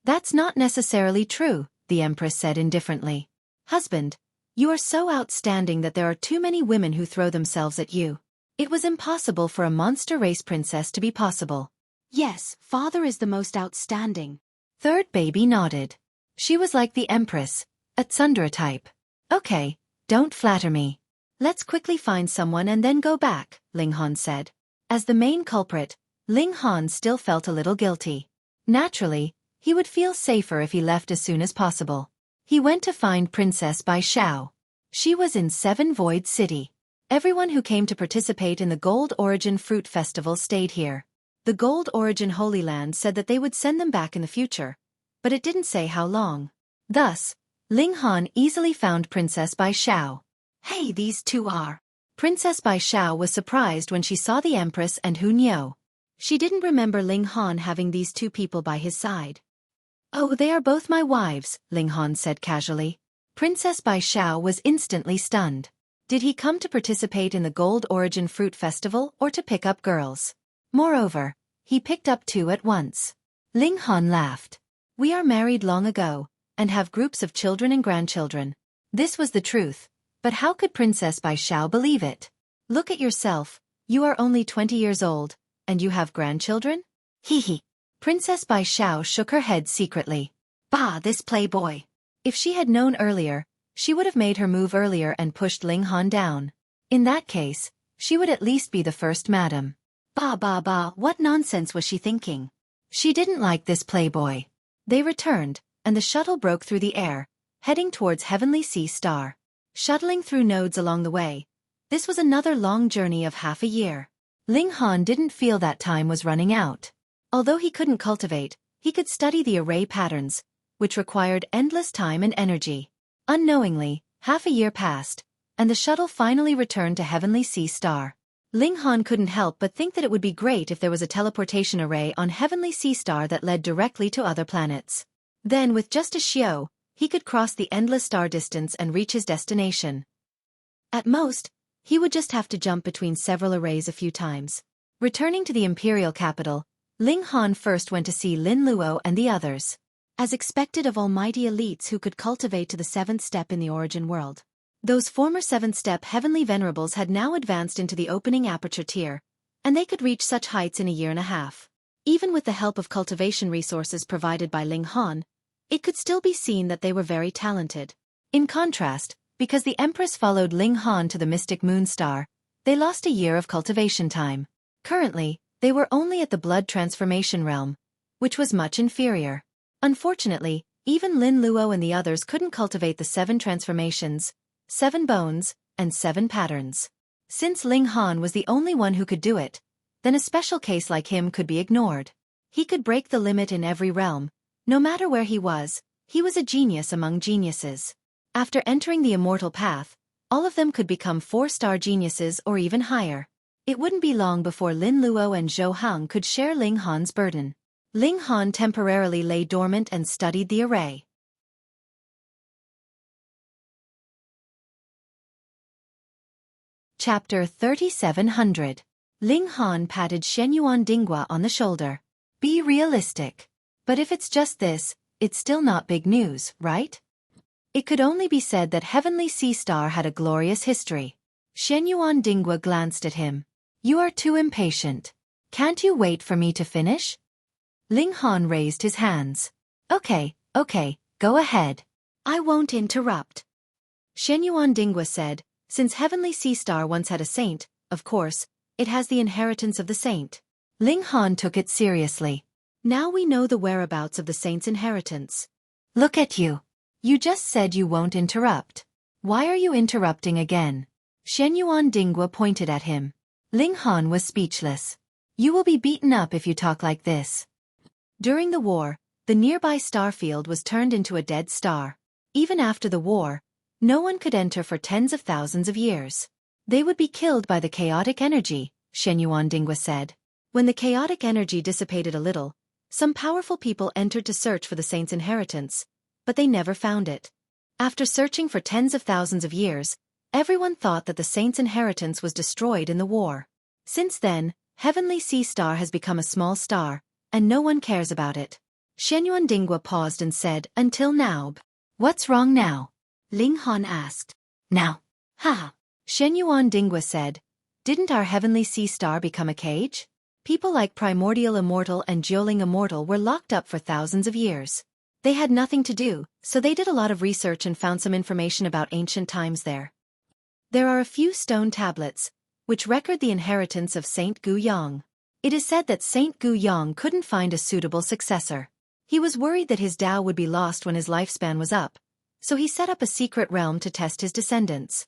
"That's not necessarily true," the Empress said indifferently. "Husband, you are so outstanding that there are too many women who throw themselves at you. It was impossible for a monster race princess to be possible." "Yes, father is the most outstanding." Third baby nodded. She was like the Empress, a tsundere type. "Okay, don't flatter me. Let's quickly find someone and then go back," Ling Han said. As the main culprit, Ling Han still felt a little guilty. Naturally, he would feel safer if he left as soon as possible. He went to find Princess Bai Xiao. She was in Seven Void City. Everyone who came to participate in the Gold Origin Fruit Festival stayed here. The Gold Origin Holy Land said that they would send them back in the future, but it didn't say how long. Thus, Ling Han easily found Princess Bai Xiao. "Hey, these two are." Princess Bai Xiao was surprised when she saw the Empress and Hu Niu. She didn't remember Ling Han having these two people by his side. "Oh, they are both my wives," Ling Han said casually. Princess Bai Xiao was instantly stunned. Did he come to participate in the Gold Origin Fruit Festival or to pick up girls? Moreover, he picked up two at once. Ling Han laughed. "We are married long ago, and have groups of children and grandchildren." This was the truth, but how could Princess Bai Xiao believe it? "Look at yourself, you are only 20 years old, and you have grandchildren?" Hee hee. Princess Bai Xiao shook her head secretly. "Bah, this playboy." If she had known earlier, she would have made her move earlier and pushed Ling Han down. In that case, she would at least be the first madam. Bah, what nonsense was she thinking? She didn't like this playboy. They returned, and the shuttle broke through the air, heading towards Heavenly Sea Star. Shuttling through nodes along the way, this was another long journey of half a year. Ling Han didn't feel that time was running out. Although he couldn't cultivate, he could study the array patterns, which required endless time and energy. Unknowingly, half a year passed, and the shuttle finally returned to Heavenly Sea Star. Ling Han couldn't help but think that it would be great if there was a teleportation array on Heavenly Sea Star that led directly to other planets. Then with just a xiao, he could cross the endless star distance and reach his destination. At most, he would just have to jump between several arrays a few times. Returning to the imperial capital, Ling Han first went to see Lin Luo and the others. As expected of almighty elites who could cultivate to the 7th step in the origin world. Those former 7th step heavenly venerables had now advanced into the opening aperture tier, and they could reach such heights in a year and a half. Even with the help of cultivation resources provided by Ling Han, it could still be seen that they were very talented. In contrast, because the Empress followed Ling Han to the mystic moon star, they lost a year of cultivation time. Currently, they were only at the blood transformation realm, which was much inferior. Unfortunately, even Lin Luo and the others couldn't cultivate the 7 transformations, 7 bones, and 7 patterns. Since Ling Han was the only one who could do it, then a special case like him could be ignored. He could break the limit in every realm. No matter where he was a genius among geniuses. After entering the immortal path, all of them could become 4-star geniuses or even higher. It wouldn't be long before Lin Luo and Zhou Hang could share Ling Han's burden. Ling Han temporarily lay dormant and studied the array. Chapter 3700. Ling Han patted Shenyuan Dinghua on the shoulder. Be realistic. But if it's just this, it's still not big news, right? It could only be said that Heavenly Sea Star had a glorious history. Shenyuan Dinghua glanced at him. You are too impatient. Can't you wait for me to finish? Ling Han raised his hands. Okay, go ahead. I won't interrupt. Shenyuan Dingwa said, since Heavenly Sea Star once had a saint, of course, it has the inheritance of the saint. Ling Han took it seriously. Now we know the whereabouts of the saint's inheritance. Look at you. You just said you won't interrupt. Why are you interrupting again? Shenyuan Dingwa pointed at him. Ling Han was speechless. You will be beaten up if you talk like this. During the war, the nearby star field was turned into a dead star. Even after the war, no one could enter for tens of thousands of years. They would be killed by the chaotic energy, Shenyuan Dingwa said. When the chaotic energy dissipated a little, some powerful people entered to search for the saint's inheritance, but they never found it. After searching for tens of thousands of years, everyone thought that the saint's inheritance was destroyed in the war. Since then, Heavenly Sea Star has become a small star, and no one cares about it. Shenyuan Dingwa paused and said, until now. What's wrong now? Ling Han asked. Now. Ha! Shenyuan Dingwa said, didn't our Heavenly Sea Star become a cage? People like Primordial Immortal and Jiuling Immortal were locked up for thousands of years. They had nothing to do, so they did a lot of research and found some information about ancient times there. There are a few stone tablets, which record the inheritance of Saint Gu Yang. It is said that Saint Gu Yang couldn't find a suitable successor. He was worried that his Tao would be lost when his lifespan was up, so he set up a secret realm to test his descendants.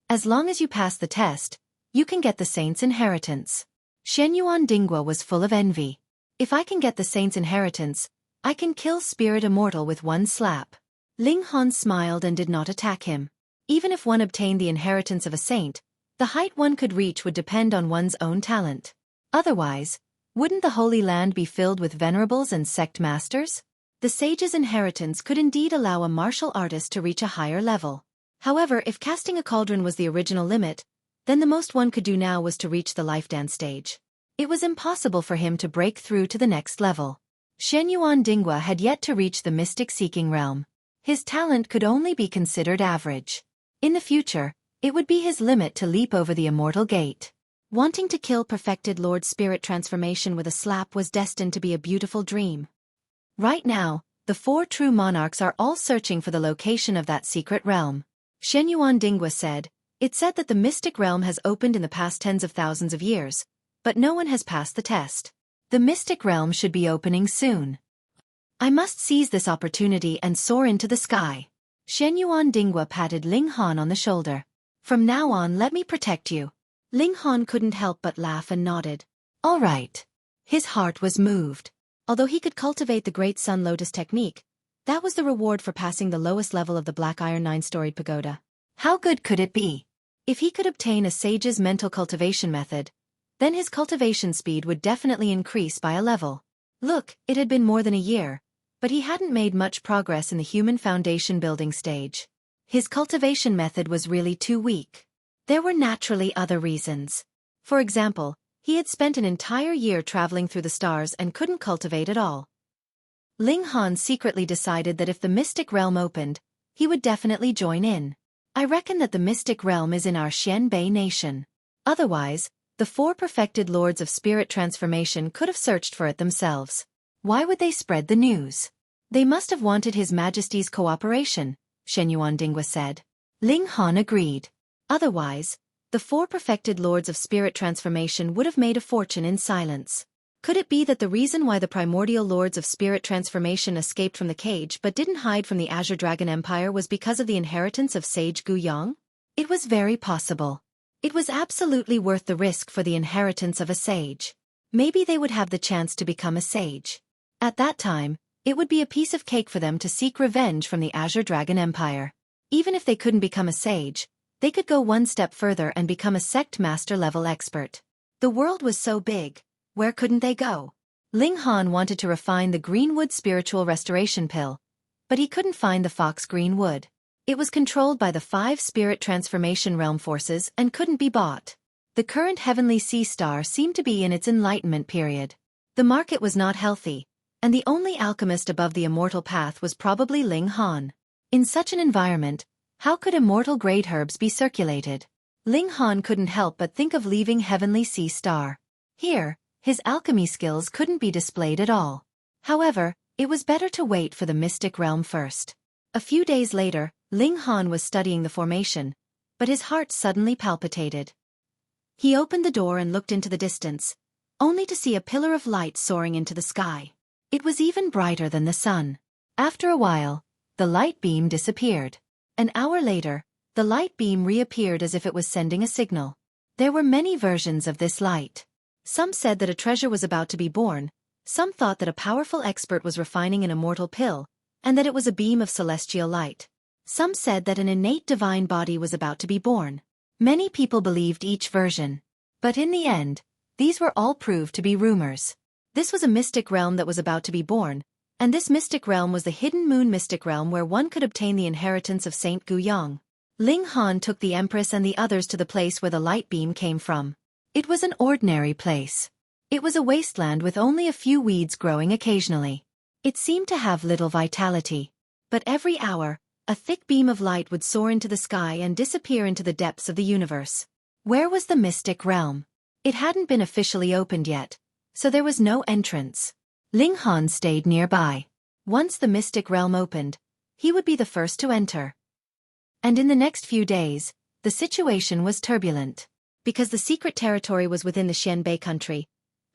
As long as you pass the test, you can get the saint's inheritance. Shenyuan Dingwa was full of envy. If I can get the saint's inheritance, I can kill Spirit Immortal with one slap. Ling Han smiled and did not attack him. Even if one obtained the inheritance of a saint, the height one could reach would depend on one's own talent. Otherwise, wouldn't the Holy Land be filled with venerables and sect masters? The sage's inheritance could indeed allow a martial artist to reach a higher level. However, if casting a cauldron was the original limit, then the most one could do now was to reach the life dance stage. It was impossible for him to break through to the next level. Shenyuan Dingwa had yet to reach the mystic-seeking realm. His talent could only be considered average. In the future, it would be his limit to leap over the immortal gate. Wanting to kill perfected Lord Spirit transformation with a slap was destined to be a beautiful dream. Right now, the four true monarchs are all searching for the location of that secret realm. Shenyuan Dingwa said, it's said that the mystic realm has opened in the past tens of thousands of years, but no one has passed the test. The mystic realm should be opening soon. I must seize this opportunity and soar into the sky. Shenyuan Dingwa patted Ling Han on the shoulder. From now on, let me protect you. Ling Han couldn't help but laugh and nodded. All right. His heart was moved. Although he could cultivate the Great Sun Lotus technique, that was the reward for passing the lowest level of the Black Iron 9-storied pagoda. How good could it be? If he could obtain a sage's mental cultivation method, then his cultivation speed would definitely increase by a level. Look, it had been more than a year, but he hadn't made much progress in the human foundation building stage. His cultivation method was really too weak. There were naturally other reasons. For example, he had spent an entire year traveling through the stars and couldn't cultivate at all. Ling Han secretly decided that if the mystic realm opened, he would definitely join in. I reckon that the mystic realm is in our Xianbei nation. Otherwise, the four perfected lords of spirit transformation could have searched for it themselves. Why would they spread the news? They must have wanted His Majesty's cooperation, Shenyuan Dingwa said. Ling Han agreed. Otherwise, the four perfected lords of spirit transformation would have made a fortune in silence. Could it be that the reason why the primordial lords of spirit transformation escaped from the cage but didn't hide from the Azure Dragon Empire was because of the inheritance of Sage Gu Yang? It was very possible. It was absolutely worth the risk for the inheritance of a sage. Maybe they would have the chance to become a sage. At that time, it would be a piece of cake for them to seek revenge from the Azure Dragon Empire. Even if they couldn't become a sage, they could go one step further and become a sect master level expert. The world was so big. Where couldn't they go? Ling Han wanted to refine the Greenwood spiritual restoration pill, but he couldn't find the Fox Greenwood. It was controlled by the 5 spirit transformation realm forces and couldn't be bought. The current Heavenly Sea Star seemed to be in its enlightenment period. The market was not healthy, and the only alchemist above the immortal path was probably Ling Han. In such an environment, how could immortal-grade herbs be circulated? Ling Han couldn't help but think of leaving Heavenly Sea Star. Here, His alchemy skills couldn't be displayed at all. However, it was better to wait for the mystic realm first. A few days later, Ling Han was studying the formation, but his heart suddenly palpitated. He opened the door and looked into the distance, only to see a pillar of light soaring into the sky. It was even brighter than the sun. After a while, the light beam disappeared. An hour later, the light beam reappeared as if it was sending a signal. There were many versions of this light. Some said that a treasure was about to be born, some thought that a powerful expert was refining an immortal pill, and that it was a beam of celestial light. Some said that an innate divine body was about to be born. Many people believed each version. But in the end, these were all proved to be rumors. This was a mystic realm that was about to be born, and this mystic realm was the hidden moon mystic realm where one could obtain the inheritance of Saint Guiyang. Ling Han took the Empress and the others to the place where the light beam came from. It was an ordinary place. It was a wasteland with only a few weeds growing occasionally. It seemed to have little vitality. But every hour, a thick beam of light would soar into the sky and disappear into the depths of the universe. Where was the mystic realm? It hadn't been officially opened yet, so there was no entrance. Ling Han stayed nearby. Once the mystic realm opened, he would be the first to enter. And in the next few days, the situation was turbulent. Because the secret territory was within the Xianbei country,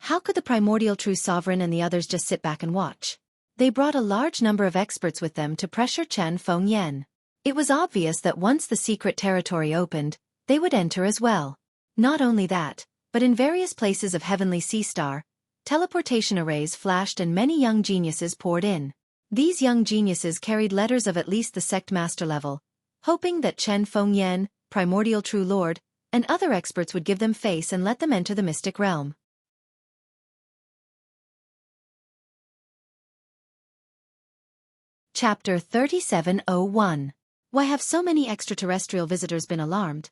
how could the primordial true sovereign and the others just sit back and watch? They brought a large number of experts with them to pressure Chen Fengyan. It was obvious that once the secret territory opened, they would enter as well. Not only that, but in various places of Heavenly Sea Star, teleportation arrays flashed and many young geniuses poured in. These young geniuses carried letters of at least the sect master level, hoping that Chen Fengyan, primordial true lord, and other experts would give them face and let them enter the mystic realm. Chapter 3701. Why have so many extraterrestrial visitors been alarmed?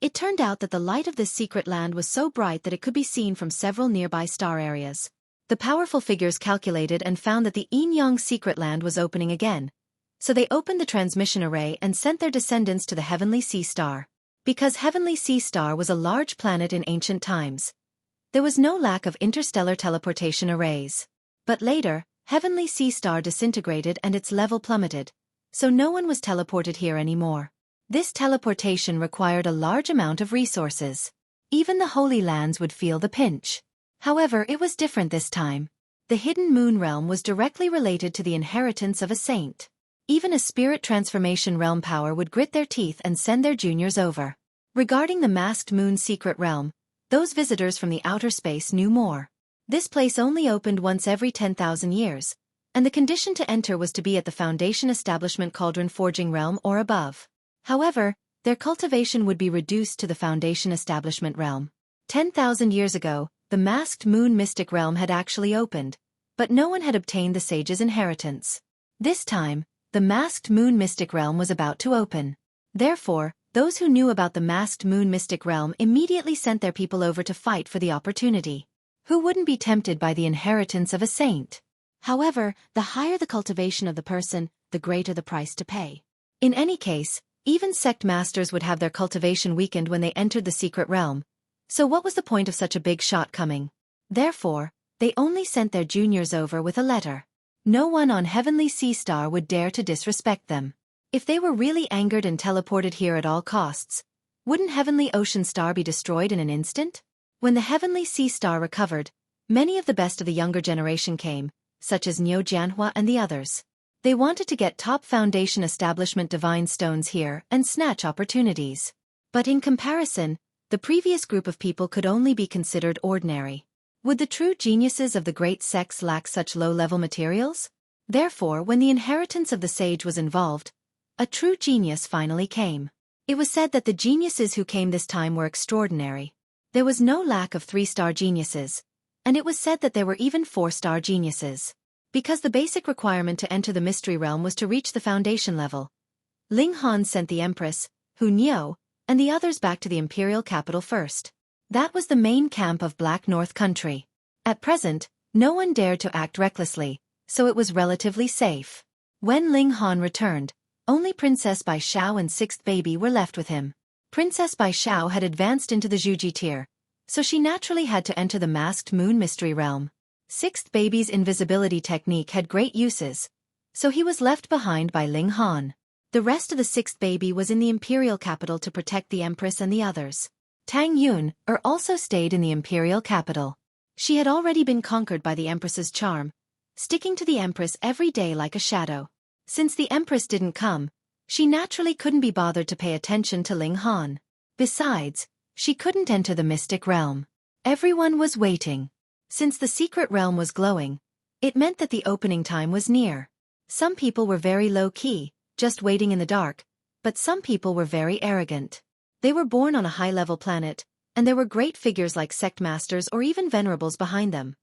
It turned out that the light of this secret land was so bright that it could be seen from several nearby star areas. The powerful figures calculated and found that the Yin-Yang secret land was opening again, so they opened the transmission array and sent their descendants to the Heavenly Sea Star. Because Heavenly Sea Star was a large planet in ancient times, there was no lack of interstellar teleportation arrays. But later, Heavenly Sea Star disintegrated and its level plummeted, so no one was teleported here anymore. This teleportation required a large amount of resources. Even the Holy Lands would feel the pinch. However, it was different this time. The hidden moon realm was directly related to the inheritance of a saint. Even a spirit transformation realm power would grit their teeth and send their juniors over. Regarding the masked moon secret realm, those visitors from the outer space knew more. This place only opened once every 10,000 years, and the condition to enter was to be at the Foundation Establishment Cauldron Forging Realm or above. However, their cultivation would be reduced to the Foundation Establishment Realm. 10,000 years ago, the masked moon mystic realm had actually opened, but no one had obtained the sage's inheritance. This time, the masked moon mystic realm was about to open. Therefore, those who knew about the masked moon mystic realm immediately sent their people over to fight for the opportunity. Who wouldn't be tempted by the inheritance of a saint? However, the higher the cultivation of the person, the greater the price to pay. In any case, even sect masters would have their cultivation weakened when they entered the secret realm. So what was the point of such a big shot coming? Therefore, they only sent their juniors over with a letter. No one on Heavenly Sea Star would dare to disrespect them. If they were really angered and teleported here at all costs, wouldn't Heavenly Ocean Star be destroyed in an instant? When the Heavenly Sea Star recovered, many of the best of the younger generation came, such as Niu Jianhua and the others. They wanted to get top Foundation Establishment divine stones here and snatch opportunities. But in comparison, the previous group of people could only be considered ordinary. Would the true geniuses of the great sects lack such low-level materials? Therefore, when the inheritance of the sage was involved, a true genius finally came. It was said that the geniuses who came this time were extraordinary. There was no lack of 3-star geniuses, and it was said that there were even 4-star geniuses. Because the basic requirement to enter the mystery realm was to reach the foundation level, Ling Han sent the Empress, Hu Niu, and the others back to the imperial capital first. That was the main camp of Black North Country. At present, no one dared to act recklessly, so it was relatively safe. When Ling Han returned, only Princess Bai Xiao and 6th baby were left with him. Princess Bai Xiao had advanced into the Zhuji tier, so she naturally had to enter the masked moon mystery realm. Sixth baby's invisibility technique had great uses, so he was left behind by Ling Han. The rest of the sixth baby was in the imperial capital to protect the empress and the others. Tang Yun also stayed in the imperial capital. She had already been conquered by the empress's charm, sticking to the empress every day like a shadow. Since the empress didn't come, she naturally couldn't be bothered to pay attention to Ling Han. Besides, she couldn't enter the mystic realm. Everyone was waiting. Since the secret realm was glowing, it meant that the opening time was near. Some people were very low-key, just waiting in the dark, but some people were very arrogant. They were born on a high-level planet, and there were great figures like sect masters or even venerables behind them.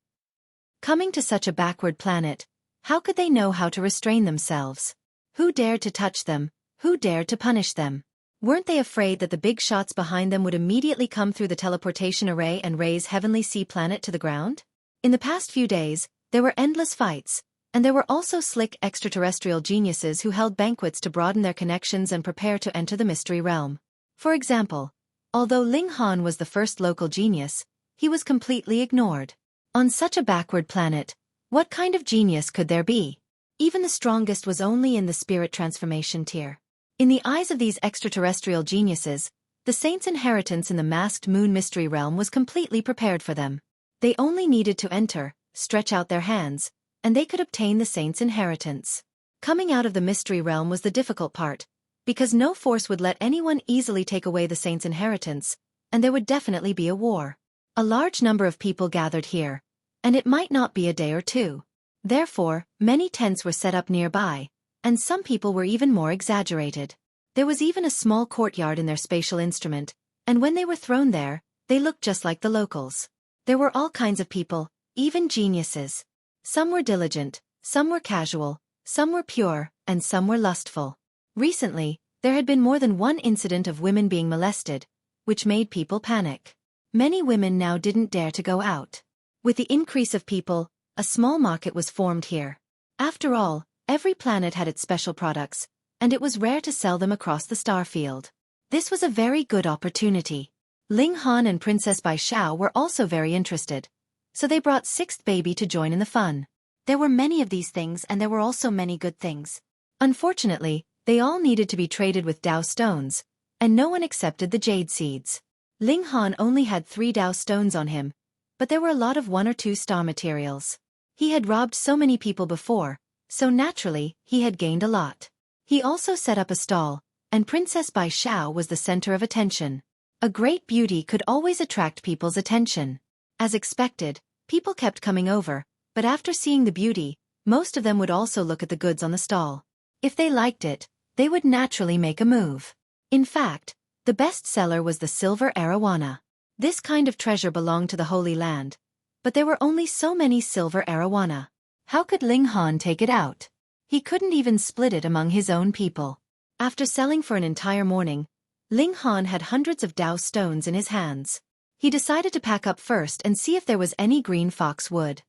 Coming to such a backward planet, how could they know how to restrain themselves? Who dared to touch them? Who dared to punish them? Weren't they afraid that the big shots behind them would immediately come through the teleportation array and raise Heavenly Sea Planet to the ground? In the past few days, there were endless fights, and there were also slick extraterrestrial geniuses who held banquets to broaden their connections and prepare to enter the mystery realm. For example, although Ling Han was the first local genius, he was completely ignored. On such a backward planet, what kind of genius could there be? Even the strongest was only in the spirit transformation tier. In the eyes of these extraterrestrial geniuses, the saint's inheritance in the masked moon mystery realm was completely prepared for them. They only needed to enter, stretch out their hands, and they could obtain the saint's inheritance. Coming out of the mystery realm was the difficult part, because no force would let anyone easily take away the saint's inheritance, and there would definitely be a war. A large number of people gathered here, and it might not be a day or two. Therefore, many tents were set up nearby, and some people were even more exaggerated. There was even a small courtyard in their spatial instrument, and when they were thrown there, they looked just like the locals. There were all kinds of people, even geniuses. Some were diligent, some were casual, some were pure, and some were lustful. Recently, there had been more than one incident of women being molested, which made people panic. Many women now didn't dare to go out. With the increase of people, a small market was formed here. After all, every planet had its special products, and it was rare to sell them across the star field. This was a very good opportunity. Ling Han and Princess Bai Xiao were also very interested, so they brought sixth baby to join in the fun. There were many of these things and there were also many good things. Unfortunately, they all needed to be traded with Dao stones, and no one accepted the jade seeds. Ling Han only had 3 Dao stones on him, but there were a lot of 1 or 2 star materials. He had robbed so many people before, so naturally, he had gained a lot. He also set up a stall, and Princess Bai Xiao was the center of attention. A great beauty could always attract people's attention. As expected, people kept coming over, but after seeing the beauty, most of them would also look at the goods on the stall. If they liked it, they would naturally make a move. In fact, the best seller was the silver arowana. This kind of treasure belonged to the Holy Land, but there were only so many silver arowana. How could Ling Han take it out? He couldn't even split it among his own people. After selling for an entire morning, Ling Han had hundreds of Dao stones in his hands. He decided to pack up first and see if there was any green fox wood.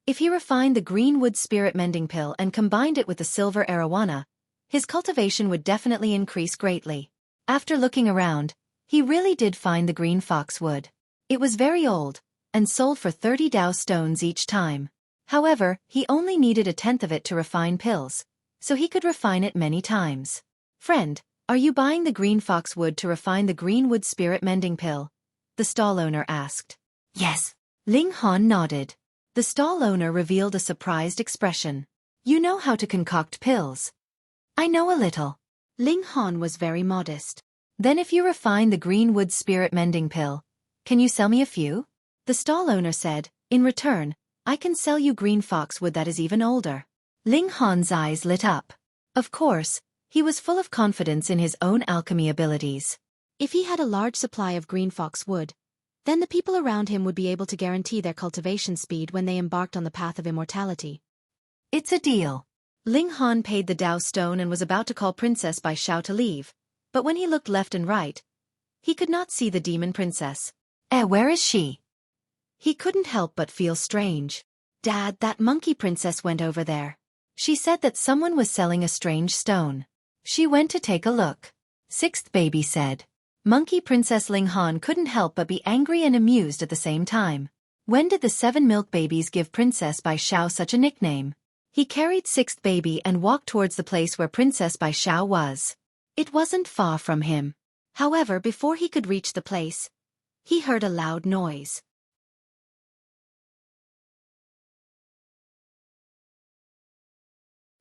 If he refined the green wood spirit mending pill and combined it with the silver arowana, his cultivation would definitely increase greatly. After looking around, he really did find the green fox wood. It was very old, and sold for 30 Dao stones each time. However, he only needed 1/10 of it to refine pills, so he could refine it many times. Friend, are you buying the green fox wood to refine the green wood spirit mending pill? The stall owner asked. Yes. Ling Han nodded. The stall owner revealed a surprised expression. You know how to concoct pills? I know a little. Ling Han was very modest. Then if you refine the green wood spirit mending pill, can you sell me a few? The stall owner said, in return, I can sell you green fox wood that is even older. Ling Han's eyes lit up. Of course, he was full of confidence in his own alchemy abilities. If he had a large supply of green fox wood, then the people around him would be able to guarantee their cultivation speed when they embarked on the path of immortality. It's a deal. Ling Han paid the Dao stone and was about to call Princess Bai Xiao to leave, but when he looked left and right, he could not see the demon princess. Where is she? He couldn't help but feel strange. Dad, that monkey princess went over there. She said that someone was selling a strange stone. She went to take a look. Sixth baby said. Monkey Princess Ling Han couldn't help but be angry and amused at the same time. When did the 7 milk babies give Princess Bai Xiao such a nickname? He carried 6th baby and walked towards the place where Princess Bai Xiao was. It wasn't far from him. However, before he could reach the place, he heard a loud noise.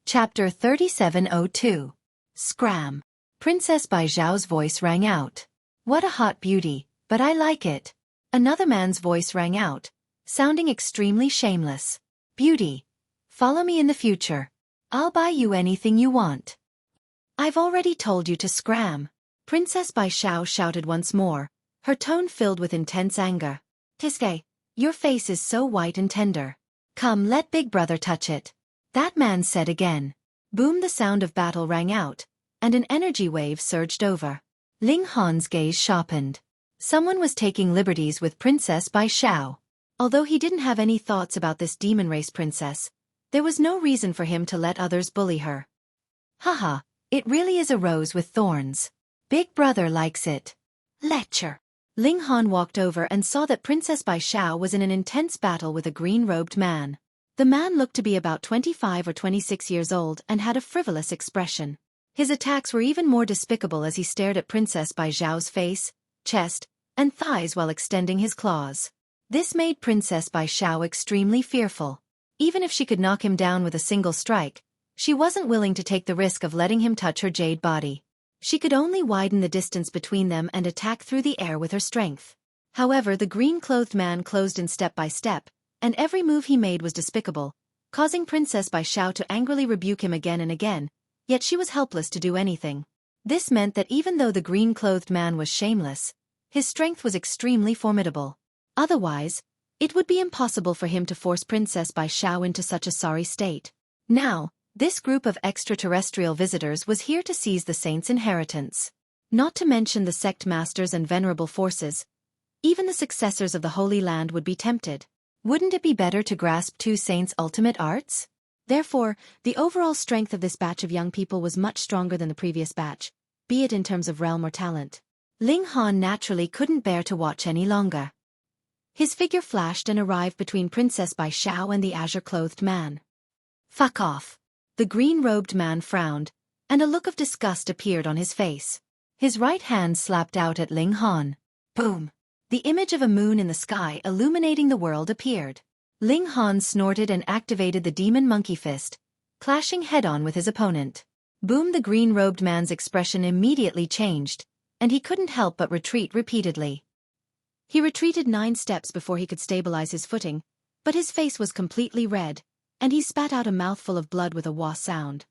Chapter 3702. Scram. Princess Bai Xiao's voice rang out. What a hot beauty, but I like it. Another man's voice rang out, sounding extremely shameless. Beauty. Follow me in the future. I'll buy you anything you want. I've already told you to scram. Princess Bai Xiao shouted once more, her tone filled with intense anger. Tiske, your face is so white and tender. Come, let Big Brother touch it. That man said again. Boom, the sound of battle rang out, and an energy wave surged over. Ling Han's gaze sharpened. Someone was taking liberties with Princess Bai Xiao. Although he didn't have any thoughts about this demon race princess, there was no reason for him to let others bully her. Haha, it really is a rose with thorns. Big Brother likes it. Lecture. Ling Han walked over and saw that Princess Bai Xiao was in an intense battle with a green-robed man. The man looked to be about 25 or 26 years old and had a frivolous expression. His attacks were even more despicable as he stared at Princess Bai Xiao's face, chest, and thighs while extending his claws. This made Princess Bai Xiao extremely fearful. Even if she could knock him down with a single strike, she wasn't willing to take the risk of letting him touch her jade body. She could only widen the distance between them and attack through the air with her strength. However, the green-clothed man closed in step by step, and every move he made was despicable, causing Princess Bai Xiao to angrily rebuke him again and again, yet she was helpless to do anything. This meant that even though the green-clothed man was shameless, his strength was extremely formidable. Otherwise, it would be impossible for him to force Princess Bai Xiao into such a sorry state. Now, this group of extraterrestrial visitors was here to seize the saint's inheritance. Not to mention the sect masters and venerable forces, even the successors of the Holy Land would be tempted. Wouldn't it be better to grasp two saints' ultimate arts? Therefore, the overall strength of this batch of young people was much stronger than the previous batch, be it in terms of realm or talent. Ling Han naturally couldn't bear to watch any longer. His figure flashed and arrived between Princess Bai Xiao and the azure-clothed man. Fuck off. The green-robed man frowned, and a look of disgust appeared on his face. His right hand slapped out at Ling Han. Boom! The image of a moon in the sky illuminating the world appeared. Ling Han snorted and activated the demon monkey fist, clashing head-on with his opponent. Boom! The green-robed man's expression immediately changed, and he couldn't help but retreat repeatedly. He retreated 9 steps before he could stabilize his footing, but his face was completely red, and he spat out a mouthful of blood with a wah sound.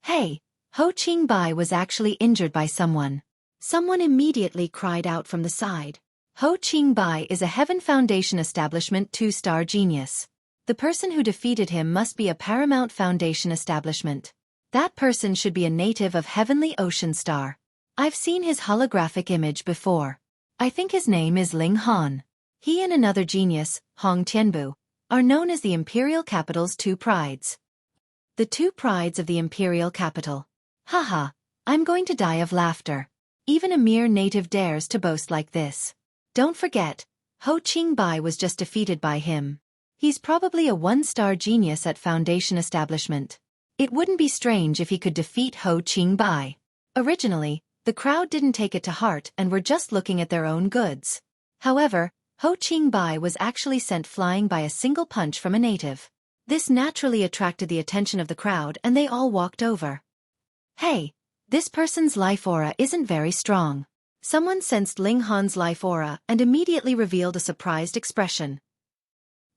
Hey, Ho Qing Bai was actually injured by someone. Someone immediately cried out from the side. Ho Qing Bai is a Heaven Foundation Establishment 2-star genius. The person who defeated him must be a Paramount Foundation establishment. That person should be a native of Heavenly Ocean Star. I've seen his holographic image before. I think his name is Ling Han. He and another genius, Hong Tianbu, are known as the Imperial Capital's 2 prides. The 2 prides of the Imperial Capital. Haha, I'm going to die of laughter. Even a mere native dares to boast like this. Don't forget, Ho Qing Bai was just defeated by him. He's probably a 1-star genius at Foundation Establishment. It wouldn't be strange if he could defeat Ho Qing Bai. Originally, the crowd didn't take it to heart and were just looking at their own goods. However, Ho Qing Bai was actually sent flying by a single punch from a native. This naturally attracted the attention of the crowd and they all walked over. Hey, this person's life aura isn't very strong. Someone sensed Ling Han's life aura and immediately revealed a surprised expression.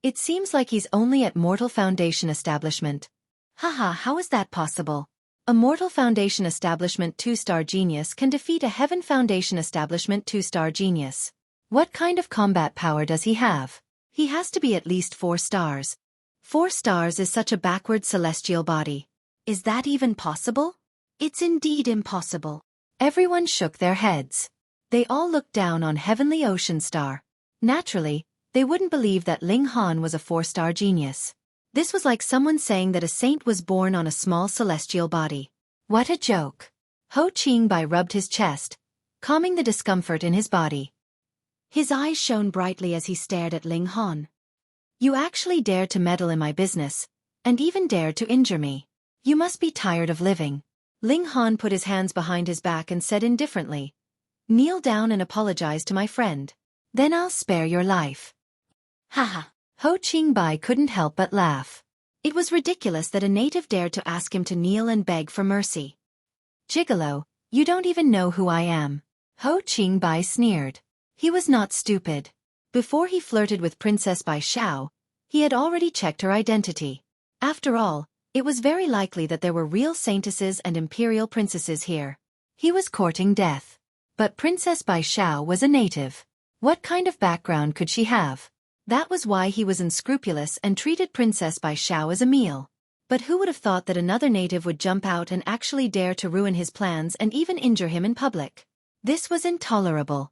It seems like he's only at Mortal Foundation Establishment. Haha, how is that possible? A Mortal Foundation Establishment 2-star genius can defeat a Heaven Foundation Establishment 2-star genius. What kind of combat power does he have? He has to be at least 4 stars. 4 stars is such a backward celestial body. Is that even possible? It's indeed impossible. Everyone shook their heads. They all looked down on Heavenly Ocean Star. Naturally, they wouldn't believe that Ling Han was a 4-star genius. This was like someone saying that a saint was born on a small celestial body. What a joke. Ho Qing Bai rubbed his chest, calming the discomfort in his body. His eyes shone brightly as he stared at Ling Han. You actually dared to meddle in my business, and even dared to injure me. You must be tired of living. Ling Han put his hands behind his back and said indifferently, kneel down and apologize to my friend. Then I'll spare your life. Haha. Ho Qingbai couldn't help but laugh. It was ridiculous that a native dared to ask him to kneel and beg for mercy. Gigolo, you don't even know who I am. Ho Qingbai sneered. He was not stupid. Before he flirted with Princess Bai Xiao, he had already checked her identity. After all, it was very likely that there were real saintesses and imperial princesses here. He was courting death. But Princess Bai Xiao was a native. What kind of background could she have? That was why he was unscrupulous and treated Princess Bai Xiao as a meal. But who would have thought that another native would jump out and actually dare to ruin his plans and even injure him in public? This was intolerable.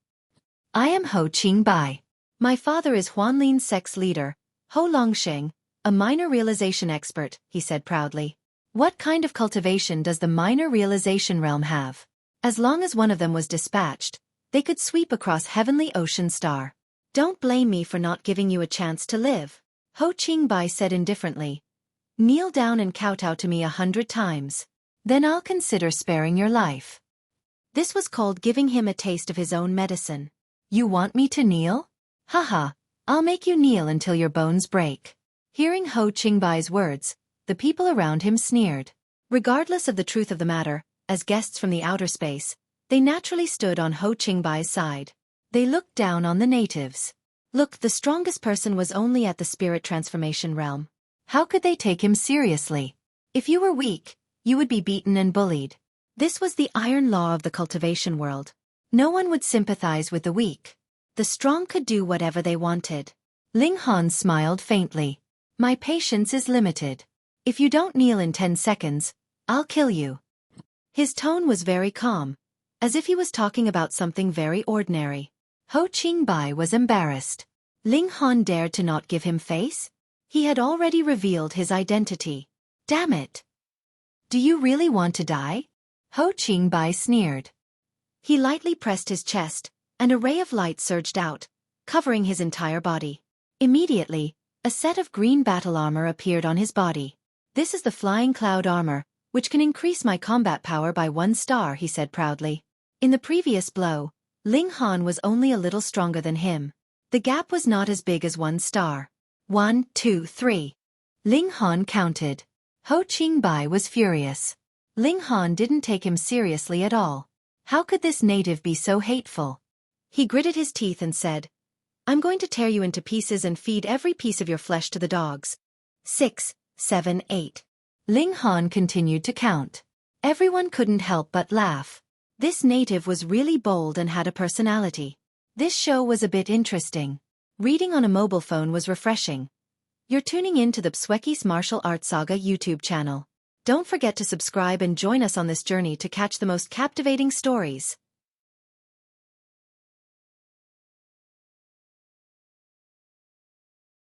I am Ho Qingbai. My father is Huanlin's sex leader, Ho Longsheng, a minor realization expert, he said proudly. What kind of cultivation does the minor realization realm have? As long as one of them was dispatched, they could sweep across heavenly ocean star. Don't blame me for not giving you a chance to live, Ho Qingbai said indifferently. Kneel down and kowtow to me 100 times. Then I'll consider sparing your life. This was called giving him a taste of his own medicine. You want me to kneel? Haha, I'll make you kneel until your bones break. Hearing Ho Qingbai's words, the people around him sneered. Regardless of the truth of the matter, as guests from the outer space, they naturally stood on Ho Qingbai's side. They looked down on the natives. Look, the strongest person was only at the spirit transformation realm. How could they take him seriously? If you were weak, you would be beaten and bullied. This was the iron law of the cultivation world. No one would sympathize with the weak. The strong could do whatever they wanted. Ling Han smiled faintly. My patience is limited. If you don't kneel in 10 seconds, I'll kill you. His tone was very calm, as if he was talking about something very ordinary. Ho Qingbai was embarrassed. Ling Han dared to not give him face? He had already revealed his identity. Damn it! Do you really want to die? Ho Qingbai sneered. He lightly pressed his chest, and a ray of light surged out, covering his entire body. Immediately, a set of green battle armor appeared on his body. This is the Flying Cloud armor, which can increase my combat power by 1 star, he said proudly. In the previous blow, Ling Han was only a little stronger than him. The gap was not as big as 1 star. 1, 2, 3. Ling Han counted. Ho Qingbai was furious. Ling Han didn't take him seriously at all. How could this native be so hateful? He gritted his teeth and said, I'm going to tear you into pieces and feed every piece of your flesh to the dogs. 6, 7, 8. Ling Han continued to count. Everyone couldn't help but laugh. This native was really bold and had a personality. This show was a bit interesting. Reading on a mobile phone was refreshing. You're tuning in to the Xueqi's Martial Arts Saga YouTube channel. Don't forget to subscribe and join us on this journey to catch the most captivating stories.